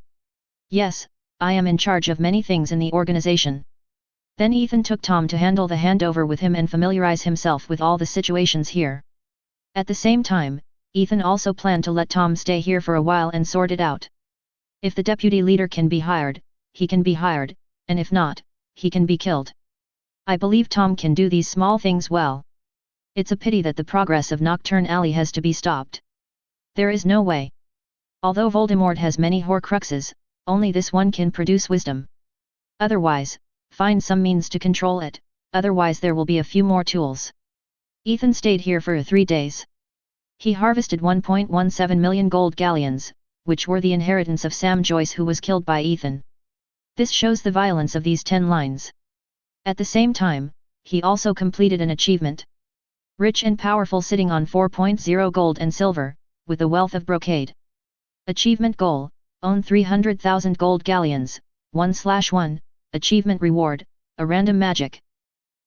Yes, I am in charge of many things in the organization. Then Ethan took Tom to handle the handover with him and familiarize himself with all the situations here. At the same time, Ethan also planned to let Tom stay here for a while and sort it out. If the deputy leader can be hired, he can be hired, and if not, he can be killed. I believe Tom can do these small things well. It's a pity that the progress of Nocturne Alley has to be stopped. There is no way. Although Voldemort has many Horcruxes, only this one can produce wisdom. Otherwise, find some means to control it, otherwise there will be a few more tools. Ethan stayed here for 3 days. He harvested 1.17 million gold galleons, which were the inheritance of Sam Joyce who was killed by Ethan. This shows the violence of these 10 lines. At the same time, he also completed an achievement. Rich and powerful sitting on 4.0 gold and silver, with the wealth of brocade. Achievement goal, own 300,000 gold galleons, 1/1, achievement reward, a random magic.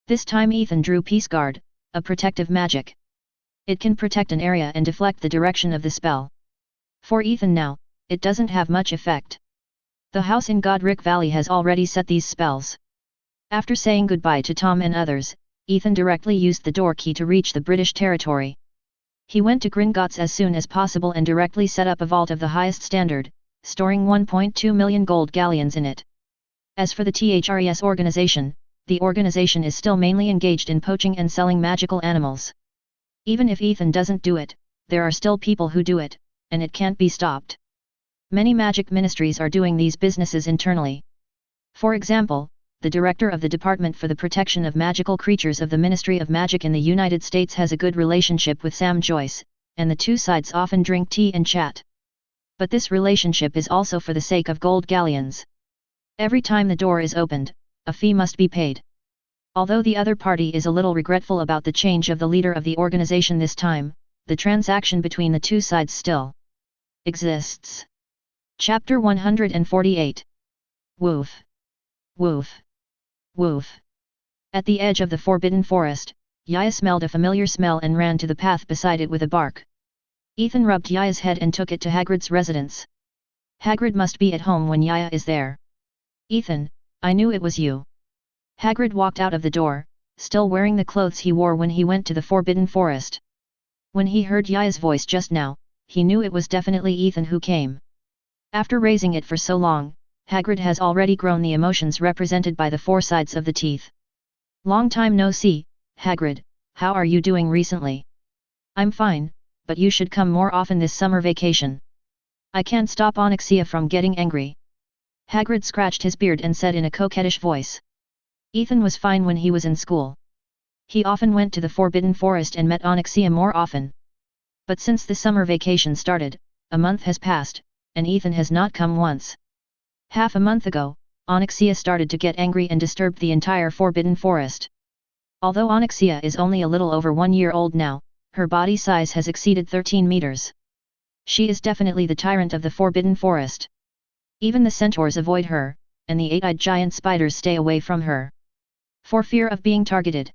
This time Ethan drew Peace Guard, a protective magic. It can protect an area and deflect the direction of the spell. For Ethan now, it doesn't have much effect. The house in Godric Valley has already set these spells. After saying goodbye to Tom and others, Ethan directly used the door key to reach the British territory. He went to Gringotts as soon as possible and directly set up a vault of the highest standard, storing 1.2 million gold galleons in it. As for the THRES organization, the organization is still mainly engaged in poaching and selling magical animals. Even if Ethan doesn't do it, there are still people who do it, and it can't be stopped. Many magic ministries are doing these businesses internally. For example, the director of the Department for the Protection of Magical Creatures of the Ministry of Magic in the United States has a good relationship with Sam Joyce, and the two sides often drink tea and chat. But this relationship is also for the sake of gold galleons. Every time the door is opened, a fee must be paid. Although the other party is a little regretful about the change of the leader of the organization this time, the transaction between the two sides still exists. Chapter 148. Woof. Woof. Woof. At the edge of the Forbidden Forest, Yaya smelled a familiar smell and ran to the path beside it with a bark. Ethan rubbed Yaya's head and took it to Hagrid's residence. Hagrid must be at home when Yaya is there. Ethan, I knew it was you. Hagrid walked out of the door, still wearing the clothes he wore when he went to the Forbidden Forest. When he heard Yaya's voice just now, he knew it was definitely Ethan who came. After raising it for so long, Hagrid has already grown the emotions represented by the four sides of the teeth. Long time no see, Hagrid, how are you doing recently? I'm fine, but you should come more often this summer vacation. I can't stop Onyxia from getting angry. Hagrid scratched his beard and said in a coquettish voice. Ethan was fine when he was in school. He often went to the Forbidden Forest and met Onyxia more often. But since the summer vacation started, a month has passed, and Ethan has not come once. Half a month ago, Onyxia started to get angry and disturbed the entire Forbidden Forest. Although Onyxia is only a little over 1 year old now, her body size has exceeded 13 meters. She is definitely the tyrant of the Forbidden Forest. Even the centaurs avoid her, and the 8-eyed giant spiders stay away from her, for fear of being targeted.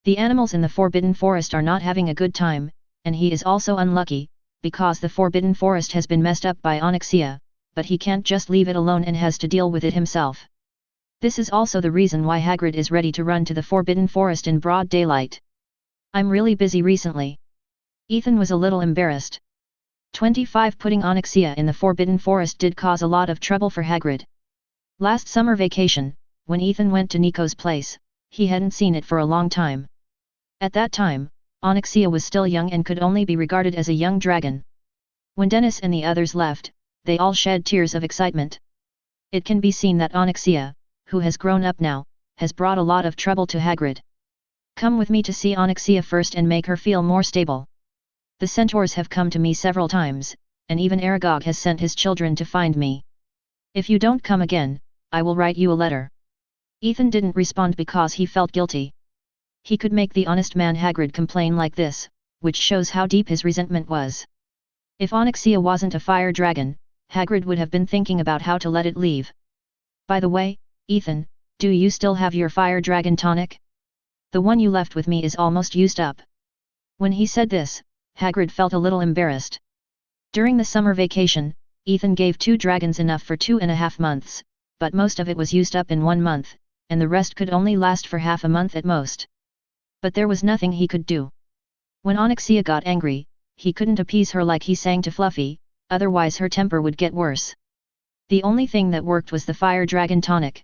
The animals in the Forbidden Forest are not having a good time, and he is also unlucky, because the Forbidden Forest has been messed up by Onyxia, but he can't just leave it alone and has to deal with it himself. This is also the reason why Hagrid is ready to run to the Forbidden Forest in broad daylight. I'm really busy recently. Ethan was a little embarrassed. 25 Putting Onyxia in the Forbidden Forest did cause a lot of trouble for Hagrid. Last summer vacation, when Ethan went to Nico's place, he hadn't seen it for a long time. At that time, Onyxia was still young and could only be regarded as a young dragon. When Dennis and the others left, they all shed tears of excitement. It can be seen that Onyxia, who has grown up now, has brought a lot of trouble to Hagrid. Come with me to see Onyxia first and make her feel more stable. The centaurs have come to me several times, and even Aragog has sent his children to find me. If you don't come again, I will write you a letter. Ethan didn't respond because he felt guilty. He could make the honest man Hagrid complain like this, which shows how deep his resentment was. If Onyxia wasn't a fire dragon, Hagrid would have been thinking about how to let it leave. By the way, Ethan, do you still have your fire dragon tonic? The one you left with me is almost used up. When he said this, Hagrid felt a little embarrassed. During the summer vacation, Ethan gave 2 dragons enough for 2.5 months, but most of it was used up in 1 month, and the rest could only last for half a month at most. But there was nothing he could do. When Onyxia got angry, he couldn't appease her like he sang to Fluffy, otherwise her temper would get worse. The only thing that worked was the fire dragon tonic.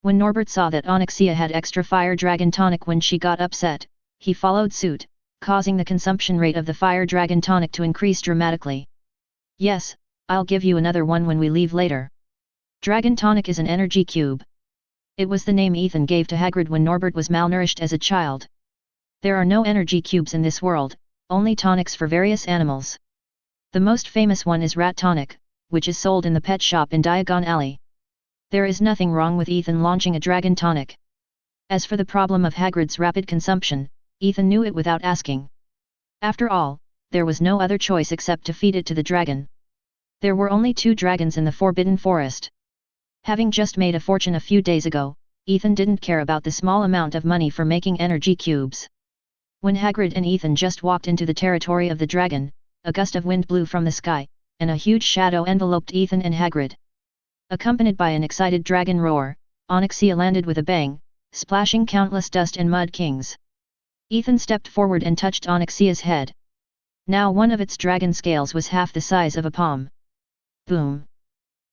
When Norbert saw that Onyxia had extra fire dragon tonic when she got upset, he followed suit, causing the consumption rate of the fire dragon tonic to increase dramatically. Yes, I'll give you another one when we leave later. Dragon tonic is an energy cube. It was the name Ethan gave to Hagrid when Norbert was malnourished as a child. There are no energy cubes in this world, only tonics for various animals. The most famous one is Rat Tonic, which is sold in the pet shop in Diagon Alley. There is nothing wrong with Ethan launching a dragon tonic. As for the problem of Hagrid's rapid consumption, Ethan knew it without asking. After all, there was no other choice except to feed it to the dragon. There were only 2 dragons in the Forbidden Forest. Having just made a fortune a few days ago, Ethan didn't care about the small amount of money for making energy cubes. When Hagrid and Ethan just walked into the territory of the dragon, a gust of wind blew from the sky, and a huge shadow enveloped Ethan and Hagrid. Accompanied by an excited dragon roar, Onyxia landed with a bang, splashing countless dust and mud kings. Ethan stepped forward and touched Onyxia's head. Now one of its dragon scales was half the size of a palm. Boom!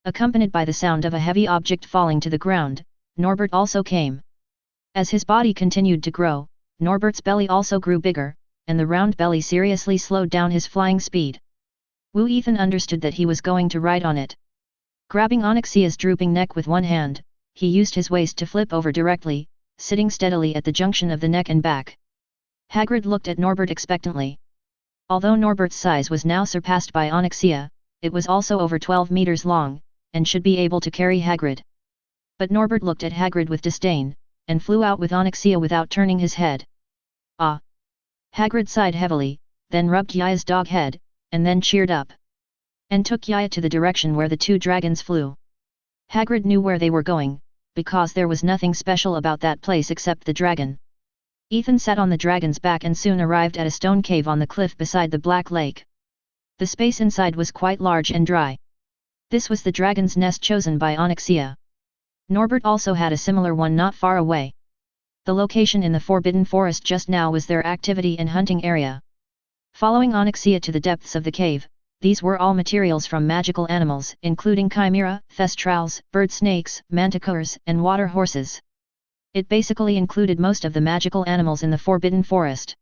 Accompanied by the sound of a heavy object falling to the ground, Norbert also came. As his body continued to grow, Norbert's belly also grew bigger, and the round belly seriously slowed down his flying speed. Ethan understood that he was going to ride on it. Grabbing Onyxia's drooping neck with one hand, he used his waist to flip over directly, sitting steadily at the junction of the neck and back. Hagrid looked at Norbert expectantly. Although Norbert's size was now surpassed by Onyxia, it was also over 12 meters long, and should be able to carry Hagrid. But Norbert looked at Hagrid with disdain, and flew out with Onyxia without turning his head. Ah! Hagrid sighed heavily, then rubbed Yaya's dog head, and then cheered up. And took Yaya to the direction where the 2 dragons flew. Hagrid knew where they were going, because there was nothing special about that place except the dragon. Ethan sat on the dragon's back and soon arrived at a stone cave on the cliff beside the Black Lake. The space inside was quite large and dry. This was the dragon's nest chosen by Onyxia. Norbert also had a similar one not far away. The location in the Forbidden Forest just now was their activity and hunting area. Following Onyxia to the depths of the cave, these were all materials from magical animals including chimera, thestrals, bird snakes, manticores, and water horses. It basically included most of the magical animals in the Forbidden Forest.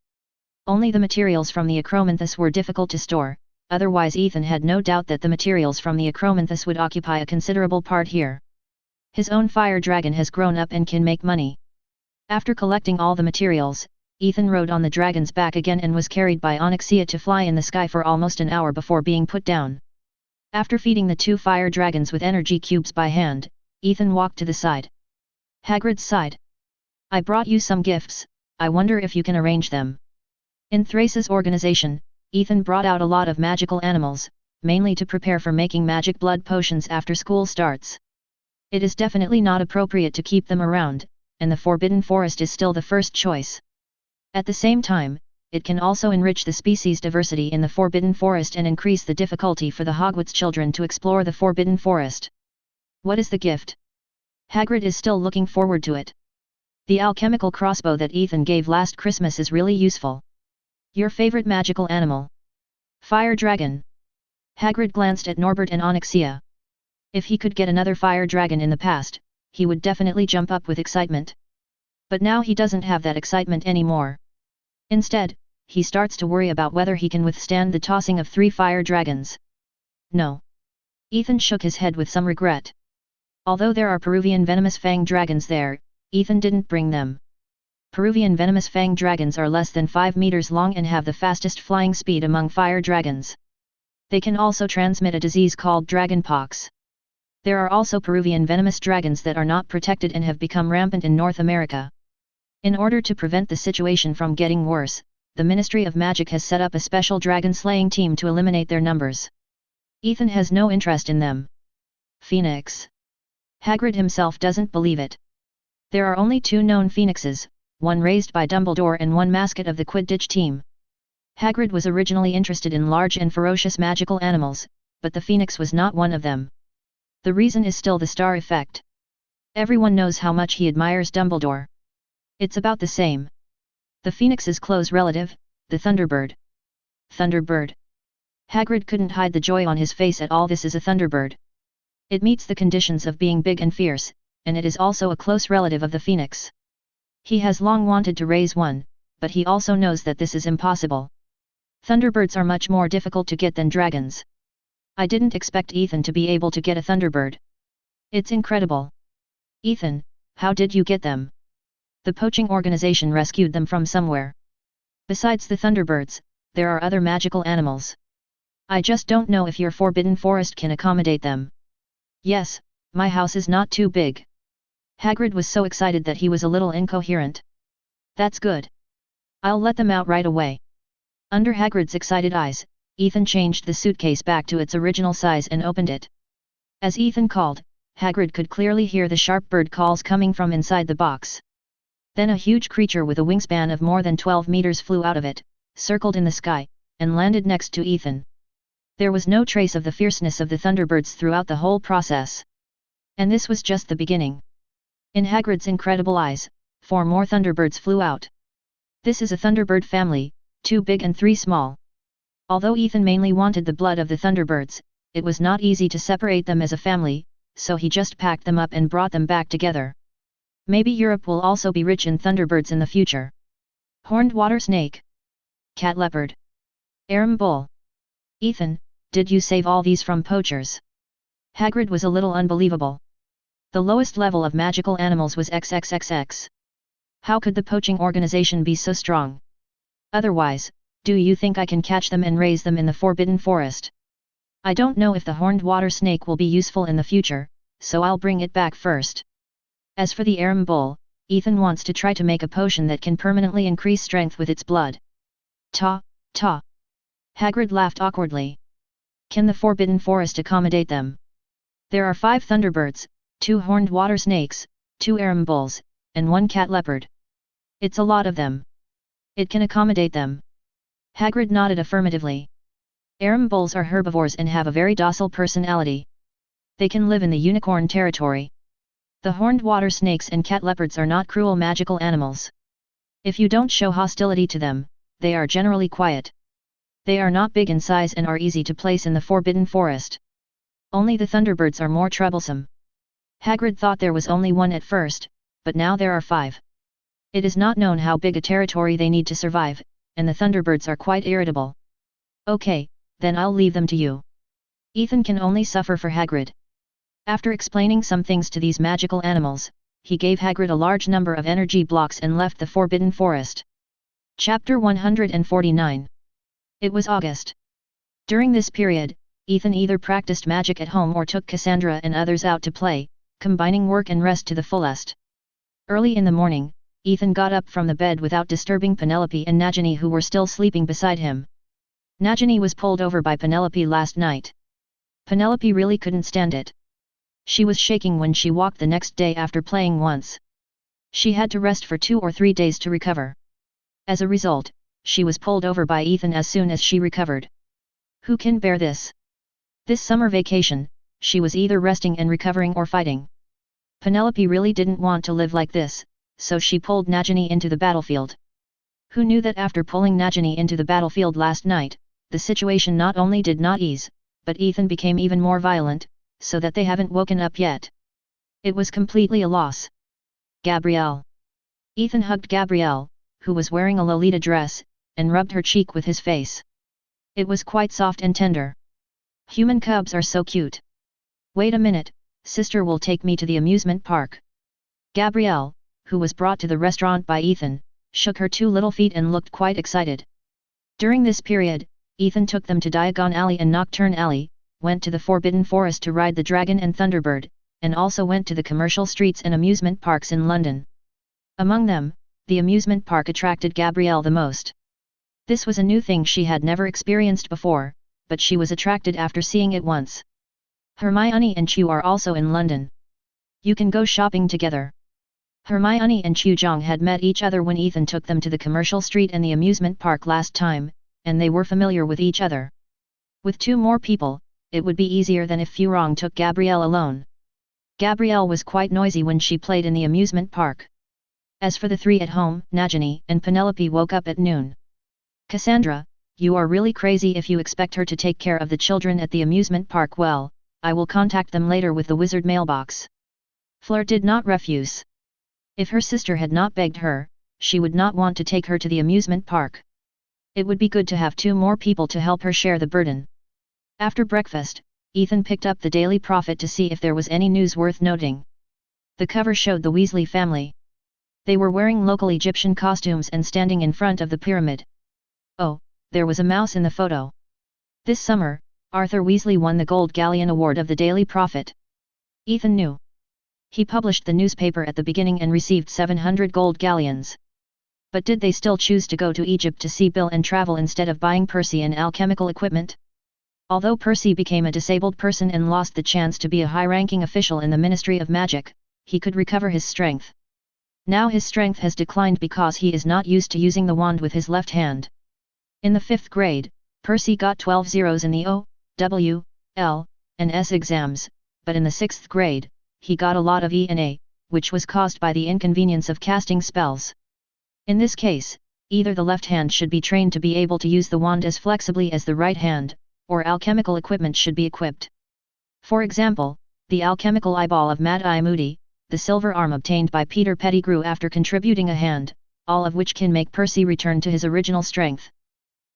Only the materials from the Acromanthus were difficult to store, otherwise Ethan had no doubt that the materials from the Acromanthus would occupy a considerable part here. His own fire dragon has grown up and can make money. After collecting all the materials, Ethan rode on the dragon's back again and was carried by Onyxia to fly in the sky for almost an hour before being put down. After feeding the 2 fire dragons with energy cubes by hand, Ethan walked to the side. Hagrid sighed. I brought you some gifts, I wonder if you can arrange them. In Thrace's organization, Ethan brought out a lot of magical animals, mainly to prepare for making magic blood potions after school starts. It is definitely not appropriate to keep them around, and the Forbidden Forest is still the first choice. At the same time, it can also enrich the species diversity in the Forbidden Forest and increase the difficulty for the Hogwarts children to explore the Forbidden Forest. What is the gift? Hagrid is still looking forward to it. The alchemical crossbow that Ethan gave last Christmas is really useful. Your favorite magical animal? Fire dragon. Hagrid glanced at Norbert and Onyxia. If he could get another fire dragon in the past, he would definitely jump up with excitement. But now he doesn't have that excitement anymore. Instead, he starts to worry about whether he can withstand the tossing of 3 fire dragons. No. Ethan shook his head with some regret. Although there are Peruvian venomous fang dragons there, Ethan didn't bring them. Peruvian venomous fang dragons are less than 5 meters long and have the fastest flying speed among fire dragons. They can also transmit a disease called dragonpox. There are also Peruvian venomous dragons that are not protected and have become rampant in North America. In order to prevent the situation from getting worse, the Ministry of Magic has set up a special dragon-slaying team to eliminate their numbers. Ethan has no interest in them. Phoenix. Hagrid himself doesn't believe it. There are only 2 known phoenixes, one raised by Dumbledore and one mascot of the Quidditch team. Hagrid was originally interested in large and ferocious magical animals, but the phoenix was not one of them. The reason is still the star effect. Everyone knows how much he admires Dumbledore. It's about the same. The phoenix's close relative, the Thunderbird. Thunderbird. Hagrid couldn't hide the joy on his face at all. This is a Thunderbird. It meets the conditions of being big and fierce, and it is also a close relative of the phoenix. He has long wanted to raise one, but he also knows that this is impossible. Thunderbirds are much more difficult to get than dragons. I didn't expect Ethan to be able to get a Thunderbird. It's incredible. Ethan, how did you get them? The poaching organization rescued them from somewhere. Besides the Thunderbirds, there are other magical animals. I just don't know if your Forbidden Forest can accommodate them. Yes, my house is not too big. Hagrid was so excited that he was a little incoherent. That's good. I'll let them out right away. Under Hagrid's excited eyes, Ethan changed the suitcase back to its original size and opened it. As Ethan called, Hagrid could clearly hear the sharp bird calls coming from inside the box. Then a huge creature with a wingspan of more than 12 meters flew out of it, circled in the sky, and landed next to Ethan. There was no trace of the fierceness of the Thunderbirds throughout the whole process. And this was just the beginning. In Hagrid's incredible eyes, 4 more Thunderbirds flew out. This is a Thunderbird family, 2 big and 3 small. Although Ethan mainly wanted the blood of the Thunderbirds, it was not easy to separate them as a family, so he just packed them up and brought them back together. Maybe Europe will also be rich in Thunderbirds in the future. Horned water snake. Cat leopard. Arum bull. Ethan, did you save all these from poachers? Hagrid was a little unbelievable. The lowest level of magical animals was XXXX. How could the poaching organization be so strong? Otherwise, do you think I can catch them and raise them in the Forbidden Forest? I don't know if the horned water snake will be useful in the future, so I'll bring it back first. As for the Arum bull, Ethan wants to try to make a potion that can permanently increase strength with its blood. Ta. Hagrid laughed awkwardly. Can the Forbidden Forest accommodate them? There are 5 Thunderbirds, 2 horned water snakes, 2 Arum bulls, and 1 cat leopard. It's a lot of them. It can accommodate them. Hagrid nodded affirmatively. Arum bulls are herbivores and have a very docile personality. They can live in the unicorn territory. The horned water snakes and cat leopards are not cruel magical animals. If you don't show hostility to them, they are generally quiet. They are not big in size and are easy to place in the Forbidden Forest. Only the Thunderbirds are more troublesome. Hagrid thought there was only one at first, but now there are 5. It is not known how big a territory they need to survive, and the Thunderbirds are quite irritable. Okay, then I'll leave them to you. Ethan can only suffer for Hagrid. After explaining some things to these magical animals, he gave Hagrid a large number of energy blocks and left the Forbidden Forest. Chapter 149. It was August. During this period, Ethan either practiced magic at home or took Cassandra and others out to play, combining work and rest to the fullest. Early in the morning, Ethan got up from the bed without disturbing Penelope and Nagini, who were still sleeping beside him. Nagini was pulled over by Penelope last night. Penelope really couldn't stand it. She was shaking when she walked the next day after playing once. She had to rest for 2 or 3 days to recover. As a result, she was pulled over by Ethan as soon as she recovered. Who can bear this? This summer vacation, she was either resting and recovering or fighting. Penelope really didn't want to live like this, so she pulled Nagini into the battlefield. Who knew that after pulling Nagini into the battlefield last night, the situation not only did not ease, but Ethan became even more violent, so that they haven't woken up yet. It was completely a loss. Gabrielle. Ethan hugged Gabrielle, who was wearing a Lolita dress, and rubbed her cheek with his face. It was quite soft and tender. Human cubs are so cute. Wait a minute, sister will take me to the amusement park. Gabrielle, who was brought to the restaurant by Ethan, shook her 2 little feet and looked quite excited. During this period, Ethan took them to Diagon Alley and Nocturne Alley, went to the Forbidden Forest to ride the Dragon and Thunderbird, and also went to the commercial streets and amusement parks in London. Among them, the amusement park attracted Gabrielle the most. This was a new thing she had never experienced before, but she was attracted after seeing it once. Hermione and Chu are also in London. You can go shopping together. Hermione and Chu Jong had met each other when Ethan took them to the commercial street and the amusement park last time, and they were familiar with each other. With 2 more people, it would be easier than if Furong took Gabrielle alone. Gabrielle was quite noisy when she played in the amusement park. As for the 3 at home, Nagini and Penelope woke up at noon. Cassandra, you are really crazy if you expect her to take care of the children at the amusement park. Well, I will contact them later with the wizard mailbox. Fleur did not refuse. If her sister had not begged her, she would not want to take her to the amusement park. It would be good to have 2 more people to help her share the burden. After breakfast, Ethan picked up the Daily Prophet to see if there was any news worth noting. The cover showed the Weasley family. They were wearing local Egyptian costumes and standing in front of the pyramid. Oh, there was a mouse in the photo. This summer, Arthur Weasley won the Gold Galleon Award of the Daily Prophet. Ethan knew. He published the newspaper at the beginning and received 700 gold galleons. But did they still choose to go to Egypt to see Bill and travel instead of buying Percy and alchemical equipment? Although Percy became a disabled person and lost the chance to be a high-ranking official in the Ministry of Magic, he could recover his strength. Now his strength has declined because he is not used to using the wand with his left hand. In the 5th grade, Percy got 12 zeros in the O, W, L, and S exams, but in the 6th grade, he got a lot of E and A, which was caused by the inconvenience of casting spells. In this case, either the left hand should be trained to be able to use the wand as flexibly as the right hand, or alchemical equipment should be equipped. For example, the alchemical eyeball of Mad Eye Moody, the silver arm obtained by Peter Pettigrew after contributing a hand, all of which can make Percy return to his original strength.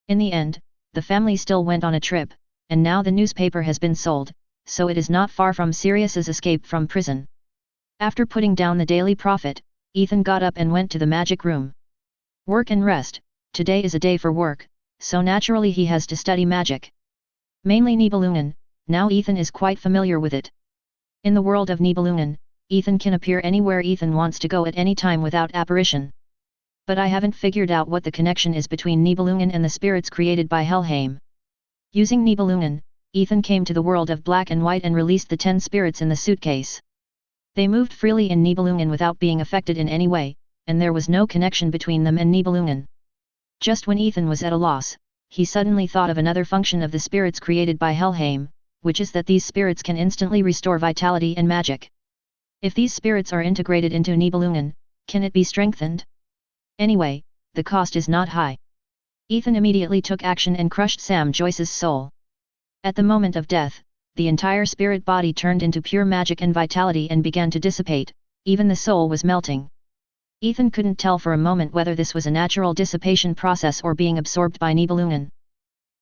In the end, the family still went on a trip, and now the newspaper has been sold, so it is not far from Sirius's escape from prison. After putting down the Daily Prophet, Ethan got up and went to the magic room. Work and rest. Today is a day for work, so naturally he has to study magic. Mainly Nibelungen, now Ethan is quite familiar with it. In the world of Nibelungen, Ethan can appear anywhere Ethan wants to go at any time without apparition. But I haven't figured out what the connection is between Nibelungen and the spirits created by Helheim. Using Nibelungen, Ethan came to the world of black and white and released the 10 spirits in the suitcase. They moved freely in Nibelungen without being affected in any way, and there was no connection between them and Nibelungen. Just when Ethan was at a loss, he suddenly thought of another function of the spirits created by Helheim, which is that these spirits can instantly restore vitality and magic. If these spirits are integrated into Nibelungen, can it be strengthened? Anyway, the cost is not high. Ethan immediately took action and crushed Sam Joyce's soul. At the moment of death, the entire spirit body turned into pure magic and vitality and began to dissipate, even the soul was melting. Ethan couldn't tell for a moment whether this was a natural dissipation process or being absorbed by Nibelungen.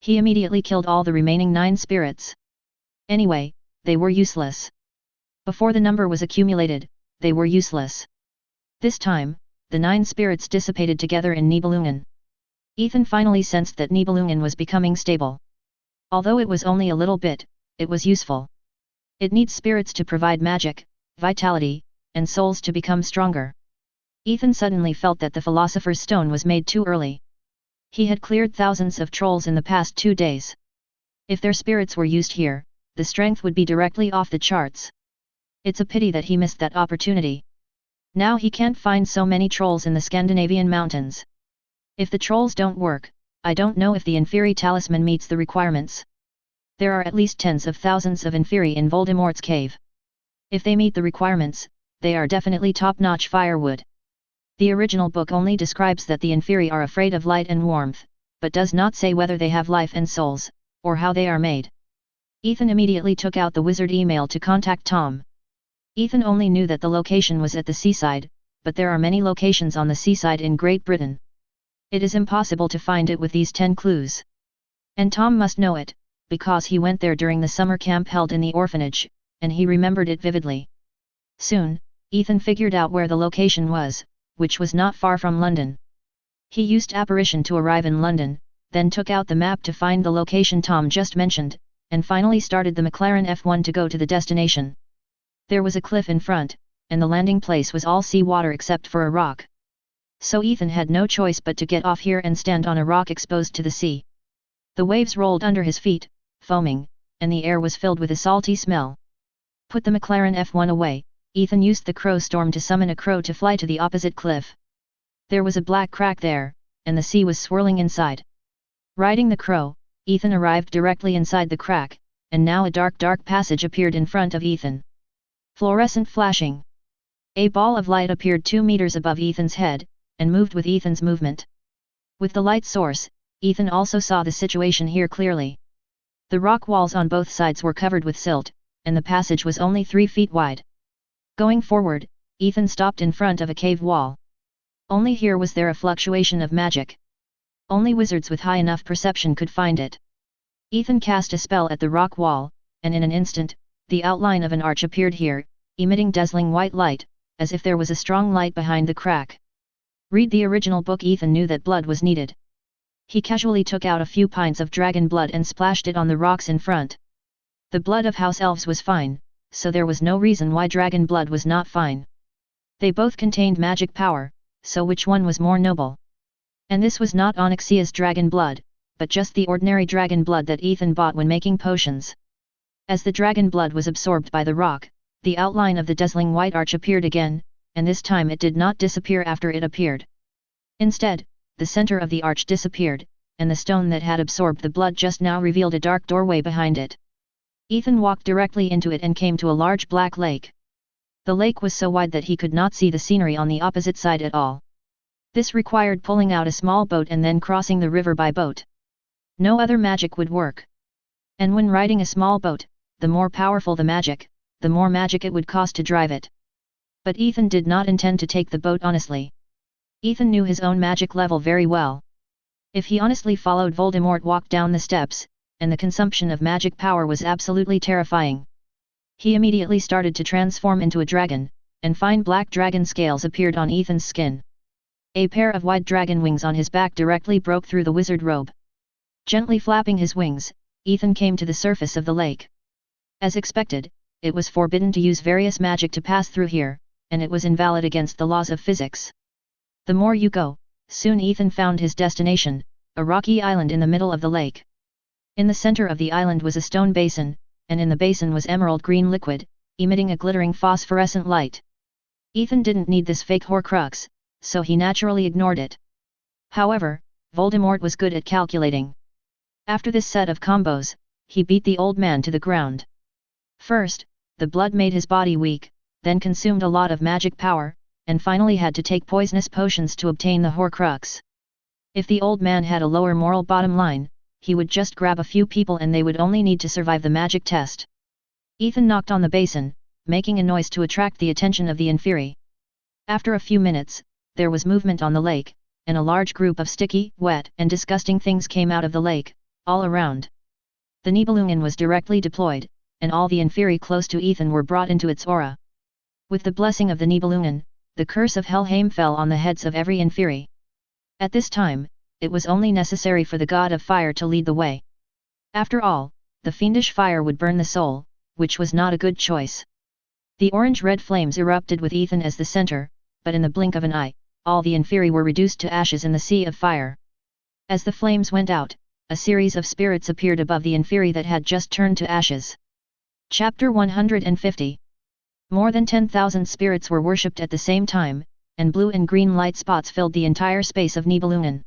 He immediately killed all the remaining 9 spirits. Anyway, they were useless. Before the number was accumulated, they were useless. This time, the 9 spirits dissipated together in Nibelungen. Ethan finally sensed that Nibelungen was becoming stable. Although it was only a little bit, it was useful. It needs spirits to provide magic, vitality, and souls to become stronger. Ethan suddenly felt that the Philosopher's Stone was made too early. He had cleared thousands of trolls in the past 2 days. If their spirits were used here, the strength would be directly off the charts. It's a pity that he missed that opportunity. Now he can't find so many trolls in the Scandinavian mountains. If the trolls don't work, I don't know if the Inferi talisman meets the requirements. There are at least tens of thousands of Inferi in Voldemort's cave. If they meet the requirements, they are definitely top-notch firewood. The original book only describes that the Inferi are afraid of light and warmth, but does not say whether they have life and souls, or how they are made. Ethan immediately took out the wizard email to contact Tom. Ethan only knew that the location was at the seaside, but there are many locations on the seaside in Great Britain. It is impossible to find it with these 10 clues. And Tom must know it, because he went there during the summer camp held in the orphanage, and he remembered it vividly. Soon, Ethan figured out where the location was, which was not far from London. He used apparition to arrive in London, then took out the map to find the location Tom just mentioned, and finally started the McLaren F1 to go to the destination. There was a cliff in front, and the landing place was all sea water except for a rock. So Ethan had no choice but to get off here and stand on a rock exposed to the sea. The waves rolled under his feet, foaming, and the air was filled with a salty smell. Put the McLaren F1 away, Ethan used the crow storm to summon a crow to fly to the opposite cliff. There was a black crack there, and the sea was swirling inside. Riding the crow, Ethan arrived directly inside the crack, and now a dark passage appeared in front of Ethan. Fluorescent flashing. A ball of light appeared 2 meters above Ethan's head, and moved with Ethan's movement. With the light source, Ethan also saw the situation here clearly. The rock walls on both sides were covered with silt, and the passage was only 3 feet wide. Going forward, Ethan stopped in front of a cave wall. Only here was there a fluctuation of magic. Only wizards with high enough perception could find it. Ethan cast a spell at the rock wall, and in an instant, the outline of an arch appeared here, emitting dazzling white light, as if there was a strong light behind the crack. Read the original book. Ethan knew that blood was needed. He casually took out a few pints of dragon blood and splashed it on the rocks in front. The blood of house elves was fine, so there was no reason why dragon blood was not fine. They both contained magic power, so which one was more noble? And this was not Onyxia's dragon blood, but just the ordinary dragon blood that Ethan bought when making potions. As the dragon blood was absorbed by the rock, the outline of the dazzling white arch appeared again, and this time it did not disappear after it appeared. Instead, the center of the arch disappeared, and the stone that had absorbed the blood just now revealed a dark doorway behind it. Ethan walked directly into it and came to a large black lake. The lake was so wide that he could not see the scenery on the opposite side at all. This required pulling out a small boat and then crossing the river by boat. No other magic would work. And when riding a small boat, the more powerful the magic, the more magic it would cost to drive it. But Ethan did not intend to take the boat honestly. Ethan knew his own magic level very well. If he honestly followed Voldemort walk down the steps, and the consumption of magic power was absolutely terrifying. He immediately started to transform into a dragon, and fine black dragon scales appeared on Ethan's skin. A pair of wide dragon wings on his back directly broke through the wizard robe. Gently flapping his wings, Ethan came to the surface of the lake. As expected, it was forbidden to use various magic to pass through here, and it was invalid against the laws of physics. The more you go, soon Ethan found his destination, a rocky island in the middle of the lake. In the center of the island was a stone basin, and in the basin was emerald green liquid, emitting a glittering phosphorescent light. Ethan didn't need this fake Horcrux, so he naturally ignored it. However, Voldemort was good at calculating. After this set of combos, he beat the old man to the ground. First, the blood made his body weak, then consumed a lot of magic power, and finally had to take poisonous potions to obtain the Horcrux. If the old man had a lower moral bottom line, he would just grab a few people and they would only need to survive the magic test. Ethan knocked on the basin, making a noise to attract the attention of the inferi. After a few minutes, there was movement on the lake, and a large group of sticky, wet, and disgusting things came out of the lake, all around. The Nibelungen was directly deployed, and all the inferi close to Ethan were brought into its aura. With the blessing of the Nibelungen, the curse of Helheim fell on the heads of every inferi. At this time, it was only necessary for the god of fire to lead the way. After all, the fiendish fire would burn the soul, which was not a good choice. The orange-red flames erupted with Ethan as the center, but in the blink of an eye, all the inferi were reduced to ashes in the sea of fire. As the flames went out, a series of spirits appeared above the inferi that had just turned to ashes. Chapter 150. More than 10,000 spirits were worshipped at the same time, and blue and green light spots filled the entire space of Nibelungen.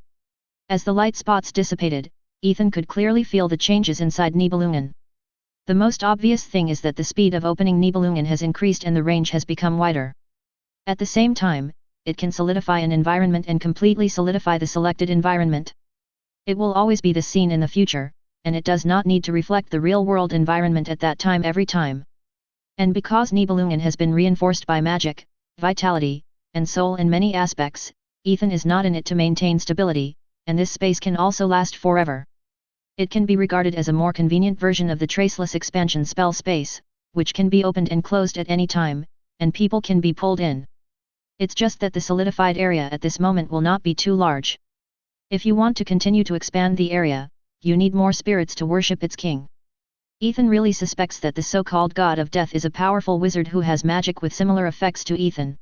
As the light spots dissipated, Ethan could clearly feel the changes inside Nibelungen. The most obvious thing is that the speed of opening Nibelungen has increased and the range has become wider. At the same time, it can solidify an environment and completely solidify the selected environment. It will always be the scene in the future, and it does not need to reflect the real-world environment at that time every time. And because Nibelungen has been reinforced by magic, vitality, and soul in many aspects, Ethan is not in it to maintain stability, and this space can also last forever. It can be regarded as a more convenient version of the traceless expansion spell space, which can be opened and closed at any time, and people can be pulled in. It's just that the solidified area at this moment will not be too large. If you want to continue to expand the area, you need more spirits to worship its king. Ethan really suspects that the so-called god of death is a powerful wizard who has magic with similar effects to Ethan.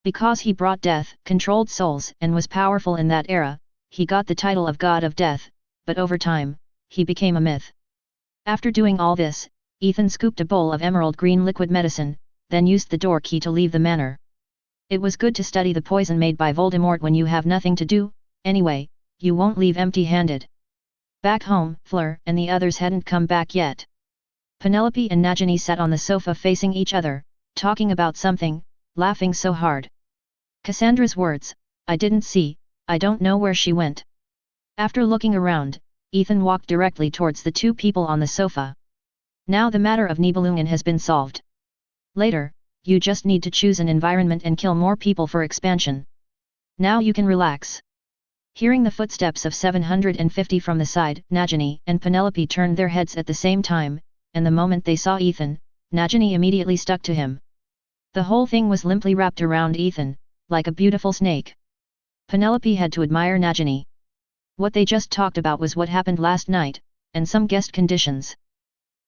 Because he brought death, controlled souls, and was powerful in that era, he got the title of god of death, but over time, he became a myth. After doing all this, Ethan scooped a bowl of emerald green liquid medicine, then used the door key to leave the manor. It was good to study the poison made by Voldemort when you have nothing to do, anyway, you won't leave empty-handed. Back home, Fleur and the others hadn't come back yet. Penelope and Nagini sat on the sofa facing each other, talking about something, laughing so hard. Cassandra's words, "I didn't see, I don't know where she went." After looking around, Ethan walked directly towards the two people on the sofa. Now the matter of Nibelungen has been solved. Later, you just need to choose an environment and kill more people for expansion. Now you can relax. Hearing the footsteps of 750 from the side, Nagini and Penelope turned their heads at the same time, and the moment they saw Ethan, Nagini immediately stuck to him. The whole thing was limply wrapped around Ethan, like a beautiful snake. Penelope had to admire Nagini. What they just talked about was what happened last night, and some guest conditions.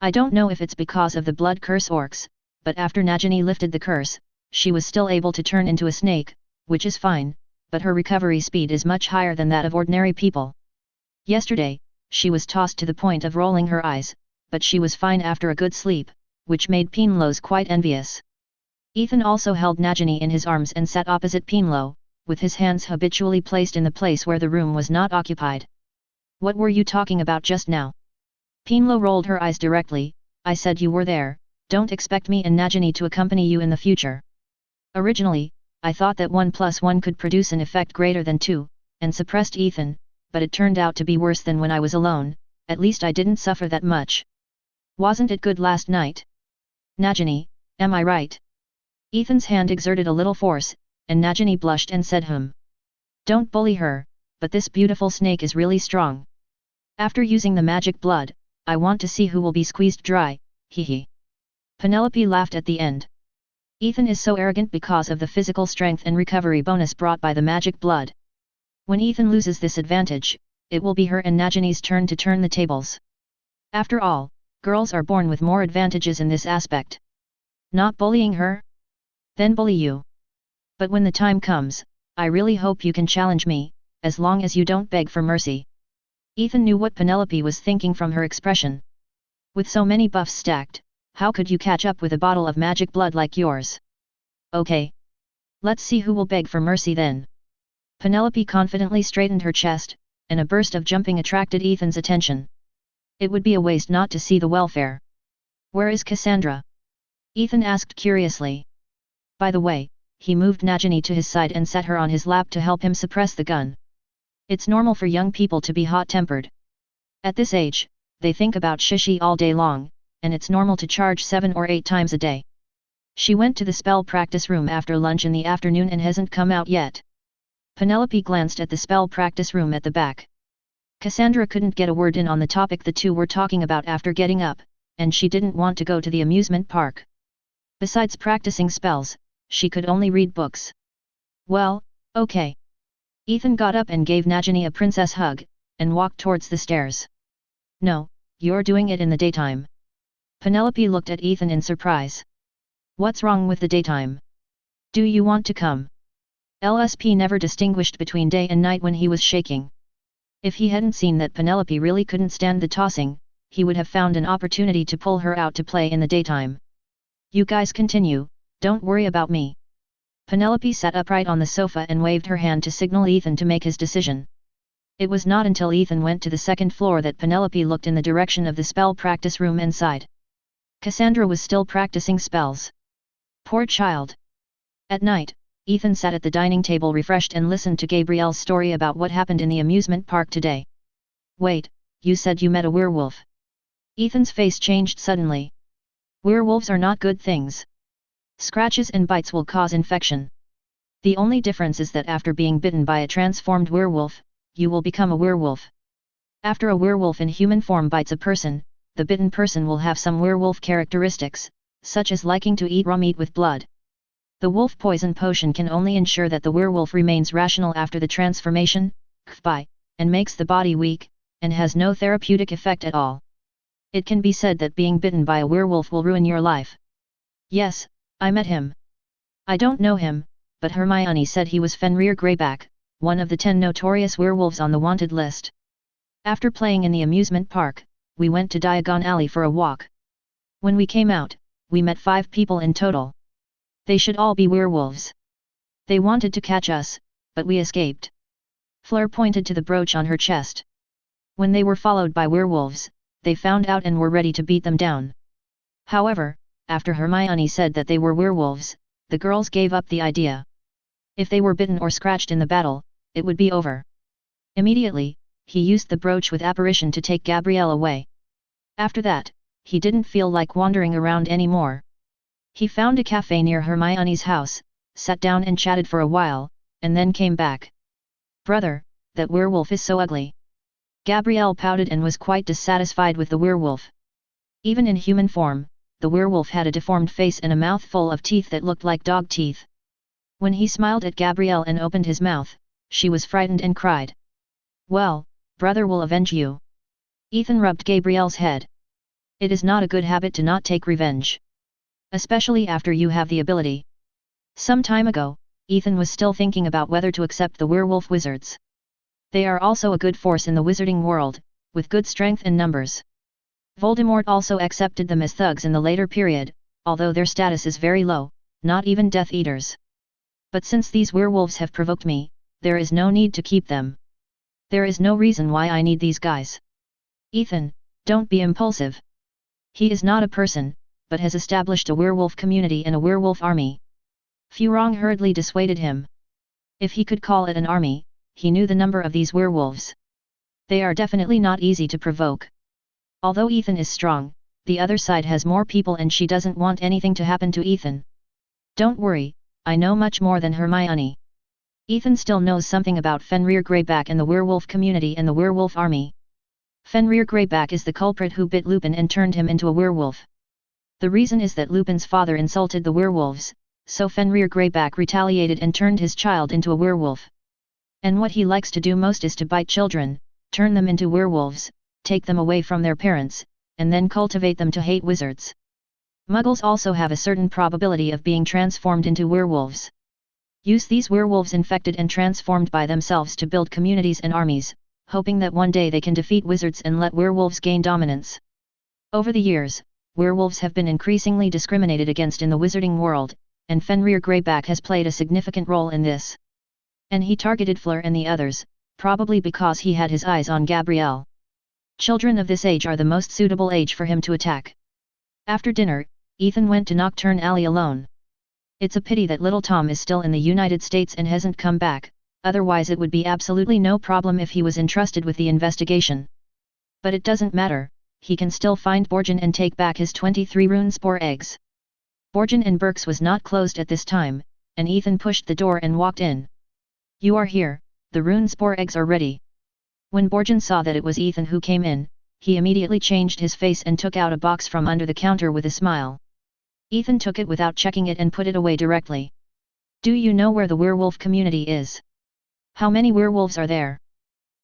I don't know if it's because of the blood curse orcs, but after Nagini lifted the curse, she was still able to turn into a snake, which is fine, but her recovery speed is much higher than that of ordinary people. Yesterday, she was tossed to the point of rolling her eyes, but she was fine after a good sleep, which made Pinlos quite envious. Ethan also held Nagini in his arms and sat opposite Pinlo, with his hands habitually placed in the place where the room was not occupied. "What were you talking about just now?" Pinlo rolled her eyes directly. "I said you were there, don't expect me and Nagini to accompany you in the future. Originally, I thought that 1 + 1 could produce an effect greater than 2, and suppressed Ethan, but it turned out to be worse than when I was alone, at least I didn't suffer that much. Wasn't it good last night? Nagini, am I right?" Ethan's hand exerted a little force, and Nagini blushed and said "Don't bully her, but this beautiful snake is really strong. After using the magic blood, I want to see who will be squeezed dry, hee." Penelope laughed at the end. Ethan is so arrogant because of the physical strength and recovery bonus brought by the magic blood. When Ethan loses this advantage, it will be her and Nagini's turn to turn the tables. After all, girls are born with more advantages in this aspect. Not bullying her? Then bully you. But when the time comes, I really hope you can challenge me, as long as you don't beg for mercy. Ethan knew what Penelope was thinking from her expression. With so many buffs stacked, how could you catch up with a bottle of magic blood like yours? Okay. Let's see who will beg for mercy then. Penelope confidently straightened her chest, and a burst of jumping attracted Ethan's attention. It would be a waste not to see the welfare. "Where is Cassandra?" Ethan asked curiously. By the way, he moved Nagini to his side and set her on his lap to help him suppress the gun. It's normal for young people to be hot-tempered. At this age, they think about shishi all day long, and it's normal to charge 7 or 8 times a day. She went to the spell practice room after lunch in the afternoon and hasn't come out yet. Penelope glanced at the spell practice room at the back. Cassandra couldn't get a word in on the topic the two were talking about after getting up, and she didn't want to go to the amusement park. Besides practicing spells, she could only read books. Well, okay. Ethan got up and gave Nagini a princess hug, and walked towards the stairs. No, you're doing it in the daytime. Penelope looked at Ethan in surprise. What's wrong with the daytime? Do you want to come? LSP never distinguished between day and night when he was shaking. If he hadn't seen that Penelope really couldn't stand the tossing, he would have found an opportunity to pull her out to play in the daytime. You guys continue, don't worry about me. Penelope sat upright on the sofa and waved her hand to signal Ethan to make his decision. It was not until Ethan went to the second floor that Penelope looked in the direction of the spell practice room and sighed. Cassandra was still practicing spells. Poor child. At night, Ethan sat at the dining table refreshed and listened to Gabrielle's story about what happened in the amusement park today. Wait, you said you met a werewolf. Ethan's face changed suddenly. Werewolves are not good things. Scratches and bites will cause infection. The only difference is that after being bitten by a transformed werewolf, you will become a werewolf. After a werewolf in human form bites a person, the bitten person will have some werewolf characteristics, such as liking to eat raw meat with blood. The wolf poison potion can only ensure that the werewolf remains rational after the transformation, and makes the body weak, and has no therapeutic effect at all. It can be said that being bitten by a werewolf will ruin your life. Yes, I met him. I don't know him, but Hermione said he was Fenrir Greyback, one of the 10 notorious werewolves on the wanted list. After playing in the amusement park, we went to Diagon Alley for a walk. When we came out, we met 5 people in total. They should all be werewolves. They wanted to catch us, but we escaped. Fleur pointed to the brooch on her chest. When they were followed by werewolves, they found out and were ready to beat them down. However, after Hermione said that they were werewolves, the girls gave up the idea. If they were bitten or scratched in the battle, it would be over. Immediately, he used the brooch with apparition to take Gabrielle away. After that, he didn't feel like wandering around anymore. He found a cafe near Hermione's house, sat down and chatted for a while, and then came back. Brother, that werewolf is so ugly. Gabrielle pouted and was quite dissatisfied with the werewolf. Even in human form, the werewolf had a deformed face and a mouth full of teeth that looked like dog teeth. When he smiled at Gabrielle and opened his mouth, she was frightened and cried. Well, brother will avenge you. Ethan rubbed Gabrielle's head. It is not a good habit to not take revenge. Especially after you have the ability. Some time ago, Ethan was still thinking about whether to accept the werewolf wizards. They are also a good force in the wizarding world, with good strength and numbers. Voldemort also accepted them as thugs in the later period, although their status is very low, not even Death Eaters. But since these werewolves have provoked me, there is no need to keep them. There is no reason why I need these guys. Ethan, don't be impulsive. He is not a person, but has established a werewolf community and a werewolf army. Furong hurriedly dissuaded him. If he could call it an army, he knew the number of these werewolves. They are definitely not easy to provoke. Although Ethan is strong, the other side has more people and she doesn't want anything to happen to Ethan. Don't worry, I know much more than Hermione. Ethan still knows something about Fenrir Greyback and the werewolf community and the werewolf army. Fenrir Greyback is the culprit who bit Lupin and turned him into a werewolf. The reason is that Lupin's father insulted the werewolves, so Fenrir Greyback retaliated and turned his child into a werewolf. And what he likes to do most is to bite children, turn them into werewolves, take them away from their parents, and then cultivate them to hate wizards. Muggles also have a certain probability of being transformed into werewolves. Use these werewolves infected and transformed by themselves to build communities and armies, hoping that one day they can defeat wizards and let werewolves gain dominance. Over the years, werewolves have been increasingly discriminated against in the wizarding world, and Fenrir Greyback has played a significant role in this. And he targeted Fleur and the others, probably because he had his eyes on Gabrielle. Children of this age are the most suitable age for him to attack. After dinner, Ethan went to Nocturne Alley alone. It's a pity that little Tom is still in the United States and hasn't come back, otherwise it would be absolutely no problem if he was entrusted with the investigation. But it doesn't matter, he can still find Borgin and take back his 23 rune spore eggs. Borgin and Burke's was not closed at this time, and Ethan pushed the door and walked in. You are here, the rune spore eggs are ready. When Borgin saw that it was Ethan who came in, he immediately changed his face and took out a box from under the counter with a smile. Ethan took it without checking it and put it away directly. Do you know where the werewolf community is? How many werewolves are there?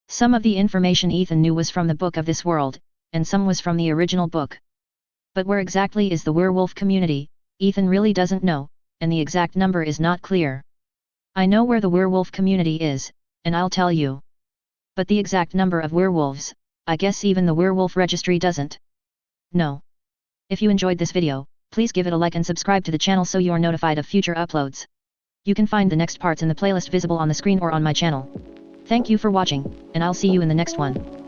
Some of the information Ethan knew was from the Book of this World, and some was from the original book. But where exactly is the werewolf community, Ethan really doesn't know, and the exact number is not clear. I know where the werewolf community is, and I'll tell you. But the exact number of werewolves, I guess even the werewolf registry doesn't. No. If you enjoyed this video, please give it a like and subscribe to the channel so you are notified of future uploads. You can find the next parts in the playlist visible on the screen or on my channel. Thank you for watching, and I'll see you in the next one.